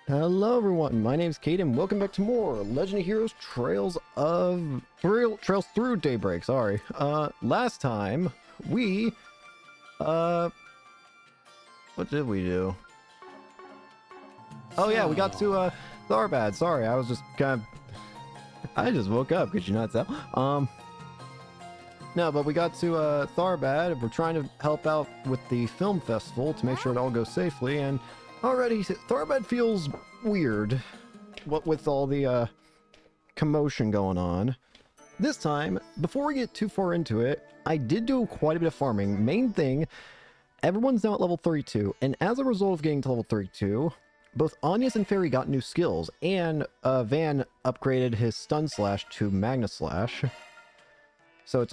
Hello everyone, my name's Caden. Welcome back to more Legend of Heroes Trails Through Daybreak, sorry. Last time we what did we do? Oh yeah, we got to Tharbad. Sorry, I was just I just woke up, could you not tell? No, but we got to Tharbad. We're trying to help out with the film festival to make sure it all goes safely, and already Tharbad feels weird, what with all the commotion going on. This time, before we get too far into it, I did do quite a bit of farming. Main thing, everyone's now at level 32, and as a result of getting to level 32, both Anya's and Fairy got new skills, and Van upgraded his Stun Slash to Magna Slash. So it's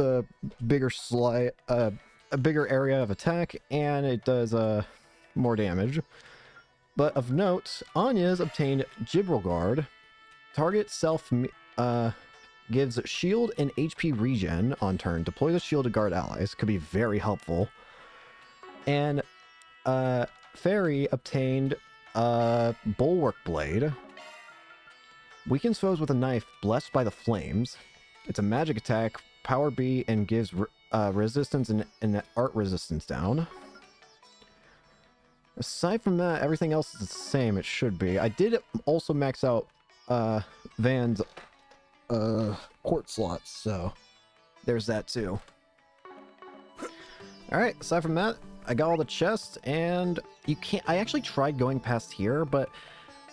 a bigger a bigger area of attack, and it does more damage. But of note, Anya's obtained Gibril Guard. Target self gives shield and HP regen on turn. Deploy the shield to guard allies. Could be very helpful. And Fairy obtained Bulwark Blade. Weakens foes with a knife blessed by the flames. It's a magic attack, power B, and gives resistance and art resistance down. Aside from that, everything else is the same. It should be. I did also max out Van's court slots, so there's that too. Alright, aside from that, I got all the chests, and you can't... I actually tried going past here, but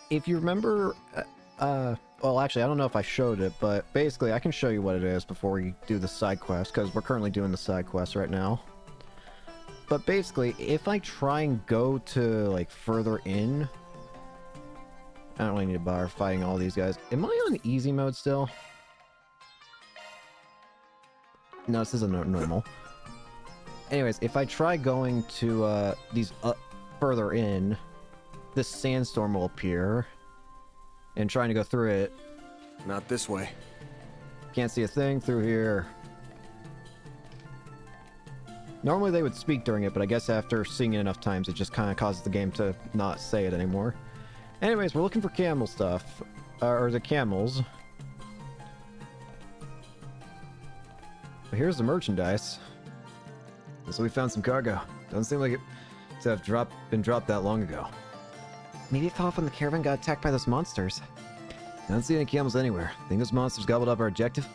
if you remember... well, actually, I don't know if I showed it, but basically, I can show you what it is before we do the side quest, because we're currently doing the side quest right now. But basically, if I try and go to, like, further in... I don't really need to bother fighting all these guys. Am I on easy mode still? No, this isn't normal. Anyways, if I try going to these further in, this sandstorm will appear. And trying to go through it. Not this way. Can't see a thing through here. Normally they would speak during it, but I guess after seeing it enough times, it just kind of causes the game to not say it anymore. Anyways, we're looking for camel stuff. Or the camels. But here's the merchandise. So we found some cargo. Doesn't seem like it to have been dropped that long ago. Maybe it fell off when the caravan got attacked by those monsters. I don't see any camels anywhere. Think those monsters gobbled up our objective?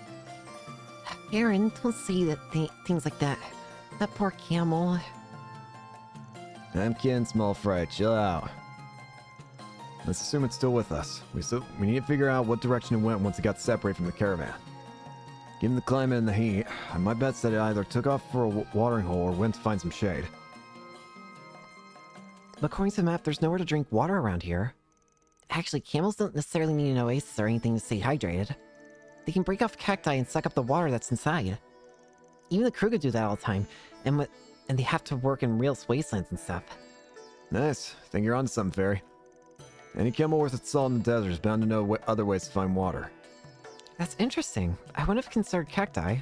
Aaron, don't say that things like that. That poor camel. I'm kidding, small fry. Chill out. Let's assume it's still with us. We need to figure out what direction it went once it got separated from the caravan. Given the climate and the heat, my bet's that it either took off for a watering hole or went to find some shade. According to the map, there's nowhere to drink water around here. Actually, camels don't necessarily need an oasis or anything to stay hydrated. They can break off cacti and suck up the water that's inside. Even the crew could do that all the time, and they have to work in real wastelands and stuff. Nice. Think you're onto something, Fairy. Any camel worth its salt in the desert is bound to know other ways to find water. That's interesting. I wouldn't have considered cacti.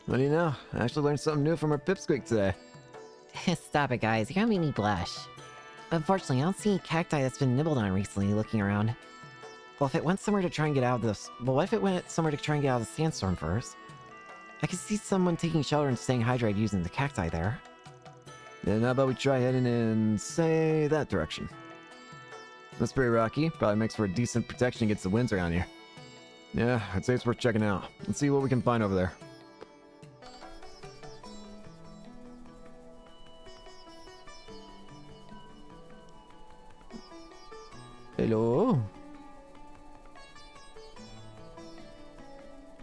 What do you know? I actually learned something new from our pipsqueak today. Stop it, guys. You're gonna make me blush. Unfortunately, I don't see any cacti that's been nibbled on recently looking around. Well, if it went somewhere to try and get out of this... Well, what if it went somewhere to try and get out of the sandstorm first? I could see someone taking shelter and staying hydrated using the cacti there. Then how about we try heading in, say, that direction? That's pretty rocky. Probably makes for a decent protection against the winds around here. Yeah, I'd say it's worth checking out. Let's see what we can find over there. Hello?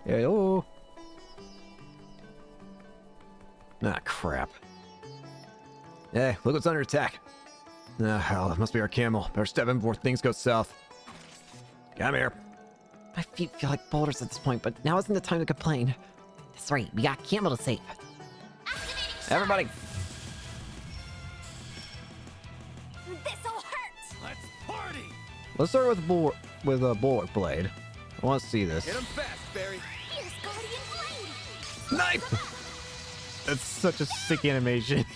Hello? Ah, crap. Hey, look what's under attack. Ah, hell, it must be our camel. Better step in before things go south. Come here. My feet feel like boulders at this point, but now isn't the time to complain. That's right, we got camel to save. Everybody! This'll hurt. Let's party! Let's start with a bullet blade. I want to see this. Hit him fast, Barry. Here's Guardian Blade. Knife! That's such a sick animation.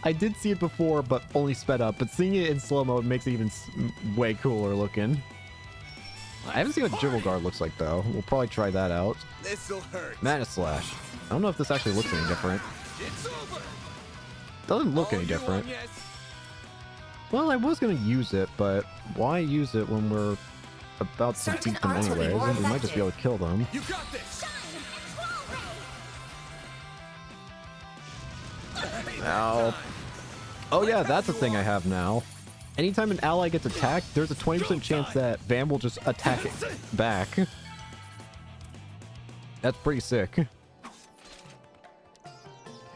I did see it before, but only sped up. But seeing it in slow-mo makes it even way cooler looking. I haven't seen what Dribble Guard looks like, though. We'll probably try that out. This'll hurt. Mana Slash. I don't know if this actually looks any different. It's over. Doesn't look any different. Well, I was going to use it, but why use it when we're about to Certain beat them arts will be anyways? more We might just be able to kill them. You got this. Ow. Oh yeah, that's a thing I have now. Anytime an ally gets attacked, there's a 20% chance that Van will just attack it back. That's pretty sick.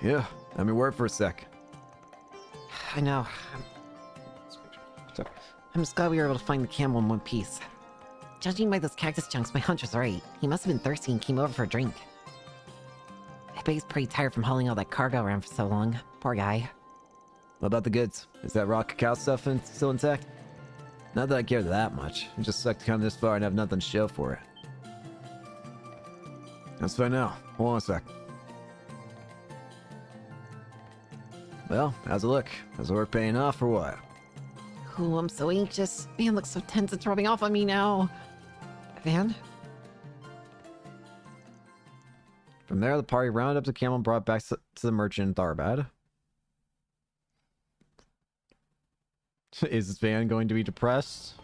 Yeah, let me work for a sec. I know. I'm just glad we were able to find the camel in one piece. Judging by those cactus chunks, my hunch was right. He must have been thirsty and came over for a drink. I bet he's pretty tired from hauling all that cargo around for so long. Poor guy. What about the goods? Is that raw cacao stuff still intact? Not that I care that much. It just sucked to come this far and have nothing to show for it. Let's find out. Hold on a sec. Well, how's it look? How's the work paying off or what? Ooh, I'm so anxious. Man looks so tense, it's rubbing off on me now. Van? From there, the party rounded up the camel and brought it back to the merchant in Tharbad. Is Van going to be depressed?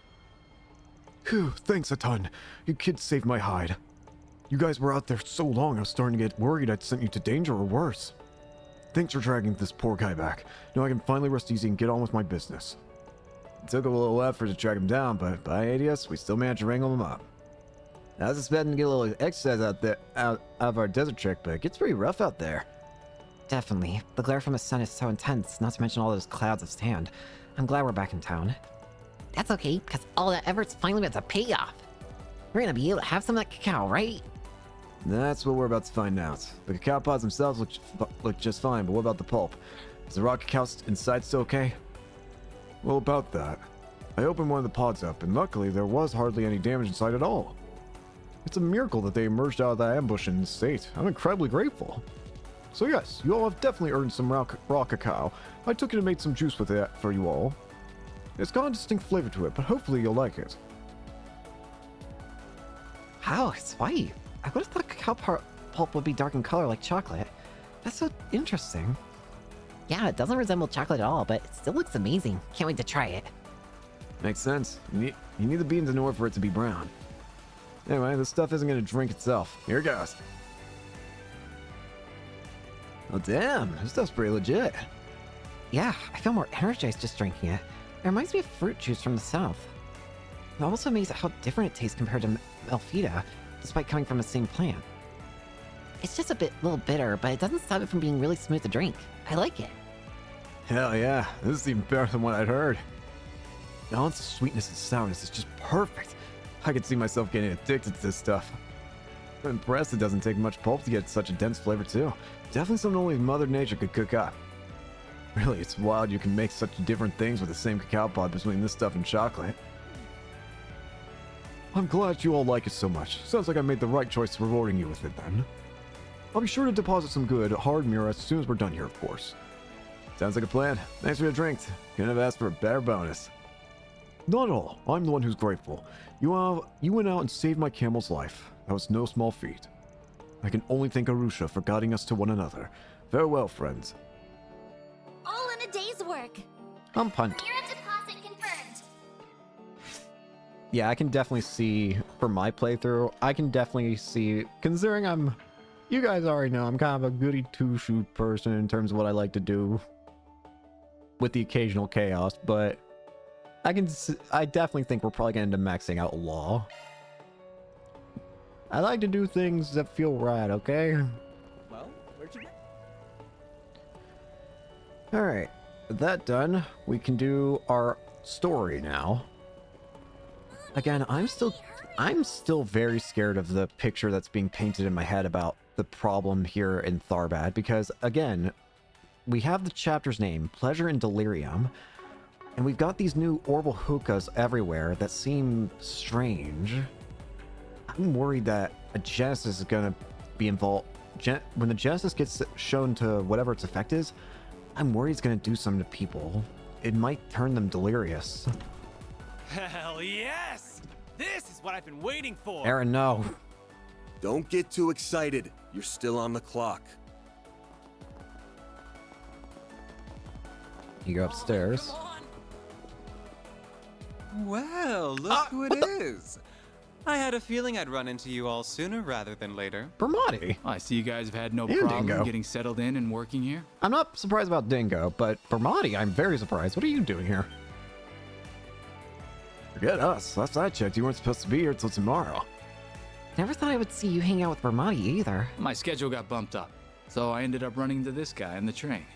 Phew, thanks a ton. You kids saved my hide. You guys were out there so long, I was starting to get worried I'd sent you to danger or worse. Thanks for dragging this poor guy back. Now I can finally rest easy and get on with my business. It took a little effort to track him down, but by ADS, we still managed to wrangle him up. I was expecting to get a little exercise out of our desert trek, but it gets pretty rough out there. Definitely. The glare from the sun is so intense, not to mention all those clouds of sand. I'm glad we're back in town. That's okay, because all that effort's finally about to pay off. We're gonna be able to have some of that cacao, right? That's what we're about to find out. The cacao pods themselves look just fine, but what about the pulp? Is the raw cacao inside still okay? Well, about that. I opened one of the pods up, and luckily there was hardly any damage inside at all. It's a miracle that they emerged out of that ambush in this state. I'm incredibly grateful. So yes, you all have definitely earned some raw cacao. I took it and made some juice with it for you all. It's got a distinct flavor to it, but hopefully you'll like it. Wow, it's white. I would have thought cacao pulp would be dark in color like chocolate. That's so interesting. Yeah, it doesn't resemble chocolate at all, but it still looks amazing. Can't wait to try it. Makes sense. You need the beans in order for it to be brown. Anyway, this stuff isn't going to drink itself. Here it goes. Oh damn, this stuff's pretty legit. Yeah, I feel more energized just drinking it. It reminds me of fruit juice from the south. I'm also amazed at how different it tastes compared to Melfita, despite coming from the same plant. It's just a little bitter, but it doesn't stop it from being really smooth to drink. I like it. Hell yeah, this is even better than what I'd heard. The balance of sweetness and sourness is just perfect. I could see myself getting addicted to this stuff. I'm impressed it doesn't take much pulp to get such a dense flavor too. Definitely something only Mother Nature could cook up. Really, it's wild you can make such different things with the same cacao pod between this stuff and chocolate. I'm glad you all like it so much. Sounds like I made the right choice rewarding you with it then. I'll be sure to deposit some good, hard mirror as soon as we're done here, of course. Sounds like a plan. Thanks for the drink. Couldn't have asked for a better bonus. Not at all. I'm the one who's grateful. You went out and saved my camel's life. That was no small feat. I can only thank Arusha for guiding us to one another. Farewell, friends. All in a day's work. I'm pumped. Mirror deposit confirmed. Yeah, I can definitely see, for my playthrough, I can definitely see, considering you guys already know, I'm kind of a goody two-shoot person in terms of what I like to do with the occasional chaos, but I definitely think we're probably going to end up maxing out Law. I like to do things that feel right, okay? Well, where'd you go? Alright, with that done, we can do our story now. Again, I'm still very scared of the picture that's being painted in my head about the problem here in Tharbad, because again, we have the chapter's name, Pleasure and Delirium, and we've got these new orbital hookahs everywhere that seem strange. I'm worried that a Genesis is going to be involved. When the Genesis gets shown to whatever its effect is, I'm worried it's gonna do something to people. It might turn them delirious. Hell yes! This is what I've been waiting for. Aaron, no. Don't get too excited. You're still on the clock. You go upstairs. Well, look who it is. I had a feeling I'd run into you all sooner rather than later. Bermati. I see you guys have had no And problem Dingo. getting settled in and working here. I'm not surprised about Dingo, but Bermati, I'm very surprised. What are you doing here? Forget us. Last I checked, you weren't supposed to be here till tomorrow. Never thought I would see you hang out with Bermati either. My schedule got bumped up, so I ended up running into this guy on the train.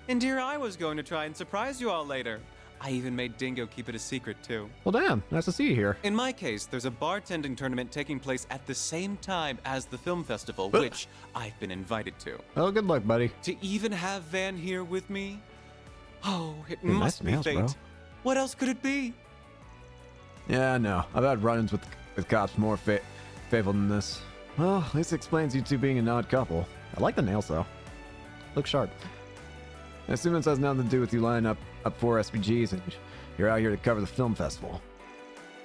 And here I was going to try and surprise you all later. I even made Dingo keep it a secret too. Well, damn. Nice to see you here. In my case, there's a bartending tournament taking place at the same time as the film festival, But- which I've been invited to. Oh, good luck, buddy. To even have Van here with me? Oh, it Dude, nice must be nails, fate. bro. What else could it be? Yeah, no. I've had run-ins with cops more faithful than this. Well, at least it explains you two being an odd couple. I like the nails, though. Look sharp. I assume this has nothing to do with you lining up 4 SPGs and you're out here to cover the film festival.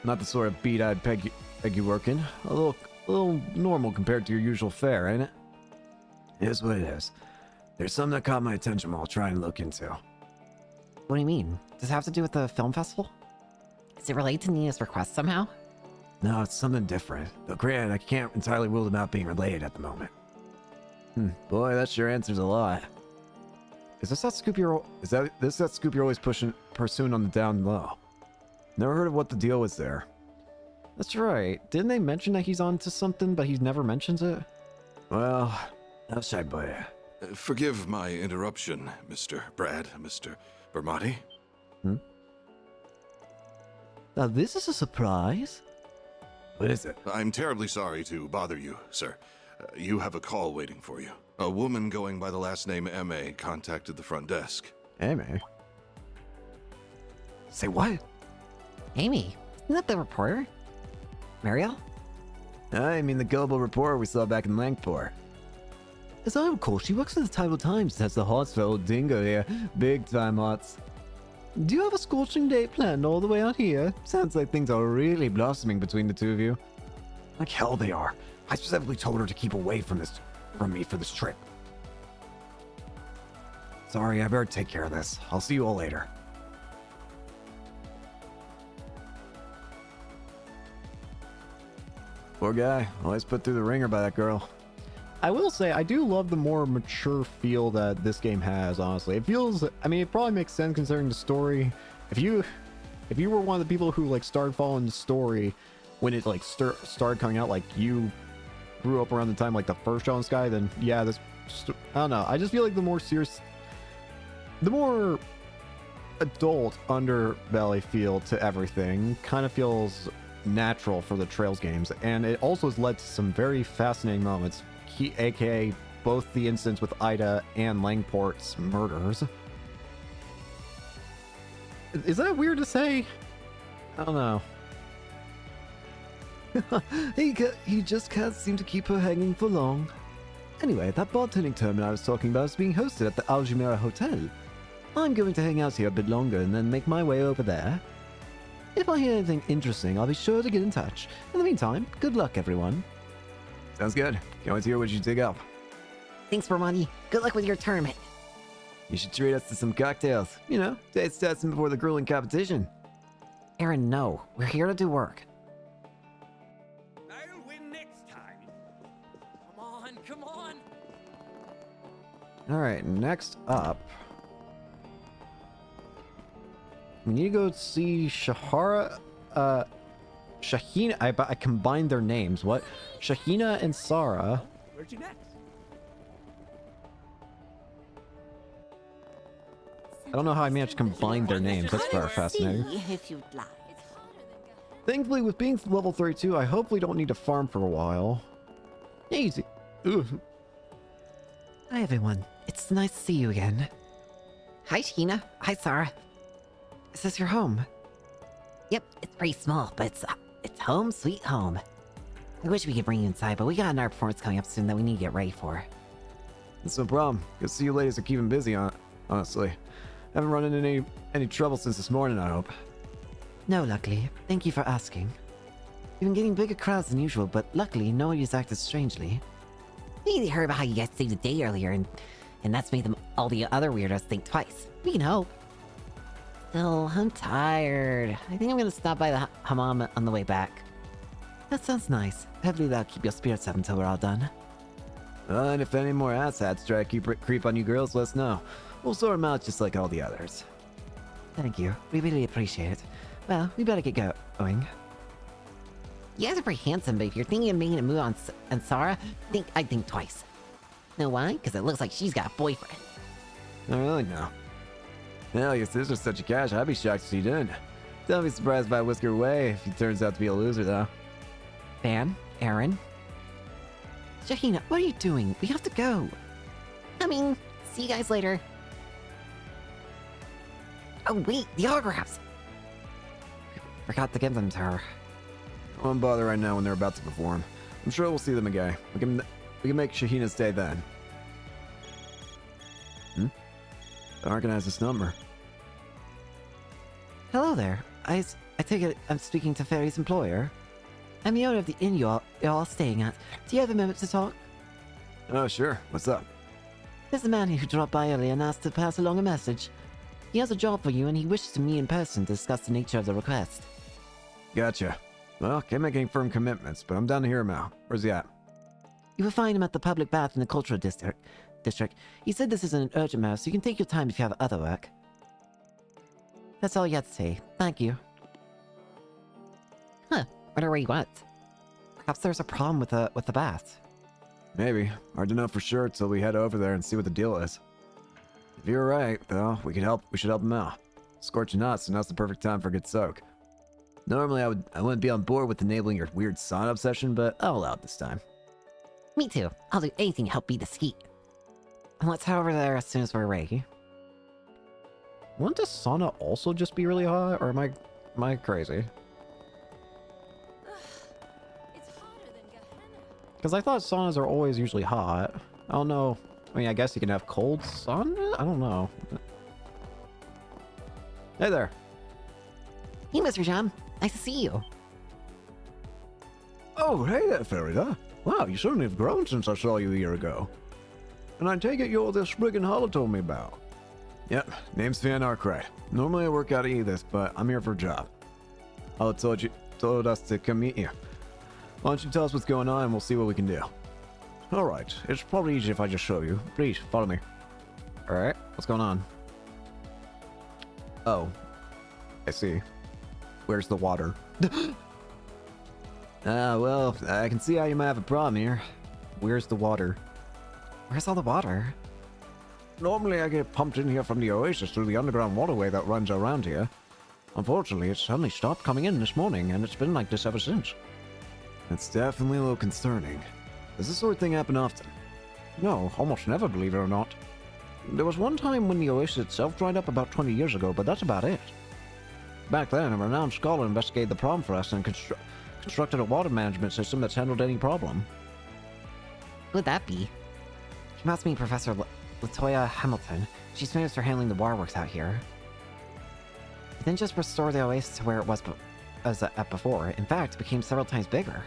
Not the sort of beat I'd peg you working. A little normal compared to your usual fare, ain't it? It is what it is. There's something that caught my attention I'll try and look into. What do you mean? Does it have to do with the film festival? Is it related to Nina's request somehow? No, it's something different. Though granted, I can't entirely rule them out being related at the moment. Boy, that sure answers a lot. Is this that scoop you're always pursuing on the down low? Never heard of what the deal was there. That's right. Didn't they mention that he's on to something, but he never mentions it? Well, how should I put it? Forgive my interruption, Mr. Brad, Mr. Bermati. Now this is a surprise. What is it? I'm terribly sorry to bother you, sir. You have a call waiting for you. A woman going by the last name M.A. contacted the front desk. Amy. Say what? Amy, isn't that the reporter? Mariel? I mean the gullible reporter we saw back in Langport. As I recall, she works at the Tidal Times and has the Hartsville Dingo here. Big time hots. Do you have a scorching day planned all the way out here? Sounds like things are really blossoming between the two of you. Like hell they are. I specifically told her to keep away from me for this trip. Sorry, I better take care of this. I'll see you all later. Poor guy. Always put through the ringer by that girl. I will say, I do love the more mature feel that this game has, honestly. It feels, I mean, it probably makes sense considering the story. If you were one of the people who, like, started following the story when it, like, started coming out, like, you grew up around the time, like, the first John Sky, then, yeah, I don't know. I just feel like the more adult underbelly feel to everything kind of feels natural for the Trails games. And it also has led to some very fascinating moments. AKA both the incidents with Ida and Langport's murders. Is that weird to say? I don't know. he just can't seem to keep her hanging for long. Anyway, that bartending tournament I was talking about is being hosted at the Aljumera Hotel. I'm going to hang out here a bit longer and then make my way over there. If I hear anything interesting, I'll be sure to get in touch. In the meantime, good luck, everyone. Sounds good. Can't wait to hear what you dig up. Thanks, Bermati. Good luck with your tournament. You should treat us to some cocktails. You know, taste testing before the grueling competition. Aaron, no. We're here to do work. I'll win next time. Come on. Alright, next up. We need to go see Shahina. I combined their names. What? Shahina and Sarah. Where'd you next? I don't know how I managed to combine their names. That's very fascinating. If you'd like. Thankfully, with being level 32, I hopefully don't need to farm for a while. Easy. Ooh. Hi, everyone. It's nice to see you again. Hi, Sheena. Hi, Sarah. Is this your home? Yep, it's pretty small, but it's home sweet home. I wish we could bring you inside, but we got another performance coming up soon that we need to get ready for. That's no problem. Good to see you ladies are keeping busy on honestly. Haven't run into any trouble since this morning, I hope. No, luckily. Thank you for asking. We've been getting bigger crowds than usual, but luckily nobody's acted strangely. Maybe they heard about how you guys saved the day earlier, and that's made all the other weirdos think twice. We can hope. Still, I'm tired. I think I'm gonna stop by the hammam on the way back. That sounds nice. Hopefully that'll keep your spirits up until we're all done. And if any more asshats try to creep on you girls, let us know. We'll sort them out just like all the others. Thank you. We really appreciate it. Well, we better get going. You guys are pretty handsome, but if you're thinking of making a move on Sarah, I'd think twice. Know why? Because it looks like she's got a boyfriend. I really know. Hell, your sister's such a cash, I'd be shocked if she didn't. Don't be surprised if I whisk her away if he turns out to be a loser, though. Van, Aaron. Shahina, what are you doing? We have to go. Coming. See you guys later. Oh, wait, the autographs. Forgot to give them to her. I won't bother right now when they're about to perform. I'm sure we'll see them again. We can make Shahina's day then. I recognize this number. Hello there. I take it I'm speaking to Fairy's employer. I'm the owner of the inn you're all staying at. Do you have a moment to talk? Oh, sure. What's up? There's a man who dropped by earlier and asked to pass along a message. He has a job for you and he wishes to meet in person to discuss the nature of the request. Gotcha. Well, can't make any firm commitments, but I'm down to hear him out. Where's he at? You will find him at the public bath in the cultural district. He said this isn't an urgent matter, so you can take your time if you have other work. That's all you had to say. Thank you. Huh. Wonder where you went. Perhaps there's a problem with the bath. Maybe. Hard to know for sure until we head over there and see what the deal is. If you're right, though, we should help him out. Scorching hot, so now's the perfect time for a good soak. Normally I wouldn't be on board with enabling your weird sauna obsession, but I'll allow it this time. Me too. I'll do anything to help beat the heat. And let's head over there as soon as we're ready. Wouldn't the sauna also just be really hot, or am I crazy? It's hotter than Gehenna. Because I thought saunas are always usually hot. I don't know. I mean, I guess you can have cold sauna? I don't know. Hey there. Hey, Mr. John. Nice to see you. Oh, hey there, Farida. Wow, you certainly have grown since I saw you a year ago. And I take it you're the Spriggan Hollow told me about. Yep, name's Van Arkwright. Normally I work out of Edith, but I'm here for a job. Hollow told us to come meet you. Why don't you tell us what's going on and we'll see what we can do. Alright, it's probably easy if I just show you. Please, follow me. Alright, what's going on? Oh, I see. Where's the water? Well, I can see how you might have a problem here. Where's the water? Where's all the water? Normally I get pumped in here from the oasis through the underground waterway that runs around here. Unfortunately, it suddenly stopped coming in this morning, and it's been like this ever since. That's definitely a little concerning. Does this sort of thing happen often? No, almost never, believe it or not. There was one time when the oasis itself dried up about 20 years ago, but that's about it. Back then, a renowned scholar investigated the problem for us and constructed a water management system that's handled any problem. Who would that be? She must be Professor Latoya Hamilton. She's famous for handling the waterworks out here. It didn't just restore the oasis to where it was at before. In fact, it became several times bigger.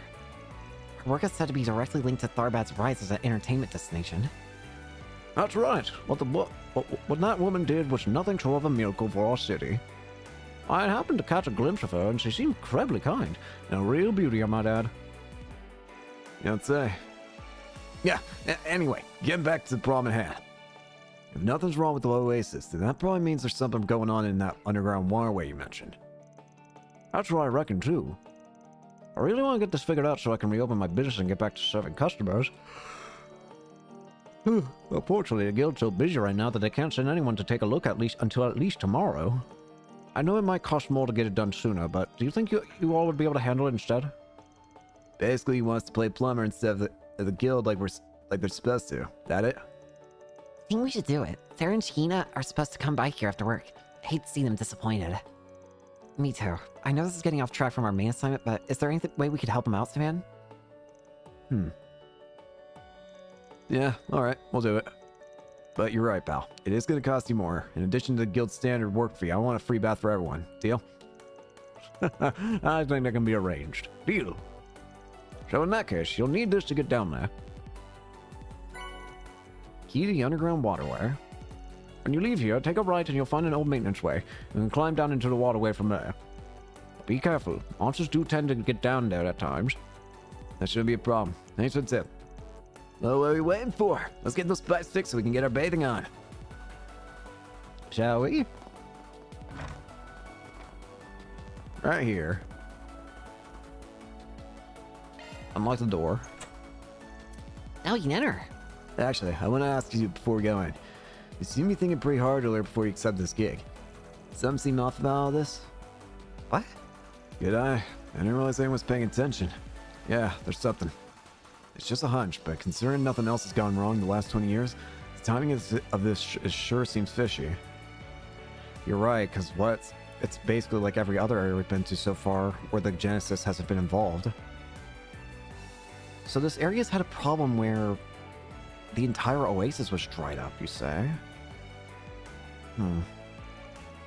Her work is said to be directly linked to Tharbad's rise as an entertainment destination. That's right. What that woman did was nothing short of a miracle for our city. I had happened to catch a glimpse of her, and she seemed incredibly kind. And a real beauty, I might add. You don't say. Yeah, anyway, getting back to the problem at hand. If nothing's wrong with the oasis, then that probably means there's something going on in that underground waterway you mentioned. That's what I reckon, too. I really want to get this figured out so I can reopen my business and get back to serving customers. Unfortunately, the guild's so busy right now that they can't send anyone to take a look until at least tomorrow. I know it might cost more to get it done sooner, but do you think you all would be able to handle it instead? Basically, he wants to play plumber instead of the guild like they're supposed to. That it? I think we should do it. Sarah and Shahina are supposed to come by here after work. I hate to see them disappointed. Me too. I know this is getting off track from our main assignment, but is there any way we could help them out, Savan? Yeah, alright, we'll do it. But you're right, pal. It is going to cost you more. In addition to the guild standard work fee, I want a free bath for everyone. Deal? I think that can be arranged. Deal. So in that case, you'll need this to get down there. Key to the underground waterway. When you leave here, take a right and you'll find an old maintenance way, and then climb down into the waterway from there. Be careful. Monsters do tend to get down there at times. That shouldn't be a problem. Thanks for the tip. Well, what are we waiting for? Let's get those pipes fixed so we can get our bathing on. Shall we? Right here. Unlock the door. Now you can enter. Actually, I want to ask you before we go in. You seem to be thinking pretty hard earlier before you accept this gig. Something seem off about all this? What? Good eye. I didn't realize anyone was paying attention. Yeah, there's something. It's just a hunch, but considering nothing else has gone wrong in the last 20 years, the timing of this sure seems fishy. You're right, because it's basically like every other area we've been to so far where the Genesis hasn't been involved. So this area's had a problem where the entire oasis was dried up, you say? I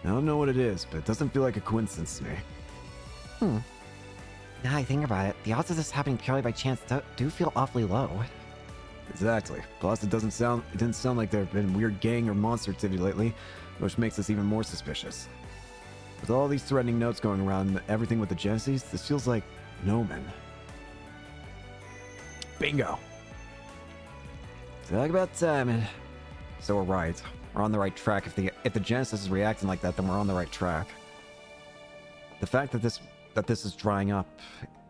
don't know what it is, but it doesn't feel like a coincidence to me. Now I think about it, the odds of this happening purely by chance do feel awfully low. Exactly. Plus, it didn't sound like there have been weird gang or monster activity lately, which makes us even more suspicious. With all these threatening notes going around and everything with the Genesis, this feels like an omen. Bingo! Talk about timing. So we're right. We're on the right track. If the Genesis is reacting like that, then we're on the right track. The fact that this is drying up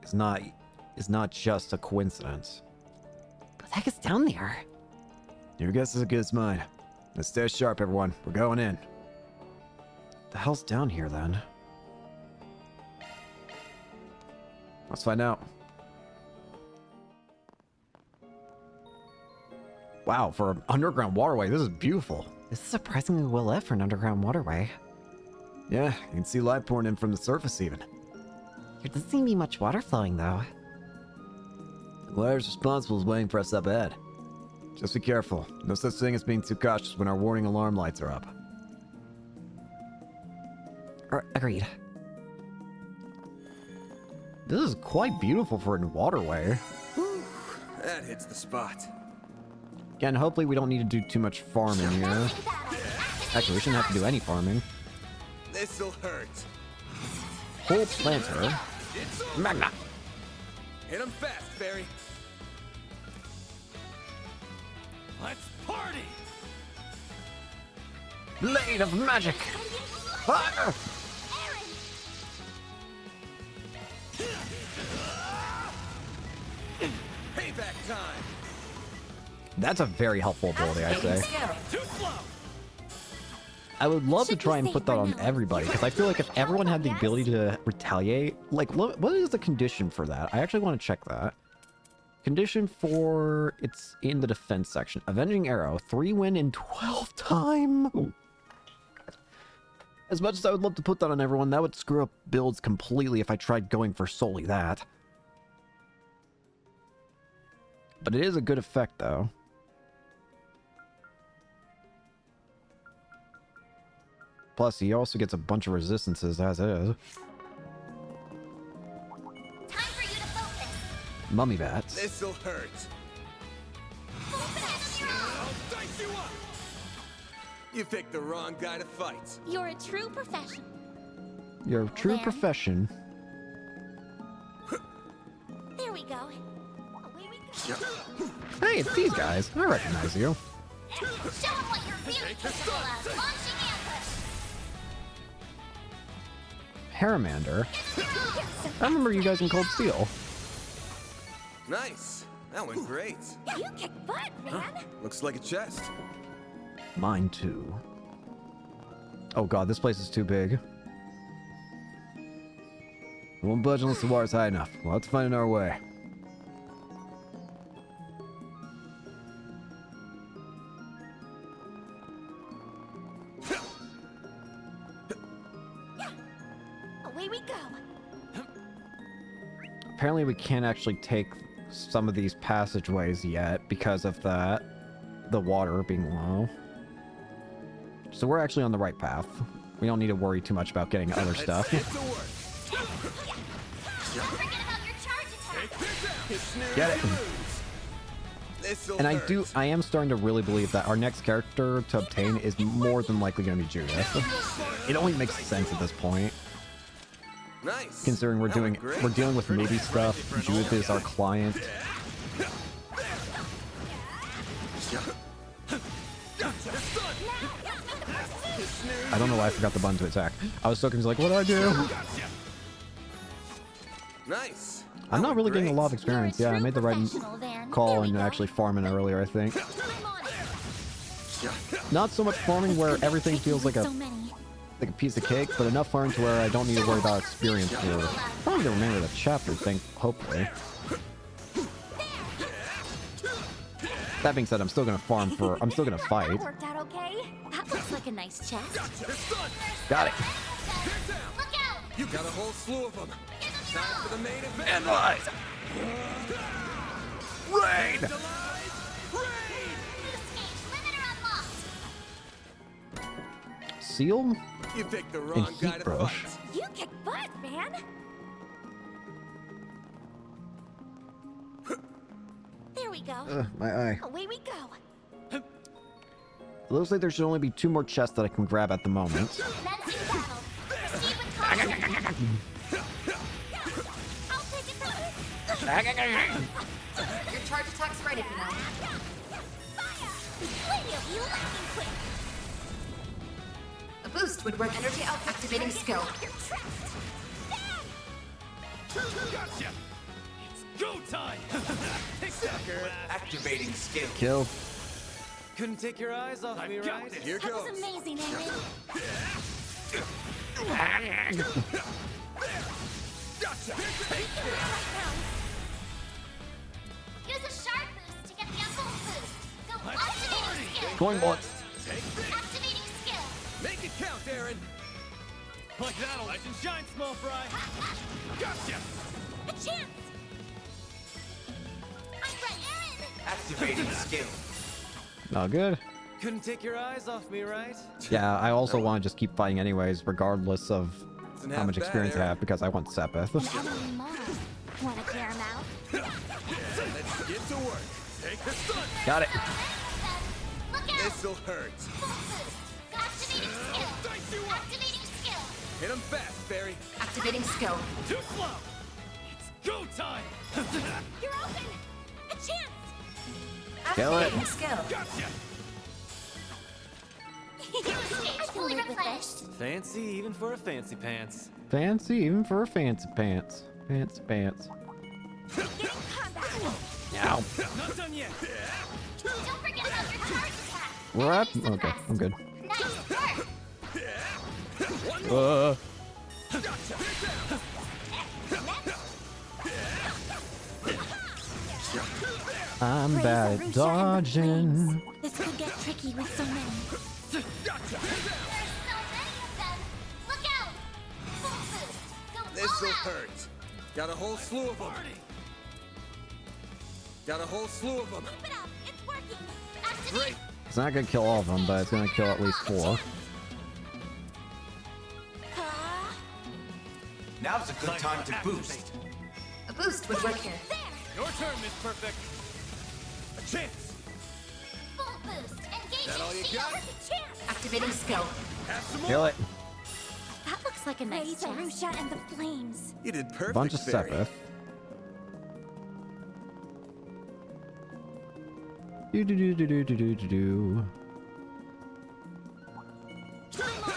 is not just a coincidence. What the heck is down there? Your guess is as good as mine. Let's stay sharp, everyone. We're going in. The hell's down here then? Let's find out. Wow, for an underground waterway, this is beautiful. This is surprisingly well lit for an underground waterway. Yeah, you can see light pouring in from the surface even. There doesn't seem to be much water flowing though. Whoever's responsible is waiting for us up ahead. Just be careful. No such thing as being too cautious when our warning alarm lights are up. Agreed. This is quite beautiful for a waterway. Whew, that hits the spot. Again, hopefully we don't need to do too much farming here. Actually, we shouldn't have to do any farming. This'll hurt. Whole planter. Magna. Hit him fast, Barry. Let's party! Blade of magic. Fire! Payback time. That's a very helpful ability, I say. Too slow! I would love to Should try we and say put that for on now? everybody, because I feel like if everyone had the ability to retaliate, like, what is the condition for that? I actually want to check that. Condition for, it's in the defense section. Avenging Arrow, 3 win in 12 time. As much as I would love to put that on everyone, that would screw up builds completely if I tried going for solely that. But it is a good effect, though. Plus, he also gets a bunch of resistances as is. Time for you to focus. Mummy bats. This'll hurt. I'll dice you up. You picked the wrong guy to fight. You're a true professional. Your true There. profession. There we go. Away we go. Hey, it's these guys. I recognize you. Show them what you're really capable of. Launching ambush. Haramander. I remember you guys in Cold Steel. Nice. That went great. You kick butt, man. Looks like a chest. Mine too. Oh god, this place is too big. We won't budge unless the water's high enough. We'll have to find our way. Away we go. Apparently we can't actually take some of these passageways yet because of that. The water being low. So we're actually on the right path. We don't need to worry too much about getting other stuff. Get to work. Don't forget about your charge attack. You snooze, Get it. you lose. This'll And hurt. I am starting to really believe that our next character to obtain is more than likely going to be Judith. It only makes sense at this point, Nice. considering we're That went great. dealing with movie stuff. Judith is our client. I don't know why I forgot the button to attack. I was so confused, like, what do I do? Nice. I'm That not went really getting a great. lot of experience. Yeah, I made the right Professional, Van. call There we and go. actually farming earlier, I think. I'm on it. Not so much farming where everything feels like So a many. piece of cake, but enough farming to where I don't need to worry about experience for probably the remainder of the chapter, hopefully. That being said, I'm still gonna fight. That worked out okay. That looks like a nice chest. Got it. Look out! You got a whole slew of them. Time for the main event. And light. Rain. Escape limiter unlocked. Seal? You picked the And wrong guy heat to brush. fight. You kick butt, Van. There we go. My eye. Away we go. It looks like there should only be 2 more chests that I can grab at the moment. Commencing battle. Proceed with caution. I'll take it from Your charge attack's ready for now. Fire! Way of you lightning quick. A boost would work. Energy out. Activating skill. You're trapped. Gotcha! It's go time! Take that, Activating skill. Kill. Couldn't take your eyes off me, right? Here That goes. was amazing, Aaron. Gotcha. Use a sharp boost to get the full boost. Go activating skill. Going once. Activating skill. Make it count, Aaron. Like that'll light and shine, small fry! Gotcha. A chance. I'm ready, Aaron. Activating skill. Not good. Couldn't take your eyes off me, right? Yeah, I also want to just keep fighting anyways, regardless of how much experience I have, because I want Sepith. An enemy mom. Wanna clear him out? Let's get to work. Take the sun. Got it. Look out! This'll hurt. Full boost. Activating skill. Activating skill. Hit him fast, Barry. Activating skill. Too slow! It's go time! You're open. A chance. Kill it. Activating skill. Gotcha! Stage fully replenished. Fancy even for a fancy pants. Fancy even for a fancy pants. Fancy pants. Getting combat. Ow. Not done yet! Don't forget about your charge attack. We're up? Enemy Okay, suppressed. I'm good. Nice work. I'm Raise bad the at Rusha and the dodging. flames. This could get tricky with so many. There's so many of them. Look out. Full boost. Go all This'll out. hurt. Got a whole slew of them. Got a whole slew of them. Keep it up. It's working. Activate. Great. It's not gonna kill all of them, but it's gonna kill at least 4. Now's a good time to boost. A boost would work here. There. Your turn, Miss Perfect! A chance. Full boost. Engaging That all you shield. got? Perfect chance. Activating skill. Have some Kill more. it. That looks like a nice Rusha and the flames. You did perfect, Bunch of Barry. Sepith. Do do do do do do do do do. I'm on it.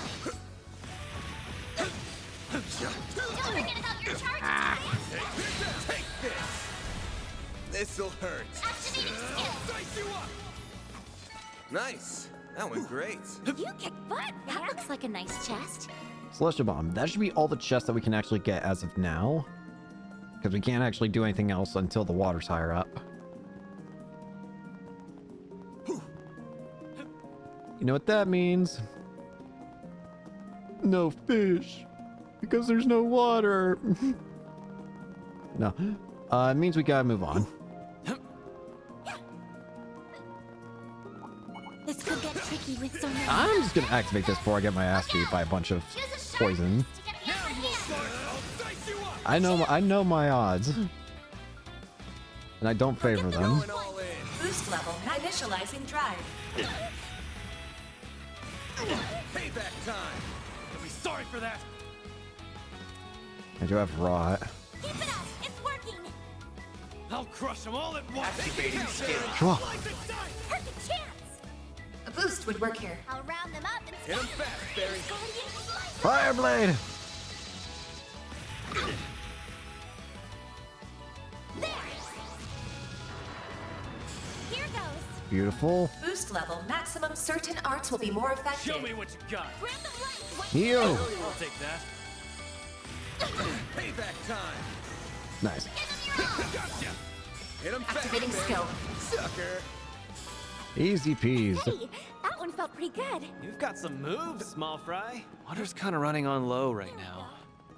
Don't forget about your charge attack. Take this. This'll hurt. Activating skill. Dice you up. Nice. That went great. You kick butt. That looks like a nice chest. Celestial Bomb. That should be all the chests that we can actually get as of now. Because we can't actually do anything else until the water's higher up. You know what that means? No fish. Because there's no water. No. It means we gotta move on. This could get tricky Tricky with so many. I'm just gonna activate this before I get my ass beat by a bunch of Use a sharp poison. boost to get the upper hand. I know my odds, and I don't favor them. Going all in. Boost level. Initializing drive. Payback time. You'll be sorry for that. I do have rot. Keep it up. It's working. I'll crush them all at once. Come on. Perfect chance. A boost would work here. I'll round them up and Hit him scatter. fast, Barry. Guardian slice. Fireblade. There. Here goes. Beautiful. Boost level. Maximum. Certain arts will be more effective. Show me what you got. Grab them light. One Heal. I'll take that. Payback time. Nice. Give them your all. Gotcha. Hit him fast, Activating Barry. skill. Sucker. Easy peas. Hey, that one felt pretty good. You've got some moves, small fry. Water's kind of running on low right now.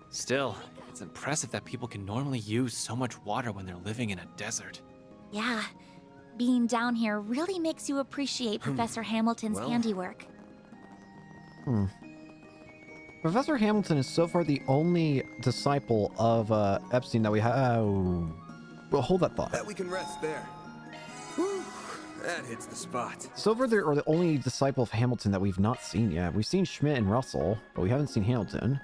Still, it's impressive that people can normally use so much water when they're living in a desert. Yeah. Being down here really makes you appreciate Professor Hamilton's Well. handiwork. Professor Hamilton is so far the only disciple of Epstein that we have. Well, hold that thought. Bet we can rest there. Whew, that hits the spot. So far, they are the only disciple of Hamilton that we've not seen yet. We've seen Schmidt and Russell, but we haven't seen Hamilton.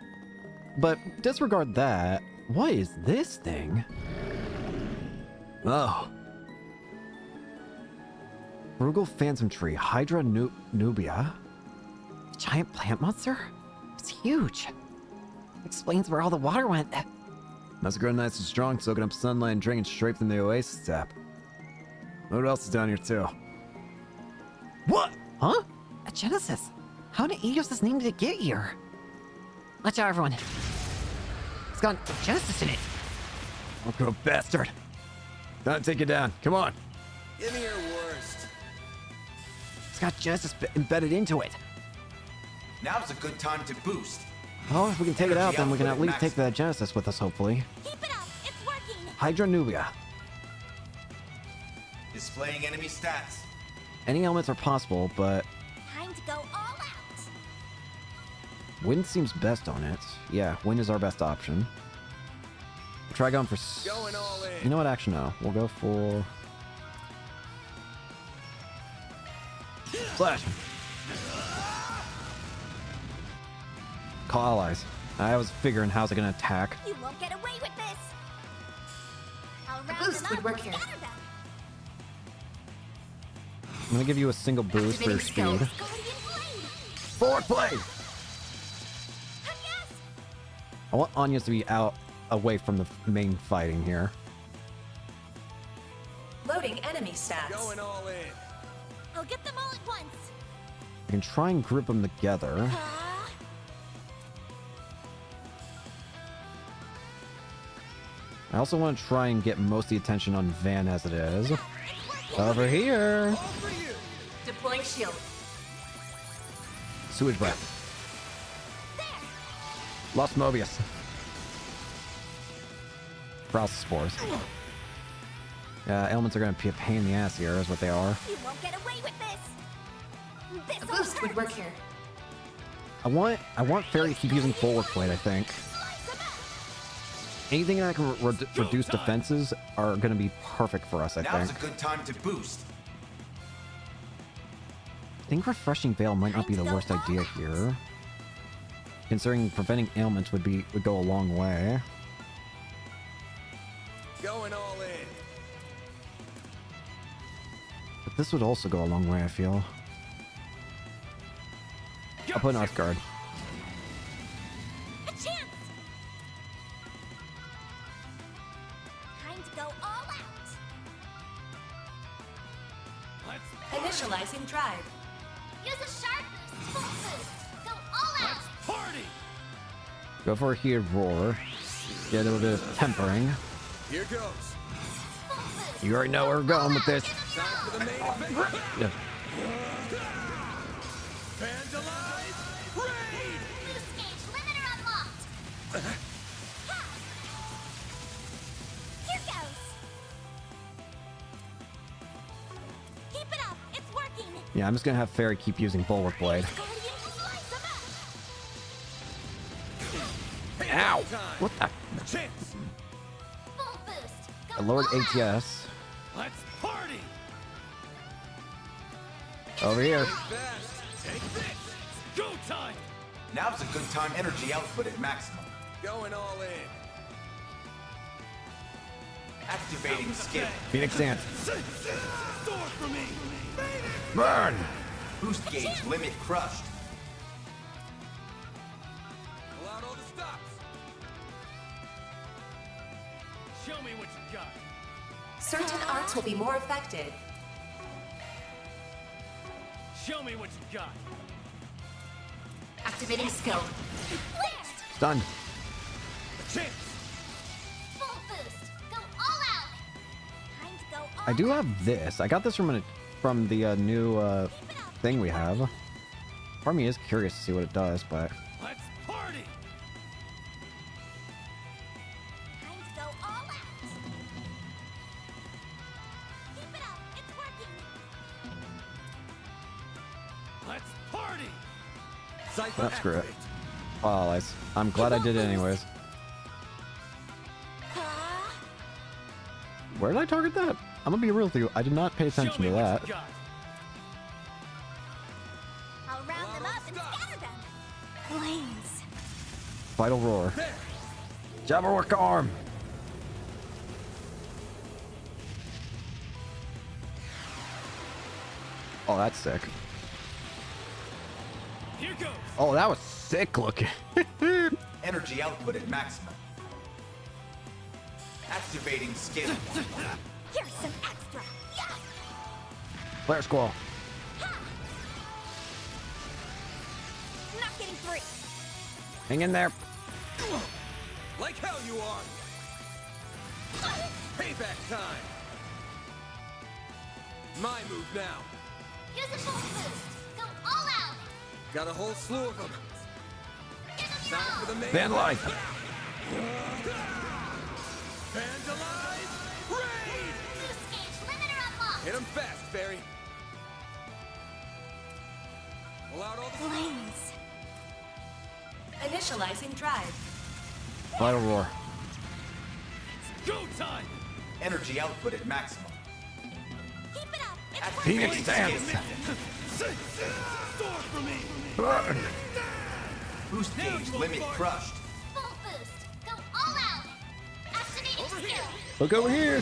But disregard that. What is this thing? Oh. Frugal Phantom Tree, Hydra Nubia. A giant plant monster? It's huge. Explains where all the water went. Must have grown nice and strong, soaking up sunlight and drinking straight from the oasis tap. What else is down here, too? What? Huh? A Genesis. How did Eos' name to get here? Watch out, everyone. It's got Genesis in it. Uncle bastard. Time to take you down. Come on. Give me your worst. It's got Genesis embedded into it. Now's a good time to boost. Oh, if we can take it out, then we can at output least take the Genesis with us, hopefully. Keep it up. It's working. Hydra Nubia. Displaying enemy stats. Any elements are possible, but Time to go all out. wind seems best on it. Yeah, wind is our best option. We'll try going for... Going all in. You know what? Actually, no. We'll go for... Flash. Call allies. I was figuring how's it gonna attack. You won't get away with this. I'll round boost them would up work and here. scatter them. I'm gonna give you a single boost for your Activating speed. skill. Guardian blade. Forward play! Yes. I want Anya's to be out away from the main fighting here. Loading enemy stats. Going all in. I'll get them all at once. I can try and group them together. I also want to try and get most of the attention on Van as it is. Over here! All for you. Deploying shield. Sewage breath. Lost Mobius. Paralysis spores. Elements are going to be a pain in the ass here, is what they are. You won't get away with this. A This'll boost would hurt. work here. I want Fairy to keep using forward plate, I think. Slice 'em up. Anything that can reduce defenses are going to be perfect for us, I Now's think. a good time to boost. I think Refreshing Veil might not be the worst idea here. Considering preventing ailments would go a long way. Going all in. But this would also go a long way, I feel. I'll put an Earth Guard. A chance. Time to go all out. Initializing drive. Use a sharp boost. Full boost. Go all out. Party! Go for a heated roar. Get a little bit of tempering. Here goes. Full boost. You already know where we're going with this. Time for the main event. Yeah. Fans alive. Raid. Boost gauge limiter unlocked. Ha. Here goes. Keep it up. It's working. Yeah, I'm just gonna have Fairy keep using Bulwark Blade. Ow! What the? Full boost. Go I lowered all out. ATS. Let's party! Over here. Take this! Go time! Now's a good time. Energy output at maximum. Going all in. Activating skill. Phoenix Dance. Sword for me! Burn! Boost gauge limit crushed. Pull out all the stops. Show me what you got. Certain arts will be more effective. Show me what you got. Activating skill. Stunned. Chance! Full boost. Go all out. Time to go all I do have this. I got this from the new thing we have. Part of me is curious to see what it does, but Let's party! Time to go all out. Keep it up. It's working. Let's party! that's great. Well, I'm glad I did it anyways. Where did I target that? I'm gonna be real with you. I did not pay attention to that. I'll round them up and scatter them. Flames. Vital Roar. Jabberwock Arm. Oh, that's sick. Here goes! Oh, that was sick looking. Energy output at maximum. Activating skill. Here's some extra. Yeah. Flare Squall. Not getting free. Hang in there. Like hell you are! Payback time! My move now. Use a full boost. Go all out. Got a whole slew of them. Give them your Time for the all. main. Van Life. Vandalize! Raid! Boost gauge limiter unlocked. Hit him fast, Fairy. Pull out all the Flames. Initializing drive. Vital Roar. go time! Energy output at maximum. Keep it up. It's Activating Phoenix Dance. skill. Sword for me! Burn. Boost gauge limit crushed. full boost. Go all out. Activating skill. Look over here.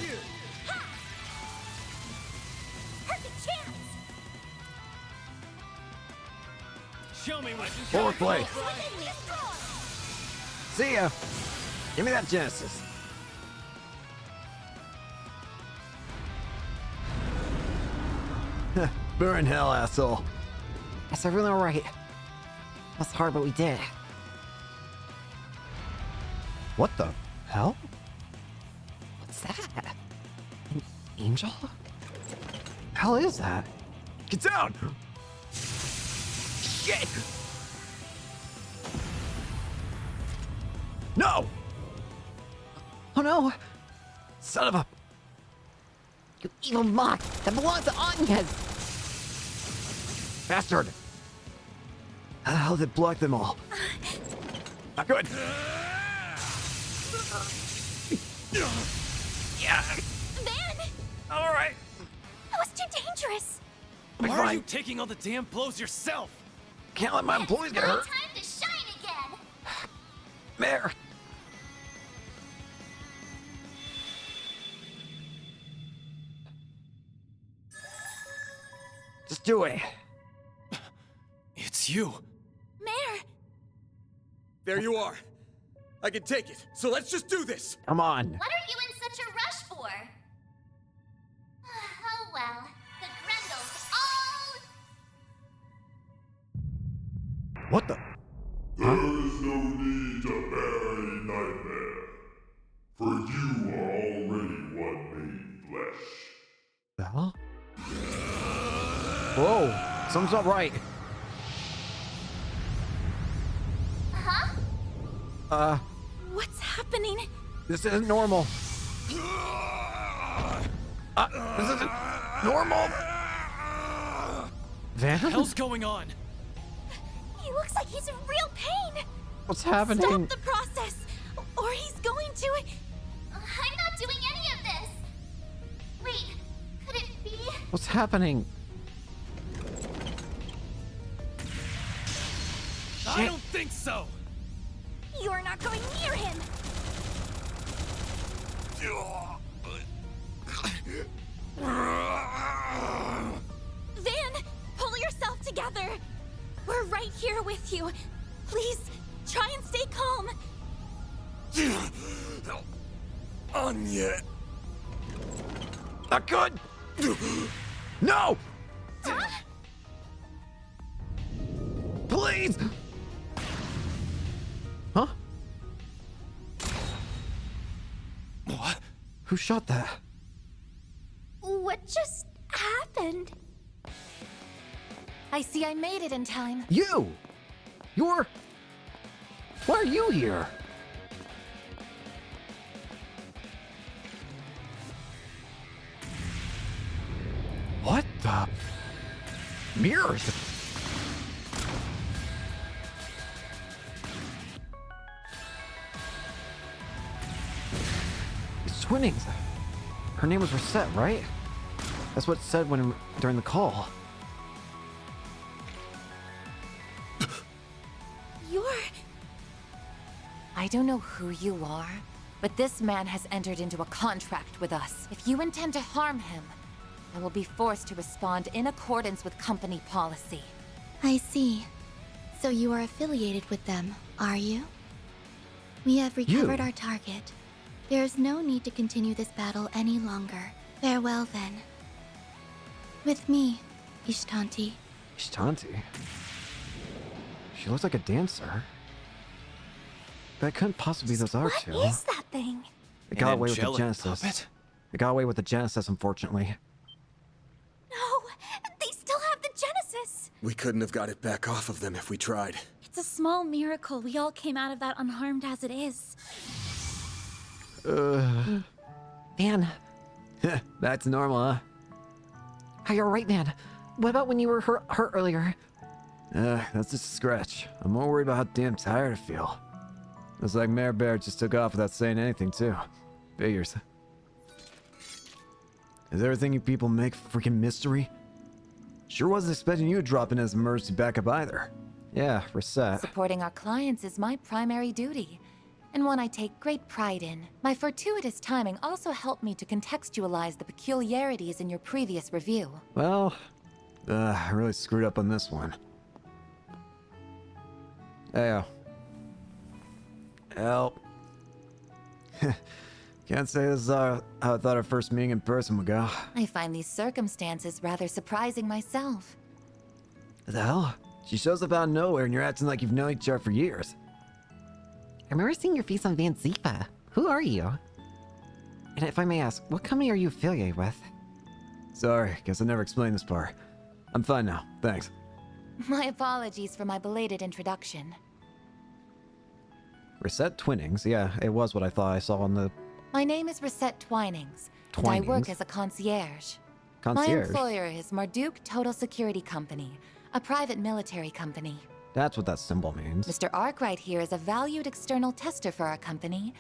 Perfect chance. Show me what you Forward play. Within me. Destroy. See ya. Give me that Genesis. Burn hell, asshole. Yes, everyone all right. That's hard, but we did. What the hell? What's that? An angel? Hell is that? Get down! Shit! No! Oh no! Son of a... You evil mock! That belongs to Anya's! Bastard! How the hell did it block them all? Not good! Yeah! Van, Alright! that was too dangerous. Be Why are fine. you taking all the damn blows yourself? Can't let my employees get My hurt! time to shine again. There! Just do it! It's you. Mayor, There you are. I can take it, so let's just do this! Come on! what are you in such a rush for? Oh well, the Grendels all... What the? There is no need to bear any nightmare, for you are already one made flesh. The hell? Whoa! Something's not right. Huh? What's happening? This isn't normal. This isn't normal. Van? What the hell's going on? He looks like he's in real pain. What's happening? Stop the process, or he's going to. I'm not doing any of this. Wait, could it be? What's happening? I don't think so. You're not going near him. Van, pull yourself together. We're right here with you. Please, try and stay calm. On yet. Not good! No! Please! Huh? What? Who shot that? What just happened? I see I made it in time. You! You're... Why are you here? What the... Mirrors? It's Twinnings. Her name was Reset, right? That's what it said during the call. I don't know who you are, but this man has entered into a contract with us. If you intend to harm him, I will be forced to respond in accordance with company policy. I see. So you are affiliated with them, are you? We have recovered our target. There is no need to continue this battle any longer. Farewell, then. With me, Ishtanti. Ishtanti? She looks like a dancer. That couldn't possibly be those other two. What is that thing? It got away with the Genesis. It got away with the Genesis, unfortunately. No, they still have the Genesis. We couldn't have got it back off of them if we tried. It's a small miracle we all came out of that unharmed as it is. Man. That's normal, huh? Oh, you're right, man. What about when you were hurt earlier? That's just a scratch. I'm more worried about how damn tired I feel. Looks like Mayor Bear just took off without saying anything, too. Figures. Is everything you people make freaking mystery? Sure wasn't expecting you to drop in as emergency backup either. Yeah, Reset. Supporting our clients is my primary duty, and one I take great pride in. My fortuitous timing also helped me to contextualize the peculiarities in your previous review. Well, I really screwed up on this one. Hey, help. Can't say this is how I thought our first meeting in person would go. I find these circumstances rather surprising myself. What the hell? She shows up out of nowhere and you're acting like you've known each other for years. I remember seeing your face on Van Zipa. Who are you? And if I may ask, what company are you affiliated with? Sorry, guess I never explained this part. I'm fine now, thanks. My apologies for my belated introduction. Reset Twinnings? Yeah, it was what I thought I saw on the... My name is Reset Twinings, and I work as a concierge. My employer is Marduk Total Security Company, a private military company. That's what that symbol means. Mr. Arkwright here is a valued external tester for our company,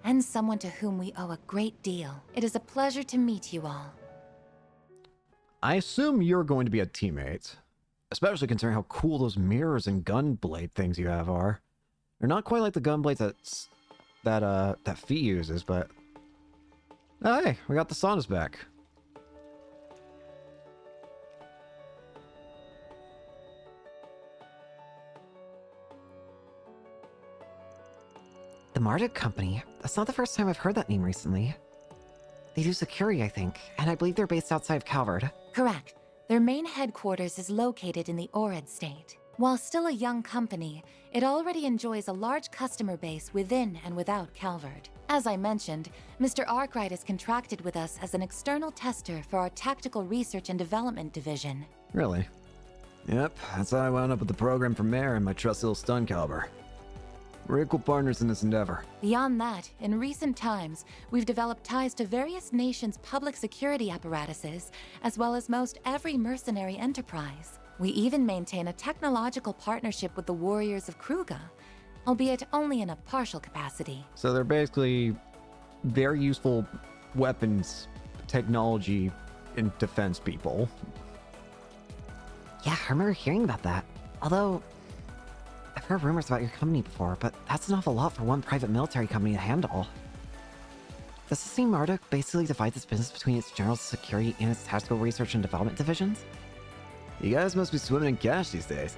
and someone to whom we owe a great deal. It is a pleasure to meet you all. I assume you're going to be a teammate, especially considering how cool those mirrors and gun blade things you have are. They're not quite like the gun blades that Fee uses, but... Oh, hey, we got the saunas back. The Marduk Company? That's not the first time I've heard that name recently. They do security, I think, and I believe they're based outside of Calvard. Correct. Their main headquarters is located in the Orid state. While still a young company, it already enjoys a large customer base within and without Calvard. As I mentioned, Mr. Arkwright is contracted with us as an external tester for our Tactical Research and Development Division. Really? Yep, that's how I wound up with the program for Mayor and my trusty little stun caliber. We're equal partners in this endeavor. Beyond that, in recent times, we've developed ties to various nations' public security apparatuses, as well as most every mercenary enterprise. We even maintain a technological partnership with the Warriors of Kruga, albeit only in a partial capacity. So they're basically very useful weapons technology and defense people. Yeah, I remember hearing about that. Although, I've heard rumors about your company before, but that's an awful lot for one private military company to handle. Does this mean Marduk basically divides its business between its general security and its tactical research and development divisions? You guys must be swimming in cash these days.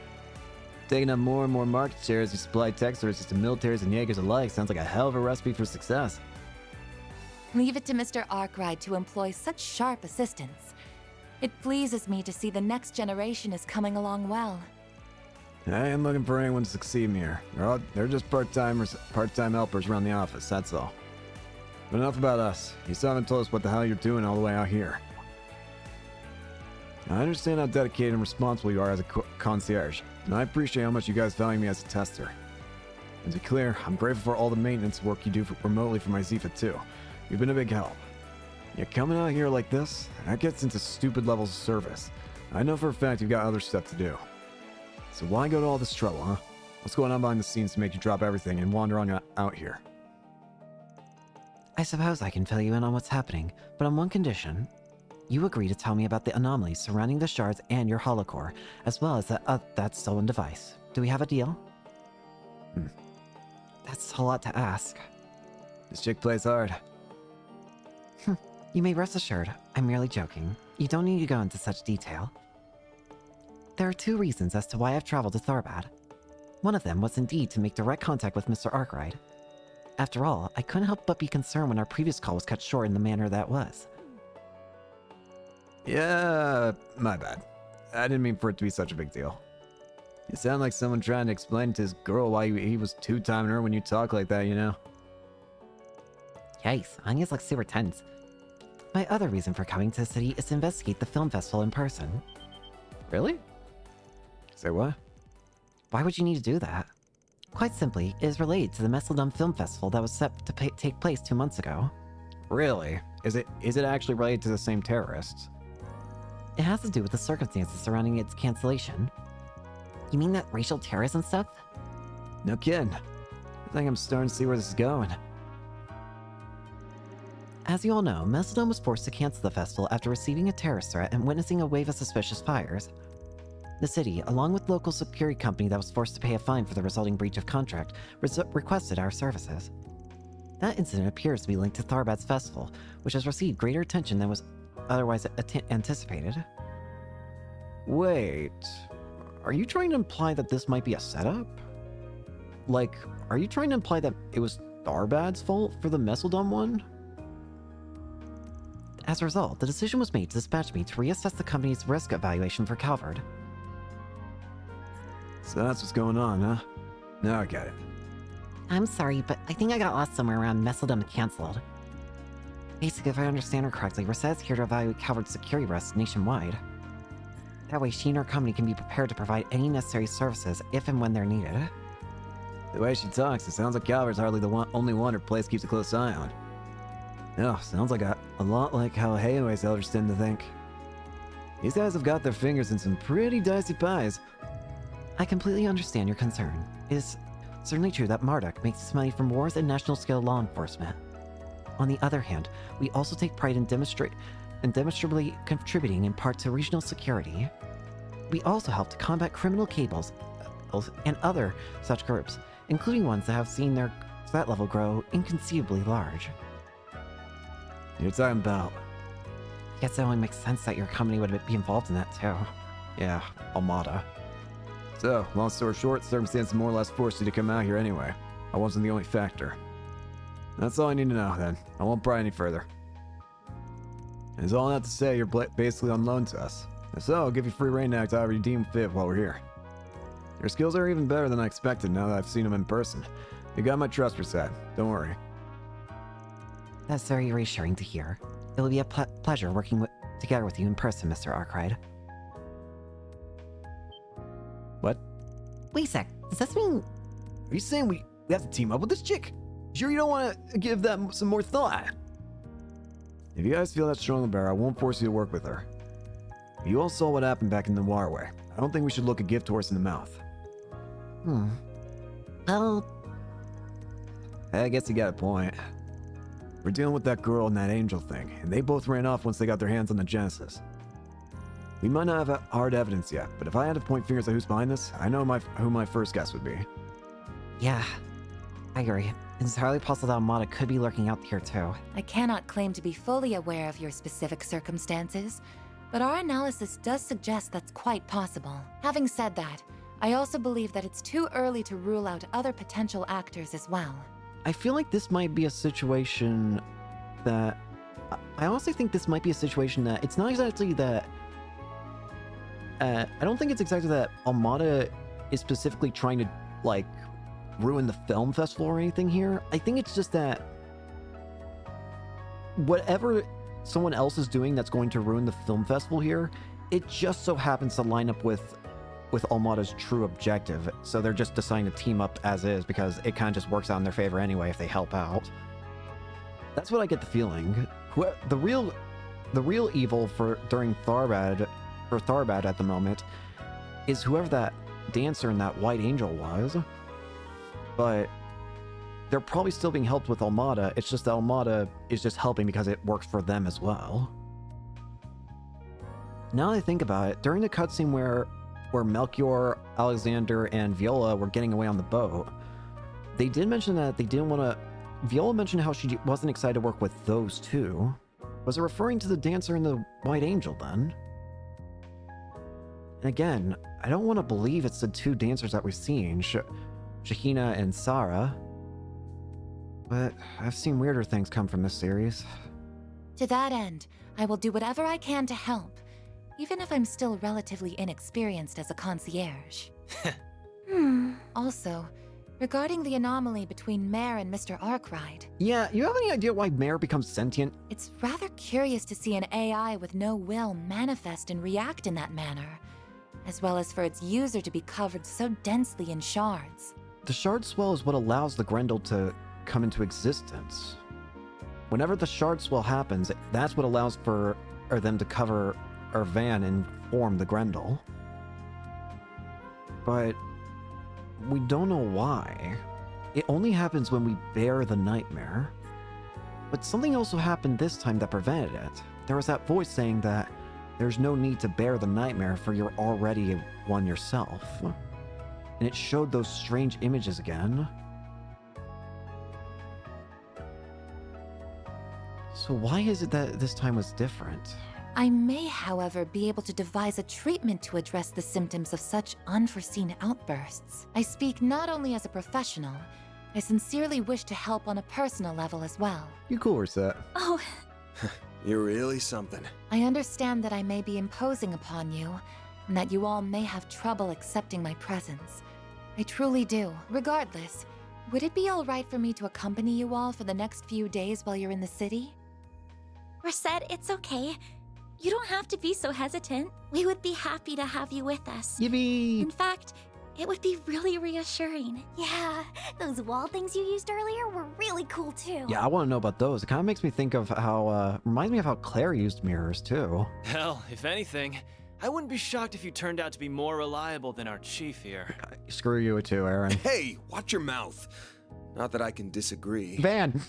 Taking up more and more market share as you supply tech services to militaries and Jaegers alike sounds like a hell of a recipe for success. Leave it to Mr. Arkwright to employ such sharp assistance. It pleases me to see the next generation is coming along well. I ain't looking for anyone to succeed me here. They're just part-time helpers around the office, that's all. But enough about us. You still haven't told us what the hell you're doing all the way out here. I understand how dedicated and responsible you are as a concierge, and I appreciate how much you guys value me as a tester. And to be clear, I'm grateful for all the maintenance work you do remotely for my Zifa too. You've been a big help. Yet coming out here like this, that gets into stupid levels of service. I know for a fact you've got other stuff to do. So why go to all this trouble, huh? What's going on behind the scenes to make you drop everything and wander on out here? I suppose I can fill you in on what's happening, but on one condition. You agree to tell me about the anomalies surrounding the shards and your holocore, as well as that stolen device. Do we have a deal? That's a lot to ask. This chick plays hard. You may rest assured, I'm merely joking. You don't need to go into such detail. There are two reasons as to why I've traveled to Tharbad. One of them was indeed to make direct contact with Mr. Arkwright. After all, I couldn't help but be concerned when our previous call was cut short in the manner that was. Yeah, my bad. I didn't mean for it to be such a big deal. You sound like someone trying to explain to his girl why he was two-timing her when you talk like that, you know? Yikes, Anya's like super tense. My other reason for coming to the city is to investigate the film festival in person. Really? Say what? Why would you need to do that? Quite simply, it is related to the Messeldom Film Festival that was set to take place 2 months ago. Really? Is it actually related to the same terrorists? It has to do with the circumstances surrounding its cancellation. You mean that racial terrorism stuff? No kidding. I think I'm starting to see where this is going. As you all know, Messeldom was forced to cancel the festival after receiving a terrorist threat and witnessing a wave of suspicious fires. The city, along with local security company that was forced to pay a fine for the resulting breach of contract, requested our services. That incident appears to be linked to Tharbad's festival, which has received greater attention than was otherwise anticipated. Wait, are you trying to imply that this might be a setup? Like, are you trying to imply that it was Tharbad's fault for the Messeldom one? As a result, the decision was made to dispatch me to reassess the company's risk evaluation for Calvard. So that's what's going on, huh? Now I get it. I'm sorry, but I think I got lost somewhere around Messeldom canceled. Basically, if I understand her correctly, Rosetta is here to evaluate Calvard's security risks nationwide. That way, she and her company can be prepared to provide any necessary services if and when they're needed. The way she talks, it sounds like Calvard's hardly the only one her place keeps a close eye on. No, sounds like a lot like how Hayaway's elders tend to think. These guys have got their fingers in some pretty dicey pies. I completely understand your concern. It is certainly true that Marduk makes its money from wars and national-scale law enforcement. On the other hand, we also take pride in demonstrably contributing in part to regional security. We also help to combat criminal cabals and other such groups, including ones that have seen their threat level grow inconceivably large. You're talking about... I guess it only makes sense that your company would be involved in that too. Yeah, Almada. So, long story short, circumstances more or less forced you to come out here anyway. I wasn't the only factor. That's all I need to know, then. I won't pry any further. It's all not to say you're basically on loan to us. If so, I'll give you free reign to act however you deem fit while we're here. Your skills are even better than I expected now that I've seen them in person. You got my trust, Rasad. Don't worry. That's very reassuring to hear. It will be a pleasure working together with you in person, Mr. Arkwright. What? Wait a sec. Does this mean... Are you saying we have to team up with this chick? Sure you don't want to give that some more thought? If you guys feel that strong about her, I won't force you to work with her. You all saw what happened back in the Waterway. I don't think we should look a gift horse in the mouth. Well, I guess you got a point. We're dealing with that girl and that angel thing, and they both ran off once they got their hands on the Genesis. We might not have hard evidence yet, but if I had to point fingers at who's behind this, I know who my first guess would be. yeah, I agree. It's entirely possible that Amada could be lurking out here too. I cannot claim to be fully aware of your specific circumstances, but our analysis does suggest that's quite possible. Having said that, I also believe that it's too early to rule out other potential actors as well. I feel like this might be a situation that... I honestly think this might be a situation that... It's not exactly that... I don't think it's exactly that Almada is specifically trying to, like, ruin the film festival or anything here. I think it's just that whatever someone else is doing that's going to ruin the film festival here, it just so happens to line up with Almada's true objective. So they're just deciding to team up as is because it kind of just works out in their favor anyway if they help out. That's what I get the feeling. The real evil during Tharbad at the moment is whoever that dancer and that white angel was. But they're probably still being helped with Almada. It's just that Almada is just helping because it works for them as well. Now that I think about it, during the cutscene where Melchior, Alexander, and Viola were getting away on the boat, they did mention that they didn't want to... Viola mentioned how she wasn't excited to work with those two. Was it referring to the dancer and the white angel then? And again, I don't want to believe it's the two dancers that we've seen, Shahina and Sarah. But I've seen weirder things come from this series. To that end, I will do whatever I can to help, even if I'm still relatively inexperienced as a concierge. Also, regarding the anomaly between Mare and Mr. Arkwright. Yeah, you have any idea why Mare becomes sentient? It's rather curious to see an AI with no will manifest and react in that manner, as well as for its user to be covered so densely in shards. The shard swell is what allows the Grendel to come into existence. Whenever the shard swell happens, that's what allows for them to cover Van and form the Grendel. But we don't know why. It only happens when we bear the nightmare. But something also happened this time that prevented it. There was that voice saying that there's no need to bear the nightmare for you're already one yourself. And it showed those strange images again. So why is it that this time was different? I may, however, be able to devise a treatment to address the symptoms of such unforeseen outbursts. I speak not only as a professional, I sincerely wish to help on a personal level as well. You cool, Reset. Oh, You're really something. I understand that I may be imposing upon you, and that you all may have trouble accepting my presence. I truly do. Regardless, would it be all right for me to accompany you all for the next few days while you're in the city? Reset, it's okay. You don't have to be so hesitant. We would be happy to have you with us. Yippee! In fact, it would be really reassuring. Yeah, those wall things you used earlier were really cool too. Yeah, I want to know about those. It kind of makes me think of how, reminds me of how Claire used mirrors too. Hell, if anything, I wouldn't be shocked if you turned out to be more reliable than our chief here. Screw you too, Aaron. Hey, watch your mouth. Not that I can disagree. Van!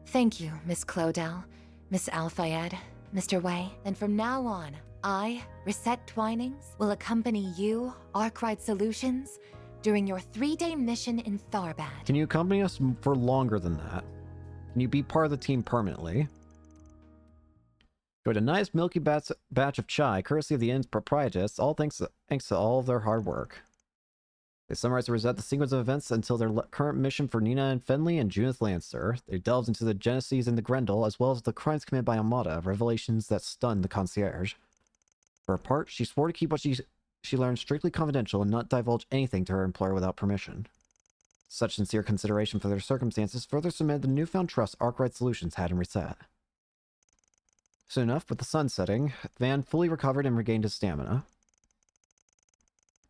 Thank you, Miss Clodell, Miss Alfayed, Mr. Wei. And from now on, I, Reset Twinings, will accompany you, Arkwright Solutions, during your 3-day mission in Tharbad. Can you accompany us for longer than that? Can you be part of the team permanently? Enjoyed a nice milky batch of chai, courtesy of the inn's proprietors, all thanks to all of their hard work. They summarize and reset the sequence of events until their current mission for Nina and Fenley and Judith Lancer. They delved into the Genesis and the Grendel, as well as the crimes committed by Amada, revelations that stunned the concierge. For her part, she swore to keep what she learned strictly confidential and not divulge anything to her employer without permission. Such sincere consideration for their circumstances further cemented the newfound trust Arkwright Solutions had in Reset. Soon enough, with the sun setting, Van fully recovered and regained his stamina.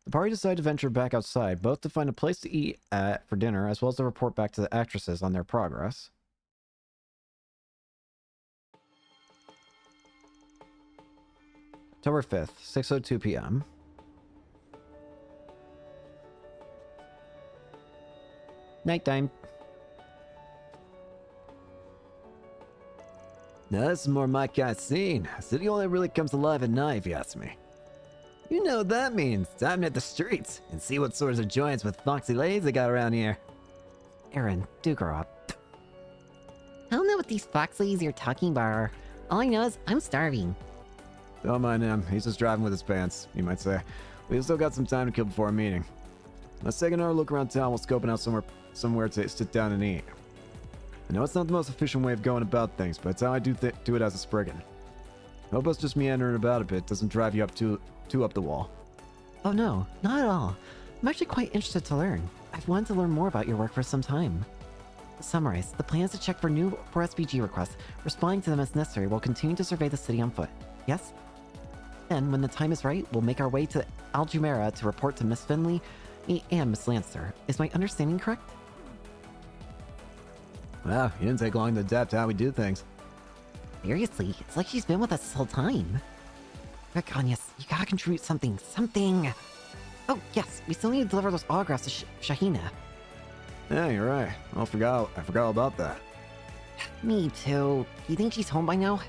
The party decided to venture back outside, both to find a place to eat at for dinner, as well as to report back to the actresses on their progress. October 5th, 6:02 p.m. Nighttime. Now this is more my kind of scene. A city only really comes alive at night, if you ask me. You know what that means. Time to hit the streets and see what sorts of joints with foxy ladies they got around here. Aaron, do grow up. I don't know what these fox ladies you're talking about are. All I know is I'm starving. Don't mind him. He's just driving with his pants, you might say. We've still got some time to kill before our meeting. Let's take another look around town while scoping out somewhere to sit down and eat. I know it's not the most efficient way of going about things, but it's how I do it as a Spriggan. Hope us just meandering about a bit doesn't drive you up too up the wall. Oh no, not at all. I'm actually quite interested to learn. I've wanted to learn more about your work for some time. To summarize, the plan is to check for SPG requests, responding to them as necessary while continuing to survey the city on foot. Yes? Then, when the time is right, we'll make our way to Al Jumeirah to report to Miss Finley and Miss Lancer. Is my understanding correct? Wow, you didn't take long to adapt to how we do things. Seriously, it's like she's been with us this whole time. Rick, Anyas, you gotta contribute something. Oh, yes, we still need to deliver those autographs to Shahina. Yeah, you're right. I forgot all about that. Me too. You think she's home by now?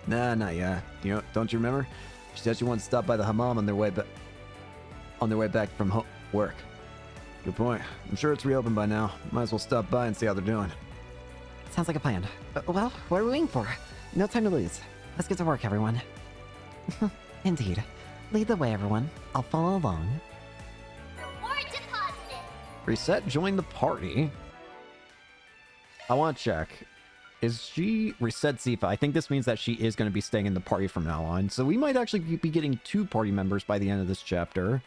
Nah, not yet. Don't you remember? She said she wanted to stop by the hammam on their way back from work. Good point. I'm sure it's reopened by now. Might as well stop by and see how they're doing. Sounds like a plan. Well, what are we waiting for? No time to lose. Let's get to work, everyone. Indeed. Lead the way, everyone. I'll follow along. Reward deposited. Reset joined the party. I want to check. Is she Reset Zifa? I think this means that she is going to be staying in the party from now on. So we might actually be getting 2 party members by the end of this chapter.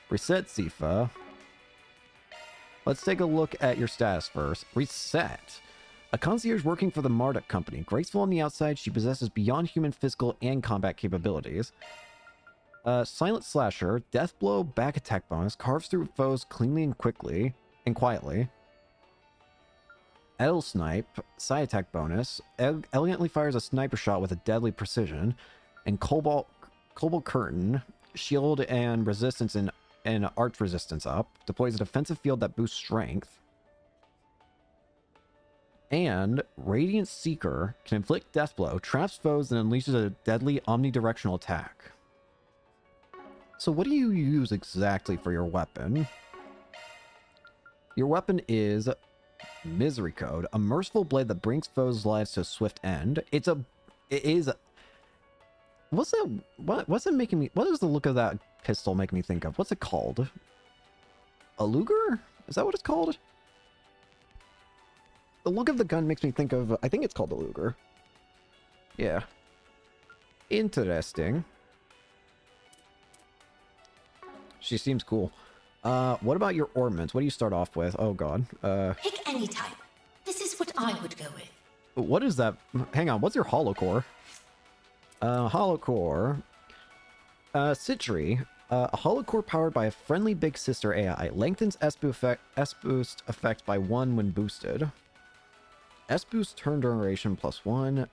Reset Zifa. Let's take a look at your status first. Reset. A concierge working for the Marduk Company. Graceful on the outside, she possesses beyond human physical and combat capabilities. Silent Slasher. Death blow, back attack bonus. Carves through foes cleanly and quietly. Edel Snipe. Side attack bonus. Elegantly fires a sniper shot with a deadly precision. And Cobalt Curtain. Shield and resistance and arch resistance up. Deploys a defensive field that boosts strength. And Radiant Seeker can inflict death blow, traps foes, and unleashes a deadly omnidirectional attack. So what do you use exactly for your weapon? Your weapon is Misery Code, a merciful blade that brings foes' lives to a swift end. It is. What's it making me? What does the look of that pistol make me think of? What's it called? A Luger? Is that what it's called? The look of the gun makes me think of, I think it's called a Luger. Yeah. Interesting. She seems cool. What about your ornaments? What do you start off with? Oh god. Pick any type. This is what I would go with. What is that? Hang on, what's your holocore? Holocore. Citri. A holocore powered by a friendly big sister AI. Lengthens S-boost effect by 1 when boosted. S-boost turn duration +1.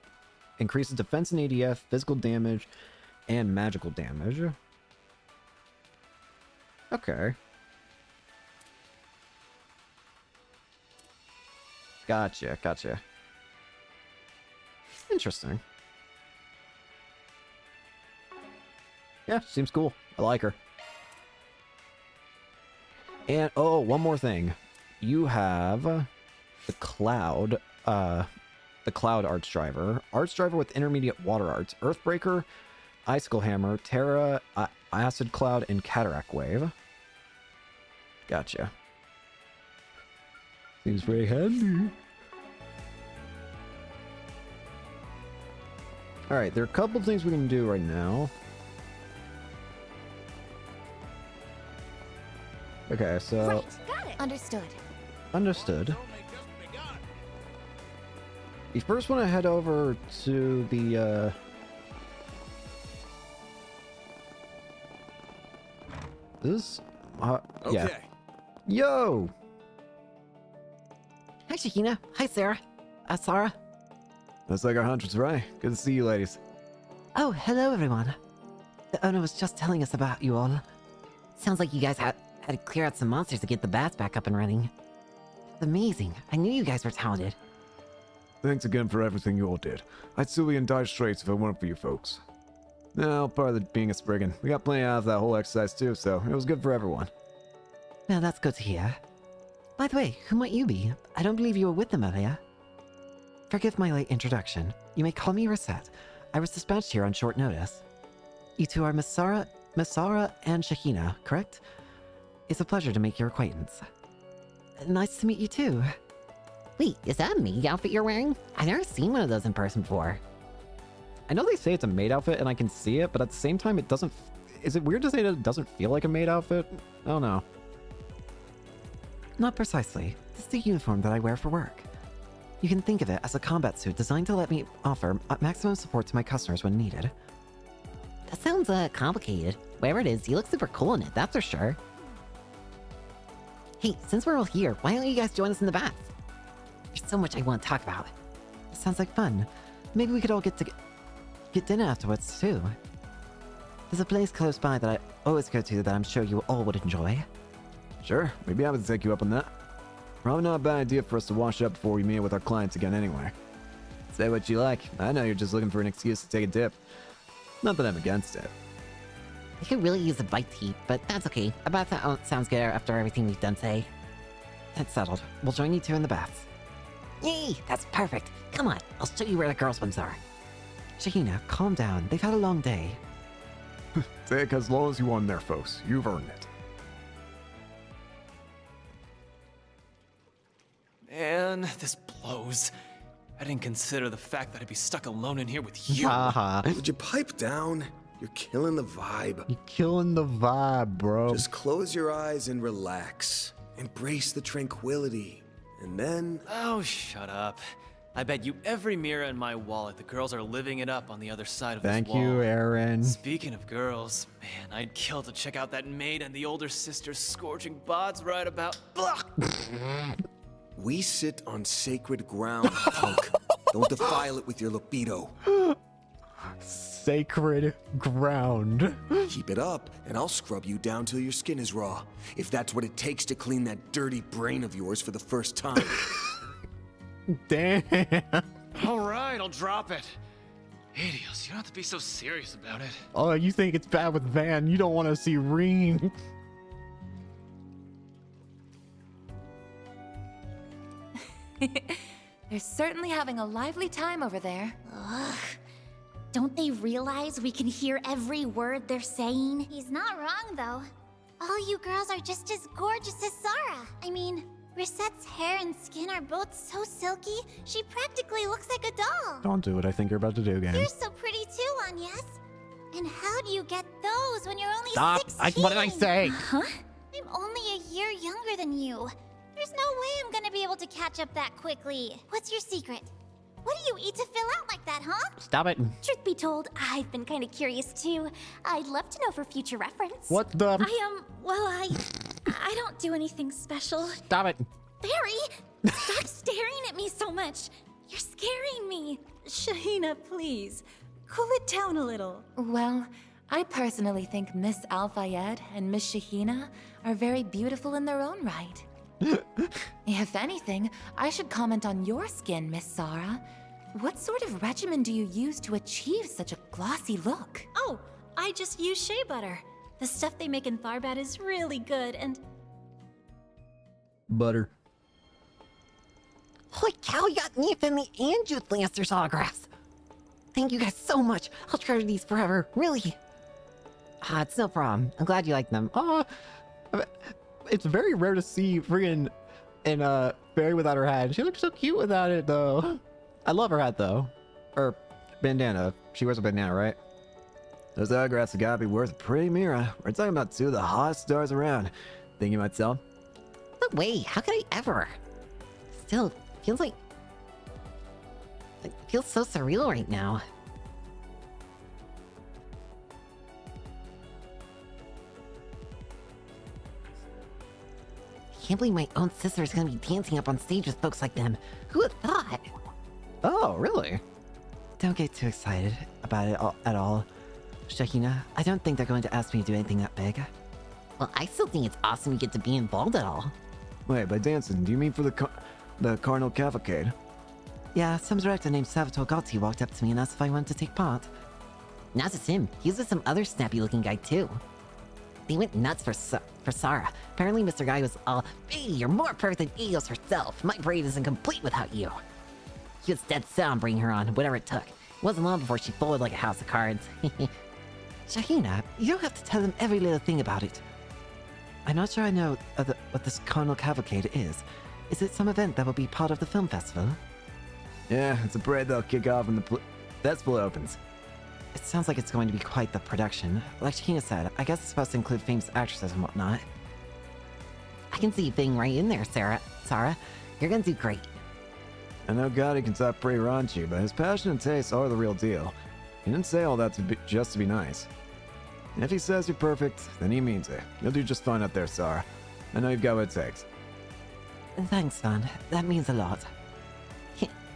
Increases defense and ADF, physical damage, and magical damage. Okay. Gotcha. Interesting. Yeah, seems cool. I like her. And, oh, one more thing. You have the Cloud Arts Driver. Arts Driver with intermediate water arts. Earthbreaker, Icicle Hammer, Terra, Acid Cloud, and Cataract Wave. Gotcha. Seems very handy. Alright, there are a couple of things we can do right now. Okay, so... Right, got it. Understood. You first want to head over to the, yeah. Yo! Hi, Shahina. Hi, Sarah. Sarah. Looks like our hunch was right. Good to see you, ladies. Oh, hello, everyone. The owner was just telling us about you all. Sounds like you guys had to clear out some monsters to get the bats back up and running. Amazing. I knew you guys were talented. Thanks again for everything you all did. I'd still be in dire straits if it weren't for you folks. Now, part of being a Spriggan, we got plenty out of that whole exercise too, so it was good for everyone. Well, that's good to hear. By the way, who might you be? I don't believe you were with them earlier. Forgive my late introduction. You may call me Reset. I was dispatched here on short notice. You two are Miss Sarah and Shahina, correct? It's a pleasure to make your acquaintance. Nice to meet you too. Wait, is that a maid outfit you're wearing? I've never seen one of those in person before. I know they say it's a maid outfit and I can see it, but at the same time it doesn't... Is it weird to say that it doesn't feel like a maid outfit? I don't know. Not precisely. This is the uniform that I wear for work. You can think of it as a combat suit designed to let me offer maximum support to my customers when needed. That sounds, complicated. Whatever it is, you look super cool in it, that's for sure. Hey, since we're all here, why don't you guys join us in the bath? There's so much I want to talk about. Sounds like fun. Maybe we could all get dinner afterwards, too. There's a place close by that I always go to that I'm sure you all would enjoy. Sure, we'd be happy to take you up on that. Probably not a bad idea for us to wash up before we meet with our clients again anyway. Say what you like. I know you're just looking for an excuse to take a dip. Not that I'm against it. I could really use a bite to eat, but that's okay. A bath sounds good after everything we've done today. That's settled. We'll join you two in the baths. Yay! That's perfect. Come on, I'll show you where the girls' rooms are. Shahina, calm down. They've had a long day. Take as long as you want there, folks. You've earned it. Man, this blows. I didn't consider the fact that I'd be stuck alone in here with you. Haha. Would you pipe down? You're killing the vibe. You're killing the vibe, bro. Just close your eyes and relax. Embrace the tranquility. And then... Oh, shut up. I bet you every mirror in my wallet the girls are living it up on the other side of Thank this wall. you, Aaron. Speaking of girls, man, I'd kill to check out that maid and the older sister's scorching bods right about... We sit on sacred ground, punk. Don't defile it with your libido. Sacred ground. Keep it up, and I'll scrub you down till your skin is raw. If that's what it takes to clean that dirty brain of yours for the first time. Damn. All right, I'll drop it. Helios, you don't have to be so serious about it. Oh, you think it's bad with Van. You don't want to see Reen. They're certainly having a lively time over there. Ugh. Don't they realize we can hear every word they're saying? He's not wrong, though. All you girls are just as gorgeous as Zara. I mean, Risette's hair and skin are both so silky, she practically looks like a doll. Don't do what I think you're about to do, gang. You're so pretty too, Agnes. And how do you get those when you're only Stop! 16? What did I say? Huh? I'm only a year younger than you. There's no way I'm gonna be able to catch up that quickly. What's your secret? What do you eat to fill out like that, huh? Stop it. Truth be told, I've been kind of curious too. I'd love to know for future reference. What the? I don't do anything special. Stop it. Barry, stop staring at me so much. You're scaring me. Shahina, please. Cool it down a little. Well, I personally think Miss Al-Fayed and Miss Shahina are very beautiful in their own right. If anything, I should comment on your skin, Miss Sarah. What sort of regimen do you use to achieve such a glossy look? Oh, I just use shea butter. The stuff they make in Tharbad is really good, and... Butter. Holy cow, you got Nathan and Youth Lancer's autographs! Thank you guys so much. I'll treasure these forever, really. It's no problem. I'm glad you like them. It's very rare to see friggin' in Fairy without her hat. She looks so cute without it, though. I love her hat, though. Or bandana. She wears a bandana, right? Those autographs have gotta be worth a pretty mirror. We're talking about two of the hottest stars around. Think you might sell? No way, how could I ever? Still, feels like... It feels so surreal right now. I can't believe my own sister is gonna be dancing up on stage with folks like them. Who would have thought? Oh, really? Don't get too excited about it at all. Shahina, I don't think they're going to ask me to do anything that big. Well, I still think it's awesome you get to be involved at all. Wait, by dancing, do you mean for the Carnal Cavalcade? Yeah, some director named Salvatore Gotti walked up to me and asked if I wanted to take part. Not just him, he was with some other snappy-looking guy too. They went nuts for Sarah. Apparently Mr. Guy was all, "Hey, you're more perfect than Eos herself. My parade isn't complete without you." He was dead set on bringing her on, whatever it took. It wasn't long before she folded like a house of cards. Shahina, you don't have to tell them every little thing about it. I'm not sure I know what this Carnal Cavalcade is. Is it some event that will be part of the film festival? Yeah, it's a parade that'll kick off when the festival opens. It sounds like it's going to be quite the production. Like Shahina said, I guess it's supposed to include famous actresses and whatnot. I can see you being right in there, Sarah. You're gonna do great. I know Gotti can talk pretty raunchy, but his passion and tastes are the real deal. He didn't say all that just to be nice. If he says you're perfect, then he means it. You'll do just fine up there, Sarah. I know you've got what it takes. Thanks, Van. That means a lot.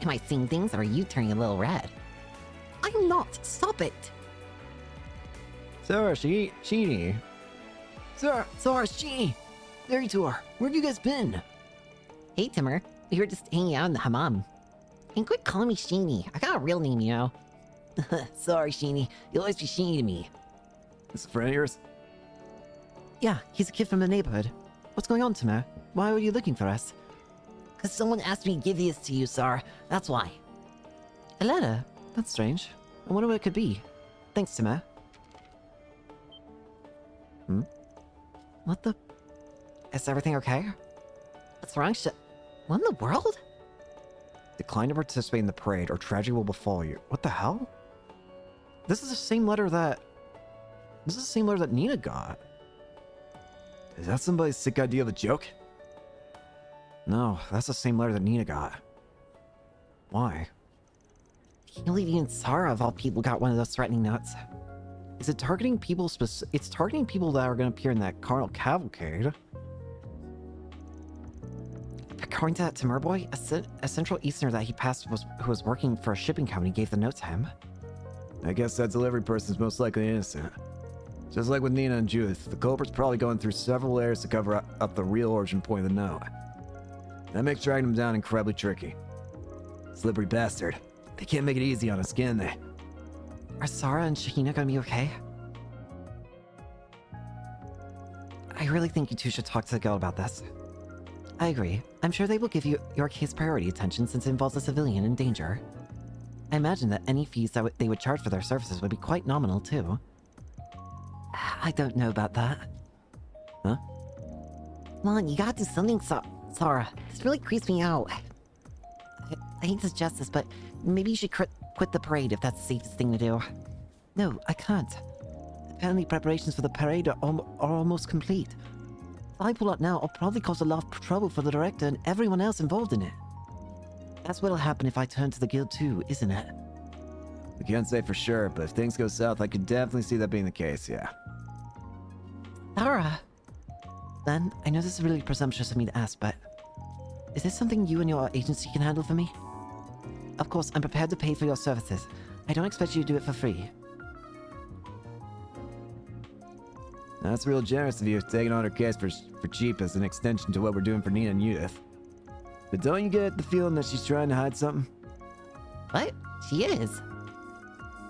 Am I seeing things, or are you turning a little red? I'm not. Stop it. Sarah, Sheeny. Sarah, Sheeny. There you are. Where have you guys been? Hey, Timur. We were just hanging out in the hammam. And quit calling me Sheeny. I got a real name, you know. Sorry, Sheeny. You'll always be Sheeny to me. This is a friend of yours? Yeah, he's a kid from the neighborhood. What's going on, Timur? Why were you looking for us? Because someone asked me to give this to you, Sar. That's why. A letter? That's strange. I wonder what it could be. Thanks, Timur. What the? Is everything okay? What's wrong, what in the world? Decline to participate in the parade or tragedy will befall you. What the hell? This is the same letter that Nina got. Is that somebody's sick idea of a joke? No, that's the same letter that Nina got. Why? I can't believe even Sarah of all people got one of those threatening notes. Is it targeting people it's targeting people that are going to appear in that Carnal Cavalcade. According to that Timur boy, a Central Easterner that he passed who was working for a shipping company gave the note to him. I guess that delivery person's most likely innocent. Just like with Nina and Judith, the culprit's probably going through several layers to cover up the real origin point of the note. That makes tracking them down incredibly tricky. Slippery bastard. They can't make it easy on us, can they? Are Sarah and Shahina gonna be okay? I really think you two should talk to the girl about this. I agree. I'm sure they will give you your case priority attention since it involves a civilian in danger. I imagine that any fees that they would charge for their services would be quite nominal, too. I don't know about that. Huh? Come on, you gotta do something, Sarah. This really creeps me out. I hate to suggest this, but maybe you should quit the parade if that's the safest thing to do. No, I can't. Apparently preparations for the parade are almost complete. If I pull out now, I'll probably cause a lot of trouble for the director and everyone else involved in it. That's what'll happen if I turn to the guild too, isn't it? We can't say for sure, but if things go south, I could definitely see that being the case, yeah. Sarah! Then, I know this is really presumptuous of me to ask, but is this something you and your agency can handle for me? Of course, I'm prepared to pay for your services. I don't expect you to do it for free. That's real generous of you, taking on her case for cheap as an extension to what we're doing for Nina and Judith. But don't you get the feeling that she's trying to hide something? What? She is?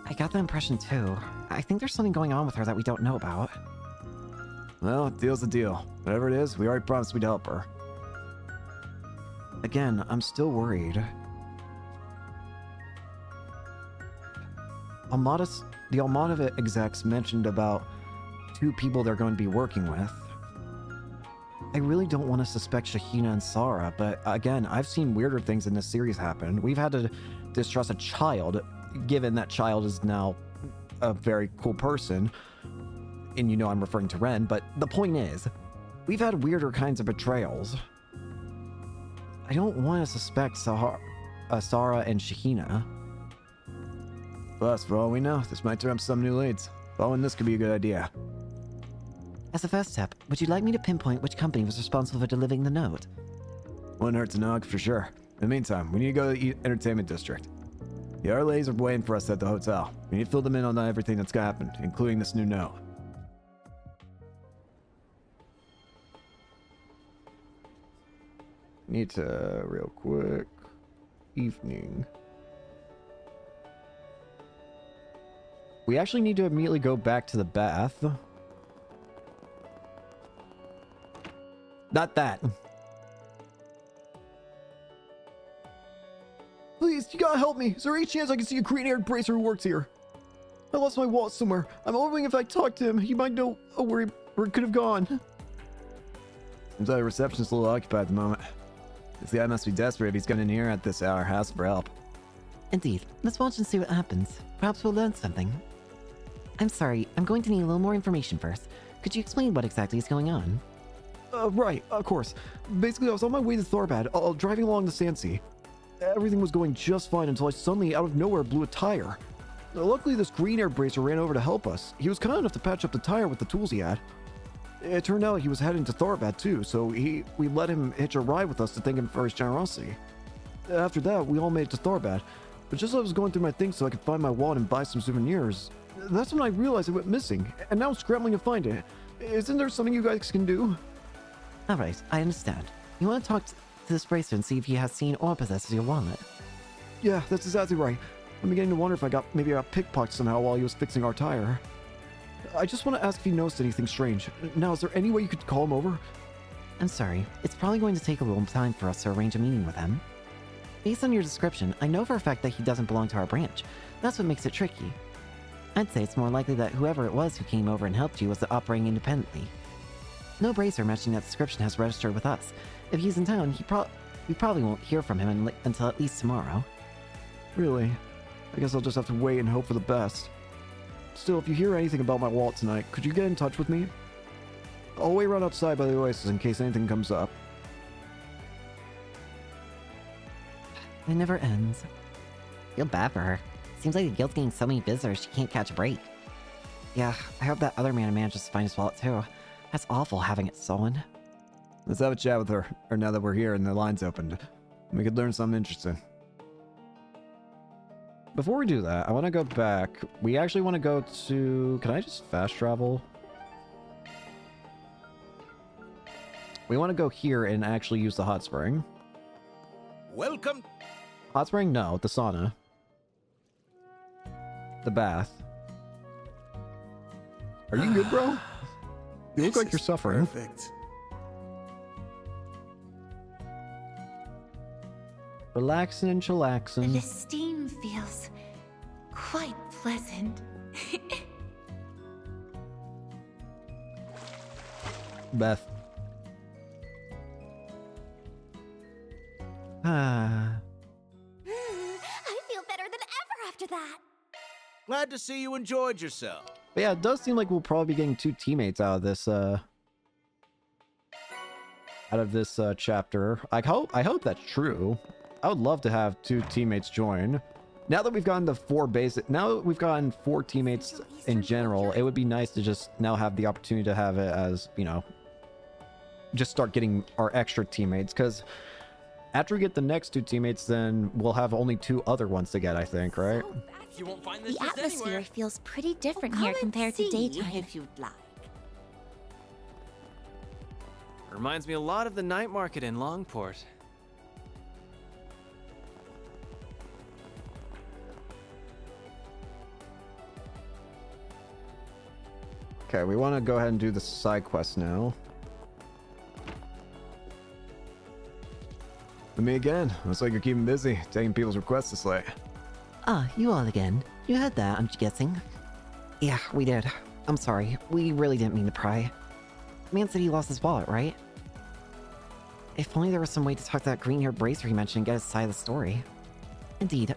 I got the impression too. I think there's something going on with her that we don't know about. Well, deal's a deal. Whatever it is, we already promised we'd help her. Again, I'm still worried. The Almada execs mentioned about 2 people they're going to be working with. I really don't want to suspect Shahina and Sarah, but again, I've seen weirder things in this series happen. We've had to distrust a child, given that child is now a very cool person. And you know I'm referring to Ren, but the point is, we've had weirder kinds of betrayals. I don't want to suspect Sarah and Shahina. Plus, for all we know, this might turn up some new leads. Following this could be a good idea. As a first step, would you like me to pinpoint which company was responsible for delivering the note? Wouldn't hurt to know, for sure. In the meantime, we need to go to the entertainment district. The other ladies are waiting for us at the hotel. We need to fill them in on everything that's happened, including this new note. Need to, real quick. Evening. We actually need to immediately go back to the bath. Not that. Please, you gotta help me. Is there any chance I can see a green-haired bracer who works here? I lost my wallet somewhere. I'm wondering if I talk to him, he might know where it could have gone. Seems like the receptionist's a little occupied at the moment. This guy must be desperate if he's coming in here at this hour, asking for help. Indeed. Let's watch and see what happens. Perhaps we'll learn something. I'm sorry, I'm going to need a little more information first. Could you explain what exactly is going on? Right, of course. Basically, I was on my way to Tharbad, driving along the Sandsea. Everything was going just fine until I suddenly, out of nowhere, blew a tire. Luckily, this green-haired bracer ran over to help us. He was kind enough to patch up the tire with the tools he had. It turned out he was heading to Tharbad too, so we let him hitch a ride with us to thank him for his generosity. After that, we all made it to Tharbad, but just as I was going through my things so I could find my wallet and buy some souvenirs, that's when I realized it went missing, and now I'm scrambling to find it. Isn't there something you guys can do? Alright, I understand. You want to talk to this bracer and see if he has seen or possesses your wallet? Yeah, that's exactly right. I'm beginning to wonder if I got pickpocketed somehow while he was fixing our tire. I just want to ask if he noticed anything strange. Now, is there any way you could call him over? I'm sorry, it's probably going to take a little time for us to arrange a meeting with him. Based on your description, I know for a fact that he doesn't belong to our branch. That's what makes it tricky. I'd say it's more likely that whoever it was who came over and helped you was operating independently. No bracer matching that description has registered with us. If he's in town, we probably won't hear from him until at least tomorrow. Really? I guess I'll just have to wait and hope for the best. Still, if you hear anything about my wallet tonight, could you get in touch with me? I'll wait right outside by the oasis in case anything comes up. It never ends. Feel bad for her. Seems like the guild's getting so many visitors she can't catch a break. Yeah, I hope that other man manages to find his wallet too. That's awful having it stolen. Let's have a chat with her, or now that we're here and the line's opened. We could learn something interesting. Before we do that, I want to go back. We actually want to go to... Can I just fast travel? We want to go here and actually use the hot spring. Welcome. Hot spring? No, the sauna. The bath. Are you good, bro? You look like you're suffering. Perfect. Relaxing and chillaxing. The steam feels quite pleasant. Beth. I feel better than ever after that. Glad to see you enjoyed yourself. But yeah, it does seem like we'll probably be getting 2 teammates out of this chapter. I hope that's true. I would love to have 2 teammates join. Now that we've gotten the 4 teammates in general, it would be nice to just now have the opportunity to have it as, you know, just start getting our extra teammates, because after we get the next 2 teammates, then we'll have only 2 other ones to get, I think, right? You won't find this The just atmosphere anywhere. feels pretty different here compared to daytime. If you'd like. Reminds me a lot of the night market in Longport. Okay, we want to go ahead and do the side quest now. Me again. Looks like you're keeping busy, taking people's requests this late. Ah, you all again. You heard that, I'm guessing. Yeah, we did. I'm sorry. We really didn't mean to pry. Man said he lost his wallet, right? If only there was some way to talk to that green-haired bracer he mentioned and get his side of the story. Indeed.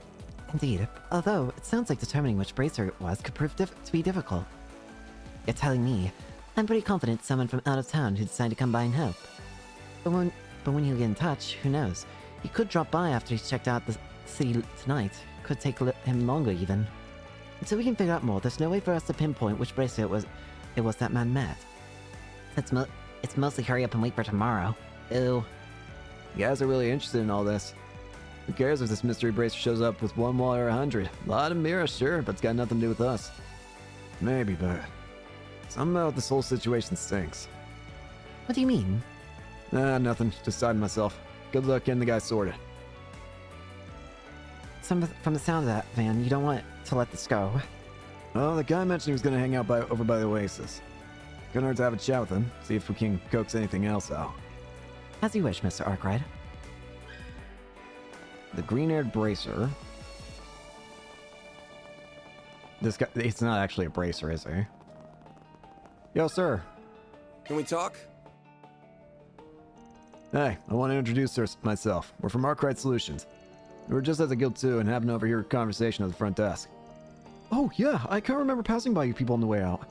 Indeed. Although, it sounds like determining which bracer it was could prove to be difficult. You're telling me. I'm pretty confident someone from out of town who decided to come by and help. But when you get in touch, who knows? He could drop by after he's checked out the city tonight. Could take him longer, even. Until we can figure out more, there's no way for us to pinpoint which bracer it was that man met. It's mostly hurry up and wait for tomorrow. Ew. You guys are really interested in all this. Who cares if this mystery bracer shows up with 1 wallet or 100? A lot of mirrors, sure, but it's got nothing to do with us. Maybe, but something about this whole situation stinks. What do you mean? Nothing. Just decided myself. Good luck getting the guy sorted. From the sound of that, Van, you don't want to let this go. Well, the guy mentioned he was going to hang out over by the Oasis. Couldn't hurt to have a chat with him, see if we can coax anything else out. As you wish, Mr. Arkwright. The green-haired bracer. This guy, it's not actually a bracer, is he? Yo, sir. Can we talk? Hey, I want to introduce myself. We're from Arkwright Solutions. We were just at the guild too and happened to overhear a conversation at the front desk. Oh yeah, I can't remember passing by you people on the way out.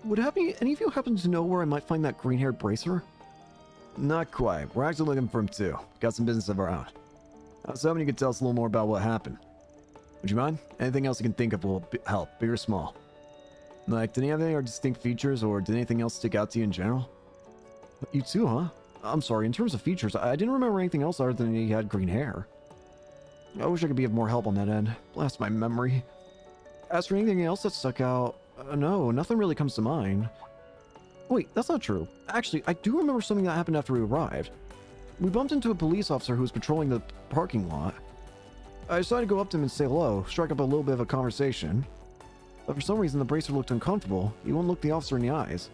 Would any of you happen to know where I might find that green-haired bracer? Not quite. We're actually looking for him too. Got some business of our own. I was hoping you could tell us a little more about what happened. Would you mind? Anything else you can think of will help, big or small. Like, did he have any distinct features, or did anything else stick out to you in general? You too, huh? I'm sorry, in terms of features, I didn't remember anything else other than he had green hair. I wish I could be of more help on that end. Blast my memory. As for anything else that stuck out, no, nothing really comes to mind. Wait, that's not true. Actually, I do remember something that happened after we arrived. We bumped into a police officer who was patrolling the parking lot. I decided to go up to him and say hello, strike up a little bit of a conversation. But for some reason, the bracer looked uncomfortable. He wouldn't look the officer in the eyes.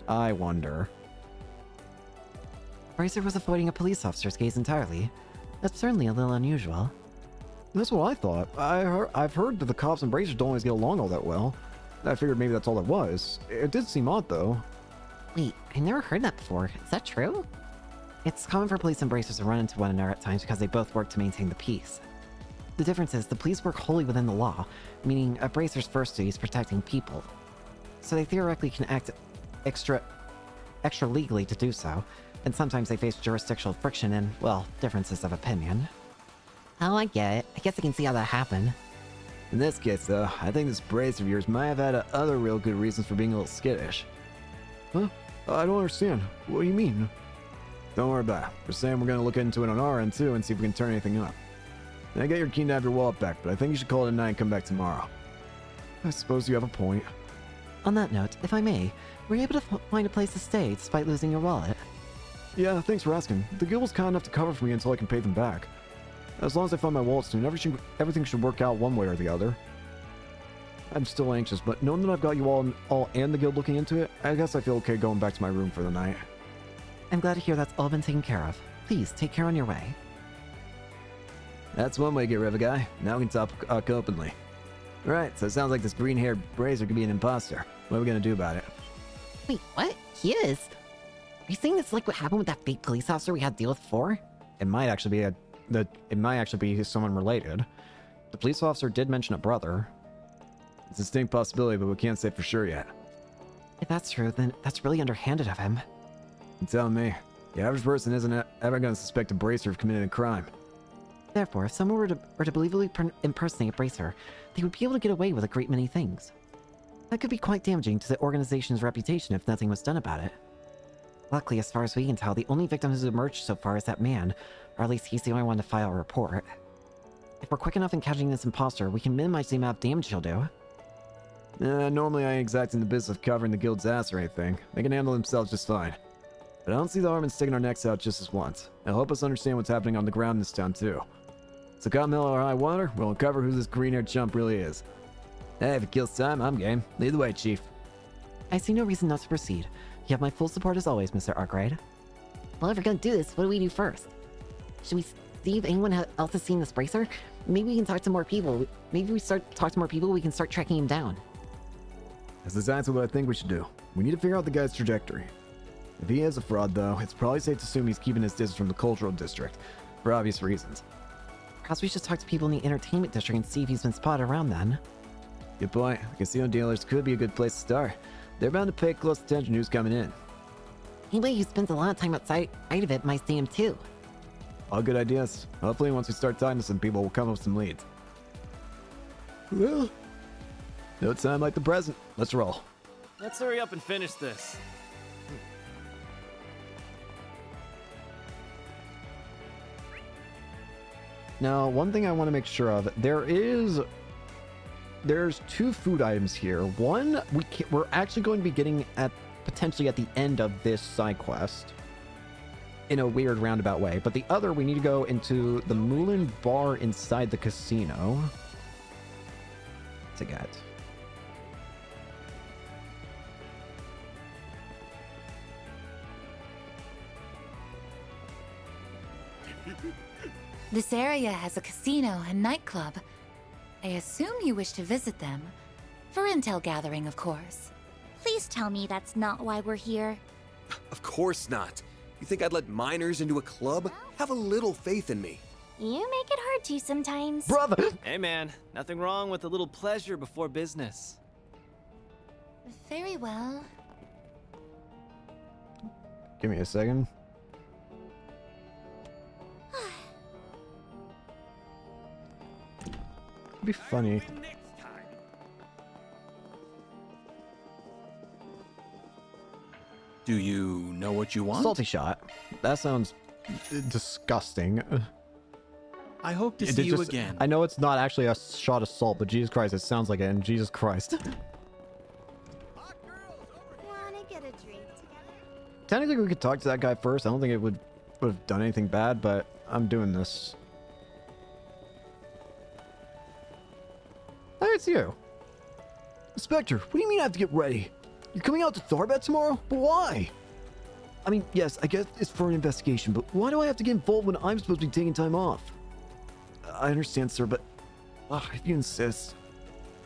I wonder. Bracer was avoiding a police officer's gaze entirely. That's certainly a little unusual. That's what I thought. I've heard that the cops and bracers don't always get along all that well. I figured maybe that's all it was. It did seem odd, though. Wait, I never heard that before. Is that true? It's common for police and bracers to run into one another at times because they both work to maintain the peace. The difference is the police work wholly within the law, meaning a bracer's first duty is protecting people. So they theoretically can act extra legally to do so, and sometimes they face jurisdictional friction and, well, differences of opinion. Oh, I get it. I guess I can see how that happened. In this case, though, I think this bracer of yours might have had other real good reasons for being a little skittish. Huh? I don't understand. What do you mean? Don't worry about it. We're saying we're going to look into it on our end, too, and see if we can turn anything up. I get you're keen to have your wallet back, but I think you should call it a night and come back tomorrow. I suppose you have a point. On that note, if I may, were you able to find a place to stay despite losing your wallet? Yeah, thanks for asking. The guild was kind enough to cover for me until I can pay them back. As long as I find my wallet soon, everything should work out one way or the other. I'm still anxious, but knowing that I've got you all and the guild looking into it, I guess I feel okay going back to my room for the night. I'm glad to hear that's all been taken care of. Please, take care on your way. That's one way to get rid of a guy. Now we can talk openly. Right, so it sounds like this green-haired bracer could be an imposter. What are we gonna do about it? Wait, what? He is? Are you saying that's like what happened with that fake police officer we had to deal with before? It might actually be someone related. The police officer did mention a brother. It's a distinct possibility, but we can't say for sure yet. If that's true, then that's really underhanded of him. You're telling me. The average person isn't ever going to suspect a bracer of committing a crime. Therefore, if someone were to believably impersonate a bracer, they would be able to get away with a great many things. That could be quite damaging to the organization's reputation if nothing was done about it. Luckily, as far as we can tell, the only victim who's emerged so far is that man, or at least he's the only one to file a report. If we're quick enough in catching this imposter, we can minimize the amount of damage he'll do. Normally I ain't exactly in the business of covering the guild's ass or anything. They can handle themselves just fine. But I don't see the harm in sticking our necks out just this once. It'll help us understand what's happening on the ground in this town, too. So come hell or high water, we'll uncover who this green-haired chump really is. Hey, if it kills time, I'm game. Lead the way, Chief. I see no reason not to proceed. You have my full support as always, Mr. Arkwright. Well, if we're gonna do this, what do we do first? Should we see if anyone else has seen this bracer? Maybe we can talk to more people. Maybe we talk to more people, we can start tracking him down. That's exactly what I think we should do. We need to figure out the guy's trajectory. If he is a fraud, though, it's probably safe to assume he's keeping his distance from the cultural district, for obvious reasons. Perhaps we should talk to people in the entertainment district and see if he's been spotted around then. Good point. Casino dealers could be a good place to start. They're bound to pay close attention to who's coming in. Anybody who spends a lot of time outside of it might see him too. All good ideas. Hopefully once we start talking to some people, we'll come up with some leads. Well, no time like the present. Let's roll. Let's hurry up and finish this. Now, one thing I want to make sure of, there's two food items here. One, we're actually going to be getting potentially at the end of this side quest. in a weird roundabout way. But the other, we need to go into the Moulin Bar inside the casino to get. This area has a casino and nightclub. I assume you wish to visit them. For intel gathering, of course. Please tell me that's not why we're here. Of course not. You think I'd let minors into a club? Have a little faith in me. You make it hard to sometimes. Brother! Hey man, nothing wrong with a little pleasure before business. Very well. Give me a second. It'd be funny. Do you know what you want? Salty shot. That sounds disgusting. I hope to see you again. I know it's not actually a shot of salt, but Jesus Christ, it sounds like it, and Jesus Christ. Wanna get a drink together? Technically, we could talk to that guy first. I don't think it would have done anything bad, but I'm doing this. Hey, it's you. Inspector, what do you mean I have to get ready? You're coming out to Tharbad tomorrow? But why? I mean, yes, I guess it's for an investigation, but why do I have to get involved when I'm supposed to be taking time off? I understand, sir, but if you insist,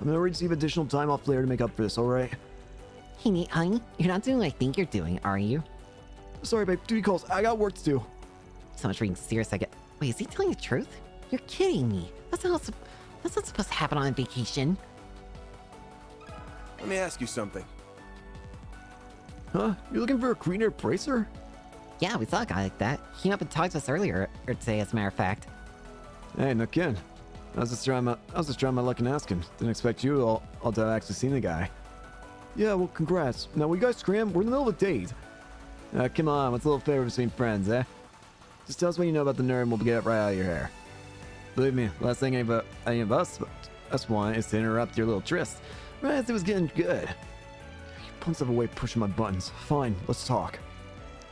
I'm gonna receive additional time off later to make up for this, alright? Hey, Nate, honey, you're not doing what I think you're doing, are you? Sorry, babe, duty calls. I got work to do. So much for being serious, I get. Wait, is he telling the truth? You're kidding me. That's not supposed to happen on vacation. Let me ask you something. Huh? You're looking for a green-haired bracer? Yeah, we saw a guy like that. He came up and talked to us earlier, or today, as a matter of fact. Hey, no kidding. I was just trying my luck and asking. Didn't expect you all to have actually seen the guy. Yeah, well, congrats. Now, will you guys scram? We're in the middle of a date. Come on, what's a little favor between friends, eh? Just tell us what you know about the nerd and we'll get it right out of your hair. Believe me, last thing any of us want is to interrupt your little tryst right as it was getting good. You punks have a way of pushing my buttons. Fine, let's talk.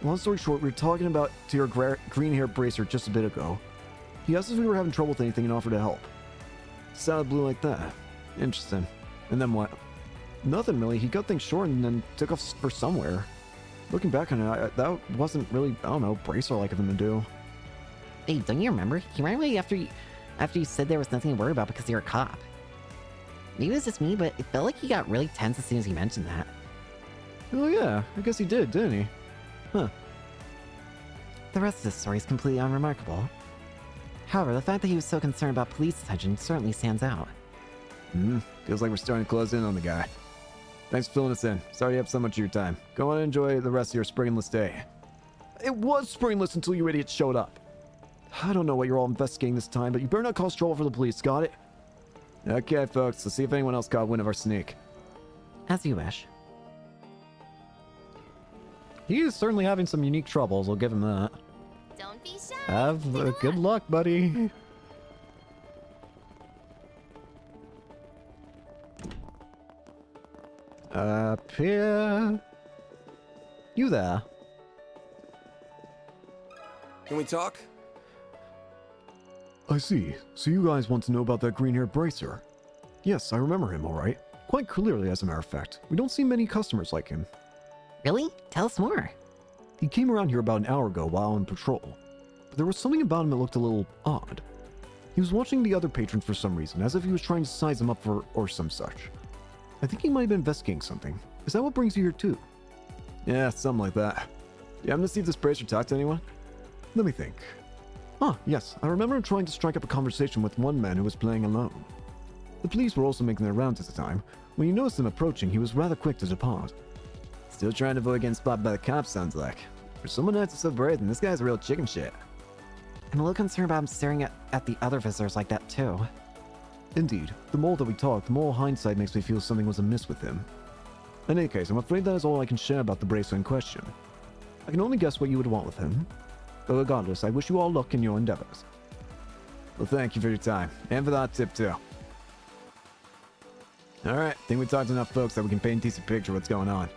Long story short, we were talking about to your green-haired bracer just a bit ago. He asked if we were having trouble with anything and offered to help. Sounded blue like that. Interesting. And then what? Nothing really. He cut things short and then took off for somewhere. Looking back on it, that wasn't really, I don't know, bracer-like of him to do. Hey, don't you remember? He ran away after you said there was nothing to worry about because you're a cop. Maybe it was just me, but it felt like he got really tense as soon as he mentioned that. Oh yeah, I guess he did, didn't he? Huh. The rest of the story is completely unremarkable. However, the fact that he was so concerned about police attention certainly stands out. Feels like we're starting to close in on the guy. Thanks for filling us in. Sorry to have so much of your time. Go on and enjoy the rest of your springless day. It was springless until you idiots showed up. I don't know what you're all investigating this time, but you better not cause trouble for the police, got it? Okay, folks, let's see if anyone else caught wind of our sneak. As you wish. He is certainly having some unique troubles, I'll give him that. Don't be shy. Have good luck, buddy. Up here. You there? Can we talk? I see. So you guys want to know about that green-haired bracer? Yes, I remember him, alright. Quite clearly, as a matter of fact. We don't see many customers like him. Really? Tell us more. He came around here about an hour ago while on patrol. But there was something about him that looked a little odd. He was watching the other patrons for some reason, as if he was trying to size them up for or some such. I think he might have been investigating something. Is that what brings you here too? Yeah, something like that. You happen to see if this bracer talk to anyone? Let me think. Ah, yes, I remember him trying to strike up a conversation with one man who was playing alone. The police were also making their rounds at the time. When he noticed them approaching, he was rather quick to depart. Still trying to avoid getting spotted by the cops, sounds like. For someone who acts so brave, then this guy's a real chicken shit. I'm a little concerned about him staring at the other visitors like that too. Indeed, the more that we talk, the more hindsight makes me feel something was amiss with him. In any case, I'm afraid that is all I can share about the bracer in question. I can only guess what you would want with him. But regardless, I wish you all luck in your endeavors. Well, thank you for your time, and for that tip too. Alright, think we talked enough folks that we can paint a decent picture of what's going on.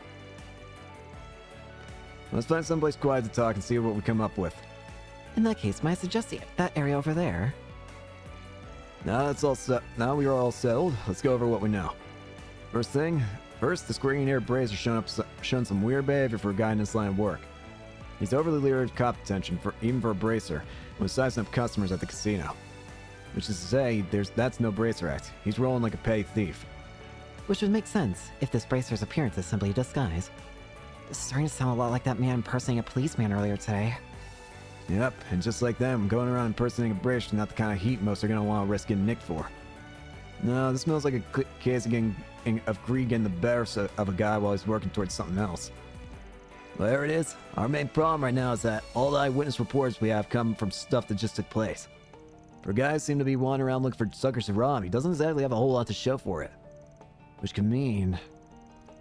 Let's find someplace quiet to talk and see what we come up with. In that case, might I suggest that area over there? Now we are all settled. Let's go over what we know. First, this green-haired bracer shown some weird behavior for a guy in this line of work. He's overly leery of cop attention, even for a bracer, and was sizing up customers at the casino. Which is to say, that's no bracer act. He's rolling like a petty thief. Which would make sense, if this bracer's appearance is simply a disguise. This is starting to sound a lot like that man impersonating a policeman earlier today. Yep, and just like them, going around impersonating a bracer is not the kind of heat most are going to want to risk getting nicked for. No, this smells like a case of greed getting the better of a guy while he's working towards something else. Well, there it is. Our main problem right now is that all the eyewitness reports we have come from stuff that just took place. For guys seem to be wandering around looking for suckers to rob, he doesn't exactly have a whole lot to show for it. Which can mean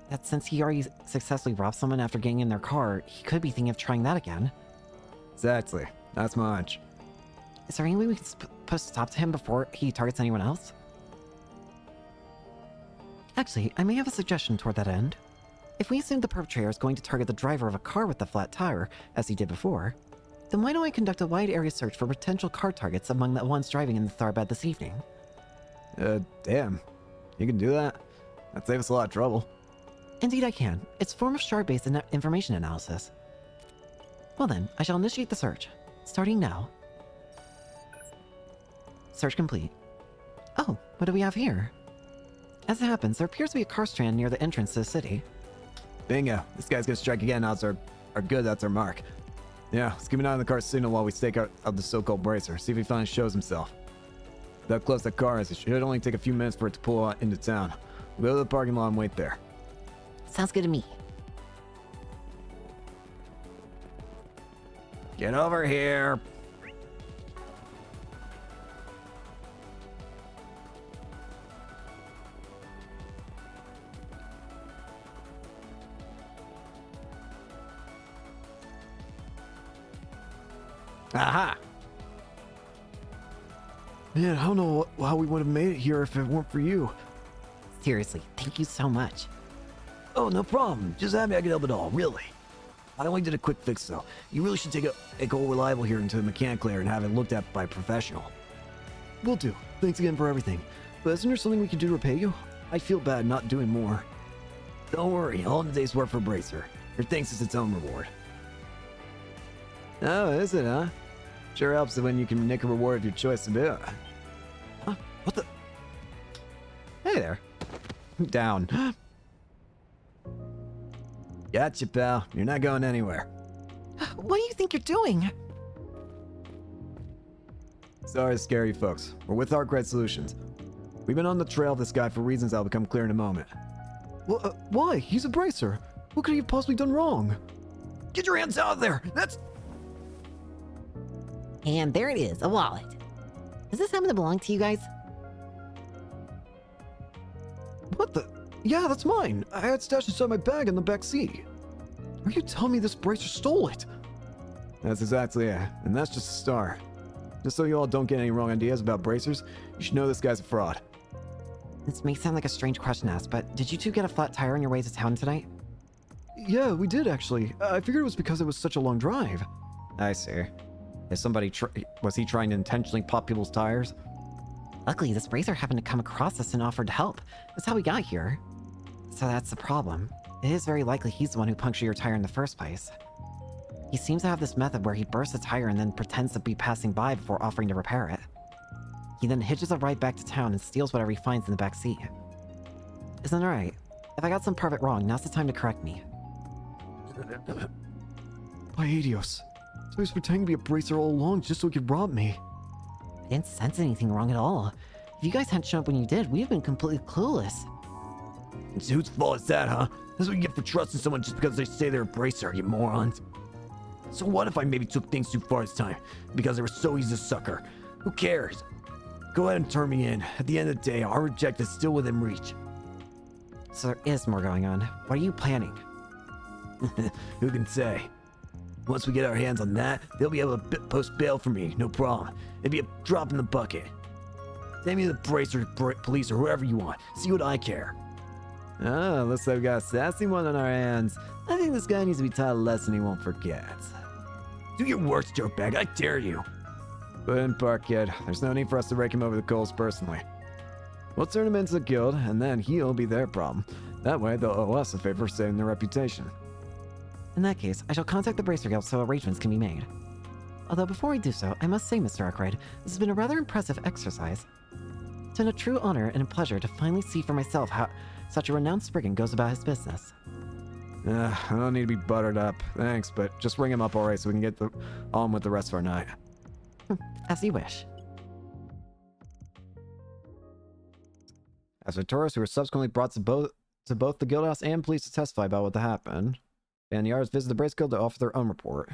that since he already successfully robbed someone after getting in their car, he could be thinking of trying that again. Exactly. That's my hunch. Is there any way we can put a stop to him before he targets anyone else? Actually, I may have a suggestion toward that end. If we assume the perpetrator is going to target the driver of a car with the flat tire, as he did before, then why don't I conduct a wide area search for potential car targets among the ones driving in the Tharbad this evening? Damn. You can do that? That'd save us a lot of trouble. Indeed I can. It's a form of shard-based information analysis. Well then, I shall initiate the search. Starting now. Search complete. Oh, what do we have here? As it happens, there appears to be a car strand near the entrance to the city. Bingo. This guy's gonna strike again. Odds are good. That's our mark. Yeah, let's keep an eye on the car's signal while we stake out of the so-called bracer. See if he finally shows himself. Look how close that car is. It should only take a few minutes for it to pull out into town. We'll go to the parking lot and wait there. Sounds good to me. Get over here. Aha! Man, I don't know how we would have made it here if it weren't for you. Seriously, thank you so much. Oh, no problem. Just happy I could help at all, really. I only did a quick fix, though. You really should take old Reliable here into the mechanic layer and have it looked at by a professional. Will do. Thanks again for everything. But isn't there something we can do to repay you? I feel bad not doing more. Don't worry, all in a day's work for Bracer. Your thanks is its own reward. Oh, is it, huh? Sure helps when you can nick a reward of your choice a bit. Huh? What the? Hey there. Down. Gotcha, pal. You're not going anywhere. What do you think you're doing? Sorry to scare you folks. We're with Arkwright Solutions. We've been on the trail of this guy for reasons that'll become clear in a moment. Well, why? He's a bracer. What could he have possibly done wrong? Get your hands out of there! That's... And there it is, a wallet. Does this happen to belong to you guys? What the? Yeah, that's mine. I had stashed inside my bag in the back seat. Are you telling me this bracer stole it? That's exactly it, and that's just a start. Just so you all don't get any wrong ideas about bracers, you should know this guy's a fraud. This may sound like a strange question to ask, but did you two get a flat tire on your way to town tonight? Yeah, we did actually. I figured it was because it was such a long drive. I see. Is somebody was he trying to intentionally pop people's tires? Luckily, this bracer happened to come across us and offered to help. That's how we got here. So that's the problem. It is very likely he's the one who punctured your tire in the first place. He seems to have this method where he bursts a tire and then pretends to be passing by before offering to repair it. He then hitches a ride back to town and steals whatever he finds in the back seat. Isn't that right? If I got some part of it wrong, now's the time to correct me. Paidios. So he's pretending to be a bracer all along just so he could rob me. I didn't sense anything wrong at all. If you guys hadn't shown up when you did, we'd have been completely clueless. And so whose fault is that, huh? That's what you get for trusting someone just because they say they're a bracer, you morons. So what if I maybe took things too far this time? Because they were so easy to sucker. Who cares? Go ahead and turn me in. At the end of the day, our objective is still within reach. So there is more going on. What are you planning? Who can say? Once we get our hands on that, they'll be able to post bail for me, no problem. It'd be a drop in the bucket. Take me to the bracer police or whoever you want. See what I care. Ah, looks like we've got a sassy one on our hands. I think this guy needs to be taught a lesson he won't forget. Do your worst, dirtbag, I dare you. Put in park, kid. There's no need for us to rake him over the coals personally. We'll turn him into the guild, and then he'll be their problem. That way, they'll owe us a favor for saving their reputation. In that case, I shall contact the Bracer Guild so arrangements can be made. Although before I do so, I must say, Mr. Arkwright, this has been a rather impressive exercise. It's been a true honor and a pleasure to finally see for myself how such a renowned brigand goes about his business. I don't need to be buttered up. Thanks, but just ring him up alright so we can get on with the rest of our night. As you wish. As for tourists who were subsequently brought to both the guildhouse and police to testify about what happened, and the artists visit the Brace Guild to offer their own report.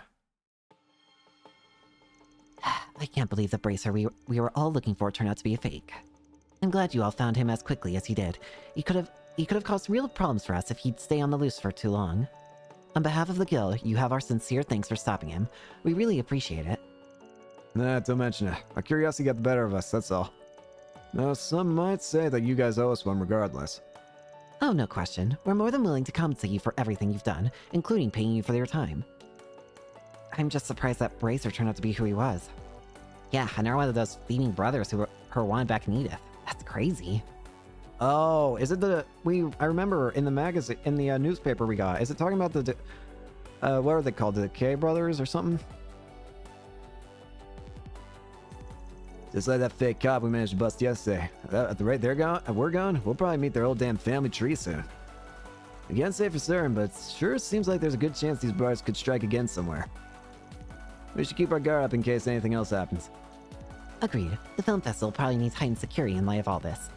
I can't believe the Bracer we were all looking for turned out to be a fake. I'm glad you all found him as quickly as he did. He could have caused real problems for us if he'd stay on the loose for too long. On behalf of the guild, you have our sincere thanks for stopping him. We really appreciate it. Nah, don't mention it. Our curiosity got the better of us, that's all. Now, some might say that you guys owe us one regardless. Oh, no question. We're more than willing to compensate you for everything you've done, including paying you for your time. I'm just surprised that Bracer turned out to be who he was. Yeah, and they're one of those thieving brothers who wanted back in Edith. That's crazy. Oh, is it I remember in the magazine, in the newspaper we got, is it talking about the, what are they called, the Decay Brothers or something? Just like that fake cop we managed to bust yesterday. At the rate we're going, we'll probably meet their old damn family tree soon. I can't say for certain, but it sure seems like there's a good chance these brothers could strike again somewhere. We should keep our guard up in case anything else happens. Agreed. The film festival probably needs heightened security in light of all this.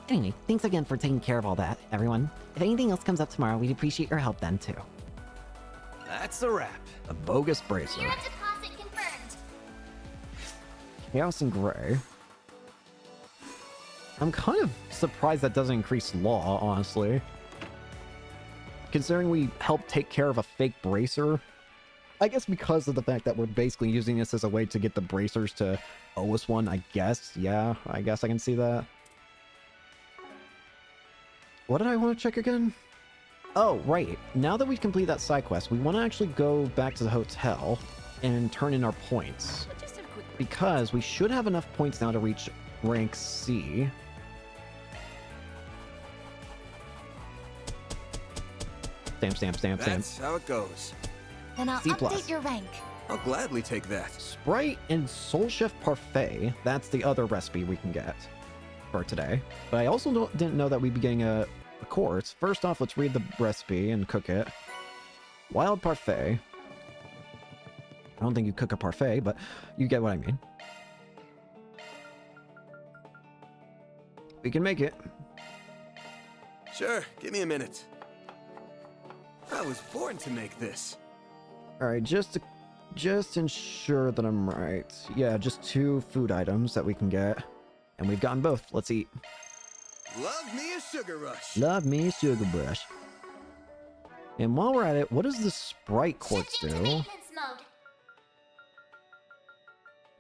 Anyway, thanks again for taking care of all that, everyone. If anything else comes up tomorrow, we'd appreciate your help then, too. That's a wrap. A bogus Bracer. Deposit confirmed. Chaos and Gray. I'm kind of surprised that doesn't increase law, honestly. Considering we helped take care of a fake Bracer. I guess because of the fact that we're basically using this as a way to get the Bracers to owe us one, I guess. Yeah, I guess I can see that. What did I want to check again? Oh, right. Now that we've completed that side quest, we want to actually go back to the hotel and turn in our points. Because we should have enough points now to reach rank C. Stamp. That's how it goes. Then I'll C+. update your rank. I'll gladly take that. Sprite and Soul Chef Parfait. That's the other recipe we can get for today. But I also didn't know that we'd be getting a course. First off, let's read the recipe and cook it. Wild Parfait. I don't think you cook a parfait, but you get what I mean. We can make it. Sure, give me a minute. I was born to make this. Alright, just ensure that I'm right. Yeah, just 2 food items that we can get. And we've gotten both. Let's eat. Love me a sugar rush. Love me a sugar brush. And while we're at it, what does the Sprite quartz do?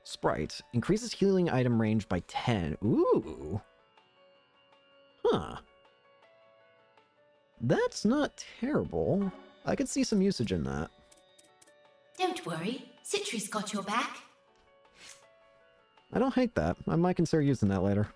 Sprite increases healing item range by 10. Ooh. Huh. That's not terrible. I could see some usage in that. Don't worry, Citri's got your back. I don't hate that. I might consider using that later.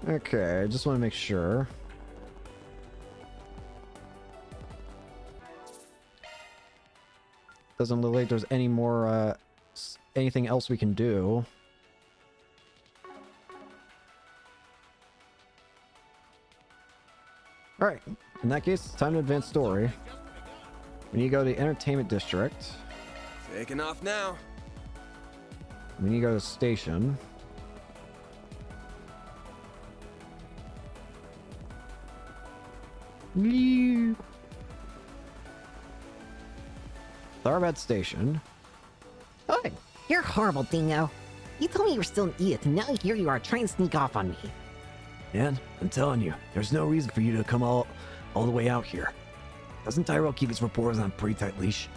Okay, I just want to make sure. Doesn't look like there's any more, anything else we can do. Alright, in that case, it's time to advance story. We need to go to the entertainment district. Taking off now. We need to go to the station. Tharbad Station. Hey, you're horrible, Dingo. You told me you were still an Edith, and now here you are trying to sneak off on me. And I'm telling you, there's no reason for you to come all the way out here. Doesn't Tyrell keep his reporters on a pretty tight leash?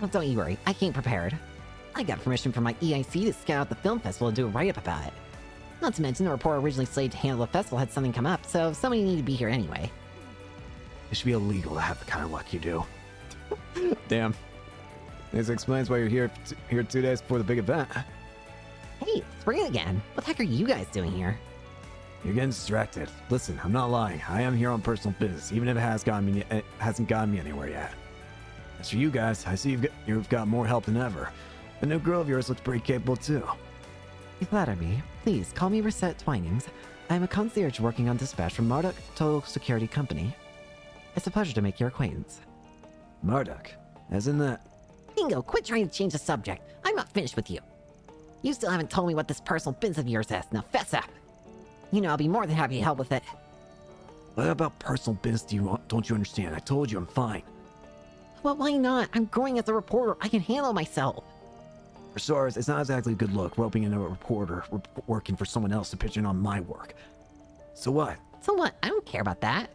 Oh, don't you worry, I came prepared. I got permission from my EIC to scout out the film festival and do a write-up about it. Not to mention, the report originally slated to handle the festival had something come up, so somebody needed to be here anyway. It should be illegal to have the kind of luck you do. Damn. This explains why you're here 2 days before the big event. Hey, spring again. What the heck are you guys doing here? You're getting distracted. Listen, I'm not lying. I am here on personal business, even if it hasn't gotten me anywhere yet. As for you guys, I see you've got more help than ever. The new girl of yours looks pretty capable too. You flatter me. Please, call me Reset Twinings. I am a concierge working on dispatch from Marduk Total Security Company. It's a pleasure to make your acquaintance. Marduk? As in that? Bingo, quit trying to change the subject. I'm not finished with you. You still haven't told me what this personal business of yours is. Now fess up. You know I'll be more than happy to help with it. What about personal business don't you understand? I told you I'm fine. Well, why not? I'm growing as a reporter. I can handle myself. For starters, it's not exactly a good look roping in a reporter working for someone else to pitch in on my work. So what? So what? I don't care about that.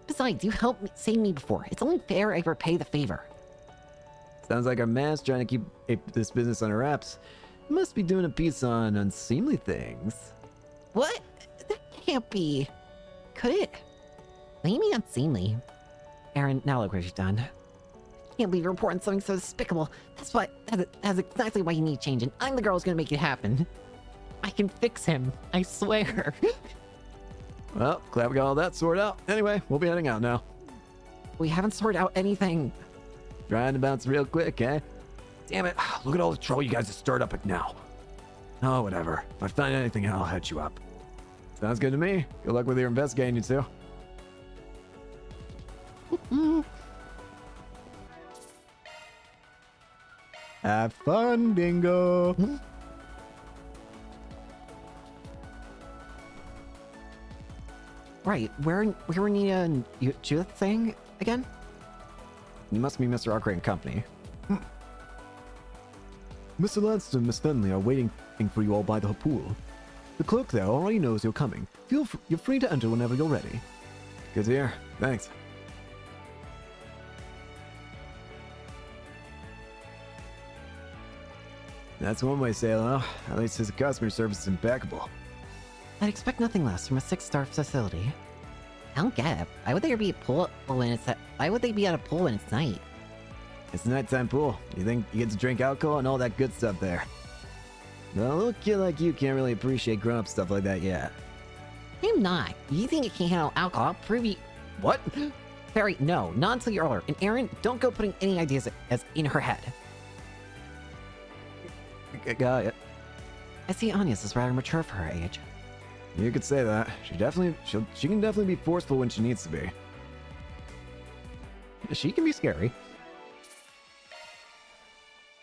Besides, you helped me save me before. It's only fair I repay the favor. Sounds like our man's trying to keep this business under wraps. Must be doing a piece on unseemly things. What? That can't be. Could it? What do you mean unseemly? Aaron, now look what you've done. Can't believe you're reporting something so despicable. That's exactly why you need change, and I'm the girl who's gonna make it happen. I can fix him, I swear. Well, glad we got all that sorted out. Anyway, we'll be heading out now. We haven't sorted out anything. Trying to bounce real quick, eh? Damn it, look at all the trouble you guys have stirred up now. Oh, whatever. If I find anything, I'll head you up. Sounds good to me. Good luck with your investigating, you two. Have fun, Dingo. Right, where were Nia and Judith saying again? You must be Mr. Arkwright and Company. Mr. Lanston and Miss Fenley are waiting for you all by the pool. The clerk there already knows you're coming. You're free to enter whenever you're ready. Good to hear. Thanks. That's one way to say hello. At least his customer service is impeccable. I'd expect nothing less from a 6-star facility. I don't get it. Why would they be at a pool when it's night? It's a nighttime pool. You think you get to drink alcohol and all that good stuff there. Well, a little kid like you can't really appreciate grown-up stuff like that yet. I'm not. You think it can't handle alcohol? Prove you. What? Barry, no. Not until you're older. And Aaron, don't go putting any ideas as in her head. Got it. I see Anya's is rather mature for her age. You could say that. She can definitely be forceful when she needs to be. She can be scary.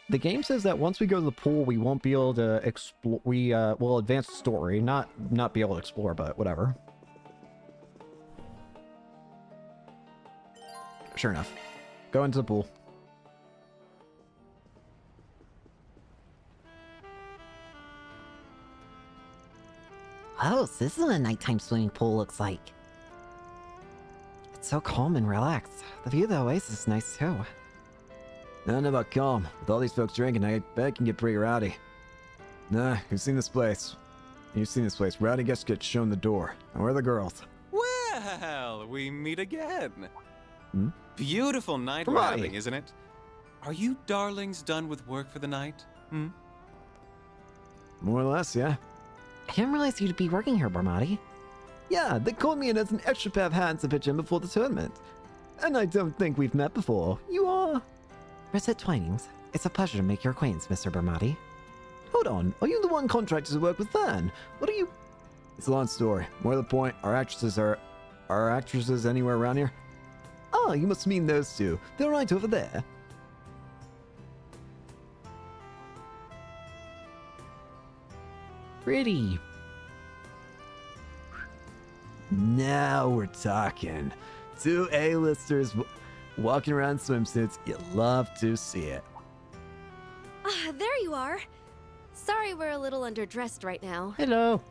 The game says that once we go to the pool, we won't be able to explore. We will advance the story, not be able to explore, but whatever. Sure enough, go into the pool. Oh, so this is what a nighttime swimming pool looks like. It's so calm and relaxed. The view of the oasis is nice too. I don't know about calm. With all these folks drinking, I bet it can get pretty rowdy. Nah, you've seen this place. Rowdy guests get shown the door. And where are the girls? Well, we meet again. Hmm? Beautiful night we're Right. having, isn't it? Are you darlings done with work for the night? Hmm? More or less, yeah. I didn't realize you'd be working here, Barmati. Yeah, they called me in as an extra pair of hands to pitch in before the tournament. And I don't think we've met before. You are? Reset Twinings. It's a pleasure to make your acquaintance, Mr. Barmati. Hold on, are you the one contracted to work with Van? What are you... It's a long story. More to the point, are actresses anywhere around here? Oh, you must mean those two. They're right over there. Pretty. Now we're talking. Two A-listers walking around in swimsuits. You love to see it. Ah, there you are. Sorry we're a little underdressed right now. Hello.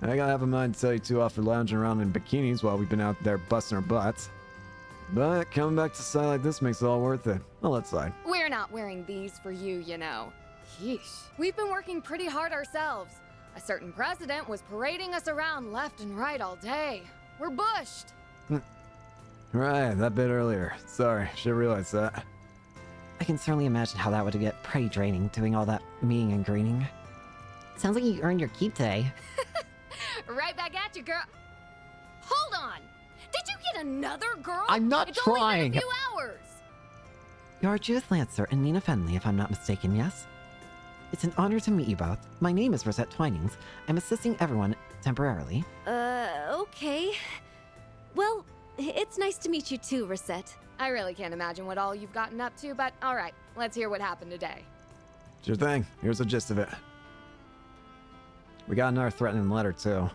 I gotta have a mind to tell you two off for lounging around in bikinis while we've been out there busting our butts. But coming back to side like this makes it all worth it. Well, let's side. We're not wearing these for you, you know. Yeesh. We've been working pretty hard ourselves. A certain president was parading us around left and right all day. We're bushed. Right, that bit earlier. Sorry, should have realized that. I can certainly imagine how that would get pretty draining, doing all that meeting and greeting. Sounds like you earned your keep today. Right back at you, girl. Hold on. Did you get another girl? I'm not it's trying. Only been a few hours. You're Judith Lancer and Nina Fenley, if I'm not mistaken, yes? It's an honor to meet you both. My name is Rosette Twinings. I'm assisting everyone temporarily. Okay. Well, it's nice to meet you too, Rosette. I really can't imagine what all you've gotten up to, but all right, let's hear what happened today. Sure thing. Here's the gist of it. We got another threatening letter, too.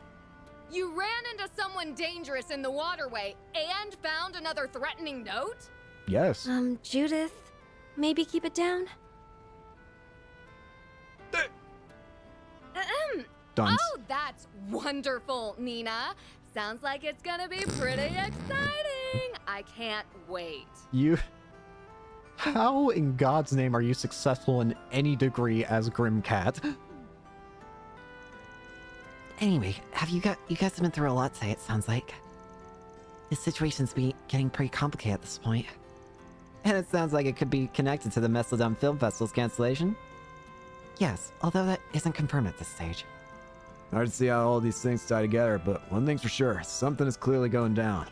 You ran into someone dangerous in the waterway and found another threatening note? Yes. Judith, maybe keep it down? Dunce. Oh, that's wonderful, Nina. Sounds like it's gonna be pretty exciting. I can't wait. How in God's name are you successful in any degree as Grim Cat? Anyway, you guys have been through a lot today, it sounds like. This situation's getting pretty complicated at this point. And it sounds like it could be connected to the Mesodome Film Festival's cancellation. Yes, although that isn't confirmed at this stage. Hard to see how all these things tie together, but one thing's for sure, something is clearly going down.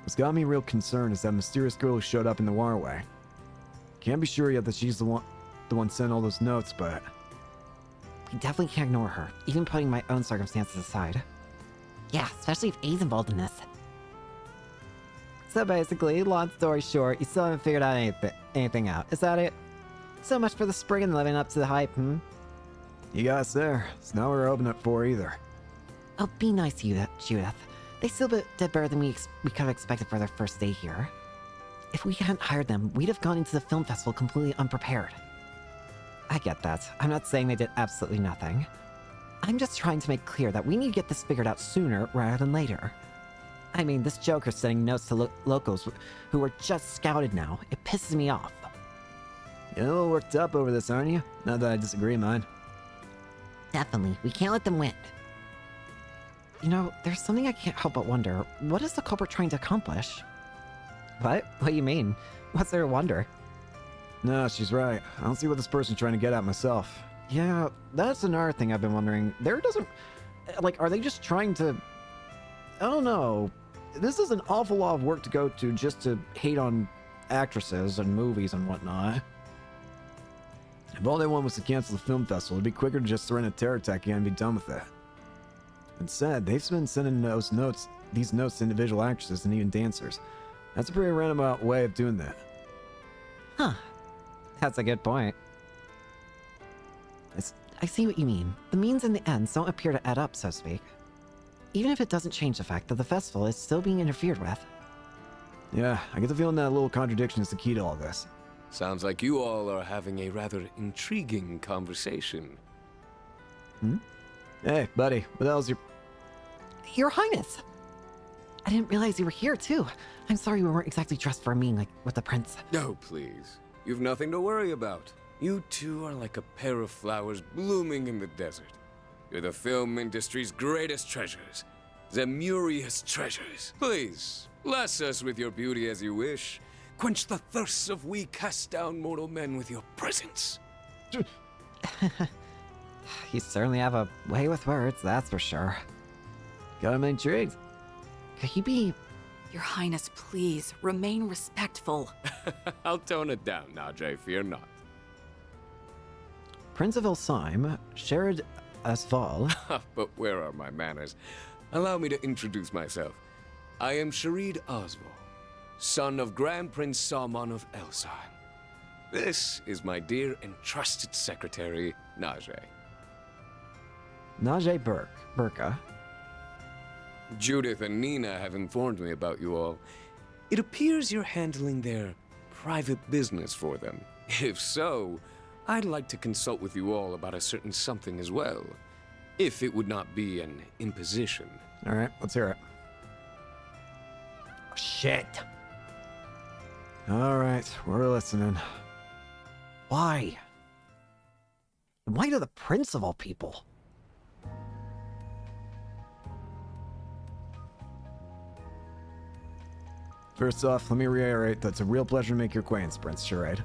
What's got me real concerned is that mysterious girl who showed up in the waterway. Can't be sure yet that she's the one sent all those notes, but... We definitely can't ignore her, even putting my own circumstances aside. Yeah, especially if A's involved in this. So basically, long story short, you still haven't figured out anything out. Is that it? So much for the spring and living up to the hype, You got us there. It's not what we're hoping it for either. Oh, be nice to you, Judith. They still did better than we could have expected for their first day here. If we hadn't hired them, we'd have gone into the film festival completely unprepared. I get that. I'm not saying they did absolutely nothing. I'm just trying to make clear that we need to get this figured out sooner rather than later. I mean, this Joker sending notes to locals who were just scouted now, it pisses me off. You're a little worked up over this, aren't you? Not that I disagree, mind. Definitely. We can't let them win. You know, there's something I can't help but wonder. What is the culprit trying to accomplish? What? What do you mean? What's there to wonder? No, she's right. I don't see what this person's trying to get at myself. Yeah, that's another thing I've been wondering. Are they just trying to... I don't know. This is an awful lot of work to go to just to hate on actresses and movies and whatnot. If all they want was to cancel the film festival, it'd be quicker to just threaten a terror attack again and be done with it. Instead, they've been sending these notes to individual actresses and even dancers. That's a pretty roundabout way of doing that. Huh. That's a good point. I see what you mean. The means and the ends don't appear to add up, so to speak. Even if it doesn't change the fact that the festival is still being interfered with. Yeah, I get the feeling that little contradiction is the key to all this. Sounds like you all are having a rather intriguing conversation. Hey, buddy, what the hell's Your Highness! I didn't realize you were here, too. I'm sorry we weren't exactly dressed for a meeting like with the prince. No, please. You've nothing to worry about. You two are like a pair of flowers blooming in the desert. You're the film industry's greatest treasures. Zemurious treasures. Please, bless us with your beauty as you wish. Quench the thirsts of we cast-down mortal men with your presence. You certainly have a way with words, that's for sure. Got him intrigued. Could he be... Your Highness, please, remain respectful. I'll tone it down, Najee, fear not. Prince of Elsaim, Sherrod Asval. But where are my manners? Allow me to introduce myself. I am Sharid Osval, son of Grand Prince Salman of Elsaim. This is my dear and trusted secretary, Najee. Najee Burka. Judith and Nina have informed me about you all. It appears you're handling their private business for them. If so, I'd like to consult with you all about a certain something as well. If it would not be an imposition. All right, let's hear it. Shit. All right, we're listening. Why? And why to the prince of all people? First off, let me reiterate that it's a real pleasure to make your acquaintance, Prince Sharid.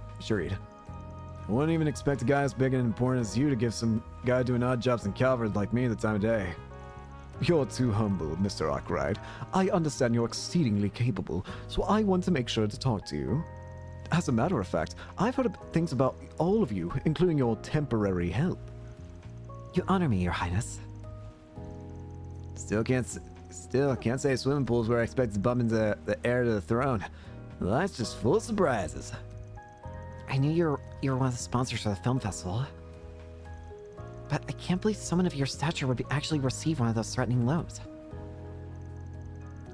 I wouldn't even expect a guy as big and important as you to give some guy doing odd jobs in Calvert like me the time of day. You're too humble, Mr. Arkwright. I understand you're exceedingly capable, so I want to make sure to talk to you. As a matter of fact, I've heard things about all of you, including your temporary help. You honor me, Your Highness. Still can't say swimming pools where I expect to bump into the heir to the throne. Life's just full of surprises. I knew you were one of the sponsors for the film festival. But I can't believe someone of your stature would actually receive one of those threatening loans.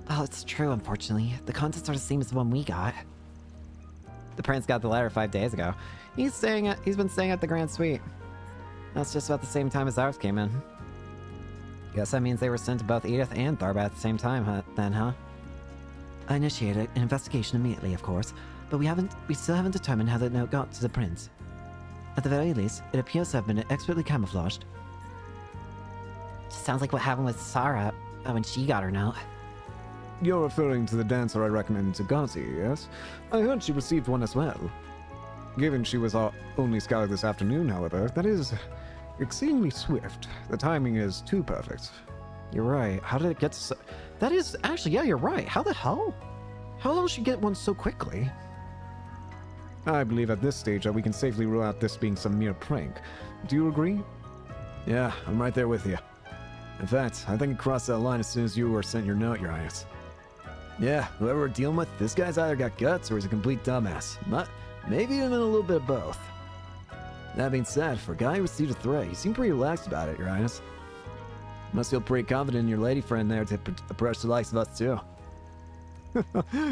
Well, it's true, unfortunately. The contents are the same as the one we got. The prince got the letter 5 days ago. He's been staying at the Grand Suite. That's just about the same time as ours came in. Guess that means they were sent to both Edith and Tharbat at the same time, huh? I initiated an investigation immediately, of course, but we still haven't determined how the note got to the prince. At the very least, it appears to have been expertly camouflaged. Just sounds like what happened with Sarah when she got her note. You're referring to the dancer I recommended to Gazi, yes? I heard she received one as well. Given she was our only scholar this afternoon, however, that is exceedingly swift. The timing is too perfect. You're right. How did it get so... That is... Actually, yeah, you're right. How the hell? How did she get one so quickly? I believe at this stage that we can safely rule out this being some mere prank. Do you agree? Yeah, I'm right there with you. In fact, I think it crossed that line as soon as you were sent your note, Your Highness. Yeah, whoever we're dealing with, this guy's either got guts or he's a complete dumbass. Maybe even a little bit of both. That being said, for a guy who received a threat, you seem pretty relaxed about it, Your Highness. Must feel pretty confident in your lady friend there to approach the likes of us, too.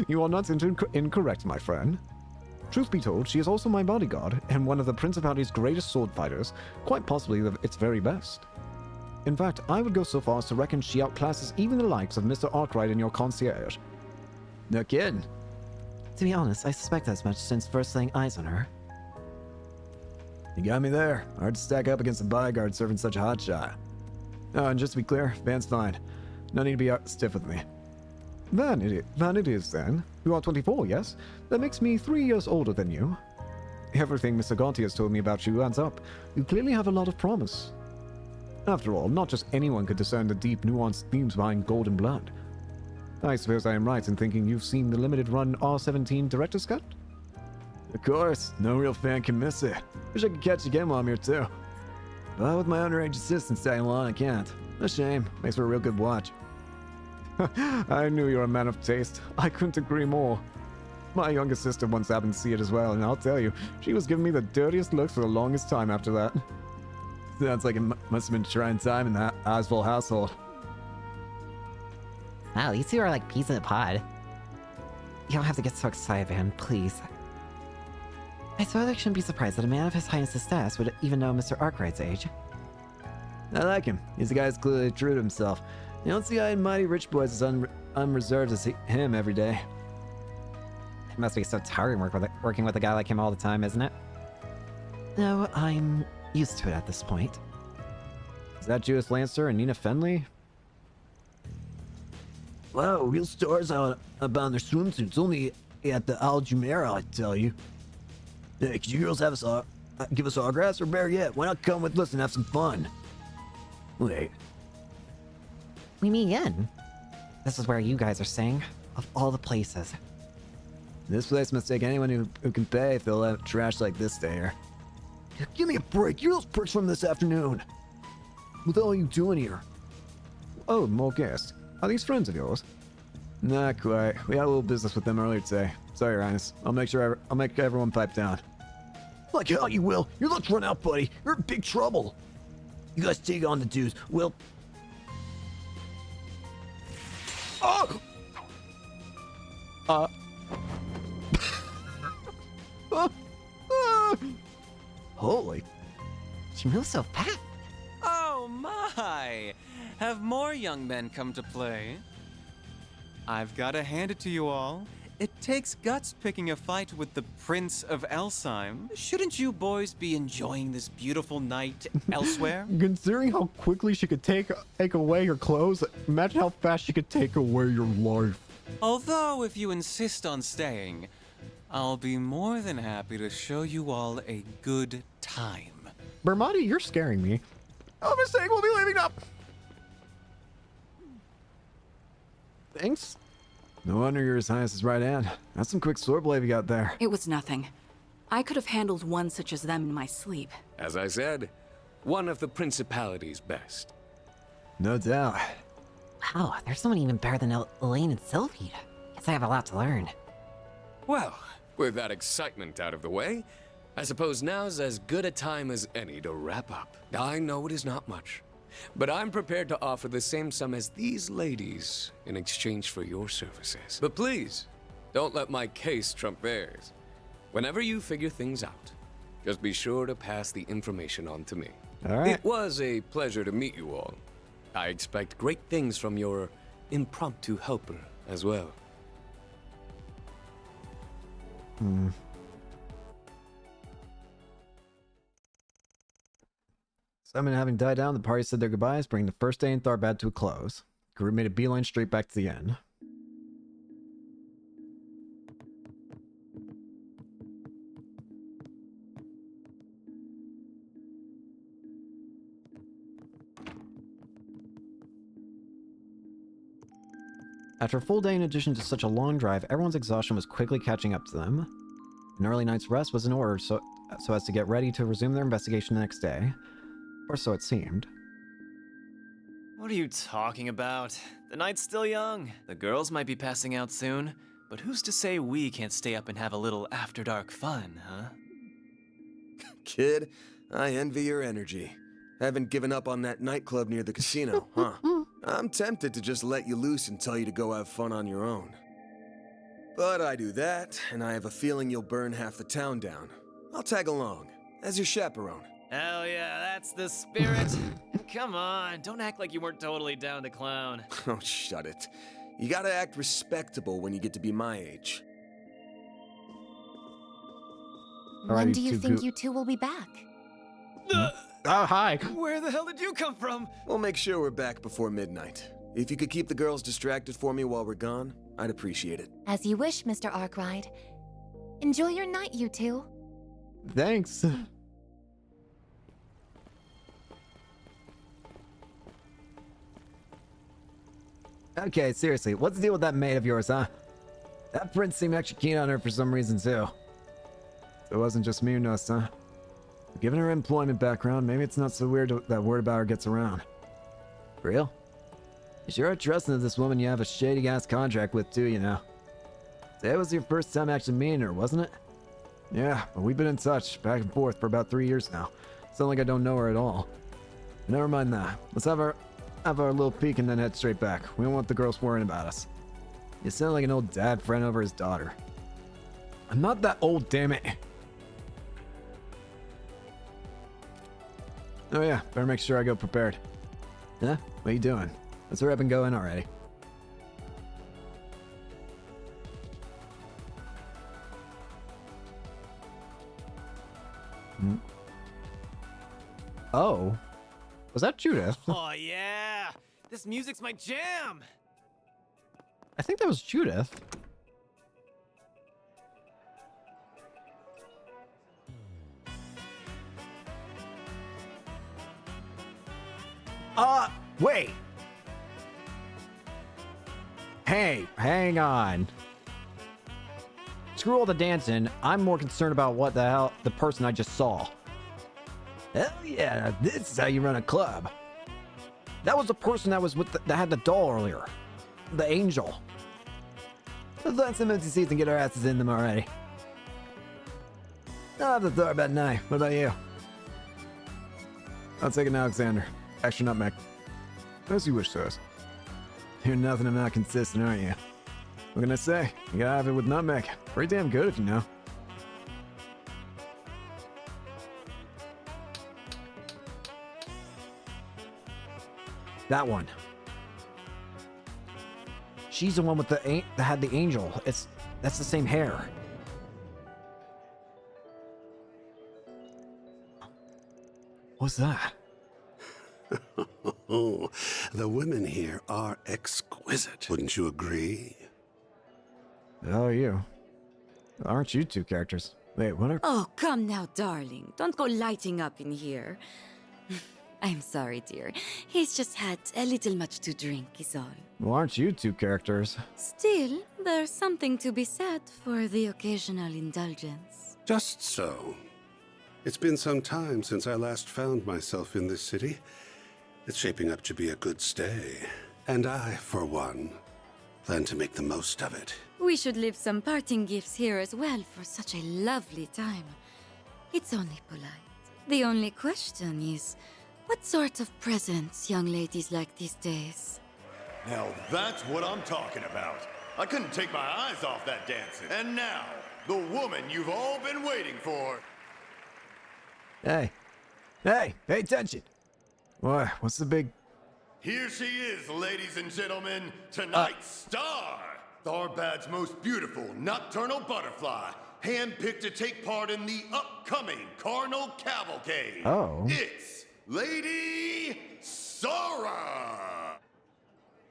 You are not incorrect, my friend. Truth be told, she is also my bodyguard, and one of the Principality's greatest sword fighters, quite possibly its very best. In fact, I would go so far as to reckon she outclasses even the likes of Mr. Arkwright and your concierge. No kidding. To be honest, I suspect as much since first laying eyes on her. You got me there. Hard to stack up against a bodyguard serving such a hotshot. Oh, and just to be clear, Van's fine. No need to be stiff with me. Van it is then. You are 24, yes? That makes me 3 years older than you. Everything Mr. Gonti has told me about you adds up. You clearly have a lot of promise. After all, not just anyone could discern the deep, nuanced themes behind Golden Blood. I suppose I am right in thinking you've seen the limited-run R17 Director's Cut? Of course, no real fan can miss it. Wish I could catch you again while I'm here too. But with my underage assistant tagging along, I can't. A shame. Makes for a real good watch. I knew you were a man of taste. I couldn't agree more. My younger sister once happened to see it as well, and I'll tell you, she was giving me the dirtiest looks for the longest time after that. Sounds like it must have been trying time in the Oswald household. Wow, these two are like peas in a pod. You don't have to get so excited, Van, please. I suppose I shouldn't be surprised that a man of His Highness's status would even know Mr. Arkwright's age. I like him. He's a guy who's clearly true to himself. You don't see mighty rich boys as unreserved as him every day. It must be so tiring working with a guy like him all the time, isn't it? No, I'm used to it at this point. Is that Judith Lancer and Nina Fenley? Wow, real stars out about their swimsuits, only at the Al Jumeirah, I tell you. Hey, could you girls give us autographs, or better yet, why not come with us and have some fun? Wait. We meet again. This is where you guys are staying, of all the places. This place must take anyone who can pay if they'll let trash like this stay here. Give me a break, you're those pricks from this afternoon. What the hell are you doing here? Oh, more guests. Are these friends of yours? Not quite. We had a little business with them earlier today. Sorry, Your Highness. I'll make everyone pipe down. Like hell you will. Your luck's run out, buddy. You're in big trouble. You guys take on the dues. We'll... Oh! Holy. She moves so fast. Oh my! Have more young men come to play? I've got to hand it to you all. It takes guts picking a fight with the Prince of Elsheim. Shouldn't you boys be enjoying this beautiful night elsewhere? Considering how quickly she could take away your clothes, imagine how fast she could take away your life. Although, if you insist on staying, I'll be more than happy to show you all a good time. Bermati, you're scaring me. Oh, mistake, we'll be leaving now. Thanks. No wonder you're His Highness's right hand. That's some quick swordplay you got there. It was nothing. I could have handled one such as them in my sleep. As I said, one of the Principality's best. No doubt. Wow, there's someone even better than Elaine and Sylvie. Guess I have a lot to learn. Well, with that excitement out of the way, I suppose now's as good a time as any to wrap up. I know it is not much, but I'm prepared to offer the same sum as these ladies in exchange for your services. But please, don't let my case trump theirs. Whenever you figure things out, just be sure to pass the information on to me. All right. It was a pleasure to meet you all. I expect great things from your impromptu helper as well. Simon having died down, the party said their goodbyes, bringing the first day in Tharbad to a close. Group made a beeline straight back to the inn. After a full day in addition to such a long drive, everyone's exhaustion was quickly catching up to them. An early night's rest was in order so as to get ready to resume their investigation the next day. Or so it seemed. What are you talking about? The night's still young. The girls might be passing out soon, but who's to say we can't stay up and have a little after-dark fun, huh? Kid, I envy your energy. Haven't given up on that nightclub near the casino, huh? I'm tempted to just let you loose and tell you to go have fun on your own. But I do that, and I have a feeling you'll burn half the town down. I'll tag along, as your chaperone. Hell yeah, that's the spirit. Come on, don't act like you weren't totally down to clown. Oh, shut it. You gotta act respectable when you get to be my age. When do you think you two will be back? Oh, hi. Where the hell did you come from? We'll make sure we're back before midnight. If you could keep the girls distracted for me while we're gone, I'd appreciate it. As you wish, Mr. Arkwright. Enjoy your night, you two. Thanks. Okay, seriously, what's the deal with that maid of yours, huh? That prince seemed extra keen on her for some reason, too. So it wasn't just me who noticed, huh? Given her employment background, maybe it's not so weird that word about her gets around. For real? You sure are trusting of this woman you have a shady-ass contract with, too, you know. That was your first time actually meeting her, wasn't it? Yeah, but we've been in touch, back and forth, for about 3 years now. It's not like I don't know her at all. Never mind that. Let's have our little peek and then head straight back. We don't want the girls worrying about us. You sound like an old dad fretting over his daughter. I'm not that old, damn it. Oh yeah, better make sure I go prepared. Huh? What are you doing? Let's hurry up and go in already. Oh. Was that Judith? Oh yeah! This music's my jam! I think that was Judith. Wait! Hey, hang on. Screw all the dancing. I'm more concerned about what the hell the person I just saw. Hell yeah, this is how you run a club. That was the person that was with that had the doll earlier. The angel. Let's find some empty seats and get our asses in them already. I'll have the thought about night. What about you? I'll take an Alexander. Extra nutmeg. As you wish, sirs. You're nothing if not consistent, aren't you? What can I say? You gotta have it with nutmeg. Pretty damn good if you know. That one. She's the one with the that had the angel. It's That's the same hair. What's that? Oh, the women here are exquisite. Wouldn't you agree? How are you? Aren't you two characters? Wait, what are... Oh, come now, darling. Don't go lighting up in here. I'm sorry, dear. He's just had a little much to drink, is all. Well, aren't you two characters? Still, there's something to be said for the occasional indulgence. Just so. It's been some time since I last found myself in this city. It's shaping up to be a good stay. And I, for one, plan to make the most of it. We should leave some parting gifts here as well for such a lovely time. It's only polite. The only question is, what sort of presents young ladies like these days? Now that's what I'm talking about. I couldn't take my eyes off that dancing. And now, the woman you've all been waiting for. Hey. Hey, pay attention. What? What's the big... Here she is, ladies and gentlemen, tonight's star! Tharbad's most beautiful nocturnal butterfly, handpicked to take part in the upcoming Carnal Cavalcade. Oh. It's Lady Sora!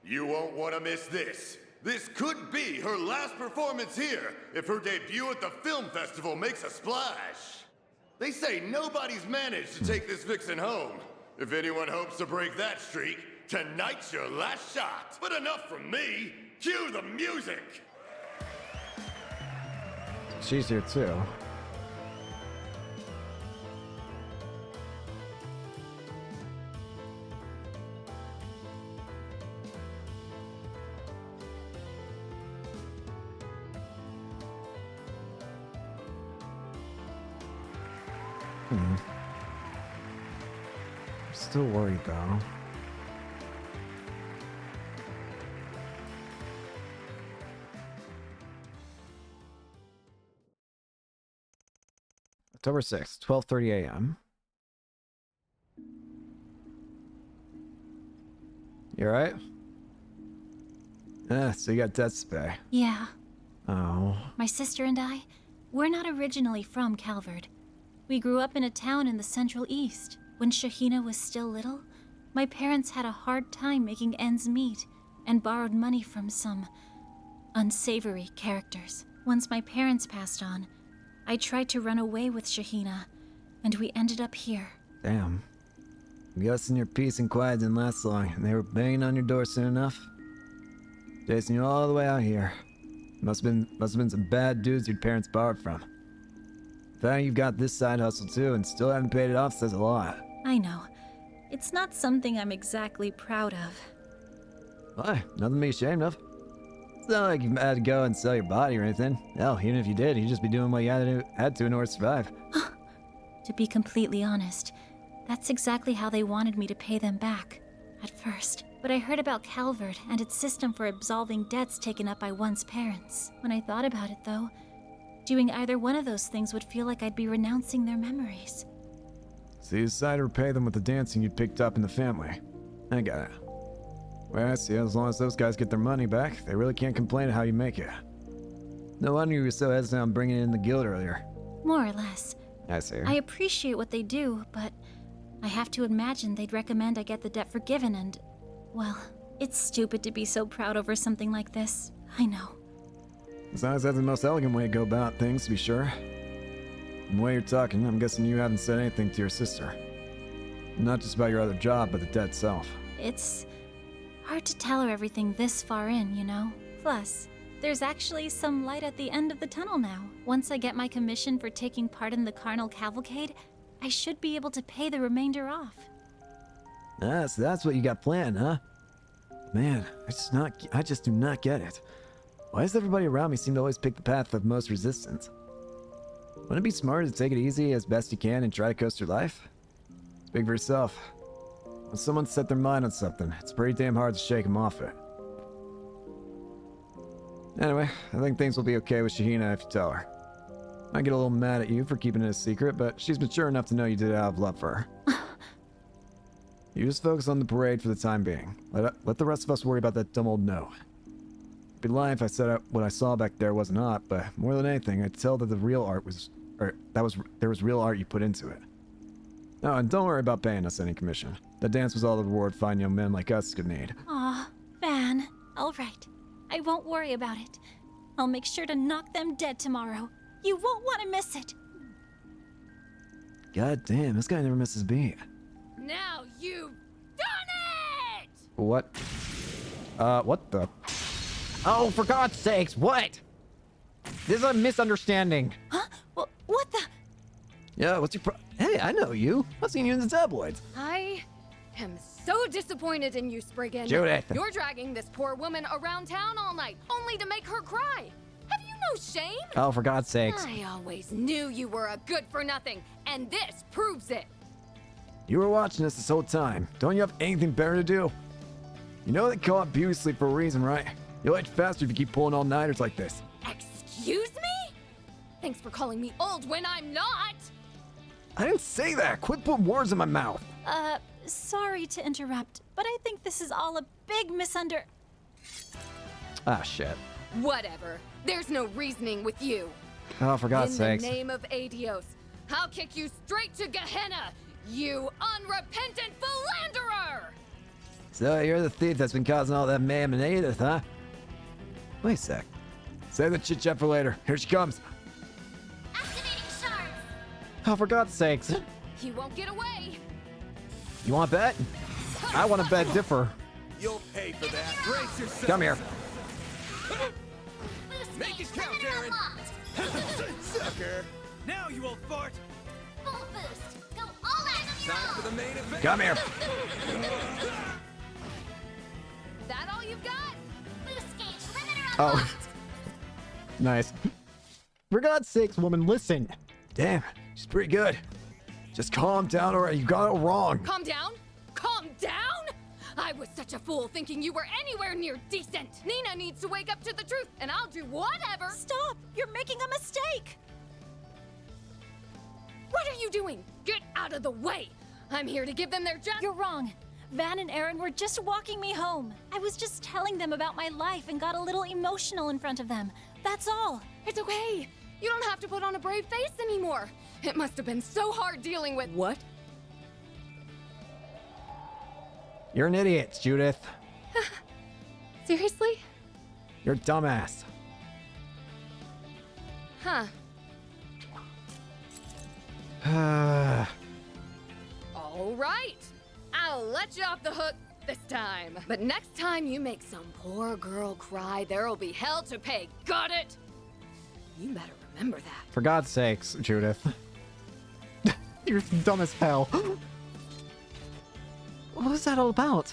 You won't want to miss this. This could be her last performance here if her debut at the film festival makes a splash. They say nobody's managed to take this vixen home. If anyone hopes to break that streak, tonight's your last shot. But enough from me. Cue the music. She's here too. I'm still worried though. October 6th, 12:30 a.m. You alright? So you got debts to pay. Yeah. Oh. My sister and I, we're not originally from Calvard. We grew up in a town in the Central East. When Shahina was still little, my parents had a hard time making ends meet and borrowed money from some unsavory characters. Once my parents passed on, I tried to run away with Shahina, and we ended up here. Damn. I'm guessing your peace and quiet didn't last long, and they were banging on your door soon enough. Chasing you all the way out here. Must have been some bad dudes your parents borrowed from. The fact you've got this side hustle too and still haven't paid it off says a lot. I know. It's not something I'm exactly proud of. Why? Nothing to be ashamed of. It's not like you had to go and sell your body or anything. Hell, even if you did, you'd just be doing what you had to in order to survive. To be completely honest, that's exactly how they wanted me to pay them back, at first. But I heard about Calvard and its system for absolving debts taken up by one's parents. When I thought about it, though, doing either one of those things would feel like I'd be renouncing their memories. So you decided to repay them with the dancing you'd picked up in the family. I got it. Well, I see, as long as those guys get their money back, they really can't complain at how you make it. No wonder you were so hesitant on bringing in the guild earlier. More or less. I see. I appreciate what they do, but I have to imagine they'd recommend I get the debt forgiven and, well, it's stupid to be so proud over something like this. I know. Besides, that's the most elegant way to go about things, to be sure. From the way you're talking, I'm guessing you haven't said anything to your sister. Not just about your other job, but the debt itself. It's hard to tell her everything this far in, you know? Plus, there's actually some light at the end of the tunnel now. Once I get my commission for taking part in the Carnal Cavalcade, I should be able to pay the remainder off. Ah, so that's what you got planned, huh? Man, I just do not get it. Why does everybody around me seem to always pick the path of most resistance? Wouldn't it be smarter to take it easy as best you can and try to coast your life? Speak for yourself. When someone set their mind on something, it's pretty damn hard to shake them off it. Anyway, I think things will be okay with Shahina if you tell her. I get a little mad at you for keeping it a secret, but she's mature enough to know you did it out of love for her. You just focus on the parade for the time being. Let the rest of us worry about that dumb old no. be lying if I said what I saw back there wasn't art, but more than anything, I'd tell that the real art was, there was real art you put into it. Oh, and don't worry about paying us any commission. The dance was all the reward fine young men like us could need. Aw, Van. All right. I won't worry about it. I'll make sure to knock them dead tomorrow. You won't want to miss it. God damn, this guy never misses a beat. Now you've done it! What? What the? Oh, for God's sakes, what? This is a misunderstanding. Huh? Well, what the? Yeah, what's your Hey, I know you. I've seen you in the tabloids. I am so disappointed in you, Spriggan. Judith. You're dragging this poor woman around town all night, only to make her cry. Have you no shame? Oh, for God's sakes. I always knew you were a good-for-nothing, and this proves it. You were watching us this whole time. Don't you have anything better to do? You know they call it beauty sleep for a reason, right? You'll age faster if you keep pulling all-nighters like this. Excuse me? Thanks for calling me old when I'm not. I didn't say that. Quit putting words in my mouth. Sorry to interrupt, but I think this is all a big Ah, shit. Whatever. There's no reasoning with you. Oh, for God's sakes. In the name of Adios, I'll kick you straight to Gehenna, you unrepentant philanderer! So you're the thief that's been causing all that mayhem and Edith, huh? Wait a sec. Save the chit-chat for later. Here she comes. Oh, for God's sakes. You won't get away. You want to bet? I want to bet differ. You'll pay for that. Brace yourself. Come here. Make it count, Aaron. Sucker. Now, you old fart. Full boost. Go all out on your Time for the main event. Come here. That all you've got? Boost gauge limiter on Oh. Nice. For God's sakes, woman, listen. Damn, she's pretty good. Just calm down, or you got it wrong. Calm down? Calm down? I was such a fool thinking you were anywhere near decent. Nina needs to wake up to the truth, and I'll do whatever. Stop! You're making a mistake! What are you doing? Get out of the way! I'm here to give them their just— You're wrong. Van and Aaron were just walking me home. I was just telling them about my life and got a little emotional in front of them. That's all. It's okay. You don't have to put on a brave face anymore. It must have been so hard dealing with— What? You're an idiot, Judith. Seriously? You're a dumbass. Huh. All right. I'll let you off the hook this time. But next time you make some poor girl cry, there'll be hell to pay. Got it? You better remember that. For God's sakes, Judith. You're dumb as hell. What was that all about?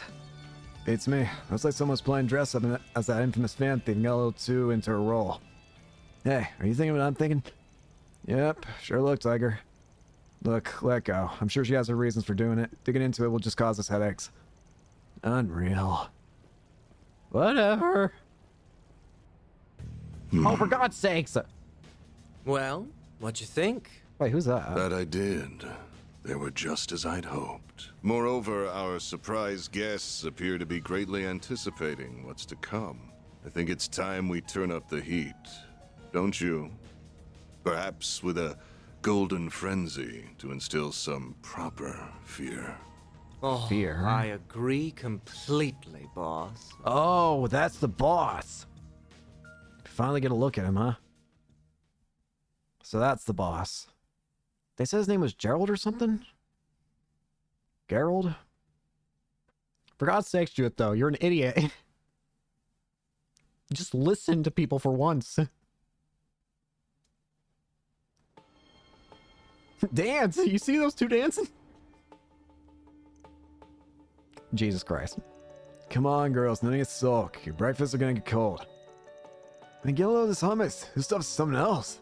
It's me. Looks like someone's playing dress up as that infamous fan thief and got a little too into her role. Hey, are you thinking what I'm thinking? Yep, sure looks like her. Look, let go. I'm sure she has her reasons for doing it. Digging into it will just cause us headaches. Unreal. Whatever. Oh, for God's sakes! Well, what'd you think? Wait, who's that? That I did. They were just as I'd hoped. Moreover, our surprise guests appear to be greatly anticipating what's to come. I think it's time we turn up the heat. Don't you? Perhaps with a golden frenzy to instill some proper fear. Oh, Fear? I agree completely, boss. Oh, that's the boss. Finally get a look at him, huh? So that's the boss. They said his name was Gerald or something? Gerald? For God's sakes, Judith, though, you're an idiot. Just listen to people for once. Dance! You see those two dancing? Jesus Christ. Come on, girls, nothing to sulk. Your breakfasts are gonna get cold. And get a load of this hummus. This stuff's something else.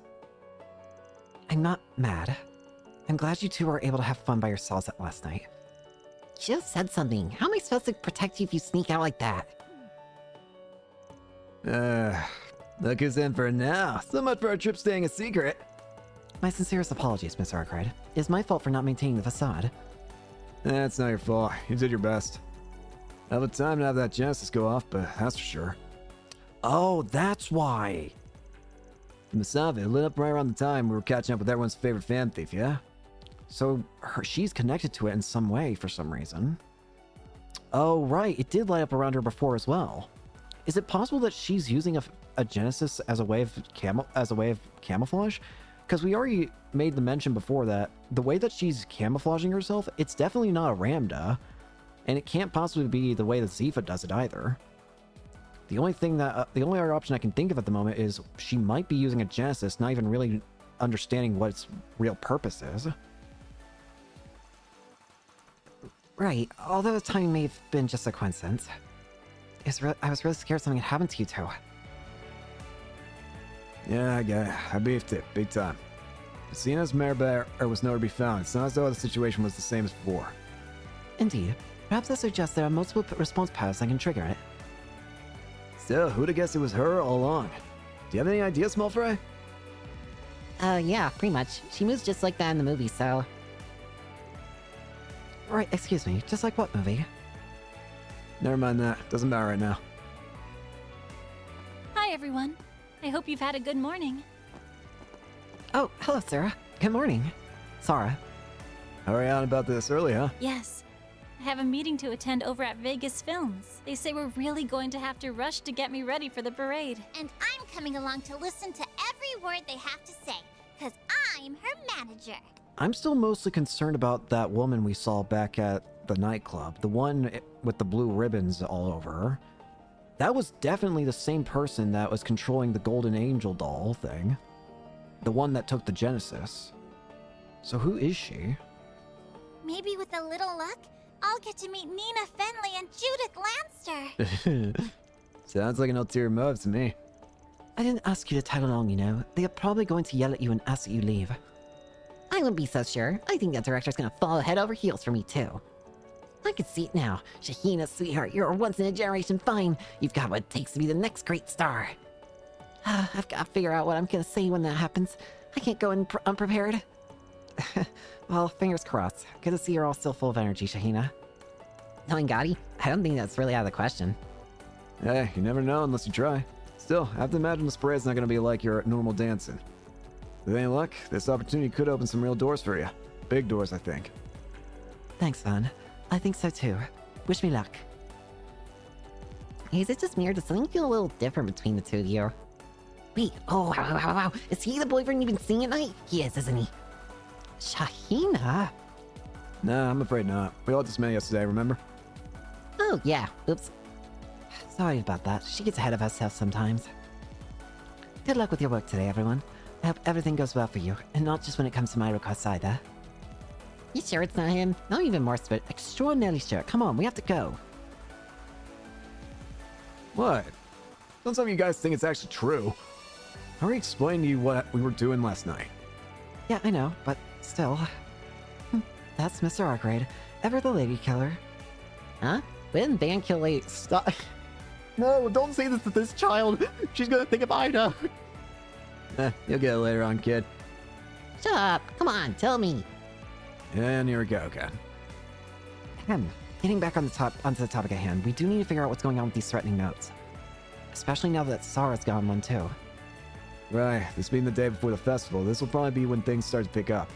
I'm not mad. I'm glad you two were able to have fun by yourselves at last night. She just said something. How am I supposed to protect you if you sneak out like that? Look who's in for it now. So much for our trip staying a secret. My sincerest apologies, Miss Arkwright. It is my fault for not maintaining the facade. That's not your fault. You did your best. Now the time to have that Genesis go off, but that's for sure. Oh, that's why. The Masave lit up right around the time we were catching up with everyone's favorite fan thief, yeah? So she's connected to it in some way for some reason. Oh, right. It did light up around her before as well. Is it possible that she's using a Genesis as a way of camouflage? Because we already made the mention before that the way that she's camouflaging herself, it's definitely not a Ramda, and it can't possibly be the way that Zifa does it either. The only other option I can think of at the moment is she might be using a Genesis, not even really understanding what its real purpose is. Right, although the timing may have been just a coincidence. I was really scared something had happened to you two. Yeah, I beefed it, big time. Casino's mare bear was nowhere to be found. It's not as though the situation was the same as before. Indeed. Perhaps that suggests there are multiple response paths that can trigger it. Still, who'd have guessed it was her all along? Do you have any ideas, small fry? Yeah, pretty much. She moves just like that in the movie, so... Right, excuse me, just like what movie? Never mind that. Doesn't matter right now. Hi, everyone. I hope you've had a good morning. Oh, hello, Sarah. Good morning. Sarah. Hurry on about this early, huh? Yes. I have a meeting to attend over at Vegas Films. They say we're really going to have to rush to get me ready for the parade. And I'm coming along to listen to every word they have to say, because I'm her manager. I'm still mostly concerned about that woman we saw back at the nightclub. The one with the blue ribbons all over her. That was definitely the same person that was controlling the Golden Angel doll thing. The one that took the Genesis. So who is she? Maybe with a little luck, I'll get to meet Nina Fenley and Judith Lanster. Sounds like an ulterior motive to me. I didn't ask you to tag along, you know. They are probably going to yell at you and ask that you leave. I wouldn't be so sure. I think that director's gonna fall head over heels for me, too. I can see it now. Shahina, sweetheart, you're a once-in-a-generation find. You've got what it takes to be the next great star. I've got to figure out what I'm gonna say when that happens. I can't go in unprepared. Well, fingers crossed. Good to see you're all still full of energy, Shahina. Knowing Gotti, I don't think that's really out of the question. Hey, you never know unless you try. Still, I have to imagine this parade's not gonna be like your normal dancing. With any luck, this opportunity could open some real doors for you. Big doors, I think. Thanks, Van. I think so too. Wish me luck. Is it just me or does something feel a little different between the two of you? Wait, oh, wow. Is he the boyfriend you've been seeing at night? He is, isn't he? Shahina? Nah, I'm afraid not. We all just met yesterday, remember? Oh, yeah. Oops. Sorry about that. She gets ahead of herself sometimes. Good luck with your work today, everyone. I hope everything goes well for you, and not just when it comes to my requests either. You sure it's not him? Not even more extraordinarily sure. Come on, we have to go. What? Don't some of you guys think it's actually true? I already explained to you what we were doing last night. Yeah, I know, but still. That's Mr. Arkwright, ever the lady killer. Huh? We didn't ban kill lady. Stop. No, don't say this to this child. She's gonna think of Ida. You'll get it later on, kid. Shut up. Come on, tell me. And here we go, again. Getting back onto the topic at hand, we do need to figure out what's going on with these threatening notes. Especially now that Sarah's gone one too. Right, this being the day before the festival, this will probably be when things start to pick up.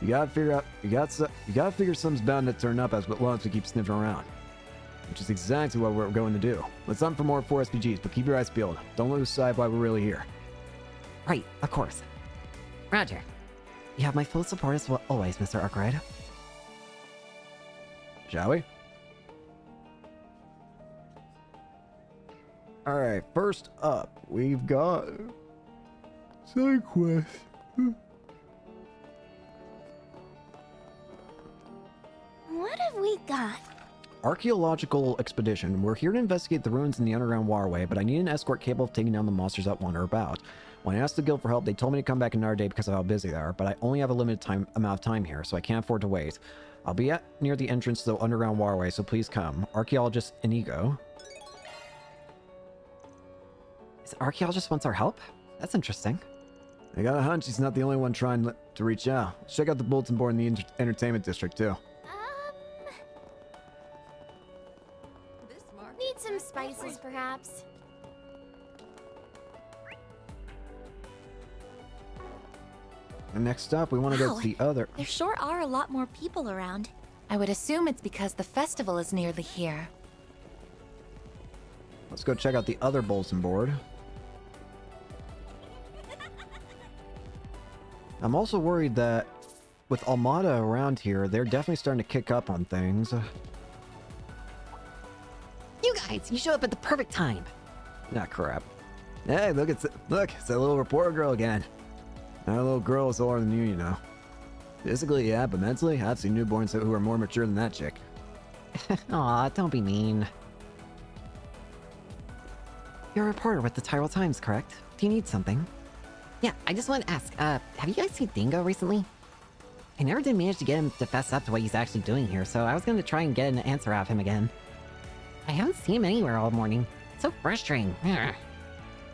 You gotta figure something's bound to turn up as long as we keep sniffing around. Which is exactly what we're going to do. Let's hunt for more 4 SPGs, but keep your eyes peeled. Don't lose sight why we're really here. Right, of course. Roger. You have my full support as well always, Mr. Arkwright. Shall we? Alright, first up, we've got... side quest. What have we got? Archaeological expedition. We're here to investigate the ruins in the underground waterway, but I need an escort capable of taking down the monsters that wander about. When I asked the guild for help, they told me to come back another day because of how busy they are, but I only have a limited amount of time here, so I can't afford to wait. I'll be near the entrance to the underground waterway, so please come. Archaeologist Inigo. Is Archaeologist wants our help? That's interesting. I got a hunch he's not the only one trying to reach out. Check out the bulletin board in the entertainment district, too. Need some spices, perhaps? And next up, we want to go Wow, to the other. There sure are a lot more people around. I would assume it's because the festival is nearly here. Let's go check out the other bulletin board. I'm also worried that with Almada around here, they're definitely starting to kick up on things. You guys, you show up at the perfect time. Ah, crap. Hey, look, it's that little reporter girl again. That little girl is older than you know. Physically, yeah, but mentally, I've seen newborns who are more mature than that chick. Aw, don't be mean. You're a reporter with the Tyrol Times, correct? Do you need something? Yeah, I just want to ask, have you guys seen Dingo recently? I never did manage to get him to fess up to what he's actually doing here, so I was going to try and get an answer out of him again. I haven't seen him anywhere all morning. It's so frustrating. Ugh.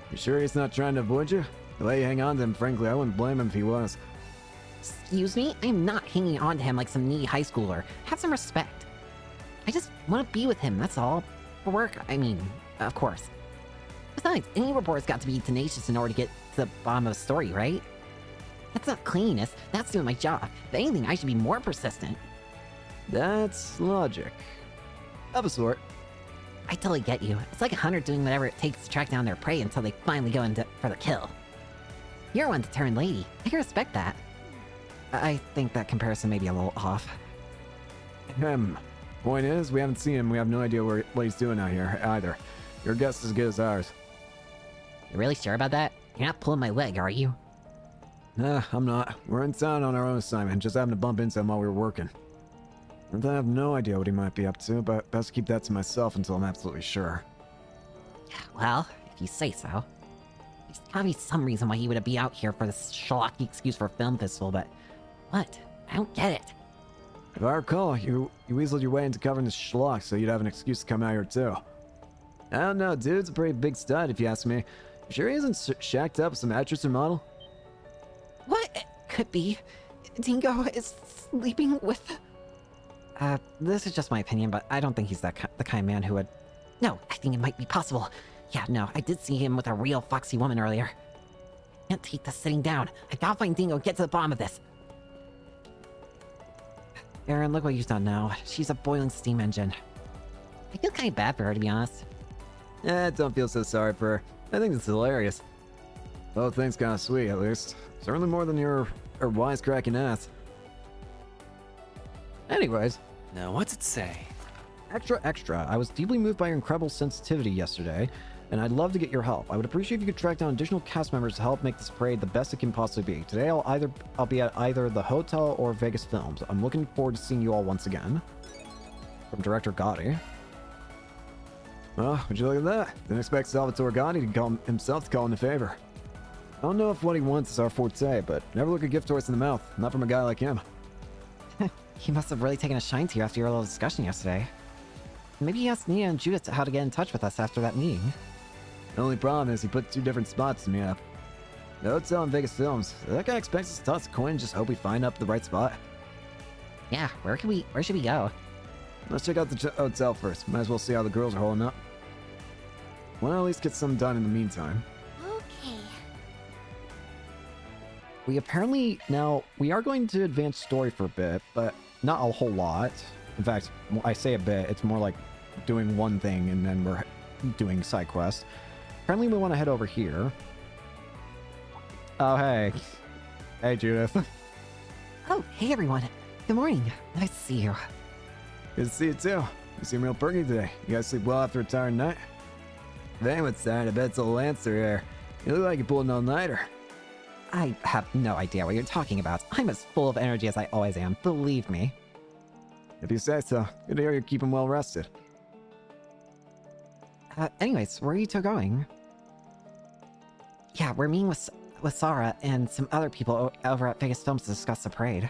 You sure he's not trying to avoid you? The way you hang on to him, frankly, I wouldn't blame him if he was. Excuse me? I am not hanging on to him like some needy high schooler. Have some respect. I just want to be with him, that's all. For work, I mean, of course. Besides, any reporter's got to be tenacious in order to get to the bottom of a story, right? That's not cleanliness, that's doing my job. If anything, I should be more persistent. That's logic. Of a sort. I totally get you. It's like a hunter doing whatever it takes to track down their prey until they finally go in for the kill. You're one determined lady. I can respect that. I think that comparison may be a little off. Point is, we haven't seen him. We have no idea what he's doing out here, either. Your guess is as good as ours. You're really sure about that? You're not pulling my leg, are you? Nah, I'm not. We're in town on our own assignment, just happened to bump into him while we were working. And I have no idea what he might be up to, but best keep that to myself until I'm absolutely sure. Well, if you say so. There's gotta be some reason why he would be out here for this schlocky excuse for a film festival, but what? I don't get it. If I recall, you weaseled your way into covering this schlock so you'd have an excuse to come out here too. I don't know, dude's a pretty big stud if you ask me. You sure he isn't shacked up with some actress or model? What? Could be. Dingo is sleeping with... this is just my opinion, but I don't think he's the kind of man who would... No, I think it might be possible. Yeah, no, I did see him with a real foxy woman earlier. Can't take this sitting down. I gotta find Dingo and get to the bottom of this. Aaron, look what you've done now. She's a boiling steam engine. I feel kind of bad for her, to be honest. Don't feel so sorry for her. I think it's hilarious. Both things kind of sweet, at least. Certainly more than your wisecracking ass. Anyways. Now, what's it say? Extra. I was deeply moved by your incredible sensitivity yesterday, and I'd love to get your help. I would appreciate if you could track down additional cast members to help make this parade the best it can possibly be. Today, I'll be at either the hotel or Vegas Films. I'm looking forward to seeing you all once again. From director Gotti. Oh, would you look at that? Didn't expect Salvatore Gotti to call himself to call in a favor. I don't know if what he wants is our forte, but never look a gift horse in the mouth. Not from a guy like him. He must have really taken a shine to you after your little discussion yesterday. Maybe he asked Nia and Judith how to get in touch with us after that meeting. The only problem is he put 2 different spots to me up. The hotel and Vegas Films. That guy expects us to toss a coin and just hope we find up the right spot. Yeah, where should we go? Let's check out the hotel first. Might as well see how the girls are holding up. Well, at least get some done in the meantime. Okay. We are going to advance story for a bit, but not a whole lot. In fact, I say a bit, it's more like doing one thing and then we're doing side quests. Apparently we want to head over here. Oh, hey. Hey, Judith. Oh, hey everyone. Good morning. Nice to see you. Good to see you too. You seem real perky today. You guys sleep well after a tired night? If anyone's tired, I bet it's old Lancer here. You look like you pulled an all-nighter. I have no idea what you're talking about. I'm as full of energy as I always am, believe me. If you say so. Good to hear you're keeping well rested. Anyways, where are you two going? Yeah, we're meeting with Sarah and some other people over at Vegas Films to discuss the parade.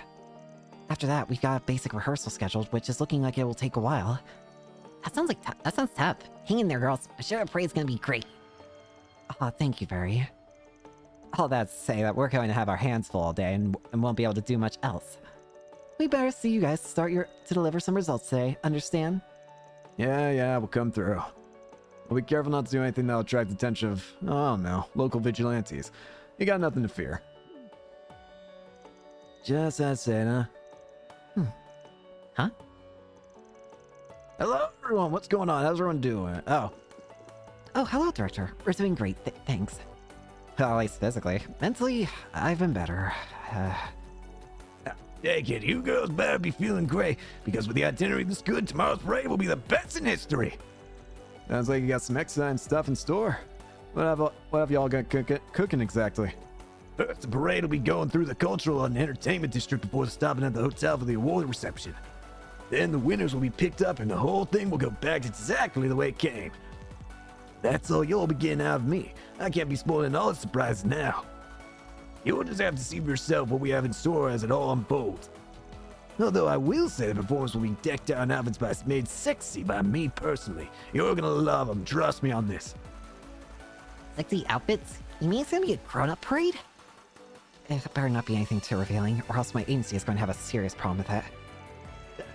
After that, we've got a basic rehearsal scheduled, which is looking like it will take a while. That sounds tough. Hang in there, girls. I'm sure the parade's gonna be great. Oh, thank you, Barry. All that to say that we're going to have our hands full all day and won't be able to do much else. We better see you guys to deliver some results today, understand? Yeah, we'll come through. We'll be careful not to do anything that'll attract the attention of, oh no, local vigilantes. You got nothing to fear. Just as I said, huh? Huh? Hello, everyone. What's going on? How's everyone doing? Oh, Hello, Director. We're doing great, thanks. Well, at least physically. Mentally, I've been better. hey, kid, you girls better be feeling great, because with the itinerary this good, tomorrow's parade will be the best in history. Sounds like you got some exciting stuff in store. What have y'all got cooking exactly? First, the parade will be going through the cultural and entertainment district before stopping at the hotel for the award reception. Then the winners will be picked up and the whole thing will go back exactly the way it came. That's all you'll be getting out of me. I can't be spoiling all the surprises now. You'll just have to see for yourself what we have in store as it all unfolds. Although I will say the performance will be decked out in outfits made sexy by me personally. You're gonna love them, trust me on this. Sexy outfits? You mean it's gonna be a grown-up parade? It better not be anything too revealing, or else my agency is going to have a serious problem with that.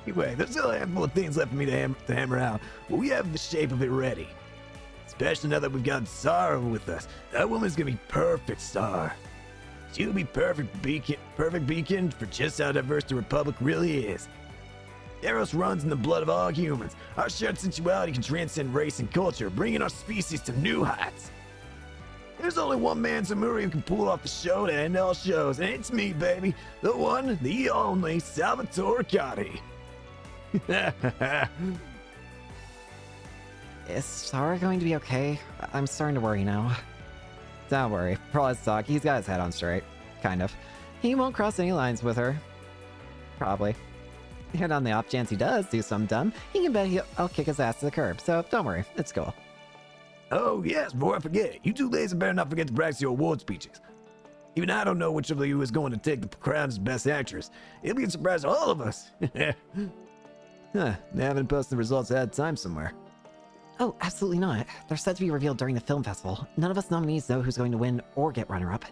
Anyway, there's still a handful of things left for me to hammer out, but we have the shape of it ready. Especially now that we've got Sarah with us. That woman's gonna be perfect, Star. She'll be perfect beacon for just how diverse the Republic really is. Eros runs in the blood of all humans. Our shared sensuality can transcend race and culture, bringing our species to new heights. There's only one man, Samuri, who can pull off the show to end all shows, and it's me, baby. The one, the only, Salvatore Cotty. Is Sarah going to be okay? I'm starting to worry now. Don't worry, for all his talk, he's got his head on straight. Kind of. He won't cross any lines with her. Probably. And on the off chance he does do something dumb, he can bet I'll kick his ass to the curb, so don't worry, it's cool. Oh, yes, before I forget, you two ladies better not forget to practice your award speeches. Even I don't know which of you is going to take the crown as Best Actress. It'll be a surprise to all of us. Huh, they haven't posted the results ahead of time somewhere. Oh, absolutely not. They're set to be revealed during the film festival. None of us nominees know who's going to win or get runner-up.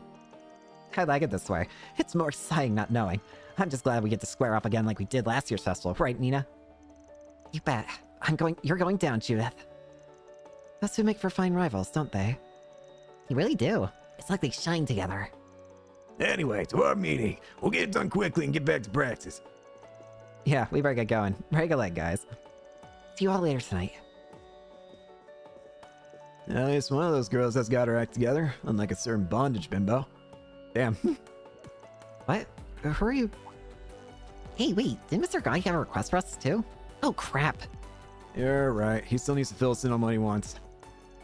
I like it this way. It's more exciting not knowing. I'm just glad we get to square up again like we did last year's festival, right, Nina? You bet. You're going down, Judith. Those two make for fine rivals, don't they? You really do. It's like they shine together. Anyway, to our meeting. We'll get it done quickly and get back to practice. Yeah, we better get going. Break a leg, guys. See you all later tonight. At least one of those girls has got her act together, unlike a certain bondage bimbo. Damn. What? Who are you? Hey, wait, didn't Mr. Guy have a request for us too? Oh, crap. You're right, he still needs to fill us in on what he wants.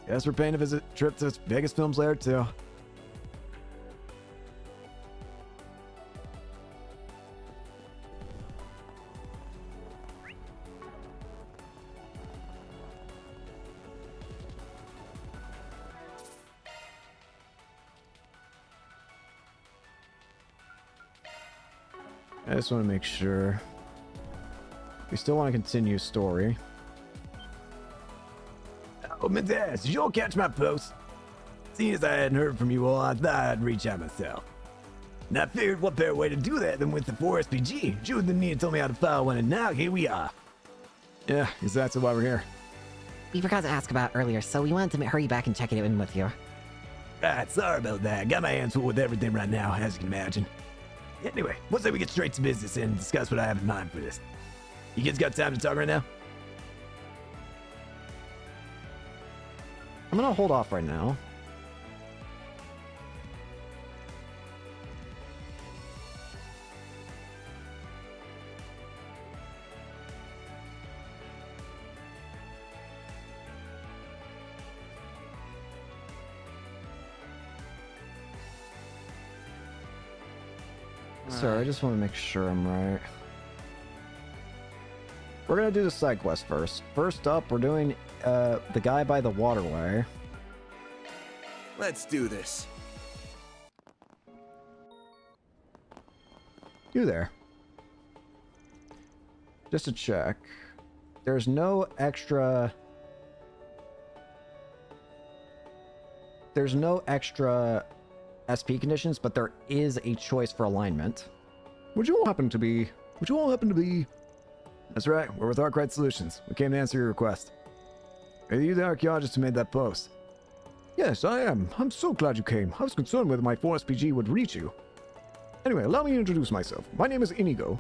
Guess we're paying a trip to Vegas Films later too. I just want to make sure. We still want to continue story. Oh, Mendez, did you all catch my post? Seeing as I hadn't heard from you all, I thought I'd reach out myself. And I figured what better way to do that than with the 4SPG. Judith and Nina told me how to file one, and now here we are. Yeah, exactly why we're here. We forgot to ask about earlier, so we wanted to hurry back and check it in with you. Right, sorry about that. Got my hands full with everything right now, as you can imagine. Anyway, let's say we get straight to business and discuss what I have in mind for this. You kids got time to talk right now? I'm gonna hold off right now. Sir, I just want to make sure I'm right. We're gonna do the side quest first. First up, we're doing the guy by the waterway. Let's do this. You there. Just to check. There's no extra... There's no extra SP conditions, but there is a choice for alignment. Would you all happen to be... That's right, we're with Arkwright Solutions. We came to answer your request. Are you the archaeologist who made that post? Yes, I am. I'm so glad you came. I was concerned whether my 4SPG would reach you. Anyway, allow me to introduce myself. My name is Inigo.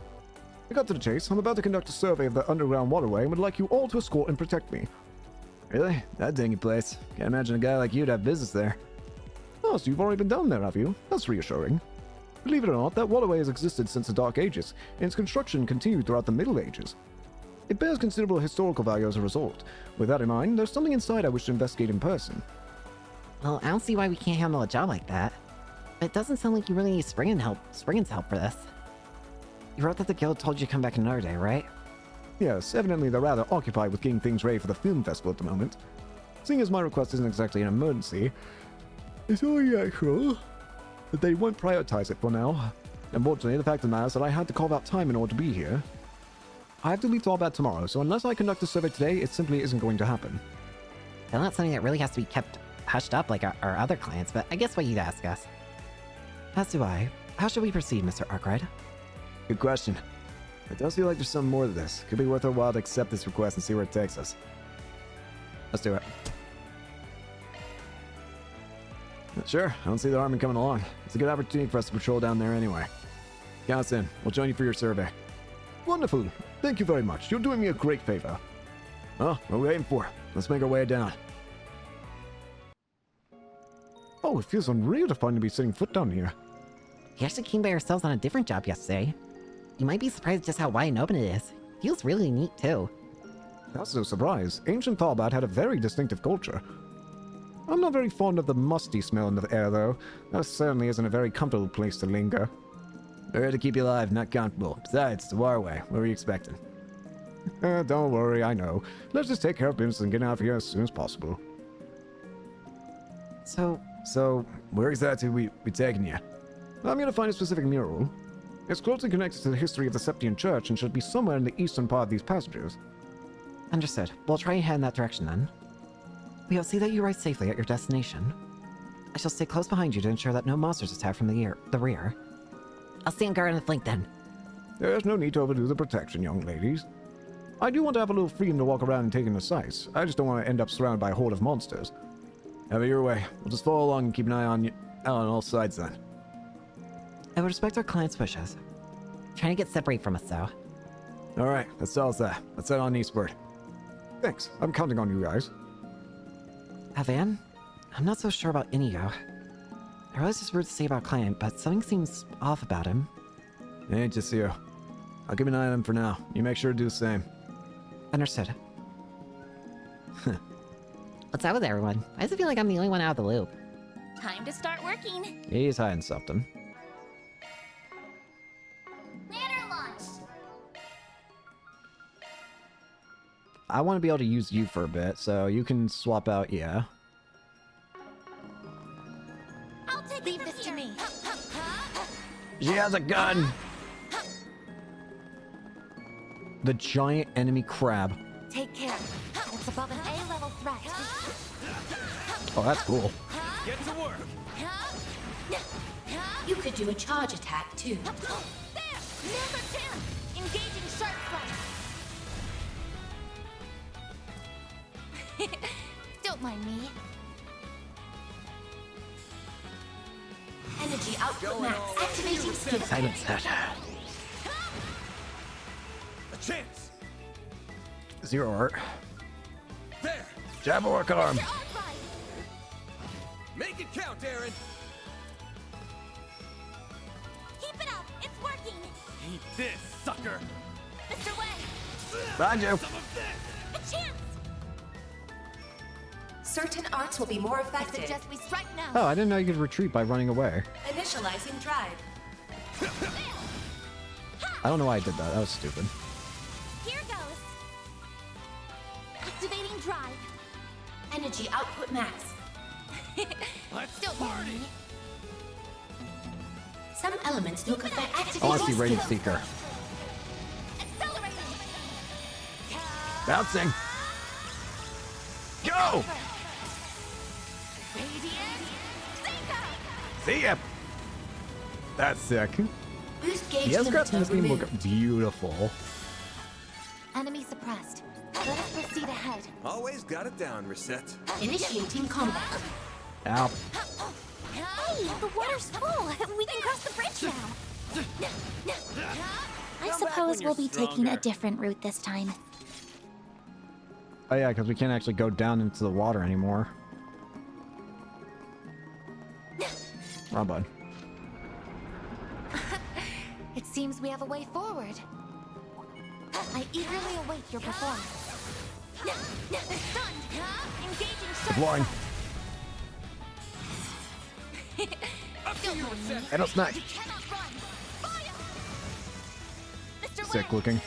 To cut to the chase, I'm about to conduct a survey of the underground waterway and would like you all to escort and protect me. Really? That dingy place. Can't imagine a guy like you to have business there. Oh, so you've already been down there, have you? That's reassuring. Believe it or not, that waterway has existed since the Dark Ages, and its construction continued throughout the Middle Ages. It bears considerable historical value as a result. With that in mind, there's something inside I wish to investigate in person. Well, I don't see why we can't handle a job like that. But it doesn't sound like you really need Springen's help for this. You wrote that the guild told you to come back another day, right? Yes, evidently they're rather occupied with getting things ready for the film festival at the moment. Seeing as my request isn't exactly an emergency, it's only natural that they won't prioritize it for now. Unfortunately, the fact of the matter is that I had to carve out time in order to be here. I have to leave Tharbad tomorrow, so unless I conduct a survey today, it simply isn't going to happen. Well, not something that really has to be kept hushed up like our other clients, but I guess what you'd ask us. As do I. How should we proceed, Mr. Arkwright? Good question. It does feel like there's some more to this. Could be worth our while to accept this request and see where it takes us. Let's do it. Sure, I don't see the harm in coming along. It's a good opportunity for us to patrol down there anyway. Count us in. We'll join you for your survey. Wonderful. Thank you very much. You're doing me a great favor. Oh, what are we waiting for? Let's make our way down. Oh, it feels unreal to finally be setting foot down here. We actually came by ourselves on a different job yesterday. You might be surprised just how wide and open it is. Feels really neat, too. That's no surprise. Ancient Tharbad had a very distinctive culture. I'm not very fond of the musty smell in the air, though. That certainly isn't a very comfortable place to linger. We're here to keep you alive, not comfortable. Besides, it's the waterway. What were you expecting? Don't worry, I know. Let's just take care of business and get out of here as soon as possible. So, where exactly we taking you? I'm going to find a specific mural. It's closely connected to the history of the Septian Church and should be somewhere in the eastern part of these passages. Understood. We'll try and head in that direction then. We'll see that you arrive safely at your destination. I shall stay close behind you to ensure that no monsters attack from the rear. I'll stand guard on the flank then. There's no need to overdo the protection, young ladies. I do want to have a little freedom to walk around and take in the sights. I just don't want to end up surrounded by a horde of monsters. Have it your way. We'll just follow along and keep an eye on you out on all sides then. I will respect our client's wishes. Trying to get separated from us, though. Alright, that's all that. Let's head on eastward. Thanks. I'm counting on you guys. Van? I'm not so sure about Inigo. I realize it's rude to say about client, but something seems off about him. It ain't just you. I'll keep an eye on him for now. You make sure to do the same. Understood. What's up with everyone? Why does it feel like I'm the only one out of the loop? Time to start working. He's hiding something. Banner launch. I want to be able to use you for a bit, so you can swap out, yeah. I'll take Leave this to me. She has a gun! The giant enemy crab. Take care. It's above an A-level threat. Oh, that's cool. Get to work. You could do a charge attack too. There! There's a chance! Engaging sharp strike. Don't mind me. Energy output max. Activating skill. Silence that. A chance. Zero art. There. Jab or arm. Make it count, Aaron. Keep it up. It's working. Eat this, sucker. Mr. Way. Behind you. Some of this. A chance. Certain arts will be more I effective. suggest we strike now. Oh, I didn't know you could retreat by running away. Initializing drive. I don't know why I did that. That was stupid. Here goes. Activating drive. Energy output max. Let's Don't mind me. Some elements look affect I activating want to see skill. Radiant Seeker. Accelerating. Bouncing. Go! Radiant Seeker. See ya! That's sick. Boost gauge The S-Crafts in this game removed. look beautiful. Enemy suppressed. Let us proceed ahead. Always got it down, Reset. Initiating combat. Ow. Hey, the water's full. We can cross the bridge now. I suppose we'll be taking a different route this time. Oh yeah, because we can't actually go down into the water anymore. Oh, bud. It seems we have a way forward. I eagerly await your performance. Deploying. And it's not. Sick looking.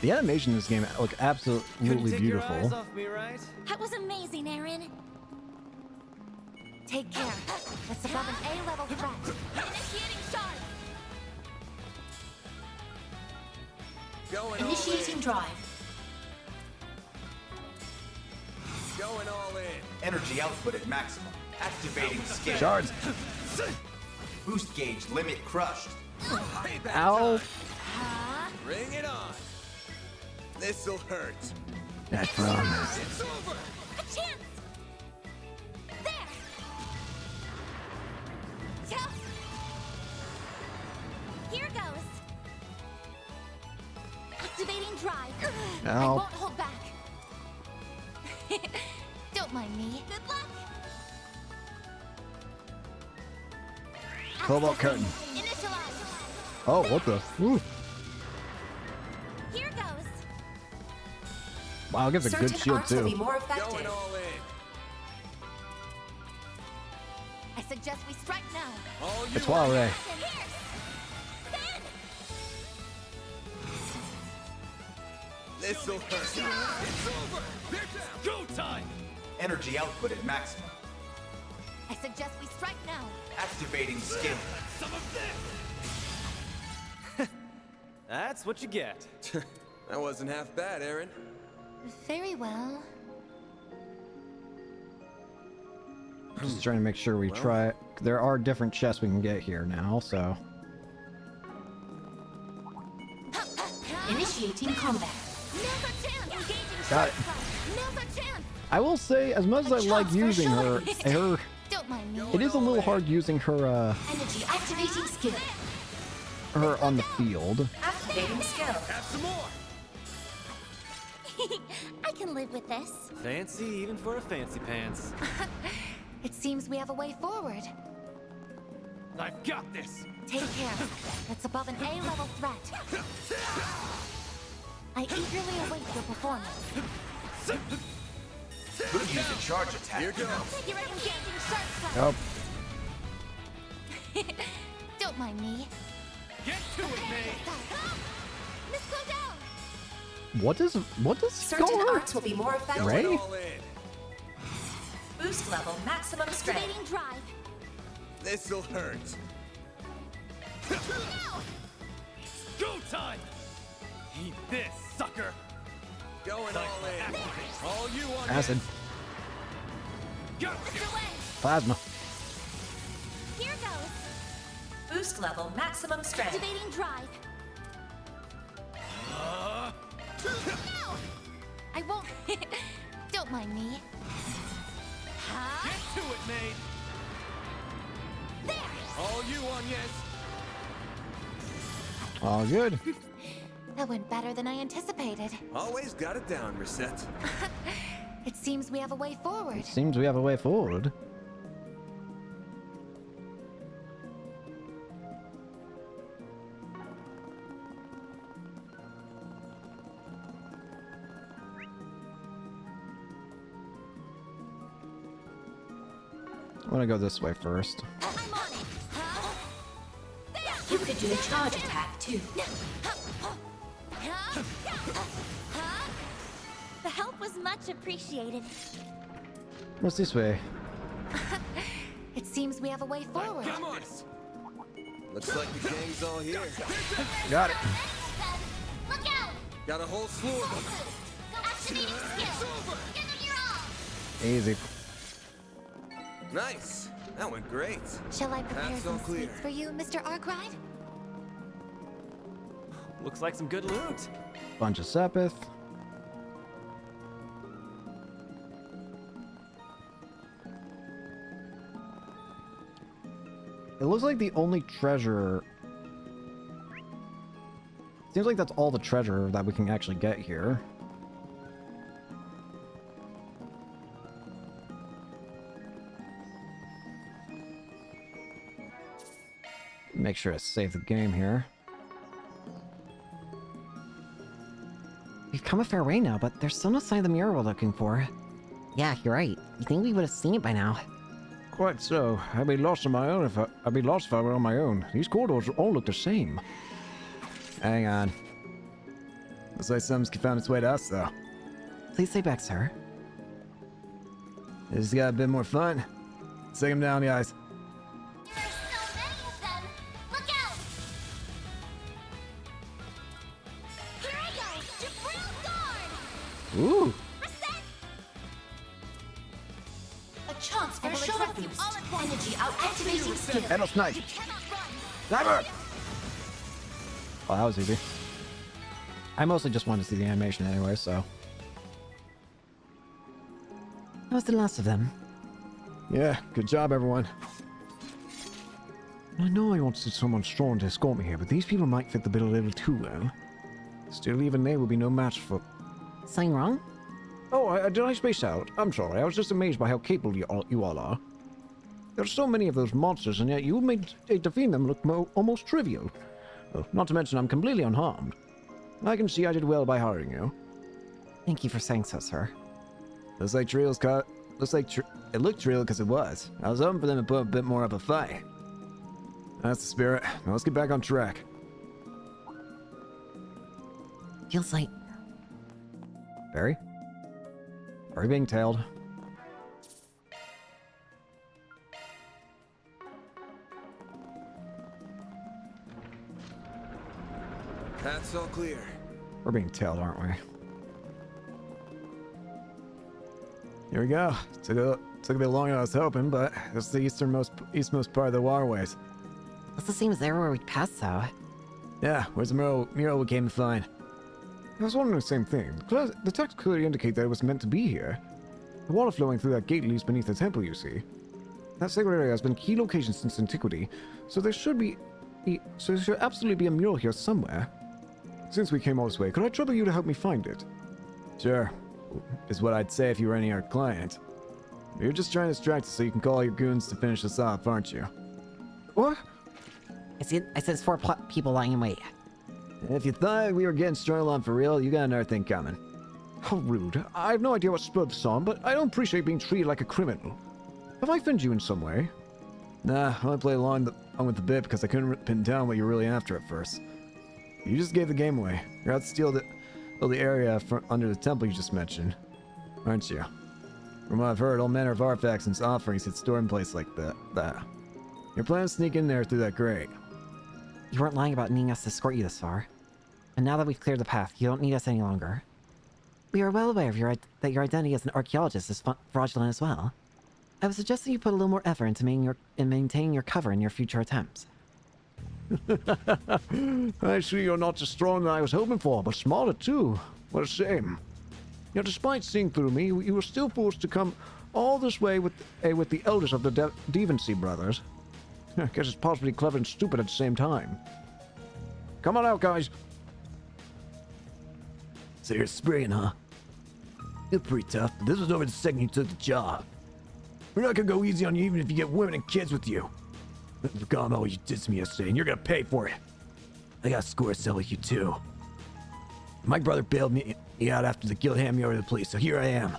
The animation in this game look absolutely beautiful. That was amazing, Aaron. Take care. That's above an A-level threat. Initiating charge. Initiating drive. Going all in. Energy output at maximum. Activating skill. Shards. Boost gauge limit crushed. Ow. Bring it on. This'll hurt. That's wrong. It's over. A chance. There. Go. Here goes. Activating drive. I Ow. won't hold back. Don't mind me. Good luck. Cobalt curtain. Initialize. Oh, what the? Ooh. Here goes. Wow, it gives a good Certain shield arts will too. be more effective. Going all in. I suggest we strike now. All you It's Wall Ray. This'll hurt. It's over. They're down. Go time. Energy output at maximum. I suggest we strike now. Activating skill. Some of this. That's what you get. That wasn't half bad, Aaron. Very well. Just trying to make sure we try. There are different chests we can get here now, so. Initiating combat. Got it. I will say, as much as I like using her, Don't mind me. it is a little hard using her, Energy activating skill. her on the field. Activating skill. Have some more. I can live with this. Fancy even for a fancy pants. It seems we have a way forward. I've got this. Take care. That's above an A-level threat. I eagerly await your performance. Could use a charge attack. Here goes. You're engaging sharp side. Oh, Don't mind me. Get to it, May. Miss Cordell. what does Certain going on? arts will be more effective. Ray? Going all in. Boost level maximum strength. Activating drive. This'll hurt. Go time. Eat this, sucker. Going all in. All you on Acid, Gotcha. Mr. Way. plasma. Here goes. Boost level maximum strength. Activating drive. I won't. Don't mind me. Get to it, maid. All you on yes. All good. That went better than I anticipated. Always got it down, Reset. It seems we have a way forward. It seems we have a way forward. I want to go this way first. I'm on it. You could do a charge attack too. The help was much appreciated. What's this way? It seems we have a way forward. Come on. Looks like the gang's all here. Got it. Look out! Got a whole slew of them. Activating skill. Give them your all. Easy. Nice. That went great. Shall I prepare That's all some clear. sweets for you, Mr. Arkwright? Looks like some good loot. Bunch of Sepith. It looks like the only treasure Seems like that's all the treasure that we can actually get here. Make sure to save the game here. We've come a fair way now, but there's still no sign of the mirror we're looking for. Yeah, you're right. You think we would have seen it by now? Quite so. I'd be lost on my own if I'd be lost if I were on my own. These corridors all look the same. Hang on. Looks like something's found its way to us, though. Please stay back, sir. This has got a bit more fun. Let's take him down, guys. Ooh. A chance for a shot boost. Energy out activating skill. Handle snipe. Sniper! Oh, that was easy. I mostly just wanted to see the animation anyway, so. That was the last of them. Yeah, good job, everyone. I know I wanted someone strong to escort me here, but these people might fit the bill a little too well. Still, even they will be no match for... Something wrong? Oh, did I space out? I'm sorry, I was just amazed by how capable you all are. There are so many of those monsters, and yet you made defeating them look almost trivial. Oh, not to mention I'm completely unharmed. I can see I did well by hiring you. Thank you for saying so, sir. Looks like Trio's caught. Looks like it looked real because it was. I was hoping for them to put a bit more of a fight. That's the spirit. Now let's get back on track. Feels like... Barry? Are we being tailed? That's all clear. We're being tailed, aren't we? Here we go. Took a bit longer than I was hoping, but it's the eastmost part of the waterways. That's the same as there where we passed, though. Yeah, where's the mural we came to find? I was wondering the same thing. The text clearly indicate that it was meant to be here. The water flowing through that gate leads beneath the temple, you see. That sacred area has been a key location since antiquity, so there should absolutely be a mural here somewhere. Since we came all this way, could I trouble you to help me find it? Sure. Is what I'd say if you were any of our client. You're just trying to distract us so you can call your goons to finish us off, aren't you? What? I said it's 4 people lying in wait. If you thought we were getting strung on for real, you got another thing coming. How rude. I have no idea what spurred this on, but I don't appreciate being treated like a criminal. Have I offended you in some way? Nah, I only played along with the bit because I couldn't pin down what you're really after at first. You just gave the game away. You're out to steal the area under the temple you just mentioned, aren't you? From what I've heard, all manner of artifacts and offerings get stored in places like that. You're planning to sneak in there through that grate. You weren't lying about needing us to escort you this far. And now that we've cleared the path, you don't need us any longer. We are well aware of that your identity as an archaeologist is fraudulent as well. I would suggest that you put a little more effort into maintaining your cover in your future attempts. I see you're not as strong as I was hoping for, but smarter too. What a shame. Yet despite seeing through me, you were still forced to come all this way with the eldest of the Devency brothers. I guess it's possibly clever and stupid at the same time. Come on out, guys. So you're spraying, huh? You're pretty tough, but this was over the second you took the job. We're not gonna go easy on you even if you get women and kids with you. I forgot all you did to me yesterday, and you're gonna pay for it. I got a score to settle with you too. My brother bailed me out after the guild handed me over to the police, so here I am.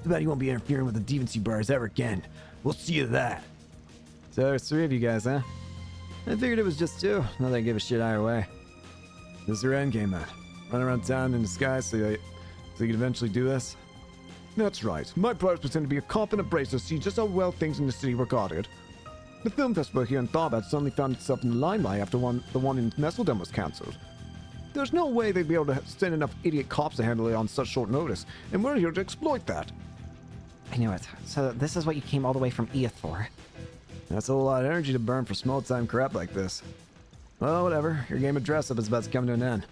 Too bad you won't be interfering with the Devency bars ever again. We'll see you to that. So there's 3 of you guys, huh? I figured it was just 2. Not that I give a shit either way. This is your end game, then. Run around town in disguise so you can eventually do this? That's right. My brothers pretend to be a cop and a bracer to see just how well things in the city were guarded. The film festival here in Tharbad suddenly found itself in the limelight after the one in Nesseldom was cancelled. There's no way they'd be able to send enough idiot cops to handle it on such short notice, and we're here to exploit that. I knew it. So this is what you came all the way from Eoth for. That's a whole lot of energy to burn for small-time crap like this. Well, whatever. Your game of dress-up is about to come to an end.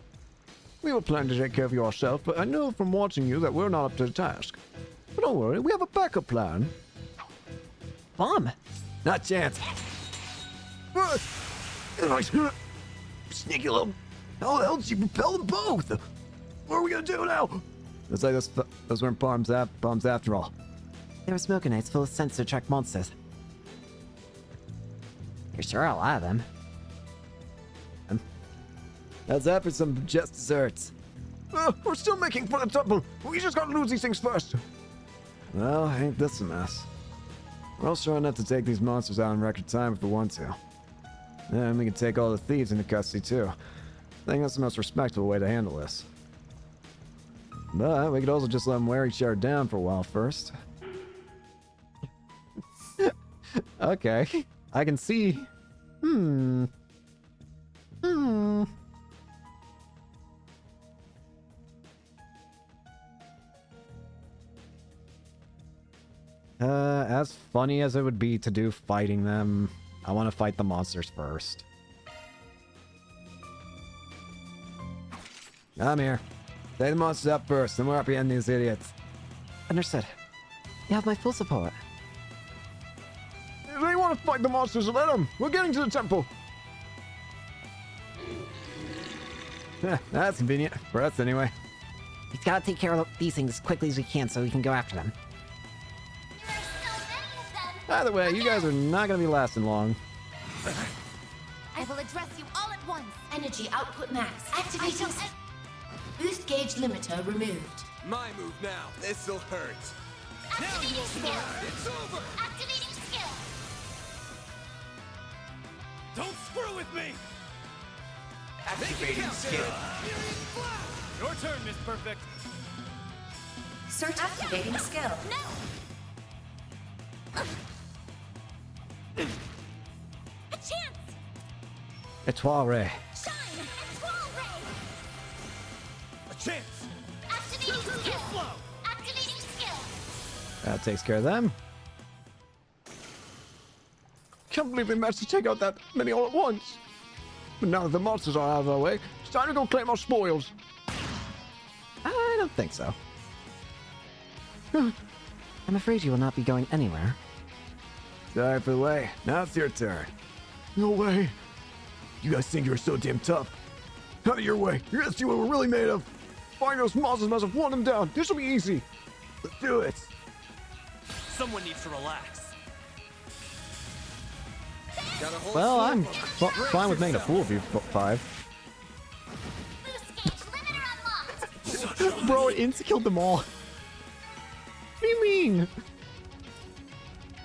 We were planning to take care of you ourselves, but I know from watching you that we're not up to the task. But don't worry, we have a backup plan. Bomb! Not a chance. Sneaky little How the hell did you repel them both? What are we gonna do now? Looks like those weren't bombs after all. They were smoke grenades full of scents to attract monsters. There's sure a lot of them. How's that for some just desserts? We're still making for the temple. We just gotta lose these things first. Well, ain't this a mess? We're all sure enough to take these monsters out in record time if we want to. Then we can take all the thieves into custody too. I think that's the most respectable way to handle this. But we could also just let them wear each other down for a while first. Okay, I can see. As funny as it would be to do fighting them, I want to fight the monsters first. I'm here. Take the monsters up first, then we'll apprehend these idiots. Understood. You have my full support. If they want to fight the monsters, let them. We're getting to the temple. That's convenient. For us, anyway. We've got to take care of these things as quickly as we can so we can go after them. Either way, you guys are not going to be lasting long. I will address you all at once. Energy output max. Activating. Boost gauge limiter removed. My move now. This'll hurt. Activating skill. It's over. Activating skill. Don't screw with me. Activating skill. Your turn, Miss Perfect. Search activating skill. No. A chance. Etoile Ray. Shine. Etoile ray. A chance. Activating skill. Activating skill. That takes care of them. Can't believe they managed to take out that many all at once. But now that the monsters are out of our way, it's time to go claim our spoils. I don't think so. I'm afraid you will not be going anywhere. Sorry for the way. Now it's your turn. No way. You guys think you're so damn tough. Out of your way. You're gonna see what we're really made of. Find those monsters must have worn them down. This will be easy. Let's do it. Someone needs to relax. Well, I'm fine with making a fool of you, 5. Bro, it insta-killed them all. What do you mean?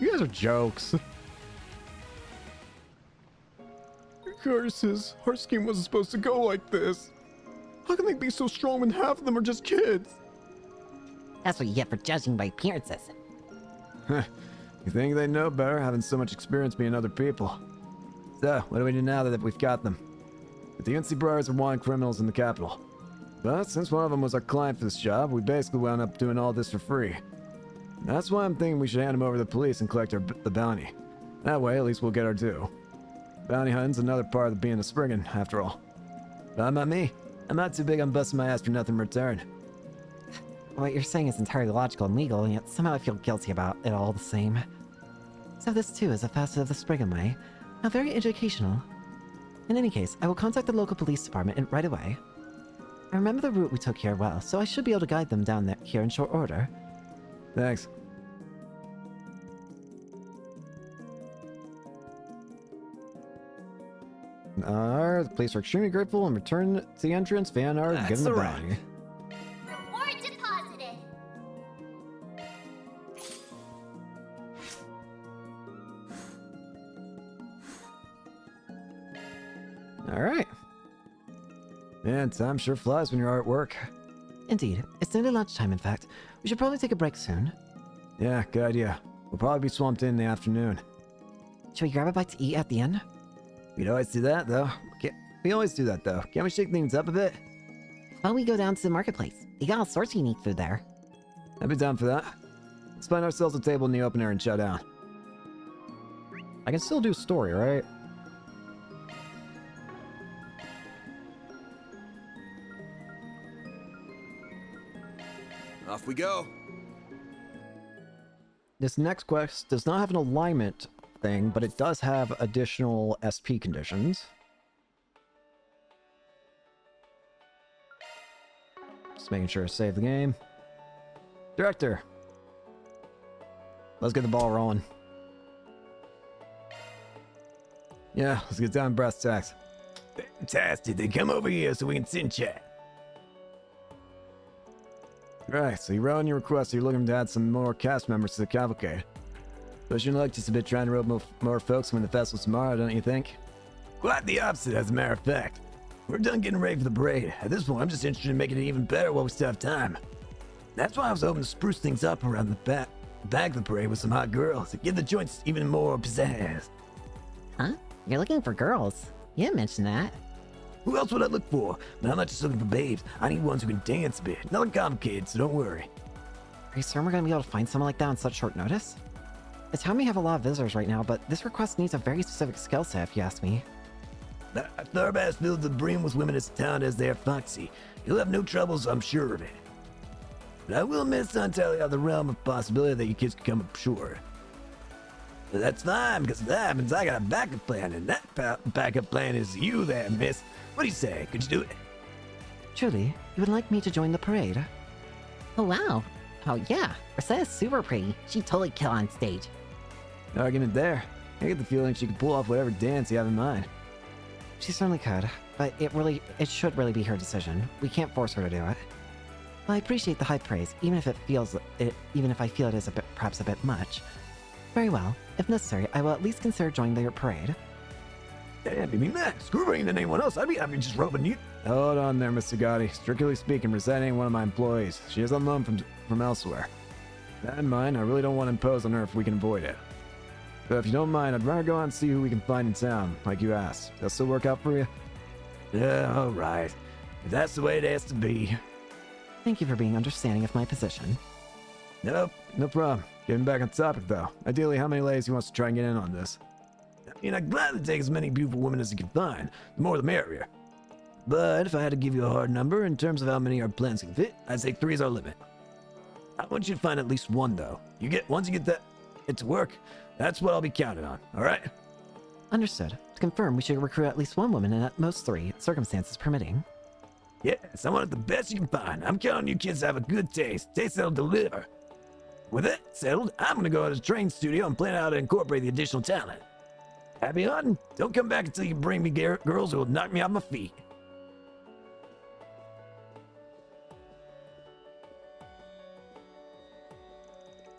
You guys are jokes. Curses. Our scheme wasn't supposed to go like this. How can they be so strong when half of them are just kids? That's what you get for judging by appearances. You think they know better, having so much experience being other people. So, what do we do now that we've got them? The UNC brothers are wanted criminals in the capital. But since one of them was our client for this job, we basically wound up doing all this for free. That's why I'm thinking we should hand him over to the police and collect the bounty. That way, at least we'll get our due. Bounty hunting's another part of being a Spriggan, after all. But not me. I'm not too big on busting my ass for nothing in return. What you're saying is entirely logical and legal, and yet somehow I feel guilty about it all the same. So this too is a facet of the Spriggan way. Now very educational. In any case, I will contact the local police department right away. I remember the route we took here well, so I should be able to guide them down there here in short order. Thanks. The police are extremely grateful and return to the entrance. Vanard and give them the bounty. Reward deposited. Alright. Man, time sure flies when you're at work. Indeed. It's nearly lunchtime, in fact. We should probably take a break soon. Yeah, good idea. We'll probably be swamped in the afternoon. Should we grab a bite to eat at the end? We'd always do that, though. We always do that, though. Can't we shake things up a bit? Why don't we go down to the marketplace? They got all sorts of unique food there. I'd be down for that. Let's find ourselves a table in the open air and shut down. I can still do story, right? Off we go. This next quest does not have an alignment thing, but it does have additional SP conditions. Just making sure to save the game. Director. Let's get the ball rolling. Yeah, let's get down to brass tacks. Fantastic. Then come over here so we can sit and chat. Right, so you wrote on your request you're looking to add some more cast members to the cavalcade. But you like just a bit trying to rope more folks when the festival's tomorrow, don't you think? Quite the opposite, as a matter of fact. We're done getting ready for the parade. At this point, I'm just interested in making it even better while we still have time. That's why I was hoping to spruce things up around the back of the parade with some hot girls to give the joints even more pizzazz. Huh? You're looking for girls? You didn't mention that. Who else would I look for? But I'm not just looking for babes. I need ones who can dance a bit. Nothing complicated, so don't worry. Are you certain we're gonna be able to find someone like that on such short notice? The town may have a lot of visitors right now, but this request needs a very specific skill set, if you ask me. Tharbad's filled to the brim with women as talented as they are foxy. You'll have no troubles, I'm sure of it. But I will admit it's not entirely out of the realm of possibility that your kids could come up short. But that's fine, because if that happens, I got a backup plan, and that backup plan is you there, miss. What do you say? Could you do it? Truly, you would like me to join the parade? Oh, wow. Oh, yeah. Rosetta's super pretty. She'd totally kill on stage. No argument there. I get the feeling she could pull off whatever dance you have in mind. She certainly could, but it should really be her decision. We can't force her to do it. Well, I appreciate the high praise, even if I feel it is perhaps a bit much. Very well. If necessary, I will at least consider joining your parade. Damn, you mean that? Screw bringing in anyone else. I'd be happy just roping you. Hold on there, Mr. Gotti. Strictly speaking, Rosetta ain't one of my employees. She is on loan from elsewhere. That in mind, I really don't want to impose on her if we can avoid it. So if you don't mind, I'd rather go out and see who we can find in town, like you asked. That'll still work out for you? Yeah, all right. If that's the way it has to be. Thank you for being understanding of my position. Nope, no problem. Getting back on topic, though. Ideally, how many ladies he wants to try and get in on this? I mean, I'd gladly take as many beautiful women as you can find. The more the merrier. But if I had to give you a hard number in terms of how many our plans can fit, I'd say 3 is our limit. I want you to find at least 1, though. Once you get it to work, that's what I'll be counting on, alright? Understood. To confirm, we should recruit at least 1 woman and at most 3, circumstances permitting. Yes, I want it the best you can find. I'm counting on you kids to have a good taste that'll deliver. With that settled, I'm gonna go to the training studio and plan out how to incorporate the additional talent. Happy hunting. Don't come back until you bring me girls who will knock me off my feet.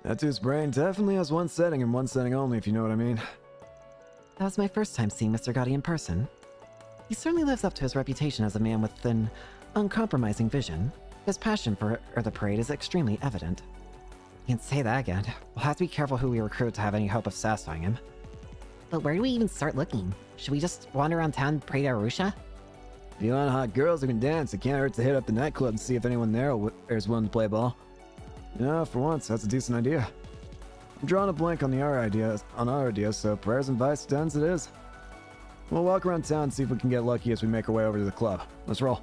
That dude's brain definitely has one setting and one setting only, if you know what I mean. That was my first time seeing Mr. Gotti in person. He certainly lives up to his reputation as a man with an uncompromising vision. His passion for the parade is extremely evident. You can say that again. We'll have to be careful who we recruit to have any hope of satisfying him. But where do we even start looking? Should we just wander around town and pray to Arusha? If you want hot girls who can dance, it can't hurt to hit up the nightclub and see if anyone there is willing to play ball. Yeah, for once, that's a decent idea. I'm drawing a blank on our ideas, so prayers and vice dens it is. We'll walk around town and see if we can get lucky as we make our way over to the club. Let's roll.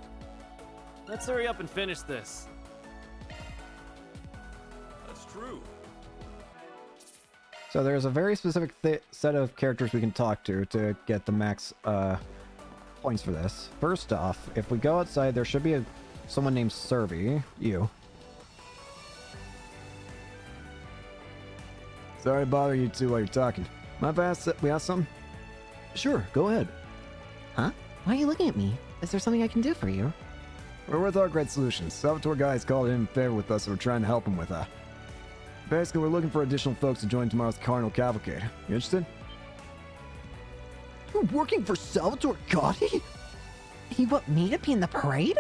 Let's hurry up and finish this. That's true. So there's a very specific set of characters we can talk to get the max points for this. First off, if we go outside, there should be someone named Servi. You. Sorry to bother you two while you're talking. Mind if we ask something? Sure, go ahead. Huh? Why are you looking at me? Is there something I can do for you? We're with our great solutions. Salvatore guys called in favor with us, so we're trying to help him with that. Basically, we're looking for additional folks to join tomorrow's Carnival Cavalcade. You interested? You're working for Salvatore Gotti? He want me to be in the parade?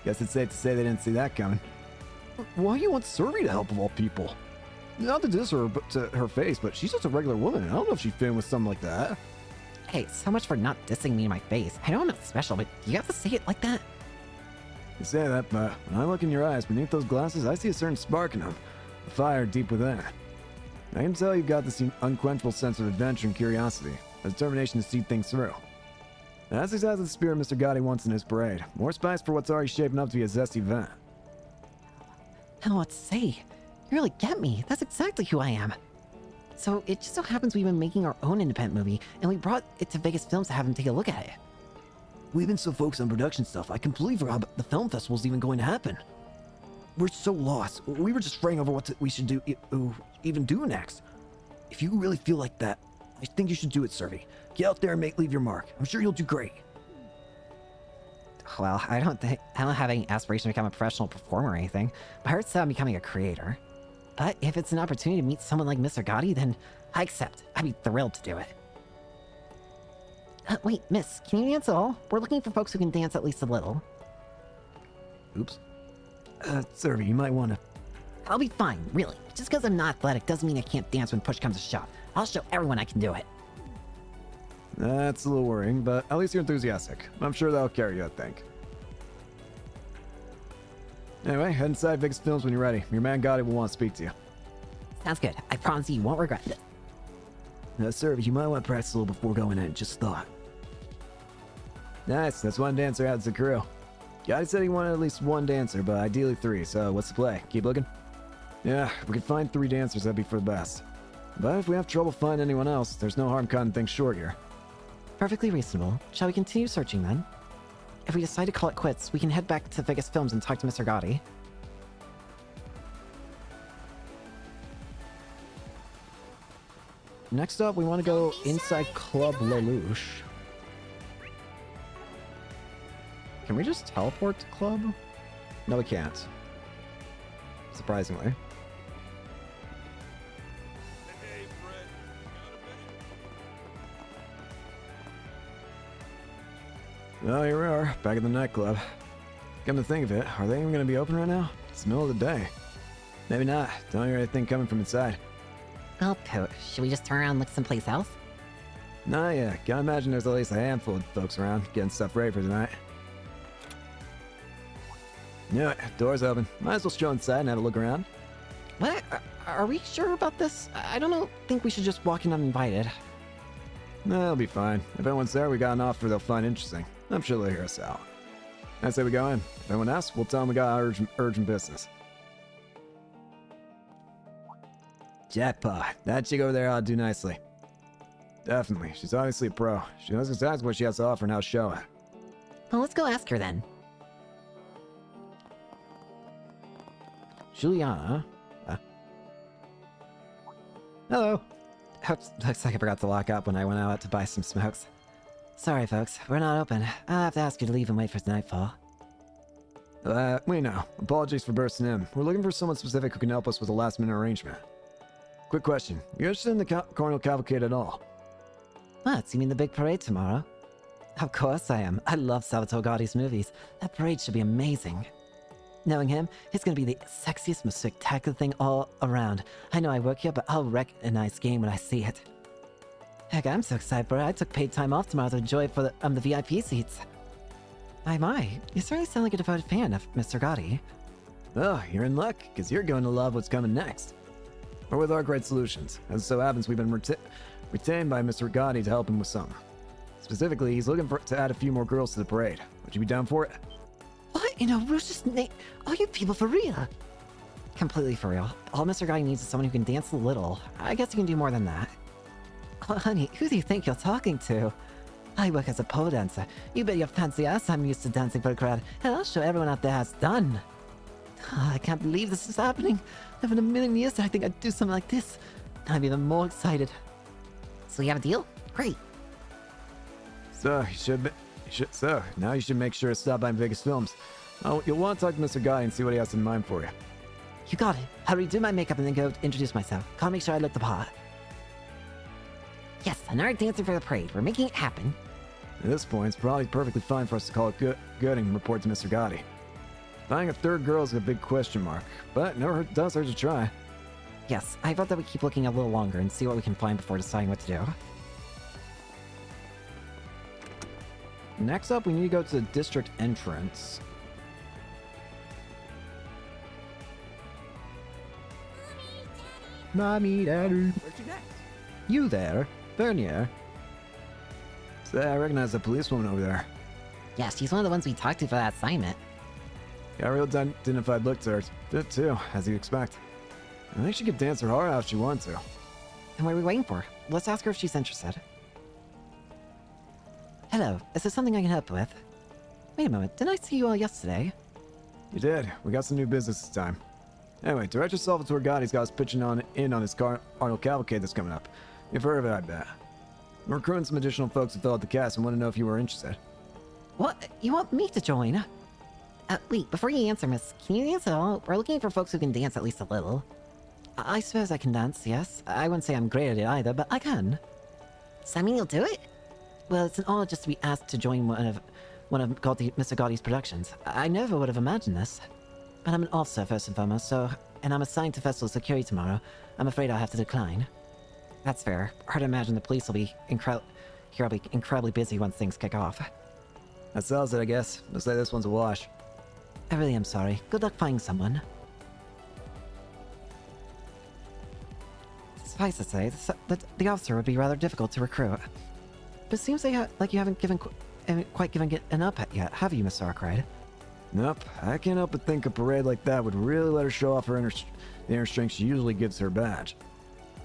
Guess it's safe to say they didn't see that coming. Why you want Servi to help of all people? Not to diss her to her face, but she's just a regular woman. I don't know if she'd fit in with something like that. Hey, so much for not dissing me in my face. I know I'm not special, but you have to say it like that? You say that, but when I look in your eyes beneath those glasses, I see a certain spark in them. A fire deep within. I can tell you've got this unquenchable sense of adventure and curiosity, a determination to see things through. And that's exactly the spirit Mr. Gotti wants in his parade. More spice for what's already shaping up to be a zesty event. Hell, what to say? You really get me. That's exactly who I am. So it just so happens we've been making our own independent movie, and we brought it to Vegas Films to have them take a look at it. We've been so focused on production stuff, I completely forgot the film festival's even going to happen. We're so lost. We were just fretting over what we should do, even do next. If you really feel like that, I think you should do it, Survey. Get out there and leave your mark. I'm sure you'll do great. Well, I don't have any aspiration to become a professional performer or anything. My heart's set on becoming a creator. But if it's an opportunity to meet someone like Mr. Gotti, then I accept. I'd be thrilled to do it. Wait, miss, can you dance at all? We're looking for folks who can dance at least a little. Oops. Survey, you might want to... I'll be fine, really. Just because I'm not athletic doesn't mean I can't dance when push comes to shove. I'll show everyone I can do it. That's a little worrying, but at least you're enthusiastic. I'm sure that'll carry you, I think. Anyway, head inside Vegas Films when you're ready. Your man Gotti will want to speak to you. Sounds good. I promise you won't regret it. Survey, you might want to practice a little before going in. Just thought. Nice, that's one dancer adds the crew. Gotti said he wanted at least one dancer, but ideally 3, so what's the play? Keep looking? Yeah, if we can find 3 dancers, that'd be for the best. But if we have trouble finding anyone else, there's no harm cutting things short here. Perfectly reasonable. Shall we continue searching then? If we decide to call it quits, we can head back to Vegas Films and talk to Mr. Gotti. Next up, we want to go inside Club Lelouch. Can we just teleport to Club? No, we can't. Surprisingly. Well, here we are, back at the nightclub. Come to think of it, are they even going to be open right now? It's the middle of the day. Maybe not. Don't hear anything coming from inside. Oh, Poot. Should we just turn around and look someplace else? Nah, yeah. Gotta imagine there's at least a handful of folks around, getting stuff ready for tonight. Yeah, door's open. Might as well stroll inside and have a look around. What? Are we sure about this? I don't think we should just walk in uninvited. Nah, it'll be fine. If anyone's there, we got an offer they'll find interesting. I'm sure they'll hear us out. I say we go in. If anyone asks, we'll tell them we got urgent business. Jackpot. That chick over there ought to do nicely. Definitely. She's obviously a pro. She knows exactly what she has to offer and how to show it. Well, let's go ask her then. Juliana, huh? Hello. Oops, looks like I forgot to lock up when I went out to buy some smokes. Sorry, folks. We're not open. I'll have to ask you to leave and wait for nightfall. We know. Apologies for bursting in. We're looking for someone specific who can help us with a last-minute arrangement. Quick question. You interested in the Carnival Cavalcade at all? What? You mean the big parade tomorrow? Of course I am. I love Salvatore Gotti's movies. That parade should be amazing. Knowing him, it's gonna be the sexiest, most spectacular thing all around. I know I work here, but I'll recognize game when I see it. Heck, I'm so excited, bro. I took paid time off tomorrow to enjoy it for the VIP seats. My, you certainly sound like a devoted fan of Mr. Gotti. Oh, you're in luck, because you're going to love what's coming next. We're with Arkwright Solutions. As it so happens, we've been retained by Mr. Gotti to help him with something. Specifically, he's looking to add a few more girls to the parade. Would you be down for it? What in a rooster's name? Are you people for real? Completely for real. All Mr. Gotti needs is someone who can dance a little. I guess he can do more than that. Oh, honey, who do you think you're talking to? I work as a pole dancer. You bet your fancy ass I'm used to dancing for the crowd, and I'll show everyone out there how it's done. Oh, I can't believe this is happening. Never in a million years did I think I'd do something like this. I'm even more excited. So you have a deal? Great. So, now you should make sure to stop by Vegas Films. Oh, you'll want to talk to Mr. Gotti and see what he has in mind for you. You got it. I'll redo my makeup and then go introduce myself. Gotta make sure I look the part. Yes, another dancer for the parade. We're making it happen. At this point, it's probably perfectly fine for us to call it good and report to Mr. Gotti. Finding a third girl is a big question mark, but never does hurt to try. Yes, I thought that we keep looking a little longer and see what we can find before deciding what to do. Next up, we need to go to the district entrance. Mommy, Daddy. Where'd you next? You there? Bernier. Say, I recognize the policewoman over there. Yeah, she's one of the ones we talked to for that assignment. Got a real dignified look to her. Did too, as you'd expect. I think she could dance her heart out if she wanted to. And what are we waiting for? Let's ask her if she's interested. Hello, is there something I can help with? Wait a moment, didn't I see you all yesterday? You did. We got some new business this time. Anyway, Director Salvatore Gotti's got us pitching in on his Arnold Cavalcade that's coming up. You've heard of it, I bet. We're recruiting some additional folks to fill out the cast and want to know if you were interested. What? You want me to join? Wait, before you answer, miss, can you dance at all? We're looking for folks who can dance at least a little. I suppose I can dance, yes. I wouldn't say I'm great at it either, but I can. Does that mean you'll do it? Well, it's an honor just to be asked to join one of Mr. Gotti's productions. I never would have imagined this. But I'm an officer first and foremost, and I'm assigned to festival security tomorrow. I'm afraid I'll have to decline. That's fair. Hard to imagine the police will be incredibly busy once things kick off. That sells it, I guess. Looks like this one's a wash. I really am sorry. Good luck finding someone. Suffice to say, the officer would be rather difficult to recruit. But it seems like you haven't quite given it up yet, have you, Mr. Arkwright? Nope. I can't help but think a parade like that would really let her show off the inner strength she usually gives her badge.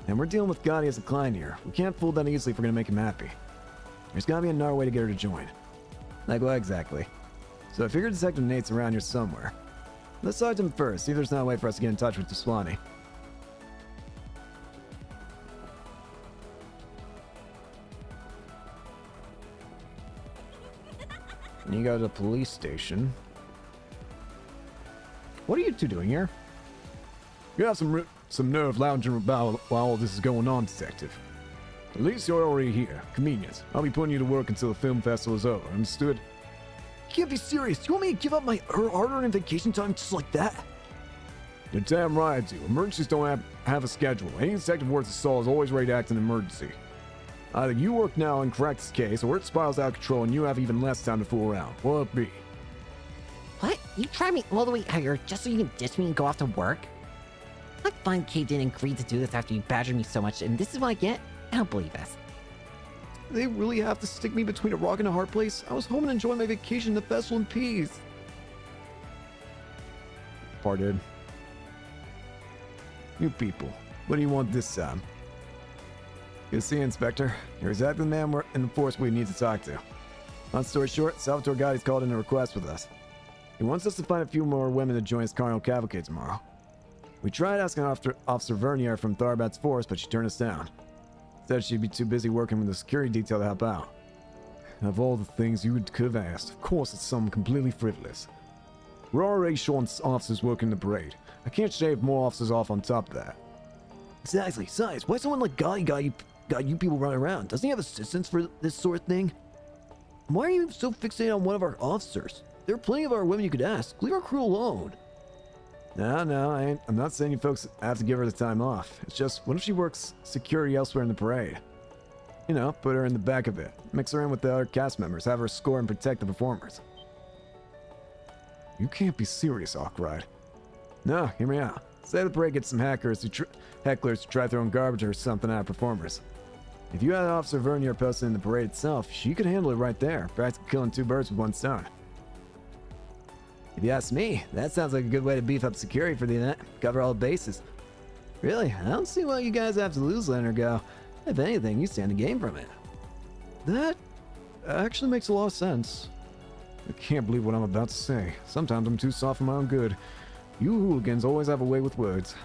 And we're dealing with Gotti as a client here. We can't fool that easily if we're gonna make him happy. There's gotta be another way to get her to join. Like what exactly? So I figured Detective Nate's around here somewhere. Let's talk to him first, see if there's not a way for us to get in touch with Deswani. You go to the police station. What are you two doing here? You have some nerve lounging about while all this is going on, Detective. At least you're already here. Convenient. I'll be putting you to work until the film festival is over. Understood? You can't be serious. You want me to give up my hard-earned vacation time just like that? You're damn right I do. Emergencies don't have a schedule. Any detective worth his salt is always ready to act in an emergency. Either you work now and correct this case, or it spirals out of control and you have even less time to fool around. What'll it be? What? You drive me all the way out here just so you can ditch me and go off to work? I find Kay didn't agree to do this after you badgered me so much, and this is what I get? I don't believe this. They really have to stick me between a rock and a hard place? I was home and enjoying my vacation in the festival in peace. Parted. You people, what do you want this time? Good to see you, Inspector. You're exactly the man in the force we need to talk to. Long story short, Salvatore Gotti's called in a request with us. He wants us to find a few more women to join his Carnival Cavalcade tomorrow. We tried asking Officer Vernier from Tharbad's force, but she turned us down. Said she'd be too busy working with the security detail to help out. Of all the things you could have asked, of course it's something completely frivolous. We're already short officers working the parade. I can't shave more officers off on top of that. Exactly. Besides, why someone like Gotti got you people running around? Doesn't he have assistants for this sort of thing? Why are you so fixated on one of our officers? There are plenty of our women you could ask. Leave our crew alone. No, I'm not saying you folks have to give her the time off. It's just, what if she works security elsewhere in the parade? You know, put her in the back of it. Mix her in with the other cast members. Have her score and protect the performers. You can't be serious, Arkwright. No, hear me out. Say the parade gets some hecklers to try throwing garbage or something at performers. If you had Officer Vernier posted in the parade itself, she could handle it right there, practically killing two birds with one stone. If you ask me, that sounds like a good way to beef up security for the event, cover all the bases. Really, I don't see what you guys have to lose letting her go. If anything, you stand to gain from it. That actually makes a lot of sense. I can't believe what I'm about to say. Sometimes I'm too soft for my own good. You hooligans always have a way with words.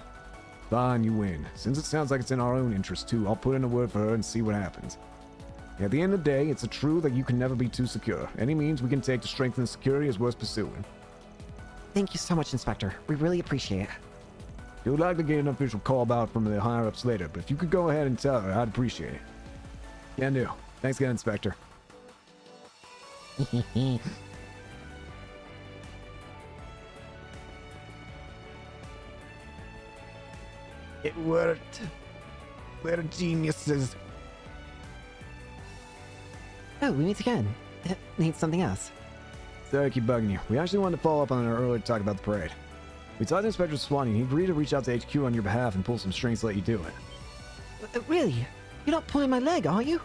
Fine, you win. Since it sounds like it's in our own interest too, I'll put in a word for her and see what happens. At the end of the day, it's true that you can never be too secure. Any means we can take to strengthen security is worth pursuing. Thank you so much, Inspector. We really appreciate it. You'd like to get an official call about from the higher-ups later, but if you could go ahead and tell her, I'd appreciate it. Can do. Thanks again, Inspector. It worked. We're geniuses. Oh, we meet again. Need something else. Sorry to keep bugging you. We actually wanted to follow up on our earlier talk about the parade. We talked to Inspector Swanee, and he agreed to reach out to HQ on your behalf and pull some strings to let you do it. Really? You're not pulling my leg, are you?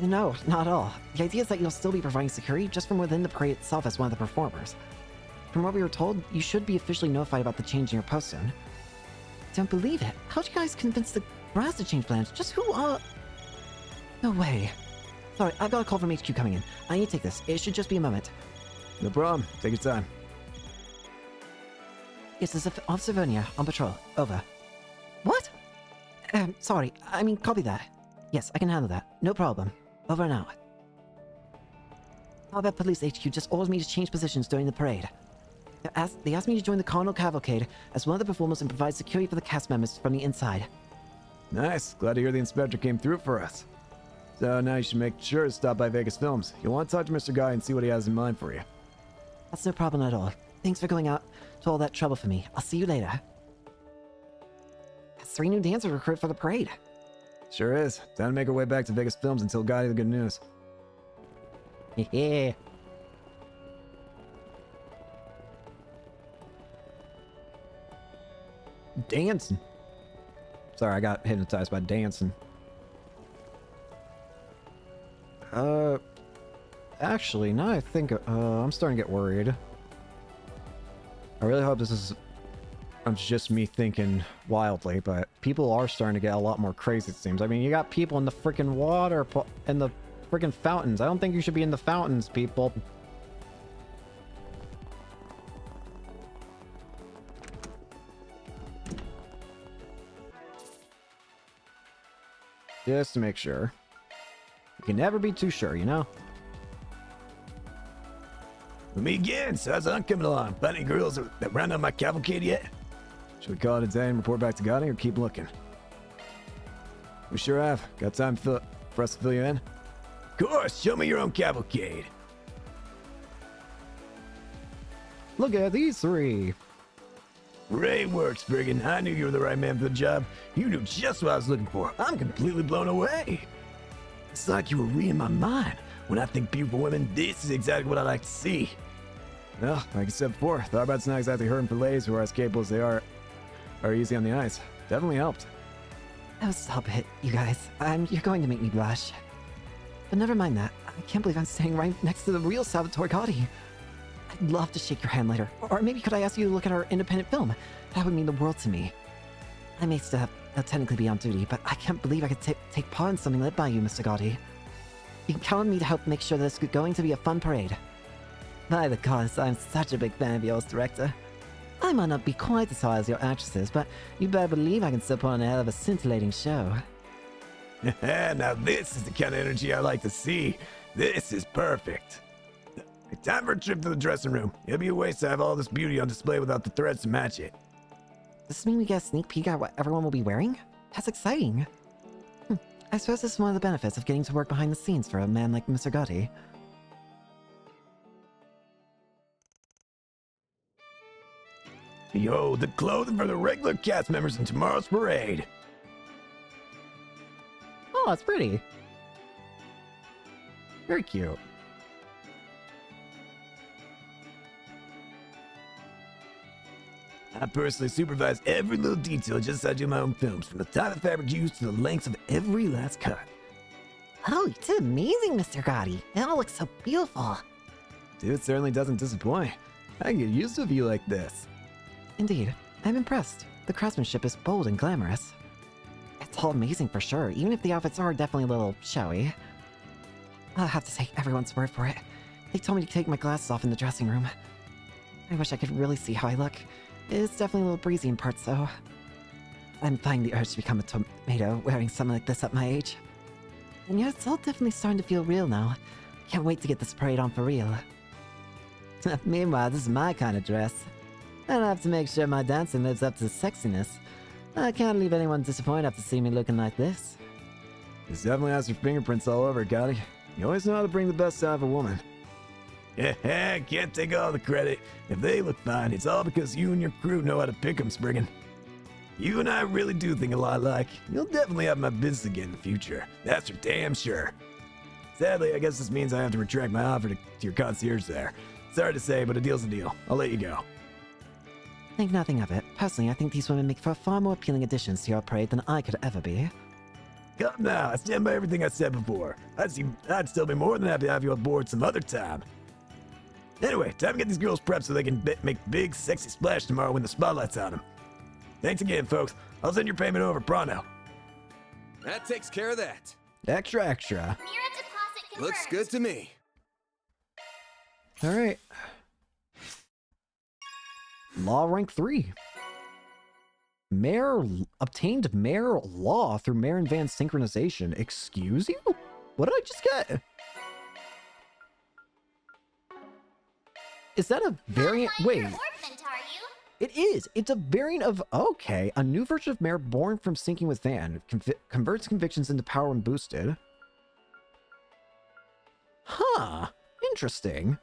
No, not at all. The idea is that you'll still be providing security just from within the parade itself as one of the performers. From what we were told, you should be officially notified about the change in your post soon. Don't believe it. How'd you guys convince the brass to change plans? Just who are... No way. Sorry, I've got a call from HQ coming in. I need to take this. It should just be a moment. No problem. Take your time. Yes, this is Officer Vernier on patrol. Over. What? Sorry. I mean, copy that. Yes, I can handle that. No problem. Over and out. Combat Police HQ just orders me to change positions during the parade. They asked me to join the Carnival Cavalcade as one of the performers and provide security for the cast members from the inside. Nice. Glad to hear the inspector came through for us. So now you should make sure to stop by Vegas Films. You'll want to talk to Mr. Guy and see what he has in mind for you. That's no problem at all. Thanks for going out to all that trouble for me. I'll see you later. That's 3 new dancers recruited for the parade. Sure is. Time to make our way back to Vegas Films and tell Gotti the good news. Yeah. Dancing. Sorry, I got hypnotized by dancing. Actually, now I think, I'm starting to get worried. I really hope this is just me thinking wildly, but people are starting to get a lot more crazy, it seems. I mean, you got people in the freaking water, in the freaking fountains. I don't think you should be in the fountains, people. Just to make sure. You can never be too sure, you know? With me again, so how's that coming along? Find any girls that round up my cavalcade yet? Should we call it a day and report back to Gotti or keep looking? We sure have. Got time for us to fill you in? Of course, show me your own cavalcade. Look at these 3. Great work, Spriggan. I knew you were the right man for the job. You knew just what I was looking for. I'm completely blown away. It's like you were reading my mind. When I think beautiful women, this is exactly what I like to see. Well, like I said before, Tharbad's not exactly hurting for ladies who are as capable as they are easy on the ice. Definitely helped. Oh, stop it, you guys. You're going to make me blush. But never mind that. I can't believe I'm standing right next to the real Salvatore Gotti. I'd love to shake your hand later. Or maybe could I ask you to look at our independent film? That would mean the world to me. I may still have technically be on duty, but I can't believe I could take part in something led by you, Mr. Gotti. You can count on me to help make sure that it's going to be a fun parade. By the gods, I'm such a big fan of yours, director. I might not be quite as high as your actresses, but you better believe I can still put on a hell of a scintillating show. Now this is the kind of energy I like to see. This is perfect. Time for a trip to the dressing room. It'd be a waste to have all this beauty on display without the threads to match it. Does this mean we get a sneak peek at what everyone will be wearing? That's exciting. I suppose this is one of the benefits of getting to work behind the scenes for a man like Mr. Gotti. Yo, the clothing for the regular cast members in tomorrow's parade. Oh, it's pretty. Very cute. I personally supervise every little detail just as I do my own films, from the type of fabric used to the lengths of every last cut. Oh, you did amazing, Mr. Gotti. It all looks so beautiful. Dude certainly doesn't disappoint. I can get used to a view like this. Indeed, I'm impressed. The craftsmanship is bold and glamorous. It's all amazing for sure, even if the outfits are definitely a little showy. I'll have to take everyone's word for it. They told me to take my glasses off in the dressing room. I wish I could really see how I look. It's definitely a little breezy in parts, though. I'm fighting the urge to become a tomato wearing something like this at my age. And yet it's all definitely starting to feel real now. Can't wait to get this parade on for real. Meanwhile, this is my kind of dress. I don't have to make sure my dancing lives up to the sexiness. I can't leave anyone disappointed after seeing me looking like this. This definitely has your fingerprints all over it, Gotti. You always know how to bring the best out of a woman. Yeah, can't take all the credit. If they look fine, it's all because you and your crew know how to pick 'em, Spriggan. You and I really do think a lot alike. You'll definitely have my business again in the future. That's for damn sure. Sadly, I guess this means I have to retract my offer to your concierge there. Sorry to say, but a deal's a deal. I'll let you go. Think nothing of it. Personally, I think these women make for far more appealing additions to your parade than I could ever be. Come now, I stand by everything I said before. I'd still be more than happy to have you aboard some other time. Anyway, time to get these girls prepped so they can make big, sexy splash tomorrow when the spotlight's on them. Thanks again, folks. I'll send your payment over pronto. That takes care of that. Extra, extra. Mira deposit Looks good to me. All right. Law rank 3. Mayor obtained Mayor Law through Mayor and Van synchronization. Excuse you? What did I just get? Is that a variant? Wait. It is. It's a variant of, okay, a new version of Mayor born from syncing with Van. Converts convictions into power when boosted. Huh. Interesting.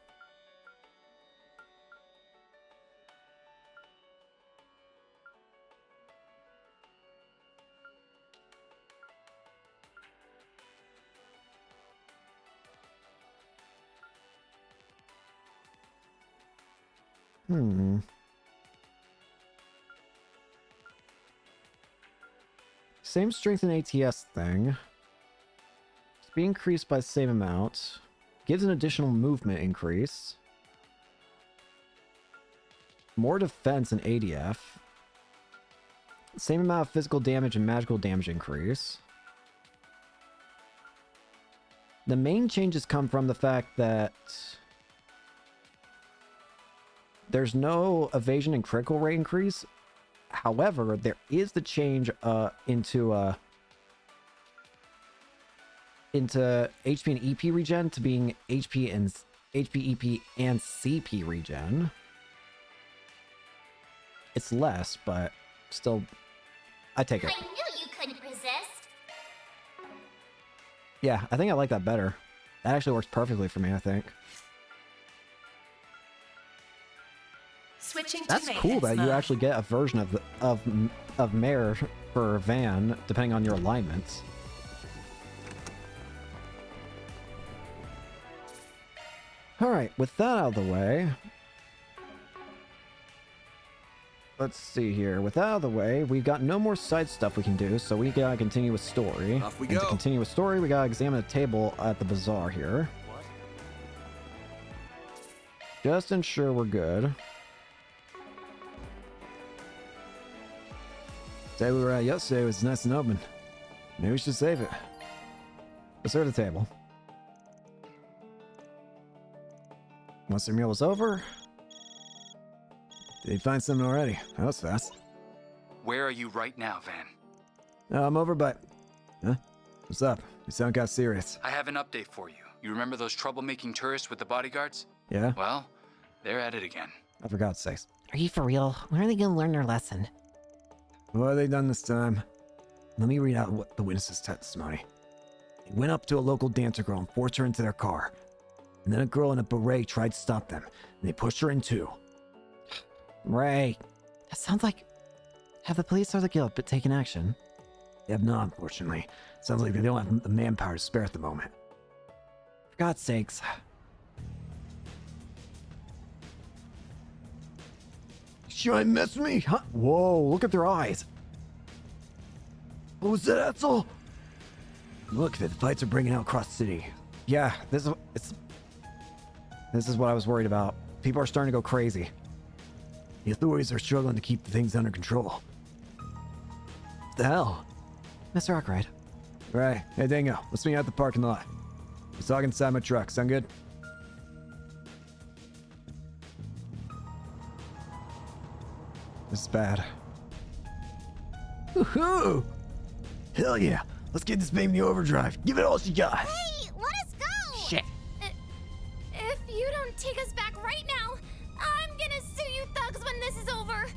Same strength and ATS thing. Speed increased by the same amount. Gives an additional movement increase. More defense and ADF. Same amount of physical damage and magical damage increase. The main changes come from the fact that there's no evasion and critical rate increase. However, there is the change into HP and EP regen to being HP, EP, and CP regen. It's less, but still, I take it. I knew you couldn't resist. Yeah, I think I like that better. That actually works perfectly for me, I think. Switching That's to cool that you mode. actually get a version of Mare for Van, depending on your alignments. Alright, with that out of the way... Let's see here. With that out of the way, we've got no more side stuff we can do, so we gotta continue with story. Off we and go. To continue with story, we gotta examine the table at the bazaar here. Just ensure we're good. Day we were at yesterday was nice and open. Maybe we should save it. Let's serve the table. Once their meal was over... Did you find something already? That was fast. Where are you right now, Van? I'm over by... Huh? What's up? You sound kind of serious. I have an update for you. You remember those troublemaking tourists with the bodyguards? Yeah? Well, they're at it again. I forgot to say. Are you for real? When are they gonna learn their lesson? What have they done this time? Let me read out what the witness's testimony. They went up to a local dancer girl and forced her into their car. And then a girl in a beret tried to stop them, and they pushed her in too. Ray. That sounds like... Have the police or the guild but taken action? They have not, unfortunately. Sounds like they don't have the manpower to spare at the moment. For God's sakes. You trying to mess with me? Huh? Whoa, look at their eyes. What was that, asshole? Look, the fights are breaking out across the city. Yeah, this is what I was worried about. People are starting to go crazy. The authorities are struggling to keep things under control. What the hell? Mr. Arkwright. Right. Hey, Dango, let's meet at the parking lot. Let's talk inside my truck. Sound good? This is bad. Woohoo! Hell yeah! Let's get this baby in the overdrive. Give it all she got. Hey, let us go! Shit. If you don't take us back right now, I'm gonna sue you thugs when this is over.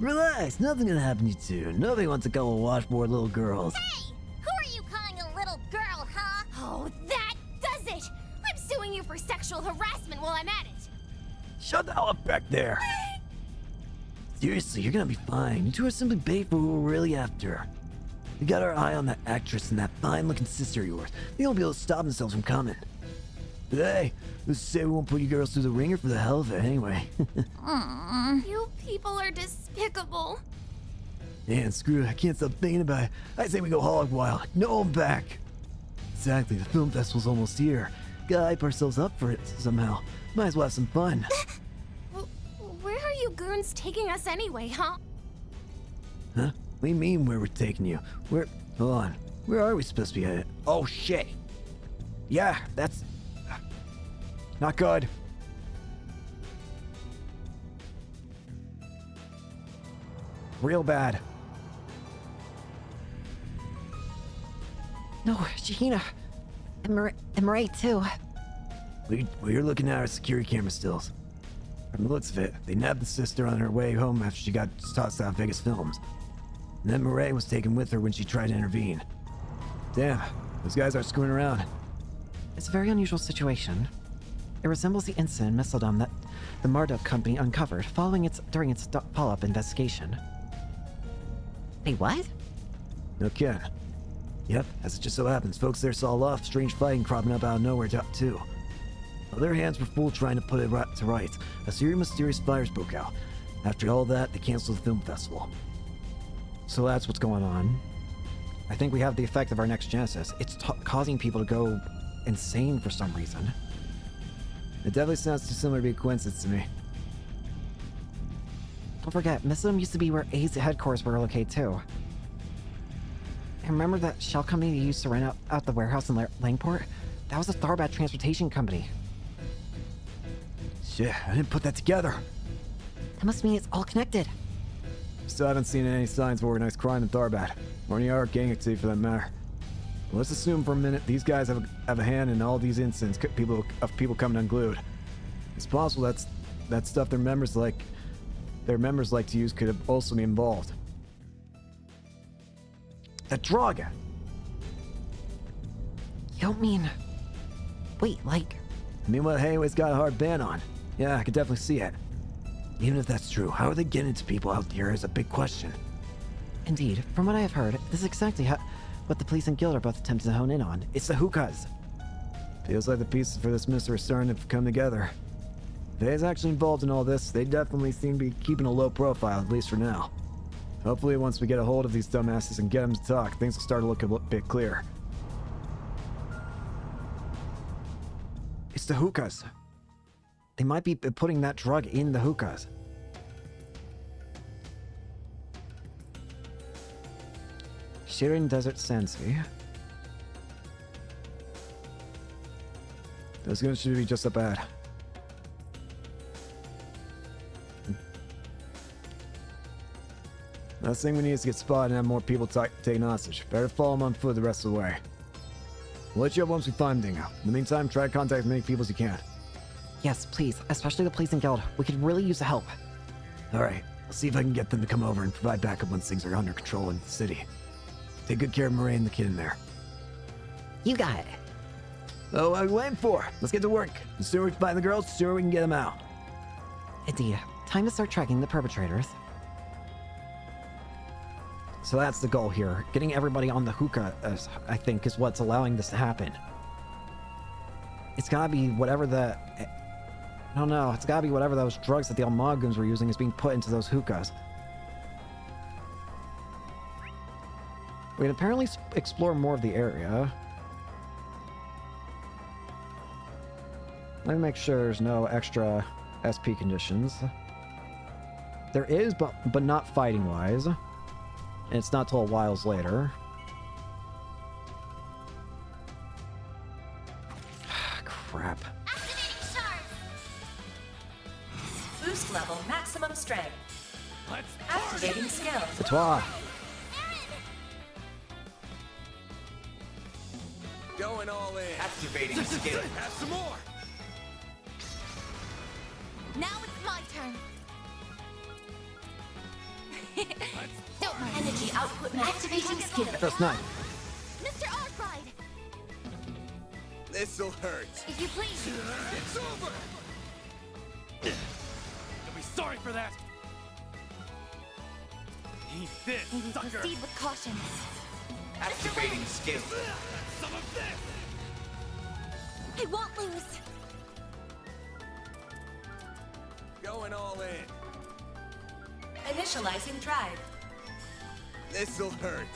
Relax, nothing gonna happen to you two. Nobody wants a couple of washboard little girls. Hey, who are you calling a little girl, huh? Oh, that does it! I'm suing you for sexual harassment while I'm at it. Shut the hell up back there. Seriously, you're gonna be fine. You two are simply bait for who we're really after. We got our eye on that actress and that fine-looking sister of yours. They won't be able to stop themselves from coming. But hey, who's to say we won't put you girls through the ringer for the hell of it anyway? You people are despicable. Man, screw it. I can't stop thinking about it. I say we go hog wild. No one back. Exactly. The film festival's almost here. Gotta hype ourselves up for it somehow. Might as well have some fun. Where are you goons taking us anyway, huh? Huh? What do you mean where we're taking you? Hold on. Where are we supposed to be headed? Oh shit! Yeah, that's... not good. Real bad. No, Shahina. And Murray, too. We're looking at our security camera stills. From the looks of it, they nabbed the sister on her way home after she got tossed out of Vegas Films. And then Murray was taken with her when she tried to intervene. Damn, those guys aren't screwing around. It's a very unusual situation. It resembles the incident in Mistledom that the Marduk company uncovered during its follow-up investigation. Wait, what? No kidding. Yep, as it just so happens, folks there saw a lot of strange fighting cropping up out of nowhere too. While their hands were full trying to put it to rights, a series of mysterious fires broke out. After all that, they canceled the film festival. So that's what's going on. I think we have the effect of our next Genesis. It's causing people to go insane for some reason. It definitely sounds too similar to be a coincidence to me. Don't forget, Mistledom used to be where A's headquarters were located too. And remember that shell company they used to rent out the warehouse in Langport? That was a Tharbad transportation company. Shit, I didn't put that together. That must mean it's all connected. Still haven't seen any signs of organized crime in Tharbad, or any other gang activity for that matter. But let's assume for a minute these guys have a hand in all these incidents of people coming unglued. It's possible that stuff their members like to use could have also be involved. The drug! You don't mean... Wait, like... I mean what Hayaway's got a hard ban on. Yeah, I could definitely see it. Even if that's true, how are they getting to people out here is a big question. Indeed, from what I have heard, this is exactly what the police and guild are both attempting to hone in on. It's the hookahs. Feels like the pieces for this mystery are starting to come together. If Hay's actually involved in all this, they definitely seem to be keeping a low profile, at least for now. Hopefully once we get a hold of these dumbasses and get them to talk, things will start to look a bit clearer. It's the hookahs. They might be putting that drug in the hookahs. Shirin Desert Sensei. Those guns should be just that bad. Last thing we need is to get spotted and have more people taken hostage. Better follow them on foot the rest of the way. We'll let you up once we find them, Dingo. In the meantime, try to contact as many people as you can. Yes, please. Especially the police and guild. We could really use the help. Alright, I'll see if I can get them to come over and provide backup once things are under control in the city. Take good care of Murray and the kid in there. You got it. Oh, what are we waiting for? Let's get to work. The sooner we can find the girls, the sooner we can get them out. Indeed. Time to start tracking the perpetrators. So that's the goal here. Getting everybody on the hookah, I think, is what's allowing this to happen. It's gotta be whatever the... I don't know. It's gotta be whatever those drugs that the Almagums were using is being put into those hookahs. We can apparently explore more of the area. Let me make sure there's no extra SP conditions. There is, but not fighting-wise. And it's not till a whiles later. Crap. Boost level maximum strength. Activating skill. Etoile. Going all in. Activating skill. Have some more. Now it's my turn. Don't mind Energy output max. Activating skill. That's nice. Mr. Arkride! This'll hurt. If you please. It's over. You'll be sorry for that. Eat this, Maybe sucker. proceed with caution. Activating skill. Some of this. I won't lose. Going all in. Initializing drive. This'll hurt.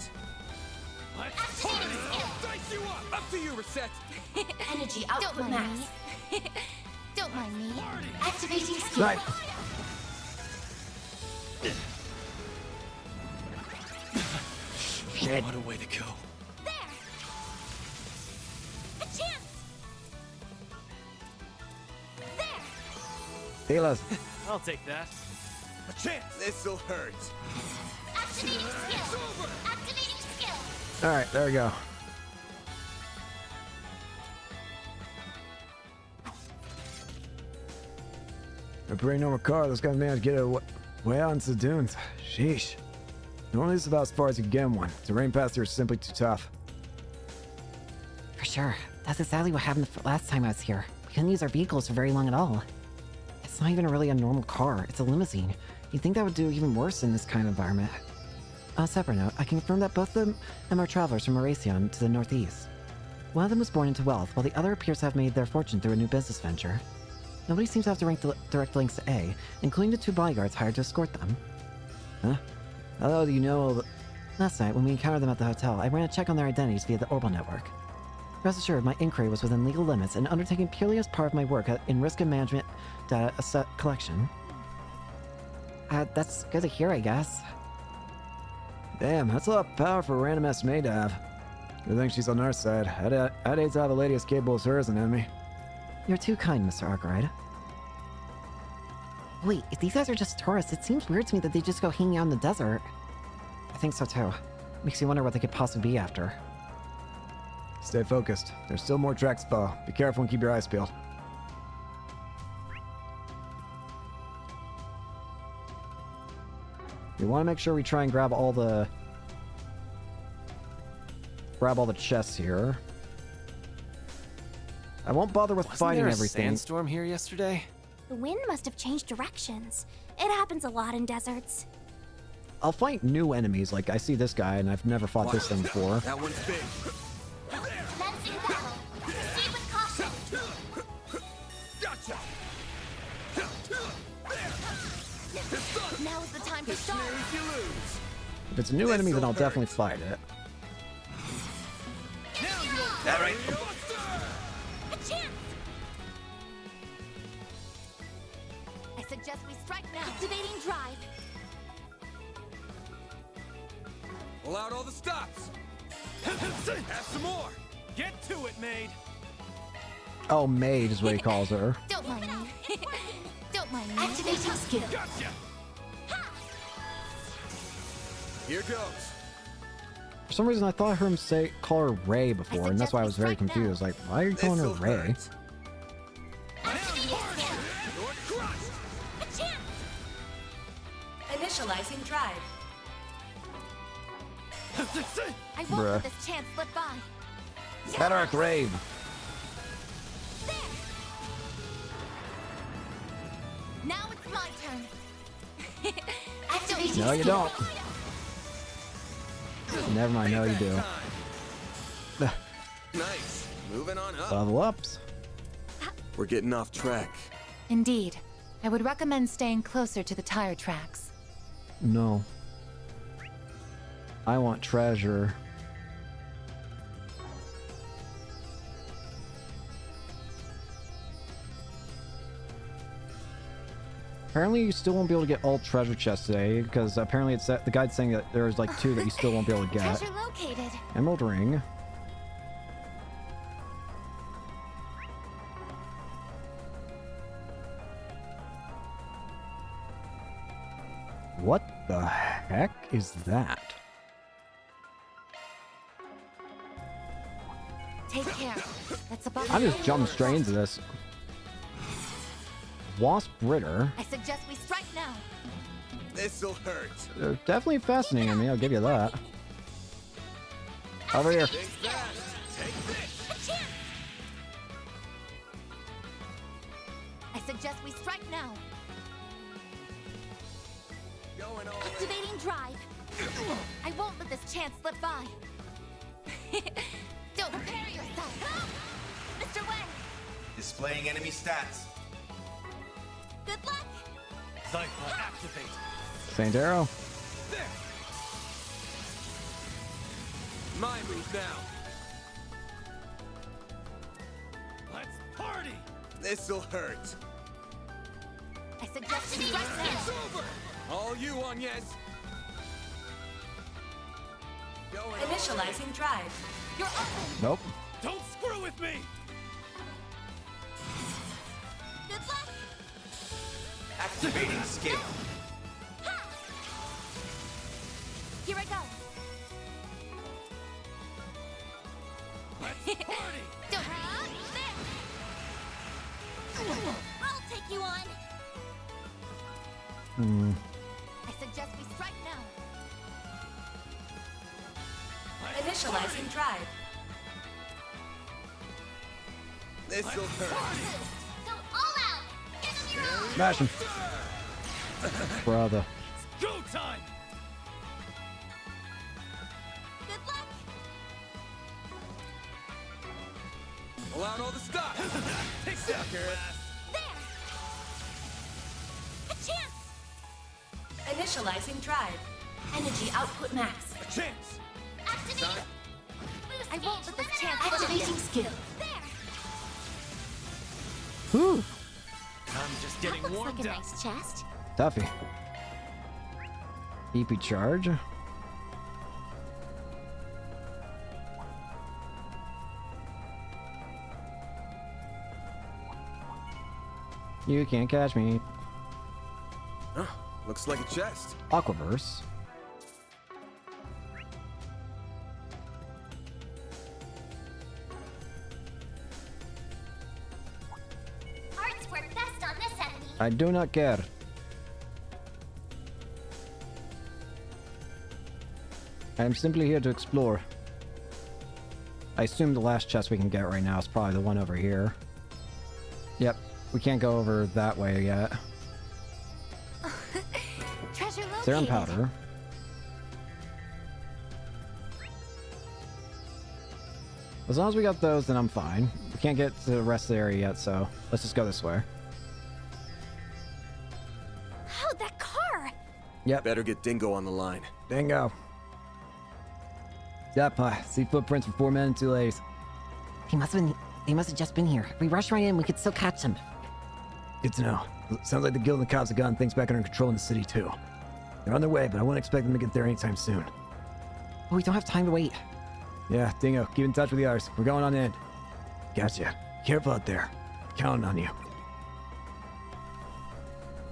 Let's Dice you up to you, Reset. Energy Don't output mind max. me. Don't mind me. Activating skill. Right. Shit. What a way to go. There! A chance! Healers. I'll take that. A chance. This'll hurt. Activating skill. Activating skill. All right, there we go. A pretty normal car. Those guys managed to get it way out into the dunes. Sheesh. Normally this is about as far as you can get in one. Terrain past here is simply too tough. For sure. That's exactly what happened the last time I was here. We couldn't use our vehicles for very long at all. It's not even really a normal car. It's a limousine. You'd think that would do even worse in this kind of environment. On a separate note, I can confirm that both of them are travelers from Eurasion to the northeast. One of them was born into wealth, while the other appears to have made their fortune through a new business venture. Nobody seems to have direct links to A, including the 2 bodyguards hired to escort them. Huh? Although you know... Last night, when we encountered them at the hotel, I ran a check on their identities via the Orbital Network. Rest assured, my inquiry was within legal limits and undertaken purely as part of my work in risk and management data collection. That's good to hear, I guess. Damn, that's a lot of power for a random SMA to have. Good thing she's on our side. I'd hate to have a lady as capable as her as an enemy. You're too kind, Mr. Arkwright. Wait, if these guys are just tourists, it seems weird to me that they just go hanging out in the desert. I think so too. Makes you wonder what they could possibly be after. Stay focused. There's still more tracks to follow. Be careful and keep your eyes peeled. We want to make sure we try and grab all the chests here. I won't bother with fighting Wasn't there a everything. sandstorm here yesterday? The wind must have changed directions. It happens a lot in deserts. I'll fight new enemies, like I see this guy and I've never fought this thing before. That one's big. Commencing battle. Proceed with caution. Gotcha. Now is the time to start. You lose. If it's a new enemy, then I'll definitely fight it. All right. A chance. I suggest we strike now. Activating drive. Pull out all the stops. Have some more. Get to it, maid. Oh, maid is what he calls her. Don't mind me. Don't mind me. Activating skill. Gotcha. Here goes. For some reason, I thought I heard him call her Ray before, and that's why I was very confused. Like, why are you calling her Ray? Initializing drive. I won't let this chance slip by. Cataract Rave. Now it's my turn. Activating No, you don't. Never mind, no, you do. Nice. Moving on up. Level ups. We're getting off track. Indeed. I would recommend staying closer to the tire tracks. No. I want treasure. Apparently you still won't be able to get all treasure chests today, because apparently it's the guide's saying that there's like 2 that you still won't be able to get. Treasure located. Emerald ring. What the heck is that? Take care. That's above. I just jumped straight into this. Wasp Ritter. I suggest we strike now. This'll hurt. They're definitely fascinating me, I'll give you that. Over here. Think fast. Take this. A chance. I suggest we strike now. Going all Activating drive. I won't let this chance slip by. Don't prepare yourself. Mr. Wen, Displaying enemy stats. good luck. Cypher activate. Saint Arrow. There. My move now. Let's party. This'll hurt. I suggest we strike now. It's over. All you, Agnes. Going Initializing drive. You're open. Nope. Don't screw with me. Good luck. Activating scale. Here I go. Let's party! Don't there. I'll take you on. I suggest we strike now. Initializing drive. This'll hurt. Go all out! Give them your all! Smash him. Brother. Go time! Good luck. Pull out all the stops. Take that, Garrett. There. A chance. Initializing drive. Energy output max. A chance! Activate! I won't let this chance. Activating skill. There. Whew. I'm just That getting looks warmed like a up. nice chest. Tuffy. EP charge. You can't catch me. Huh, looks like a chest. Aquaverse. Hearts work best on this enemy. I do not care. I am simply here to explore. I assume the last chest we can get right now is probably the one over here. Yep, we can't go over that way yet. Treasure located. Serum powder. As long as we got those, then I'm fine. We can't get to the rest of the area yet, so let's just go this way. Oh, that car. Yep. Better get Dingo on the line. Dingo. Yep, see footprints for 4 men and 2 ladies. They must have just been here. If we rush right in, we could still catch them. Good to know. Sounds like the guild and the cops have gotten things back under control in the city, too. They're on their way, but I wouldn't expect them to get there anytime soon. But we don't have time to wait. Yeah, Dingo, keep in touch with the others. We're going on in. Gotcha. Careful out there. Counting on you.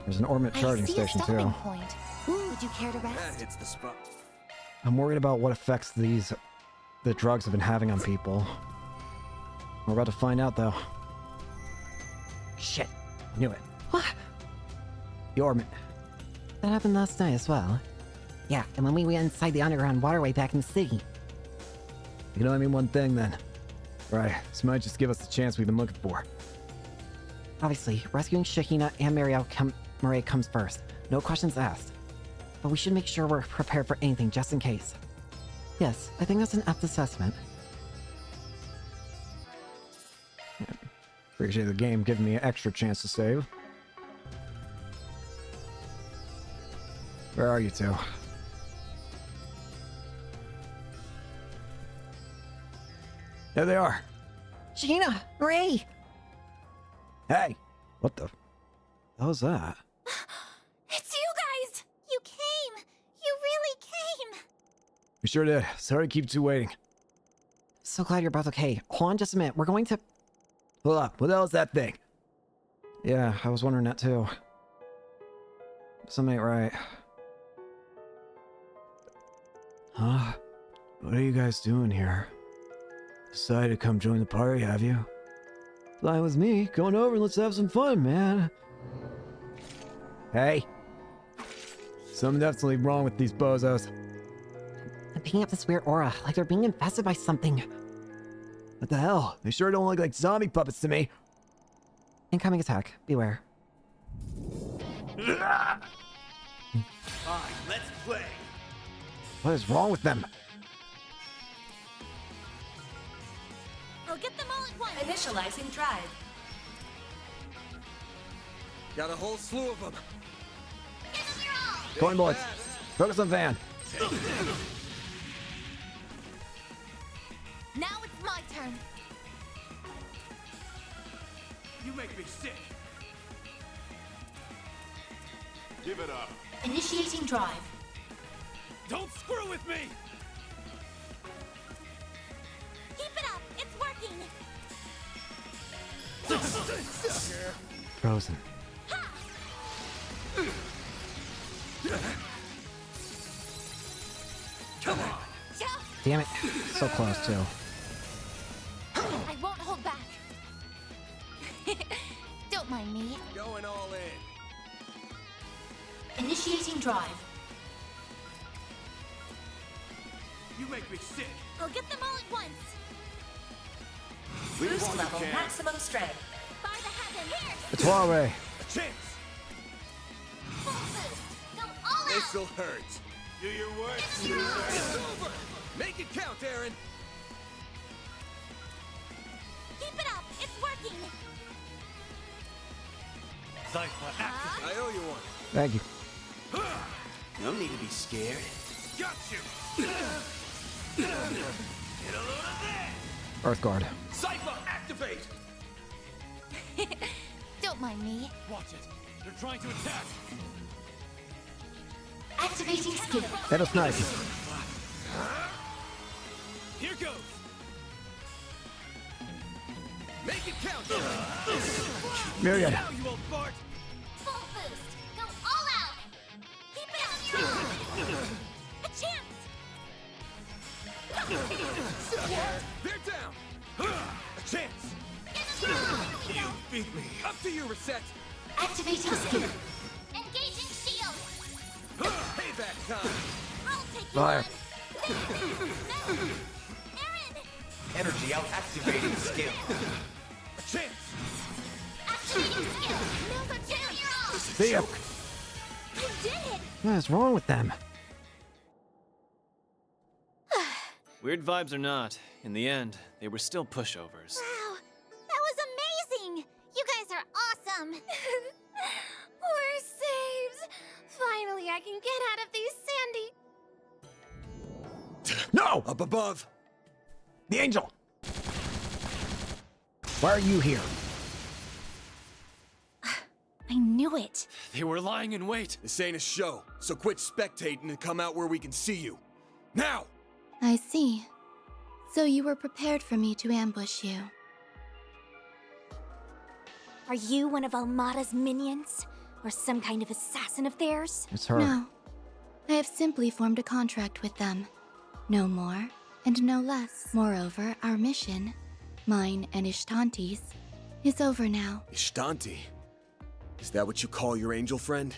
There's an orbit charging I see station a stopping too. point. Would you care to That rest? hits the spot. I'm worried about what effects the drugs have been having on people. We're about to find out though. Shit. Knew it. What? The orbit. That happened last night as well. Yeah, and when we went inside the underground waterway back in the city. You can only mean one thing, then. Right, this might just give us the chance we've been looking for. Obviously, rescuing Shahina and Maria comes first. No questions asked. But we should make sure we're prepared for anything just in case. Yes, I think that's an apt assessment. Appreciate the game giving me an extra chance to save. Where are you two? There they are. Shahina! Ray! Hey! What the hell was that? It's you guys! You came! You really came! We sure did. Sorry to keep you waiting. So glad you're both okay. Hold on just a minute. We're going to... Hold up. What the hell is that thing? Yeah, I was wondering that too. Something ain't right. Huh? What are you guys doing here? Decided to come join the party, have you? Flying with me. Going over and let's have some fun, man. Hey. Something definitely wrong with these bozos. I'm picking up this weird aura, like they're being infested by something. What the hell? They sure don't look like zombie puppets to me. Incoming attack. Beware. Fine, let's play. What is wrong with them? I'll get them all at once. Initializing drive. Got a whole slew of them. Give them your all! Coin bullets. Focus on Van. Now it's my turn. You make me sick. Give it up. Initiating drive. Don't screw with me! Keep it up! It's working! Frozen. Come on! Damn it. So close, too. I won't hold back. Don't mind me. Going all in. Initiating drive. You make me sick. I'll get them all at once. Leave Boost while you level can. maximum strength. By the heaven. Here. It's Huawei. A chance. Full boost. Go all out. This'll hurt. Do your work. It's over. Make it count, Aaron. Keep it up. It's working. Cypher, activate. I owe you one. Thank you. No need to be scared. Got you. Get a load of that. Earthguard. Cypher, activate. Don't mind me. Watch it. They're trying to attack. Activating skill. Let us snipe. Here goes. Make it count. Myriad. Now you old fart. Full boost. Go all out. Keep it up. A chance. They're down. A chance. You beat me. Up to you, Reset. Activating skill. Engaging shield. Payback time. I'll take you Fire. on. Aaron. Energy out. Activating skill. A chance. Activating skill. Nova 2. You're off. See ya. You did it. What is wrong with them? Weird vibes or not, in the end, they were still pushovers. Wow. That was amazing. You guys are awesome. We're saved. Finally, I can get out of these sandy. No! Up above. The angel! Why are you here? I knew it. They were lying in wait. This ain't a show, so quit spectating and come out where we can see you. Now! I see. So you were prepared for me to ambush you. Are you one of Almada's minions? Or some kind of assassin of theirs? It's her. No. I have simply formed a contract with them. No more, and no less. Moreover, our mission, mine and Ishtanti's, is over now. Ishtanti? Is that what you call your angel friend?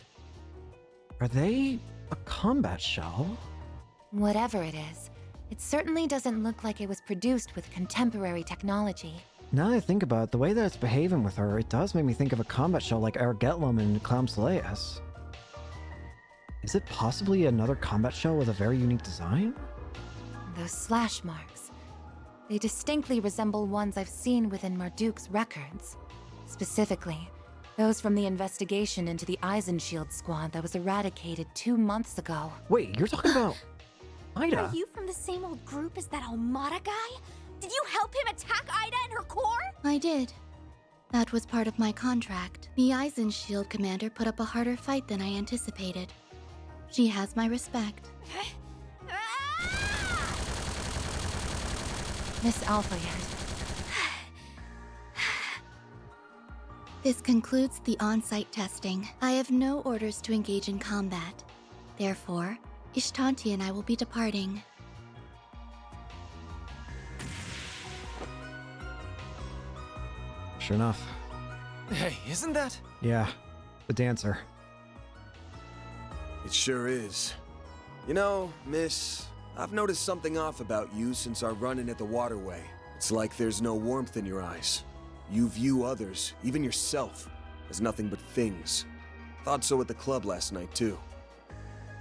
Are they a combat shell? Whatever it is, it certainly doesn't look like it was produced with contemporary technology. Now that I think about it, the way that it's behaving with her, it does make me think of a combat shell like Ergetlum and Clown Slayas. Is it possibly another combat shell with a very unique design? Those slash marks. They distinctly resemble ones I've seen within Marduk's records. Specifically, those from the investigation into the Eisenshield squad that was eradicated 2 months ago. Wait, you're talking about Ida? Are you from the same old group as that Almada guy? Did you help him attack Ida and her core? I did. That was part of my contract. The Eisenshield commander put up a harder fight than I anticipated. She has my respect. Miss Alphayet. This concludes the on-site testing. I have no orders to engage in combat. Therefore, Ishtanti and I will be departing. Sure enough. Hey, isn't that? Yeah, the dancer. It sure is. You know, miss, I've noticed something off about you since our run-in at the waterway. It's like there's no warmth in your eyes. You view others, even yourself, as nothing but things. Thought so at the club last night, too.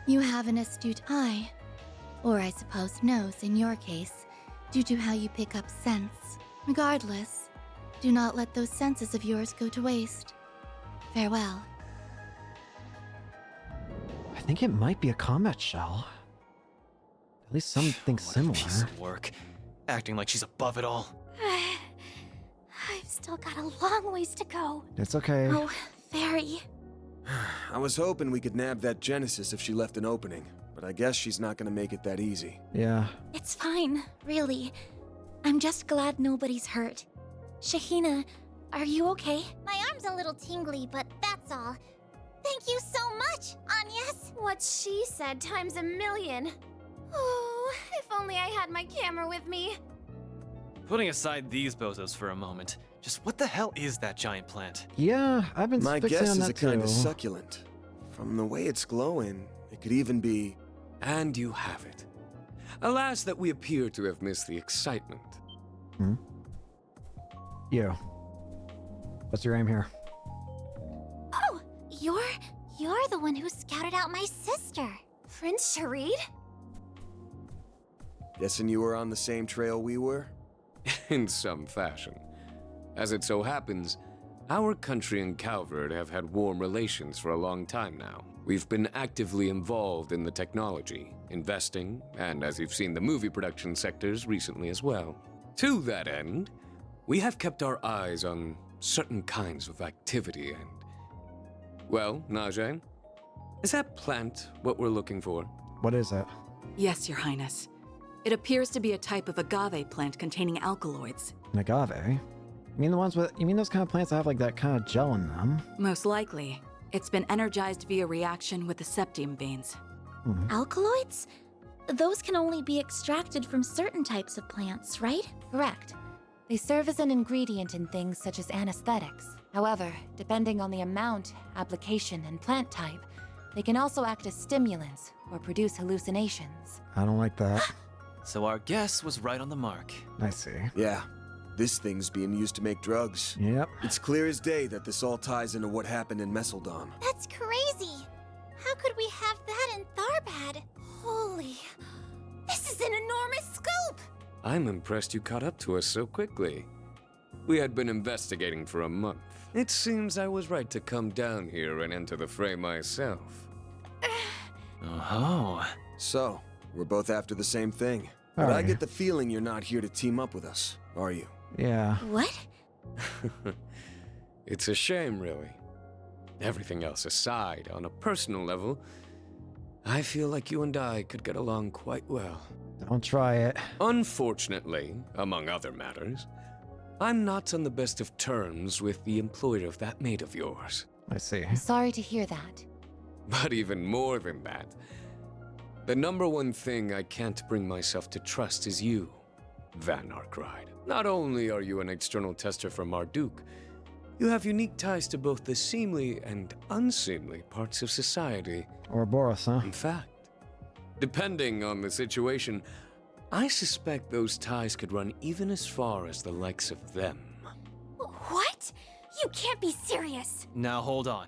You have an astute eye. Or I suppose nose in your case, due to how you pick up scents. Regardless, do not let those senses of yours go to waste. Farewell. I think it might be a combat shell. At least something similar. Piece of work. Acting like she's above it all. I've still got a long ways to go. It's okay. Oh, very. I was hoping we could nab that Genesis if she left an opening, but I guess she's not gonna make it that easy. Yeah. It's fine, really. I'm just glad nobody's hurt. Shahina, are you okay? My arm's a little tingly, but that's all. Thank you so What she said times a million. Oh, if only I had my camera with me. Putting aside these bozos for a moment, just what the hell is that giant plant? Yeah, I've been My fixing guess on is that a kind too. of succulent. From the way it's glowing, it could even be... And you have it. Alas, that we appear to have missed the excitement. Hmm? You. What's your aim here? Oh, you're the one who scouted out my sister, Prince Sharid? Guessing you were on the same trail we were? In some fashion. As it so happens, our country and Calvert have had warm relations for a long time now. We've been actively involved in the technology, investing, and as you've seen, the movie production sectors recently as well. To that end, we have kept our eyes on certain kinds of activity and... Well, Najee, is that plant what we're looking for? What is it? Yes, Your Highness. It appears to be a type of agave plant containing alkaloids. An agave? You mean those kind of plants that have like that kind of gel in them? Most likely. It's been energized via reaction with the septium veins. Alkaloids? Those can only be extracted from certain types of plants, right? Correct. They serve as an ingredient in things such as anesthetics. However, depending on the amount, application, and plant type, they can also act as stimulants or produce hallucinations. I don't like that. So our guess was right on the mark. I see. Yeah. This thing's being used to make drugs. Yep. It's clear as day that this all ties into what happened in Messeldom. That's crazy. How could we have that in Tharbad? Holy, this is an enormous scoop! I'm impressed you caught up to us so quickly. We had been investigating for a month. It seems I was right to come down here and enter the fray myself. Oh. So, we're both after the same thing. But Are I you? get the feeling you're not here to team up with us, are you? Yeah. What? It's a shame, really. Everything else aside, on a personal level, I feel like you and I could get along quite well. Don't try it. Unfortunately, among other matters, I'm not on the best of terms with the employer of that maid of yours. I see. I'm sorry to hear that. But even more than that, the number one thing I can't bring myself to trust is you, Van Arkride. Not only are you an external tester for Marduk, you have unique ties to both the seemly and unseemly parts of society. Ouroboros, huh? In fact, depending on the situation, I suspect those ties could run even as far as the likes of them. What? You can't be serious. Now hold on.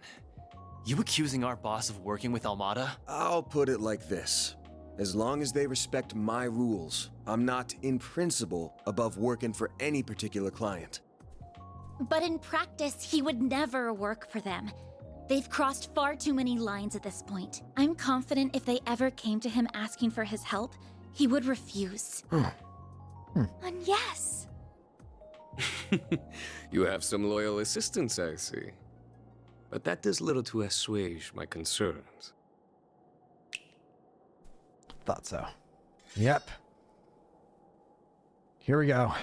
You accusing our boss of working with Almada? I'll put it like this. As long as they respect my rules, I'm not, in principle, above working for any particular client. But in practice, he would never work for them. They've crossed far too many lines at this point. I'm confident if they ever came to him asking for his help, he would refuse. And yes. You have some loyal assistants, I see. But that does little to assuage my concerns. Thought so. Yep. Here we go.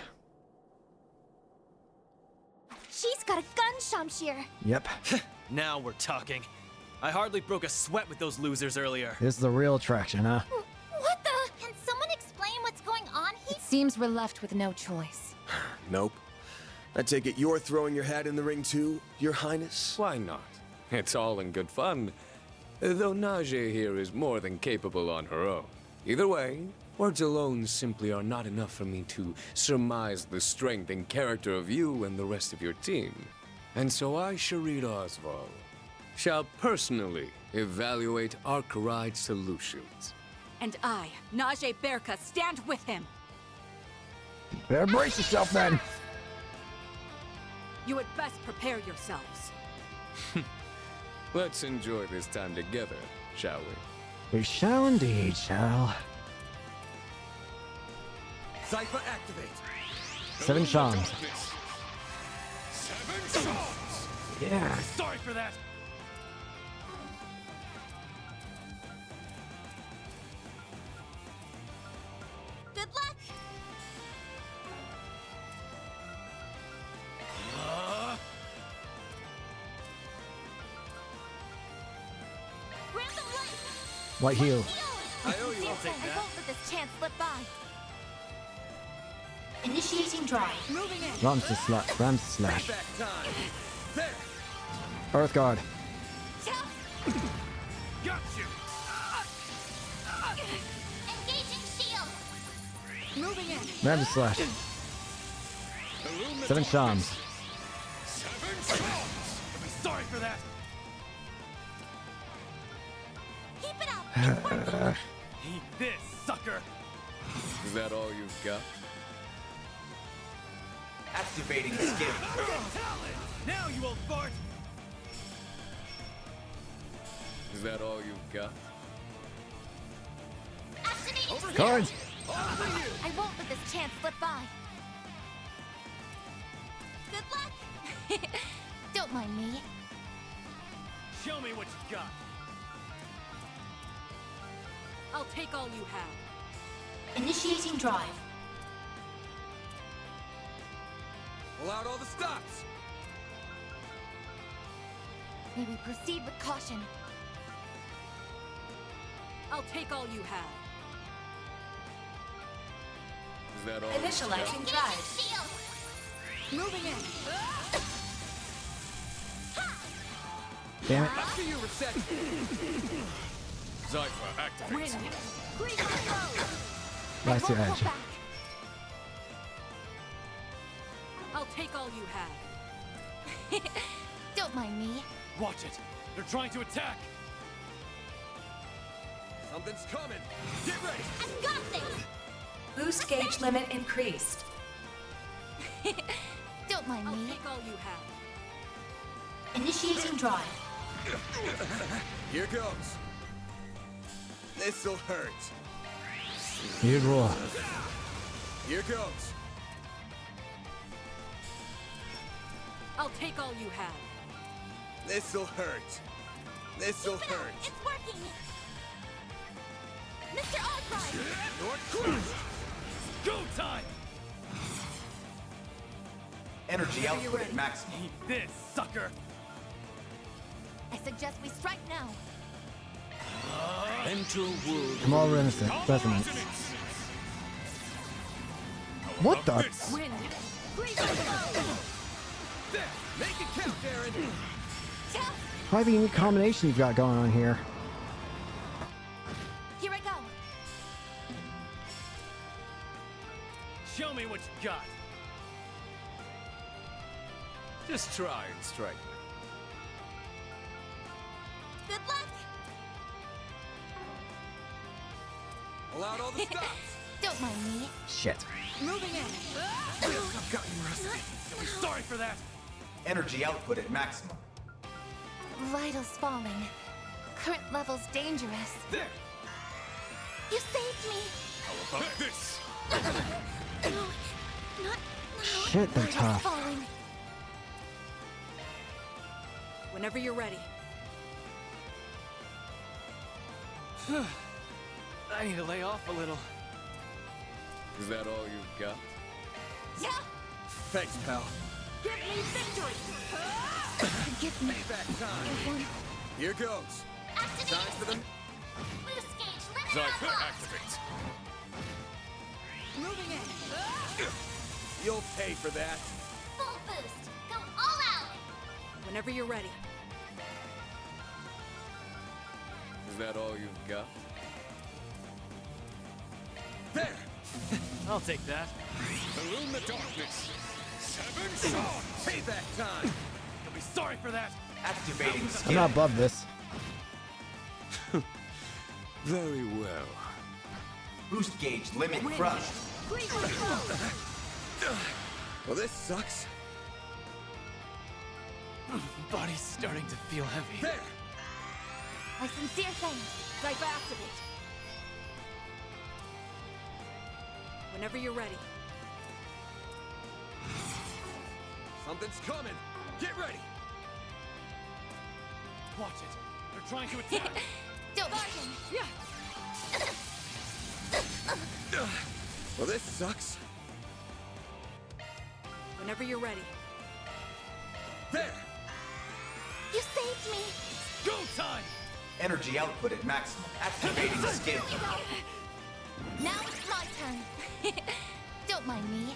She's got a gun, Shamshir. Yep. Now we're talking. I hardly broke a sweat with those losers earlier. This is the real attraction, huh? What the? Can someone explain what's going on here? It seems we're left with no choice. Nope. I take it you're throwing your hat in the ring too, Your Highness? Why not? It's all in good fun. Though Najee here is more than capable on her own. Either way, words alone simply are not enough for me to surmise the strength and character of you and the rest of your team. And so I, Sharid Oswald, shall personally evaluate Arkwright's solutions. And I, Najee Berka, stand with him. Better brace yourself then. You had best prepare yourselves. Let's enjoy this time together, shall we? We shall indeed, shall. Cypher activate. 7 shams. 7 shots. Yeah. Sorry for that. Good luck. Random light. White heel. I owe you. I won't let this chance slip by. Initiating drive. Moving in. Ram's slash. Payback time. There. Earth guard. Got you. Engaging shield. Moving in. Ram's slash. 7 shams. You'll be sorry for that. Keep it up. Eat this, sucker. Is that all you've got? Activating skill. Now you old fart. Is that all you've got? Activating Cards. I won't let this chance slip by. Good luck. Don't mind me. Show me what you got. I'll take all you have. Initiating drive. Pull out all the stops. May we proceed with caution. I'll take all you have. Is that all? Initializing drive. Shield. Moving in. Damn it. After you, reset. Zypher, activate. Wind. Please reload. Nice your edge. I'll take all you have. Don't mind me. Watch it. They're trying to attack. Something's coming. Get ready. I've got this. Boost gauge limit increased. Don't mind I'll me. take all you have. Initiating drive. Here goes. This'll hurt. You roll. Here goes. I'll take all you have. This'll hurt. This'll hurt. It's working. Mr. Arcry. North Cruise. Go time. Energy output at maximum. Eat this, sucker. I suggest we strike now. Enter world. Come on, resonance. What the? Wind. Please reload. There. Make it count, Darren. Quite the unique combination you've got going on here. Here I go. Show me what you got. Just try and strike me. Good luck. Pull out all the stops. Don't mind me. Shit. Moving in. I've got you, Rusty. You'll be sorry for that. Energy output at maximum. Vitals falling. Current levels dangerous. There. You saved me. How about this? No, not now. Shit, they're Vitals tough. falling. Whenever you're ready. I need to lay off a little. Is that all you've got? Yeah. Thanks, pal. Give me victory. Forgive me. Payback time. Everyone. Here goes. Time for them. Boost gauge limit Zypher, unlocked. activate. Moving in. You'll pay for that. Full boost. Go all out. Whenever you're ready. Is that all you've got? There. I'll take that. Illume the darkness. 7 shots. Payback time. You'll be sorry for that. Activating I'm skill. not above this. Very well. Boost gauge limit crushed. Please reload. Well, this sucks. Body's starting to feel heavy. There. My sincere thanks. Zypher activate. Whenever you're ready. Something's coming. Get ready. Watch it. They're trying to attack. Don't bargain. Yeah. Well, this sucks. Whenever you're ready. There. You saved me. Go time. Energy output at maximum. Activating skill. Now it's my turn. Don't mind me.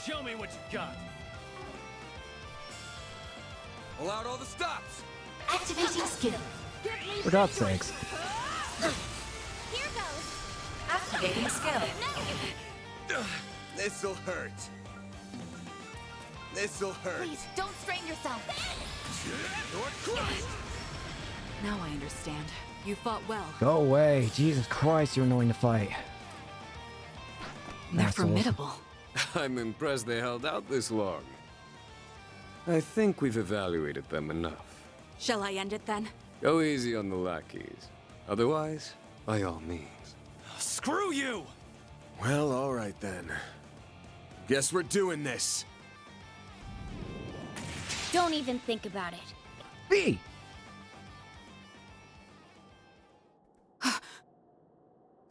Show me what you got. Pull out all the stops. Activating skill. For God's sakes. Here goes. Activating skill. This'll hurt. This'll hurt. Please, don't strain yourself. You're crushed. Now I understand. You fought well. Go away. Jesus Christ, you're annoying to fight. They're Assholes. formidable. I'm impressed they held out this long. I think we've evaluated them enough. Shall I end it then? Go easy on the lackeys. Otherwise, by all means. Screw you! Well, all right then. Guess we're doing this. Don't even think about it. B!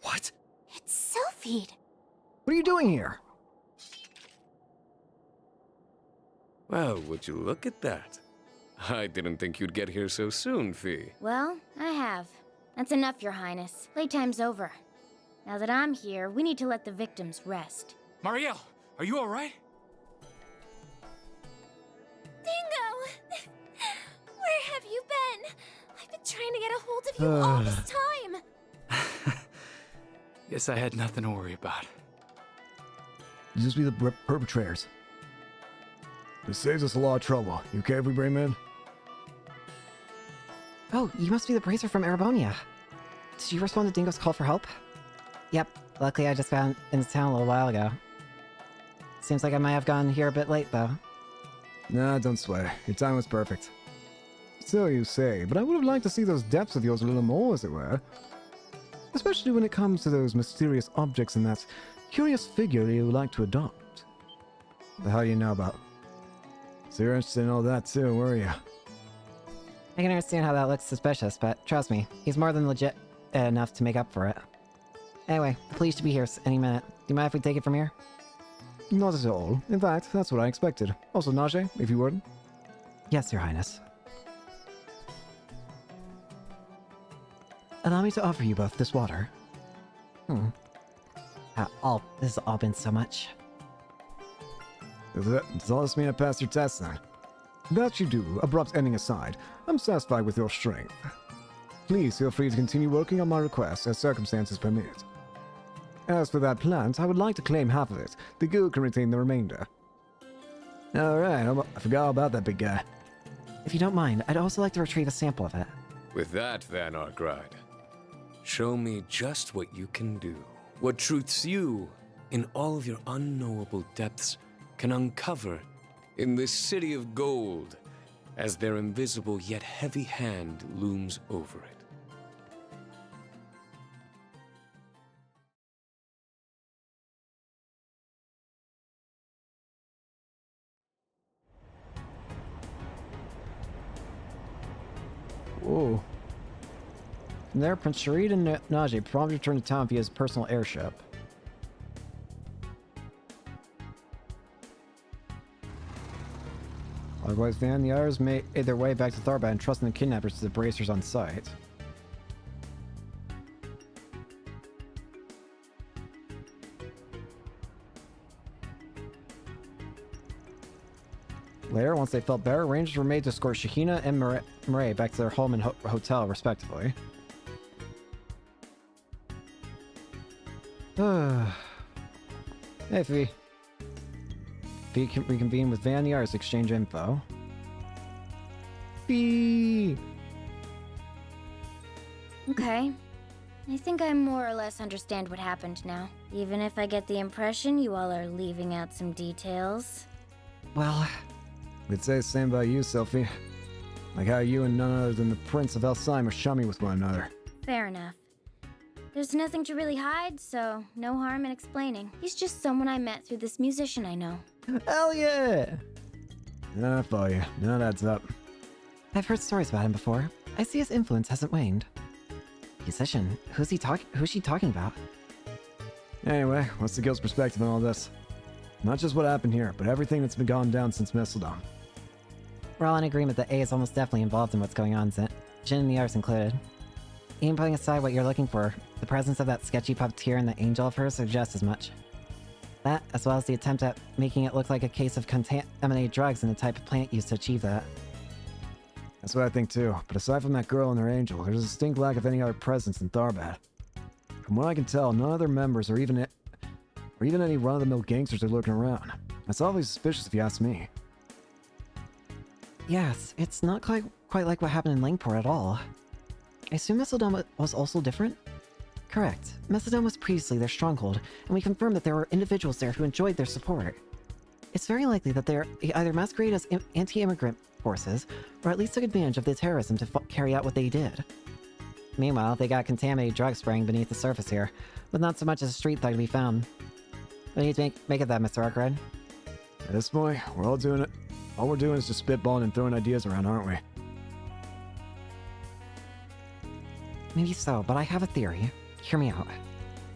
What? It's Sylphid. What are you doing here? Well, would you look at that? I didn't think you'd get here so soon, Fee. Well, I have. That's enough, Your Highness. Playtime's over. Now that I'm here, we need to let the victims rest. Marielle, are you alright? Dingo! Where have you been? I've been trying to get a hold of you all this time. Guess I had nothing to worry about. You just be the perpetrators. This saves us a lot of trouble. You okay if we bring him in? Oh, you must be the bracer from Arabonia. Did you respond to Dingo's call for help? Yep. Luckily, I just got into town a little while ago. Seems like I might have gotten here a bit late, though. Nah, don't sweat. Your time was perfect. So you say, but I would have liked to see those depths of yours a little more, as it were. Especially when it comes to those mysterious objects and that curious figure you like to adopt. The hell do you know about? So you're interested in all that too, were you? I can understand how that looks suspicious, but trust me, he's more than legit enough to make up for it. Anyway, pleased to be here any minute. Do you mind if we take it from here? Not at all. In fact, that's what I expected. Also, Najee, if you would. Yes, Your Highness. Allow me to offer you both this water. This has all been so much. Does all this mean I passed your test then? That you do, abrupt ending aside. I'm satisfied with your strength. Please feel free to continue working on my request as circumstances permit. As for that plant, I would like to claim half of it. The guild can retain the remainder. Alright, I forgot all about that big guy. If you don't mind, I'd also like to retrieve a sample of it. With that, Van Arkride, show me just what you can do. What truths you, in all of your unknowable depths, can uncover in this city of gold as their invisible yet heavy hand looms over it. Whoa. From there, Prince Sharid and Najee promptly returned to town via his personal airship. Otherwise, Van and the others made their way back to Tharbad, entrusting the kidnappers to the bracers on site. Later, once they felt better, arrangements were made to escort Shahina and Murray back to their home and hotel, respectively. Hey, Fee. Fee can reconvene with Van and the others to exchange info. Fee! Okay. I think I more or less understand what happened now. Even if I get the impression you all are leaving out some details. Well, We'd say the same about you, Sophie. Like how you and none other than the Prince of Elsheimer shummy with one another. Fair enough. There's nothing to really hide, so no harm in explaining. He's just someone I met through this musician I know. Hell yeah! I follow you. Now that's up. I've heard stories about him before. I see his influence hasn't waned. Musician? Who's she talking about? Anyway, what's the guild's perspective on all this? Not just what happened here, but everything that's been gone down since Mistledom. We're all in agreement that A is almost definitely involved in what's going on, gin and the others included. Even putting aside what you're looking for, the presence of that sketchy puppeteer and the angel of hers suggests as much. That, as well as the attempt at making it look like a case of contaminated drugs and the type of plant used to achieve that. That's what I think too, but aside from that girl and her angel, there's a distinct lack of any other presence in Tharbad. From what I can tell, none of their members or even any run-of-the-mill gangsters are lurking around. That's awfully suspicious if you ask me. Yes, it's not quite like what happened in Langport at all. I assume Mesodome was also different? Correct. Mesodome was previously their stronghold, and we confirmed that there were individuals there who enjoyed their support. It's very likely that they either masquerade as anti-immigrant forces, or at least took advantage of the terrorism to carry out what they did. Meanwhile, they got contaminated drug spraying beneath the surface here, with not so much as a street thug to be found. What do you make of that, Mr. Arkwright? At this point, we're all doing it. All we're doing is just spitballing and throwing ideas around, aren't we? Maybe so, but I have a theory. Hear me out.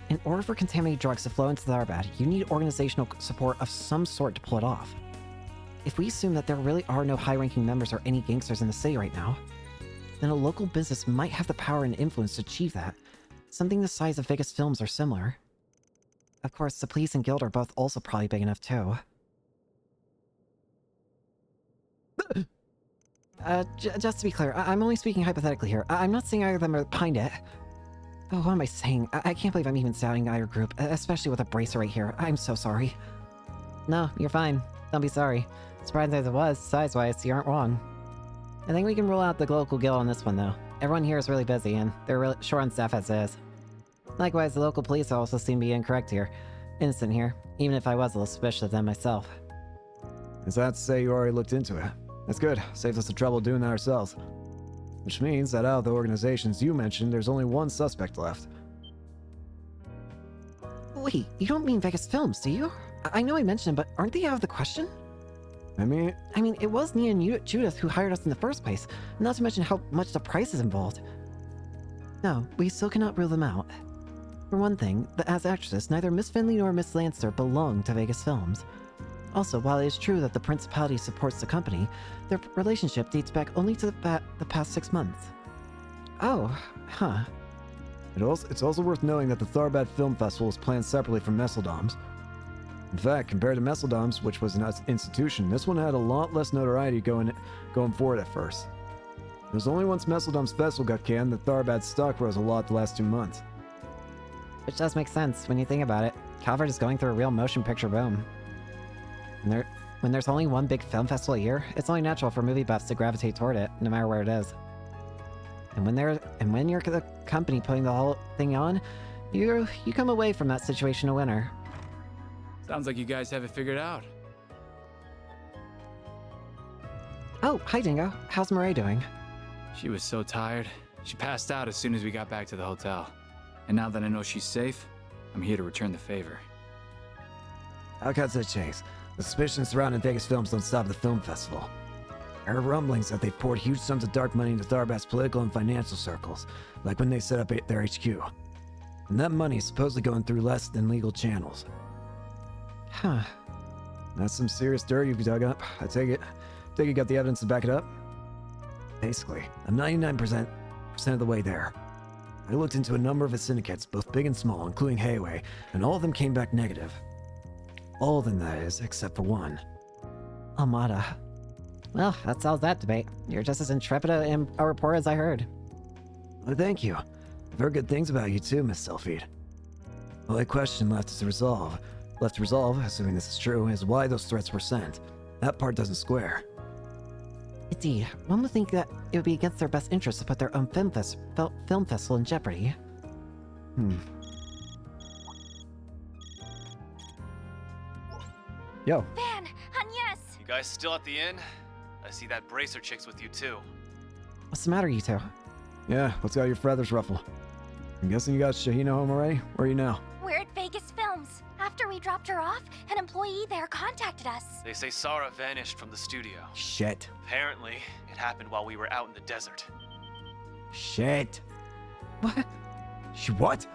In order for contaminated drugs to flow into Tharbad, you need organizational support of some sort to pull it off. If we assume that there really are no high-ranking members or any gangsters in the city right now, then a local business might have the power and influence to achieve that. Something the size of Vegas Films or similar. Of course, the police and guild are both also probably big enough too. Just to be clear, I'm only speaking hypothetically here. I'm not saying either of them are behind it. Oh, what am I saying? I can't believe I'm even doubting either group, especially with a bracer right here. I'm so sorry. No, you're fine. Don't be sorry. Surprised as it was, size-wise, you aren't wrong. I think we can rule out the local guild on this one, though. Everyone here is really busy, and they're really short on staff as is. Likewise, the local police also seem to be incorrect here. Innocent here, even if I was a little suspicious of them myself. Is that to say you already looked into it? That's good. Saves us the trouble doing that ourselves. Which means that out of the organizations you mentioned, there's only one suspect left. Wait, you don't mean Vegas Films, do you? I know I mentioned it, but aren't they out of the question? I mean, it was Nia and Judith who hired us in the first place, not to mention how much the price is involved. No, we still cannot rule them out. For one thing, as actresses, neither Miss Finley nor Miss Lancer belong to Vegas Films. Also, while it is true that the Principality supports the company, their relationship dates back only to the past 6 months. Oh, huh. It's also worth noting that the Tharbad Film Festival is planned separately from Messeldom's. In fact, compared to Messeldom's, which was an institution, this one had a lot less notoriety going forward at first. It was only once Messeldom's festival got canned that Tharbad's stock rose a lot the last 2 months. Which does make sense when you think about it. Calvert is going through a real motion picture boom. When there's only one big film festival a year, it's only natural for movie buffs to gravitate toward it, no matter where it is. And when you're the company putting the whole thing on, you come away from that situation a winner. Sounds like you guys have it figured out. Oh, hi Dingo. How's Murray doing? She was so tired. She passed out as soon as we got back to the hotel. And now that I know she's safe, I'm here to return the favor. I'll cut to the chase. The suspicions surrounding Vegas Films don't stop at the film festival. There are rumblings that they've poured huge sums of dark money into Tharbad's political and financial circles, like when they set up their HQ. And that money is supposedly going through less than legal channels. Huh. That's some serious dirt you've dug up. I take it you got the evidence to back it up? Basically, I'm 99% of the way there. I looked into a number of his syndicates, both big and small, including Hayway, and all of them came back negative. All of them, that is, except for one. Amada. Well, that solves that debate. You're just as intrepid a reporter as I heard. Well, thank you. I've heard good things about you too, Miss Selfeed. The only question left to resolve, assuming this is true, is why those threats were sent. That part doesn't square. Indeed, one would think that it would be against their best interest to put their own film festival in jeopardy. Yo. Van, Agnes! You guys still at the inn? I see that bracer chick's with you too. What's the matter, you two? Yeah, what's got your feathers ruffled? I'm guessing you got Shahina home already? Where are you now? We're at Vegas Films. After we dropped her off, an employee there contacted us. They say Sarah vanished from the studio. Shit. Apparently, it happened while we were out in the desert. Shit. What? What?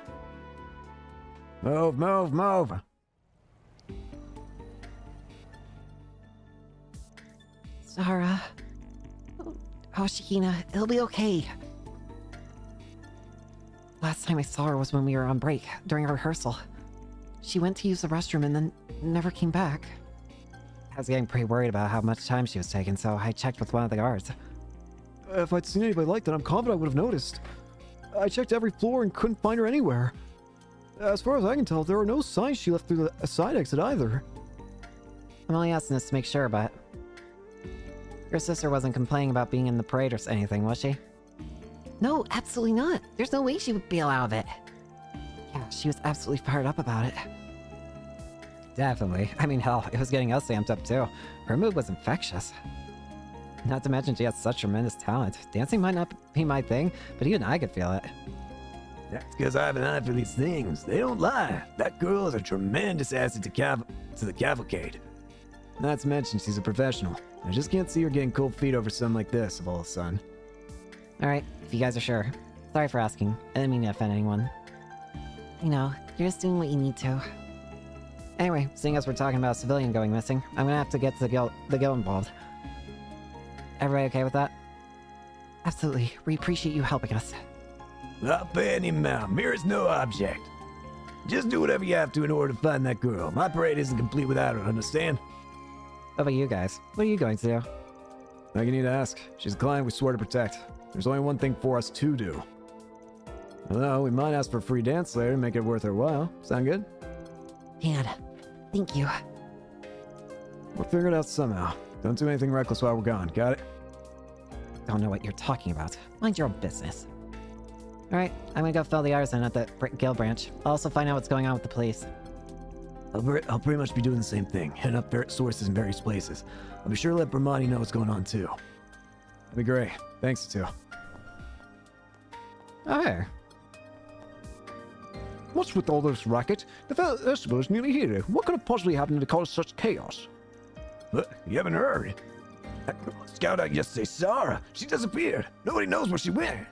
Move. Sarah. Oh, Shahina, it'll be okay. Last time I saw her was when we were on break, during our rehearsal. She went to use the restroom and then never came back. I was getting pretty worried about how much time she was taking, so I checked with one of the guards. If I'd seen anybody like that, I'm confident I would have noticed. I checked every floor and couldn't find her anywhere. As far as I can tell, there are no signs she left through the side exit either. I'm only asking this to make sure, but... Your sister wasn't complaining about being in the parade or anything, was she? No, absolutely not. There's no way she would bail out of it. Yeah, she was absolutely fired up about it. Definitely. I mean, hell, it was getting us amped up too. Her mood was infectious. Not to mention she has such tremendous talent. Dancing might not be my thing, but even I could feel it. That's because I have an eye for these things. They don't lie. That girl is a tremendous asset to the cavalcade. Not to mention she's a professional. I just can't see her getting cold feet over something like this of all a sudden. Alright, if you guys are sure. Sorry for asking. I didn't mean to offend anyone. You know, you're just doing what you need to. Anyway, seeing as we're talking about a civilian going missing, I'm gonna have to get the guild involved. Everybody okay with that? Absolutely. We appreciate you helping us. I'll pay any amount. Mira's no object. Just do whatever you have to in order to find that girl. My parade isn't complete without her, understand? What about you guys? What are you going to do? I need to ask. She's a client we swore to protect. There's only one thing for us to do. Although, we might ask for a free dance later to make it worth her while. Sound good? Man, thank you. We'll figure it out somehow. Don't do anything reckless while we're gone, got it? Don't know what you're talking about. Mind your own business. Alright, I'm gonna go fill the hours in at the guild branch. I'll also find out what's going on with the police. I'll pretty much be doing the same thing, heading up sources in various places. I'll be sure to let Bramani know what's going on too. That'd be great. Thanks, you two. Oh, hey. What's with all this racket? The festival is nearly here. What could have possibly happened to cause such chaos? What? You haven't heard? That girl scout out yesterday, Sarah. She disappeared. Nobody knows where she went.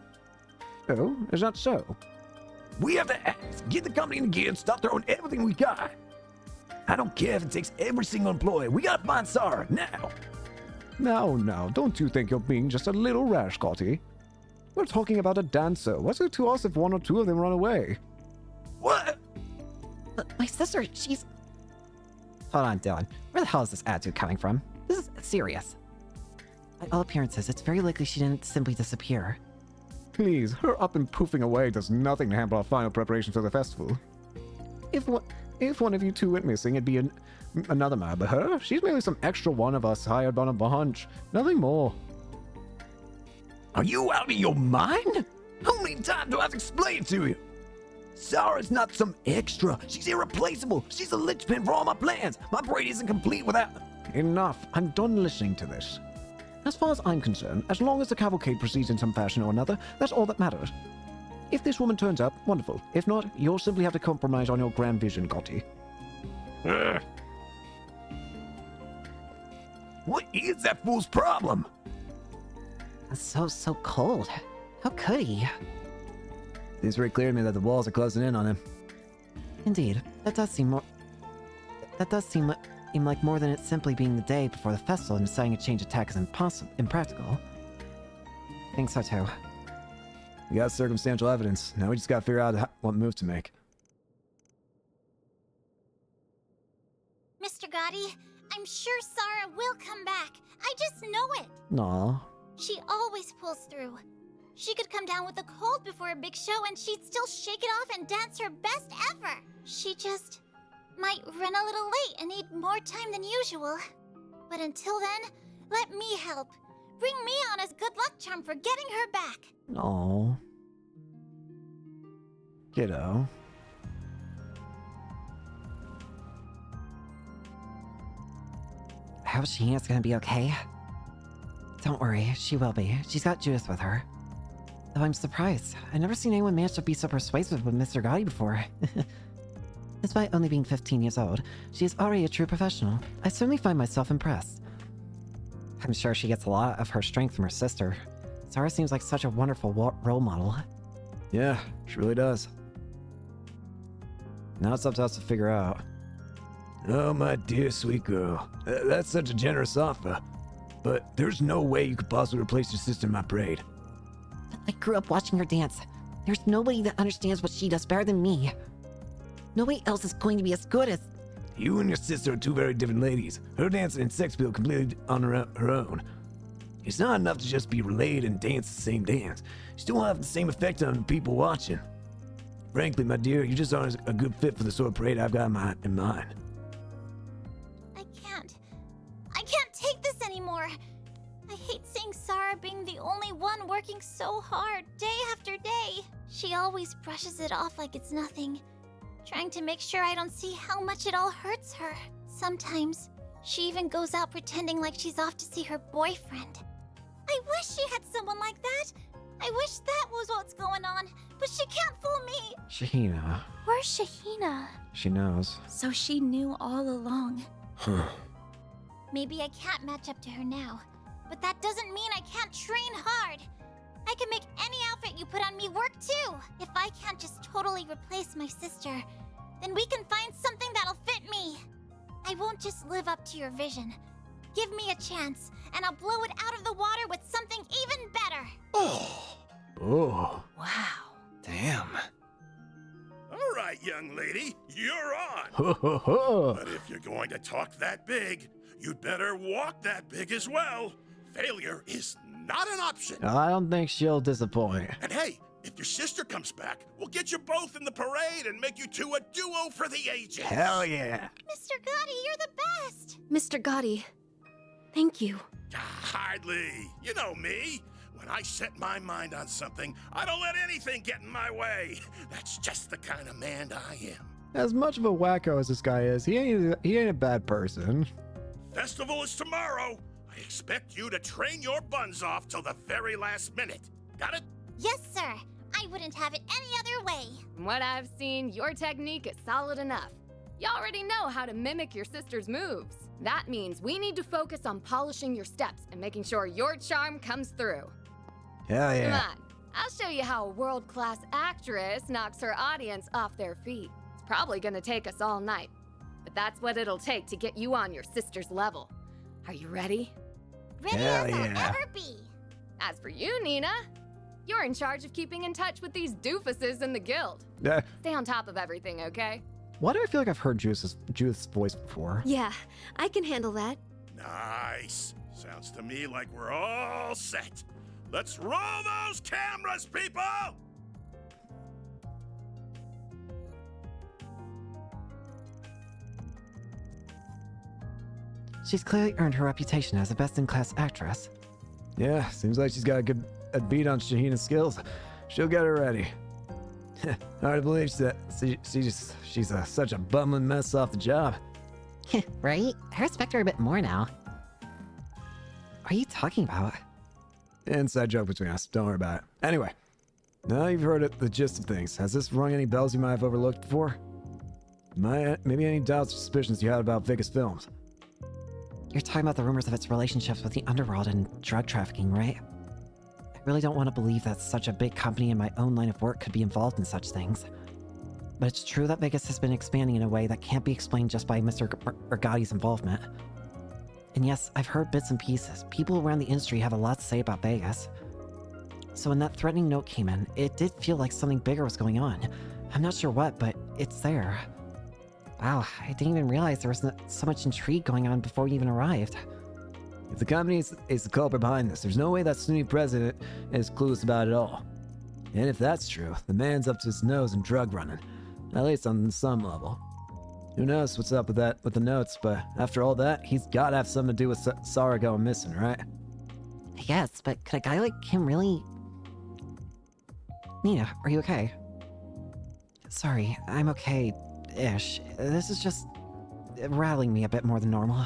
Oh, is that so? We have to ask. Get the company in gear and stop throwing everything we got. I don't care if it takes every single employee. We gotta find Sarah, now. Now, don't you think you're being just a little rash, Scotty? We're talking about a dancer. What's it to us if one or two of them run away? What? My sister, she's... Hold on, Dylan. Where the hell is this attitude coming from? This is serious. By all appearances, it's very likely she didn't simply disappear. Please, her up and poofing away does nothing to hamper our final preparation for the festival. If one of you two went missing, it'd be another matter, but her? She's merely some extra one of us hired on a bunch. Nothing more. Are you out of your mind? How many times do I have to explain it to you? Sarah's not some extra. She's irreplaceable. She's a linchpin for all my plans. My parade isn't complete without... Enough. I'm done listening to this. As far as I'm concerned, as long as the cavalcade proceeds in some fashion or another, that's all that matters. If this woman turns up, wonderful. If not, you'll simply have to compromise on your grand vision, Gotti. What is that fool's problem? It's so cold. How could he? Seems very clear to me that the walls are closing in on him. Indeed, that does seem like more than it simply being the day before the festival and deciding to change attack is impractical. I think so too. We got circumstantial evidence. Now we just gotta figure out what move to make. Mr. Gotti, I'm sure Sarah will come back. I just know it. Aw. She always pulls through. She could come down with a cold before a big show and she'd still shake it off and dance her best ever. She just might run a little late and need more time than usual. But until then, let me help. Bring me on as good luck charm for getting her back. Aw. Kiddo. I hope Shahina's gonna be okay. Don't worry, she will be. She's got Judith with her. Though I'm surprised. I've never seen anyone manage to be so persuasive with Mr. Gotti before. Despite only being 15 years old, she is already a true professional. I certainly find myself impressed. I'm sure she gets a lot of her strength from her sister. Sarah seems like such a wonderful role model. Yeah, she really does. Now it's up to us to figure out. Oh, my dear sweet girl. That's such a generous offer. But there's no way you could possibly replace your sister in my parade. I grew up watching her dance. There's nobody that understands what she does better than me. Nobody else is going to be as good as... You and your sister are two very different ladies. Her dancing and sex appeal completely on her own. It's not enough to just be relayed and dance the same dance. You still won't have the same effect on the people watching. Frankly, my dear, you just aren't a good fit for the sort of parade I've got in mind. I can't take this anymore. I hate seeing Sarah being the only one working so hard, day after day. She always brushes it off like it's nothing, trying to make sure I don't see how much it all hurts her. Sometimes, she even goes out pretending like she's off to see her boyfriend. I wish she had someone like that. I wish that was what's going on, but she can't fool me. Shahina. Where's Shahina? She knows. So she knew all along. Huh. Maybe I can't match up to her now, but that doesn't mean I can't train hard. I can make any outfit you put on me work too. If I can't just totally replace my sister, then we can find something that'll fit me. I won't just live up to your vision. Give me a chance, and I'll blow it out of the water with something even better. Oh. Wow. Damn. All right, young lady, you're on. Ho, ho, ho. But if you're going to talk that big, you'd better walk that big as well. Failure is not an option. I don't think she'll disappoint. And hey, if your sister comes back, we'll get you both in the parade and make you two a duo for the ages. Hell yeah. Mr. Gotti, you're the best. Mr. Gotti, thank you. Hardly. You know me. When I set my mind on something, I don't let anything get in my way. That's just the kind of man I am. As much of a wacko as this guy is, he ain't a bad person. Festival is tomorrow. I expect you to train your buns off till the very last minute. Got it? Yes, sir. I wouldn't have it any other way. From what I've seen, your technique is solid enough. You already know how to mimic your sister's moves. That means we need to focus on polishing your steps and making sure your charm comes through. Hell yeah. Come on, I'll show you how a world-class actress knocks her audience off their feet. It's probably gonna take us all night, but that's what it'll take to get you on your sister's level. Are you ready? Ready Hell as I'll yeah. ever be. As for you, Nina, you're in charge of keeping in touch with these doofuses in the guild. Stay on top of everything, okay? Why do I feel like I've heard Judith's voice before? Yeah, I can handle that. Nice. Sounds to me like we're all set. Let's roll those cameras, people! She's clearly earned her reputation as a best-in-class actress. Yeah, seems like she's got a beat on Shahina's skills. She'll get her ready. Hard to believe that she's such a bumbling mess off the job. Right? I respect her a bit more now. What are you talking about? Inside joke between us. Don't worry about it. Anyway, now you've heard the gist of things. Has this rung any bells you might have overlooked before? Maybe any doubts or suspicions you had about Vegas Films? You're talking about the rumors of its relationships with the underworld and drug trafficking, right? I really don't want to believe that such a big company in my own line of work could be involved in such things. But it's true that Vegas has been expanding in a way that can't be explained just by Mr. Ergotti's involvement. And yes, I've heard bits and pieces. People around the industry have a lot to say about Vegas. So when that threatening note came in, it did feel like something bigger was going on. I'm not sure what, but it's there. Wow, I didn't even realize there was so much intrigue going on before we even arrived. If the company is the culprit behind this, there's no way that snooty president is clueless about it all. And if that's true, the man's up to his nose in drug running, at least on some level. Who knows what's up with the notes, but after all that, he's gotta have something to do with Sarah going missing, right? Yes, but could a guy like him really... Nina, are you okay? Sorry, I'm okay-ish. This is just rattling me a bit more than normal.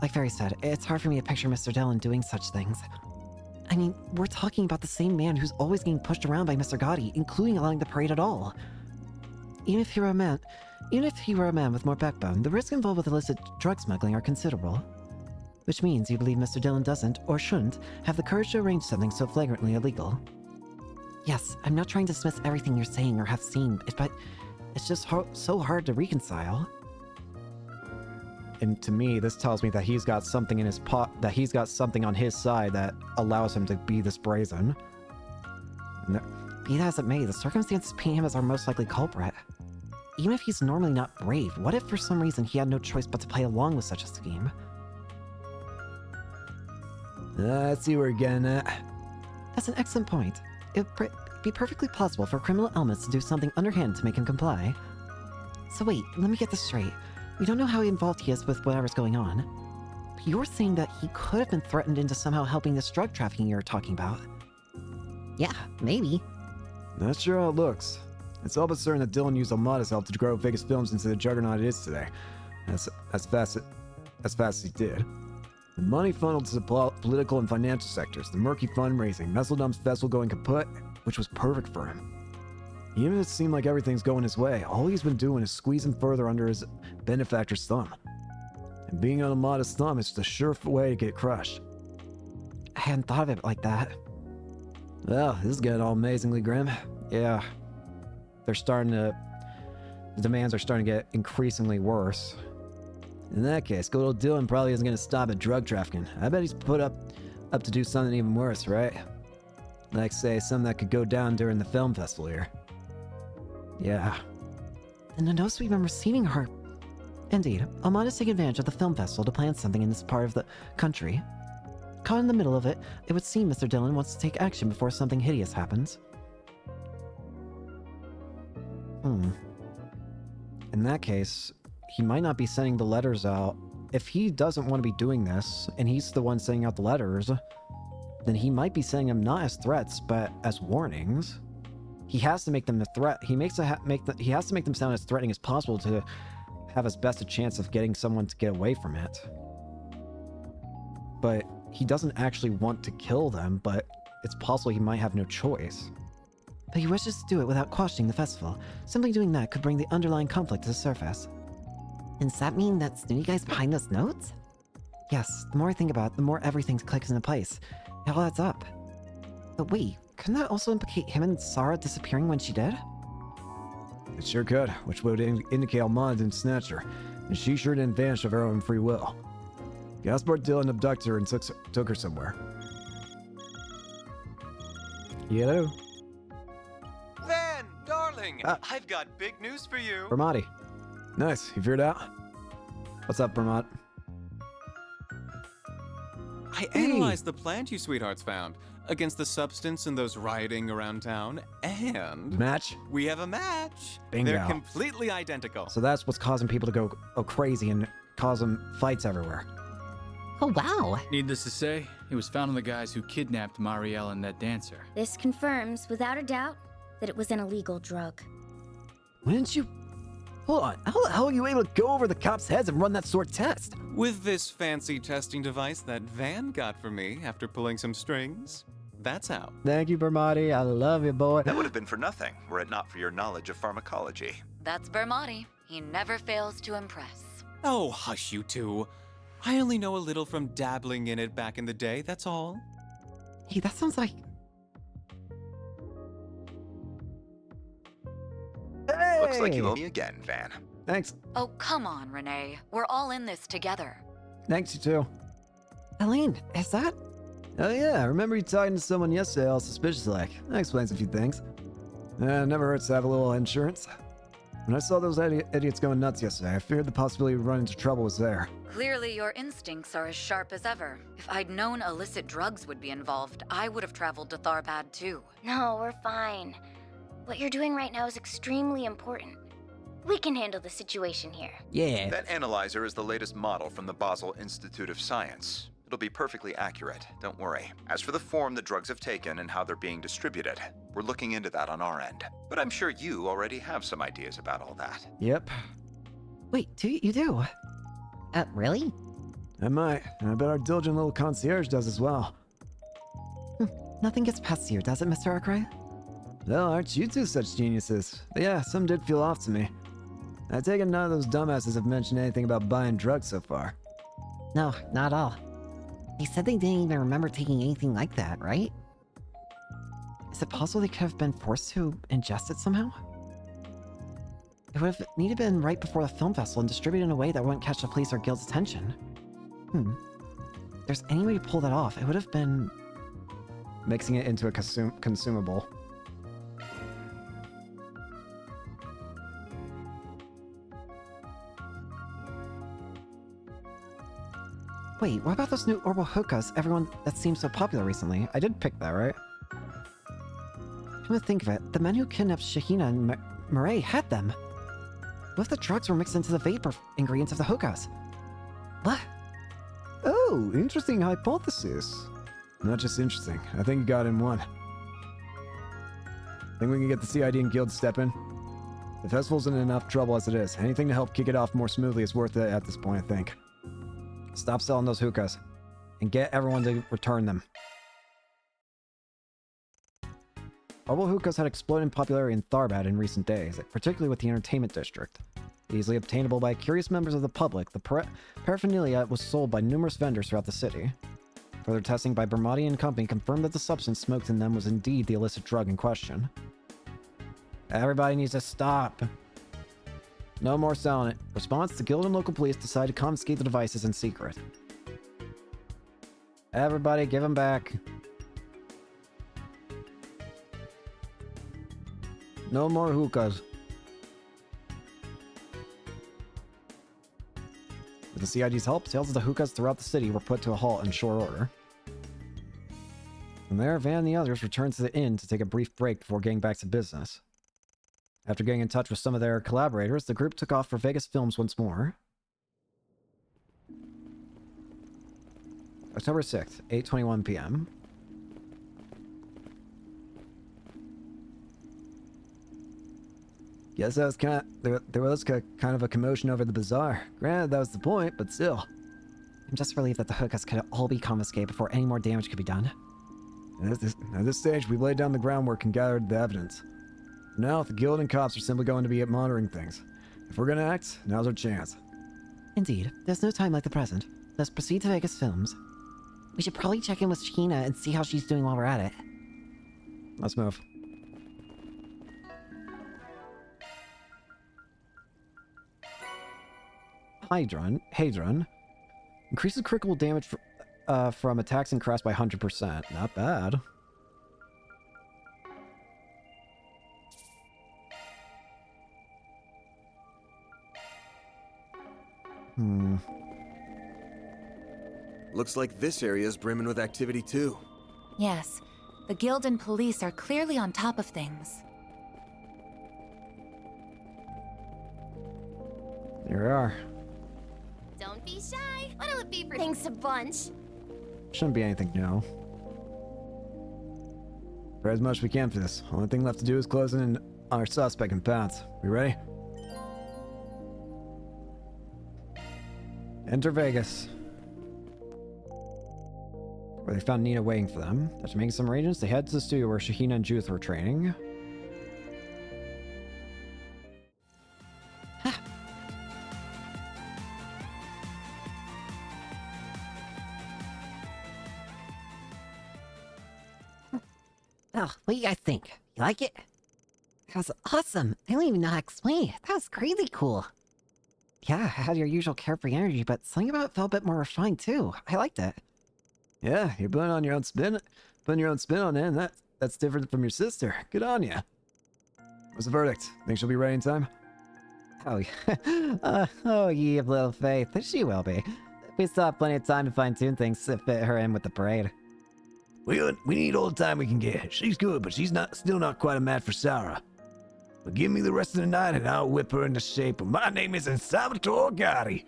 Like Fairy said, it's hard for me to picture Mr. Dillon doing such things. I mean, we're talking about the same man who's always getting pushed around by Mr. Gotti, including allowing the parade at all. Even if he were a man with more backbone, the risks involved with illicit drug smuggling are considerable. Which means you believe Mr. Dillon doesn't, or shouldn't, have the courage to arrange something so flagrantly illegal. Yes, I'm not trying to dismiss everything you're saying or have seen, but it's just so hard to reconcile. And to me, this tells me that he's got something in his that he's got something on his side that allows him to be this brazen. Be that as it may, the circumstances paint him as our most likely culprit. Even if he's normally not brave, what if for some reason he had no choice but to play along with such a scheme? I see where we're getting at. That's an excellent point. It would be perfectly plausible for criminal elements to do something underhand to make him comply. So wait, let me get this straight. We don't know how involved he is with whatever's going on. But you're saying that he could have been threatened into somehow helping this drug trafficking you're talking about? Yeah, maybe. Not sure how it looks. It's all but certain that Dylan used Almada's help to grow Vegas Films into the juggernaut it is today. As fast as he did. The money funneled to the political and financial sectors, the murky fundraising, Messeldom's festival going kaput, which was perfect for him. Even if it seemed like everything's going his way, all he's been doing is squeezing further under his benefactor's thumb. And being on Almada's thumb is the sure way to get crushed. I hadn't thought of it like that. Well, this is getting all amazingly grim. Yeah. The demands are starting to get increasingly worse. In that case, good old Dylan probably isn't going to stop at drug trafficking. I bet he's put up to do something even worse, right? Like, say, something that could go down during the film festival here. Yeah. And the notes we've been receiving are... Indeed, Almada's taking advantage of the film festival to plan something in this part of the country. Caught in the middle of it, it would seem Mr. Dillon wants to take action before something hideous happens. In that case, he might not be sending the letters out. If he doesn't want to be doing this, and he's the one sending out the letters, then he might be sending them not as threats, but as warnings. He has to make them a threat. He has to make them sound as threatening as possible to have as best a chance of getting someone to get away from it. But he doesn't actually want to kill them, but it's possible he might have no choice. But he wishes to do it without quashing the festival. Simply doing that could bring the underlying conflict to the surface. And does that mean that Snooty Guy's behind those notes? Yes, the more I think about it, the more everything clicks into place. It all adds up. But wait, couldn't that also implicate him and Sarah disappearing when she did? It sure could, which would indicate Almada didn't snatch her, and she sure didn't vanish of her own free will. Gaspar Dylan abducted her and took her somewhere. Hello? Van, darling, I've got big news for you. Bramati. Nice, you figured out? What's up, Vermont? I analyzed the plant you sweethearts found against the substance in those rioting around town, and... Match? We have a match. Bingo. They're completely identical. So that's what's causing people to go crazy and causing fights everywhere. Oh, wow. Needless to say, it was found on the guys who kidnapped Marielle and that dancer. This confirms, without a doubt, that it was an illegal drug. Why didn't you... Hold on, how the hell are you able to go over the cops' heads and run that sort of test? With this fancy testing device that Van got for me after pulling some strings, that's how. Thank you, Bermati. I love you, boy. That would have been for nothing, were it not for your knowledge of pharmacology. That's Bermati. He never fails to impress. Oh, hush you two. I only know a little from dabbling in it back in the day, that's all. Hey, that sounds like... Hey! Looks like you owe me again, Van. Thanks. Oh, come on, Renee. We're all in this together. Thanks, you too. Elaine, is that... Oh yeah, I remember you talking to someone yesterday all suspicious like. That explains a few things. Never hurts to have a little insurance. When I saw those idiots going nuts yesterday, I feared the possibility of running into trouble was there. Clearly, your instincts are as sharp as ever. If I'd known illicit drugs would be involved, I would have traveled to Tharbad too. No, we're fine. What you're doing right now is extremely important. We can handle the situation here. Yeah. That analyzer is the latest model from the Basel Institute of Science. It'll be perfectly accurate, don't worry. As for the form the drugs have taken and how they're being distributed, we're looking into that on our end. But I'm sure you already have some ideas about all that. Yep. Wait, you do? Really? I might, and I bet our diligent little concierge does as well. Nothing gets past you, does it, Mr. Arkwright? Well, aren't you two such geniuses? But yeah, some did feel off to me. I take it none of those dumbasses have mentioned anything about buying drugs so far. No, not at all. They said they didn't even remember taking anything like that, right? Is it possible they could have been forced to ingest it somehow? It would have needed to been right before the film festival and distributed in a way that wouldn't catch the police or guild's attention. If there's any way to pull that off, it would have been... Mixing it into a consumable. Wait, what about those new orbital hookahs everyone that seems so popular recently? I did pick that, right? Come to think of it, the men who kidnapped Shahina and Murray had them. What if the drugs were mixed into the vapor ingredients of the hookahs? What? Oh, interesting hypothesis. Not just interesting. I think you got in one. Think we can get the CID and Guild to step in? The festival's in enough trouble as it is. Anything to help kick it off more smoothly is worth it at this point, I think. Stop selling those hookahs. And get everyone to return them. Orbital hookahs had exploded in popularity in Tharbad in recent days, particularly with the entertainment district. Easily obtainable by curious members of the public, the paraphernalia was sold by numerous vendors throughout the city. Further testing by Bermati and Company confirmed that the substance smoked in them was indeed the illicit drug in question. Everybody needs to stop. No more selling it. Response, the guild and local police decide to confiscate the devices in secret. Everybody give them back. No more hookahs. With the CID's help, sales of the hookahs throughout the city were put to a halt in short order. From there, Van and the others returned to the inn to take a brief break before getting back to business. After getting in touch with some of their collaborators, the group took off for Vegas Films once more. October 6th, 8:21 p.m. Guess that was there was kind of a commotion over the bazaar. Granted, that was the point, but still. I'm just relieved that the hookahs could all be confiscated before any more damage could be done. At this stage, we've laid down the groundwork and gathered the evidence. Now, the guild and cops are simply going to be monitoring things. If we're gonna act, now's our chance. Indeed, there's no time like the present. Let's proceed to Vegas Films. We should probably check in with Shahina and see how she's doing while we're at it. Let's move. Hadron. Increases critical damage from attacks and crafts by 100%. Not bad. Looks like this area is brimming with activity too. Yes, the guild and police are clearly on top of things. Here we are. Don't be shy. What'll it be for thanks a bunch? Shouldn't be anything new. Try as much as we can for this. Only thing left to do is close in on our suspect and pounce. We ready? Enter Vegas. Where they found Nina waiting for them. After making some arrangements, they head to the studio where Shahina and Judith were training. Oh, what do you guys think? You like it? That was awesome. I don't even know how to explain it. That was crazy cool. Yeah, I had your usual carefree energy, but something about it felt a bit more refined too. I liked it. Yeah, you're putting on your own spin. Putting your own spin on it, and that's different from your sister. Good on ya. What's the verdict? Think she'll be ready in time? Oh, oh, ye of little faith. She will be. We still have plenty of time to fine-tune things to fit her in with the parade. We need all the time we can get. She's good, but she's still not quite a match for Sarah. But give me the rest of the night and I'll whip her into shape. My name is Salvatore Gotti.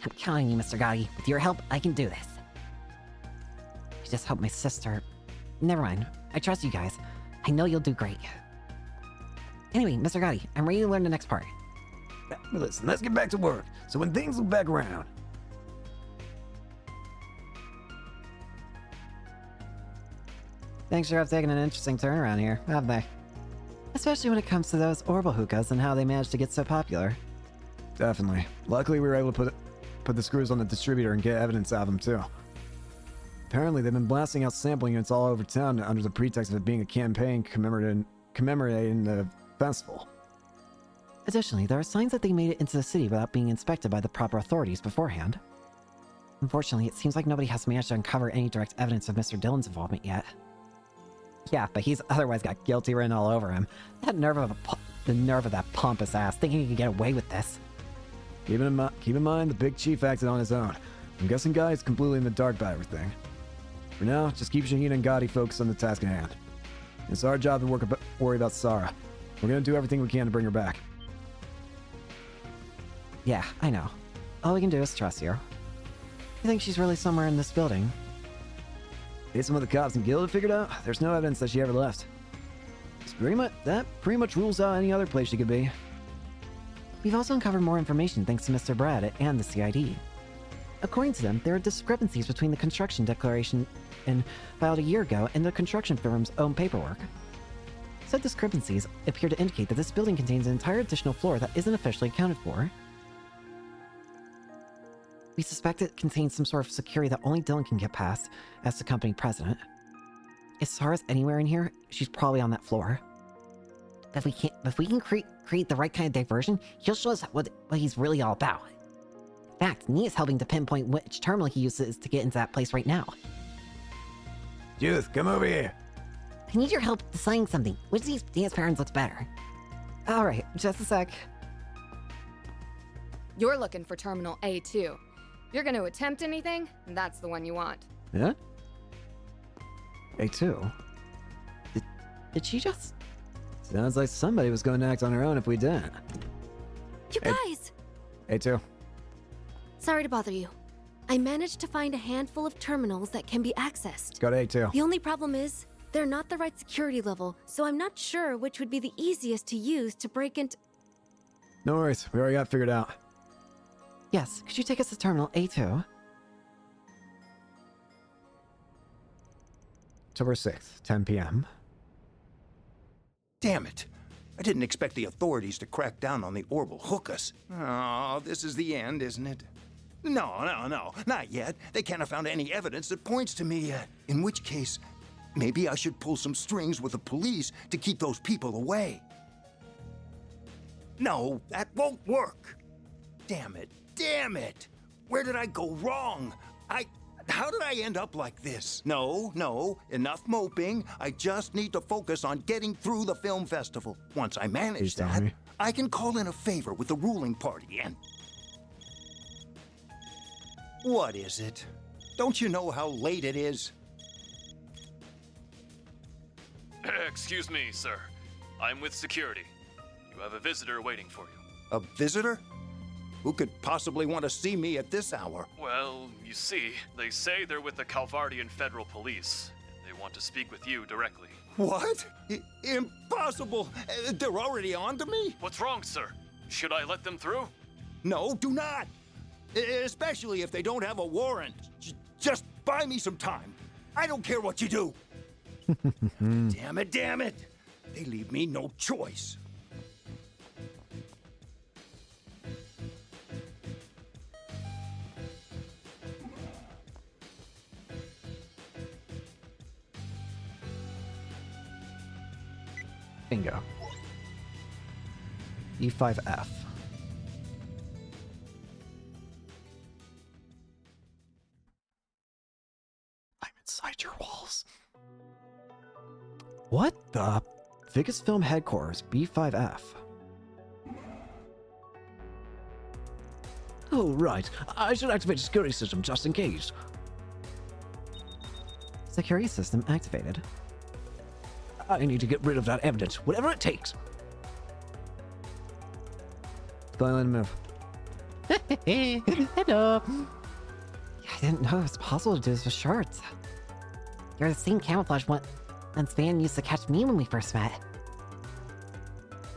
I'm counting on you, Mr. Gotti. With your help, I can do this. I just hope my sister... Never mind. I trust you guys. I know you'll do great. Anyway, Mr. Gotti, I'm ready to learn the next part. Listen, let's get back to work. So when things look back around... Things sure have taken an interesting turn around here, haven't they? Especially when it comes to those orbital hookahs and how they managed to get so popular. Definitely. Luckily, we were able to put the screws on the distributor and get evidence out of them, too. Apparently, they've been blasting out sampling units all over town under the pretext of it being a campaign commemorating the festival. Additionally, there are signs that they made it into the city without being inspected by the proper authorities beforehand. Unfortunately, it seems like nobody has managed to uncover any direct evidence of Mr. Dillon's involvement yet. Yeah, but he's otherwise got guilty written all over him. The nerve of that pompous ass, thinking he could get away with this. Keep in mind, the big chief acted on his own. I'm guessing Guy is completely in the dark about everything. For now, just keep Shaheen and Gotti focused on the task at hand. It's our job to worry about Sarah. We're gonna do everything we can to bring her back. Yeah, I know. All we can do is trust you. You think she's really somewhere in this building? Based on what the cops and Guild have figured out, there's no evidence that she ever left. That pretty much rules out any other place she could be. We've also uncovered more information thanks to Mr. Brad and the CID. According to them, there are discrepancies between the construction declaration filed a year ago and the construction firm's own paperwork. Said discrepancies appear to indicate that this building contains an entire additional floor that isn't officially accounted for. We suspect it contains some sort of security that only Dylan can get past as the company president. If Sarah's anywhere in here, she's probably on that floor. If we can create the right kind of diversion, he'll show us what he's really all about. In fact, Nia's helping to pinpoint which terminal he uses to get into that place right now. Judith, come over here. I need your help deciding something. Which of these dance patterns looks better? Alright, just a sec. You're looking for Terminal A2. If you're gonna attempt anything, that's the one you want. Yeah? A2? Did she just... Sounds like somebody was going to act on her own if we didn't. You guys! A2. Sorry to bother you. I managed to find a handful of terminals that can be accessed. Go to A2. The only problem is, they're not the right security level, so I'm not sure which would be the easiest to use to break into... No worries, we already got it figured out. Yes, could you take us to Terminal A2? October 6th, 10 p.m. Damn it. I didn't expect the authorities to crack down on the orbital hookus. Oh, this is the end, isn't it? No, not yet. They can't have found any evidence that points to me yet. In which case, maybe I should pull some strings with the police to keep those people away. No, that won't work. Damn it. Where did I go wrong? How did I end up like this? No, enough moping. I just need to focus on getting through the film festival. Once I manage that, I can call in a favor with the ruling party and... What is it? Don't you know how late it is? Excuse me, sir. I'm with security. You have a visitor waiting for you. A visitor? Who could possibly want to see me at this hour? Well, you see, they say they're with the Calvardian Federal Police. They want to speak with you directly. What? Impossible! They're already on to me? What's wrong, sir? Should I let them through? No, do not! Especially if they don't have a warrant. Just buy me some time. I don't care what you do. Damn it. They leave me no choice. Bingo. E5F. I'm inside your walls. What the? Vegas Film Headquarters, B5F. Oh, right. I should activate the security system just in case. Security system activated. I need to get rid of that evidence, whatever it takes. Violent move. Hello. I didn't know it was possible to do this with shorts. You're the same camouflage one Span used to catch me when we first met.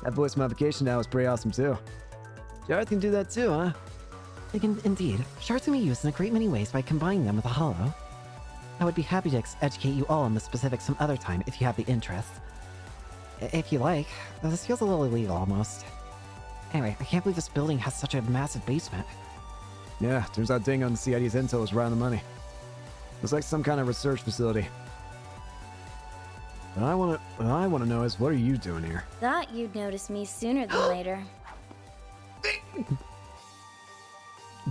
That voice modification now is pretty awesome too. Jareth can do that too, huh? Indeed. Shards can be used in a great many ways by combining them with a hollow. I would be happy to educate you all on the specifics some other time if you have the interest. If you like. This feels a little illegal almost. Anyway, I can't believe this building has such a massive basement. Yeah, turns out Dingo and the CID's intel was right on the money. Looks like some kind of research facility. What I want to know is, what are you doing here? Thought you'd notice me sooner than later.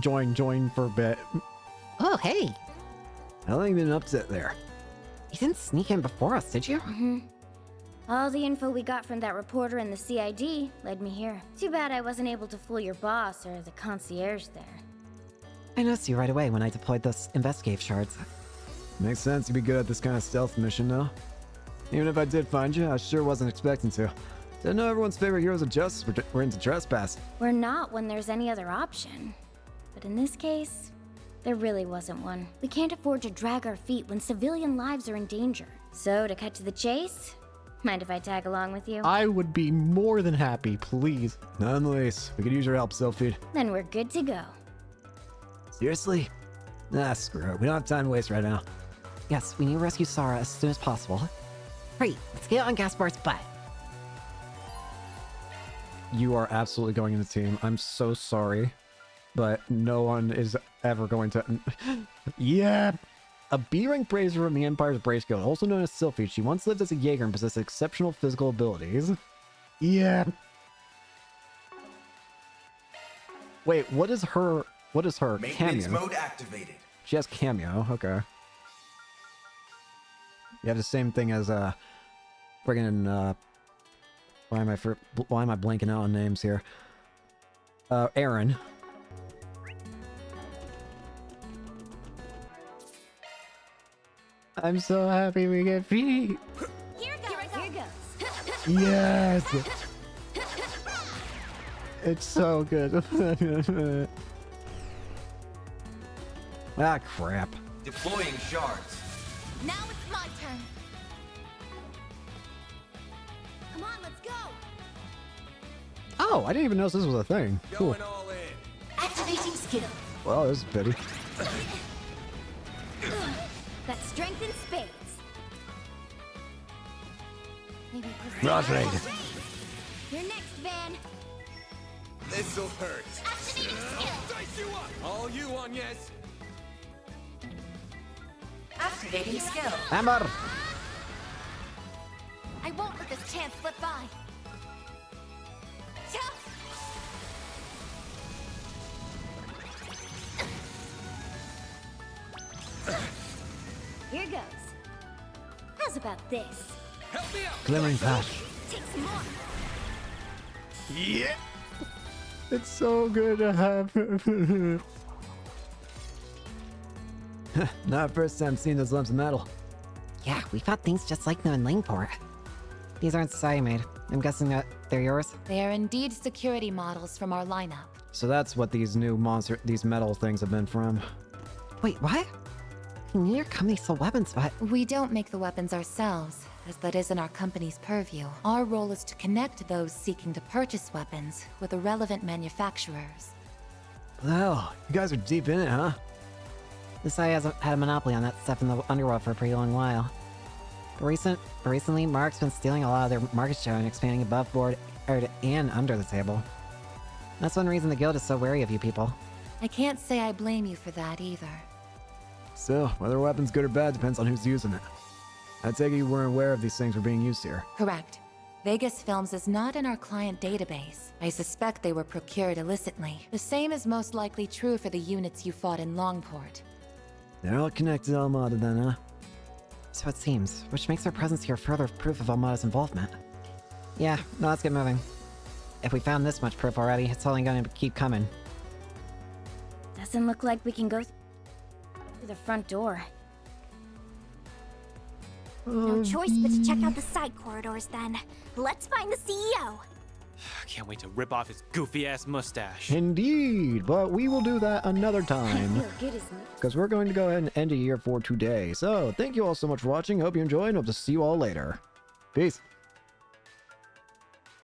Join for a bit. Oh, hey! How long have you been upset there? You didn't sneak in before us, did you? Mm-hmm. All the info we got from that reporter in the CID led me here. Too bad I wasn't able to fool your boss or the concierge there. I noticed you right away when I deployed those investigate shards. Makes sense you'd be good at this kind of stealth mission, though. Even if I did find you, I sure wasn't expecting to. Didn't know everyone's favorite heroes of justice were into trespass. We're not when there's any other option. But in this case, there really wasn't one. We can't afford to drag our feet when civilian lives are in danger. So, to cut to the chase, mind if I tag along with you? I would be more than happy, please. None in the least. We could use your help, Sylphid. Then we're good to go. Seriously? Nah, screw it. We don't have time to waste right now. Yes, we need to rescue Sara as soon as possible. Hurry, let's get on Gaspar's butt. You are absolutely going in the team. I'm so sorry, but no one is ever going to... Yeah! A B-rank brazier from the Empire's Brace Guild, also known as Sylphie. She once lived as a Jaeger and possessed exceptional physical abilities. Yeah. Wait, what is her Maintenance cameo? mode activated. She has cameo, okay. You have the same thing as friggin' why am I blanking out on names here? Aaron. I'm so happy we get feet. Here goes. Yes. It's so good. Ah, crap. Deploying shards. Now it's my turn. Come on, let's go. Oh, I didn't even know this was a thing. Cool. All in. Activating skill. Well, this is a pity. Got strength in spades. Maybe Roger. You're next, Van. This'll hurt. Activating skill. Dice you up. All you on, yes. Activating skill. Hammer. I won't let this chance slip by. Here goes. How's about this? Help me out. Glimmering path. Take some more. Yeah. It's so good to have. Not first time seeing those lumps of metal. Yeah, we found things just like them in Langport. These aren't society made. I'm guessing that they're yours? They are indeed security models from our lineup. So that's what these new these metal things have been from. Wait, what? Your company sell weapons, but... We don't make the weapons ourselves, as that isn't our company's purview. Our role is to connect those seeking to purchase weapons with the relevant manufacturers. Well, you guys are deep in it, huh? This side hasn't had a monopoly on that stuff in the underworld for a pretty long while. But recently, Mark's been stealing a lot of their market share and expanding above board and under the table. That's one reason the guild is so wary of you people. I can't say I blame you for that either. Still, whether a weapon's good or bad depends on who's using it. I take it you weren't aware of these things were being used here. Correct. Vegas Films is not in our client database. I suspect they were procured illicitly. The same is most likely true for the units you fought in Longport. They're all connected to Almada then, huh? So it seems, which makes our presence here further proof of Almada's involvement. Yeah, now let's get moving. If we found this much proof already, it's only going to keep coming. Doesn't look like we can go through the front door. No choice but to check out the side corridors then. Let's find the CEO. I can't wait to rip off his goofy-ass mustache. Indeed, but we will do that another time. Feel good as new. Because we're going to go ahead and end it here for today. So, thank you all so much for watching. Hope you enjoyed and hope to see you all later. Peace.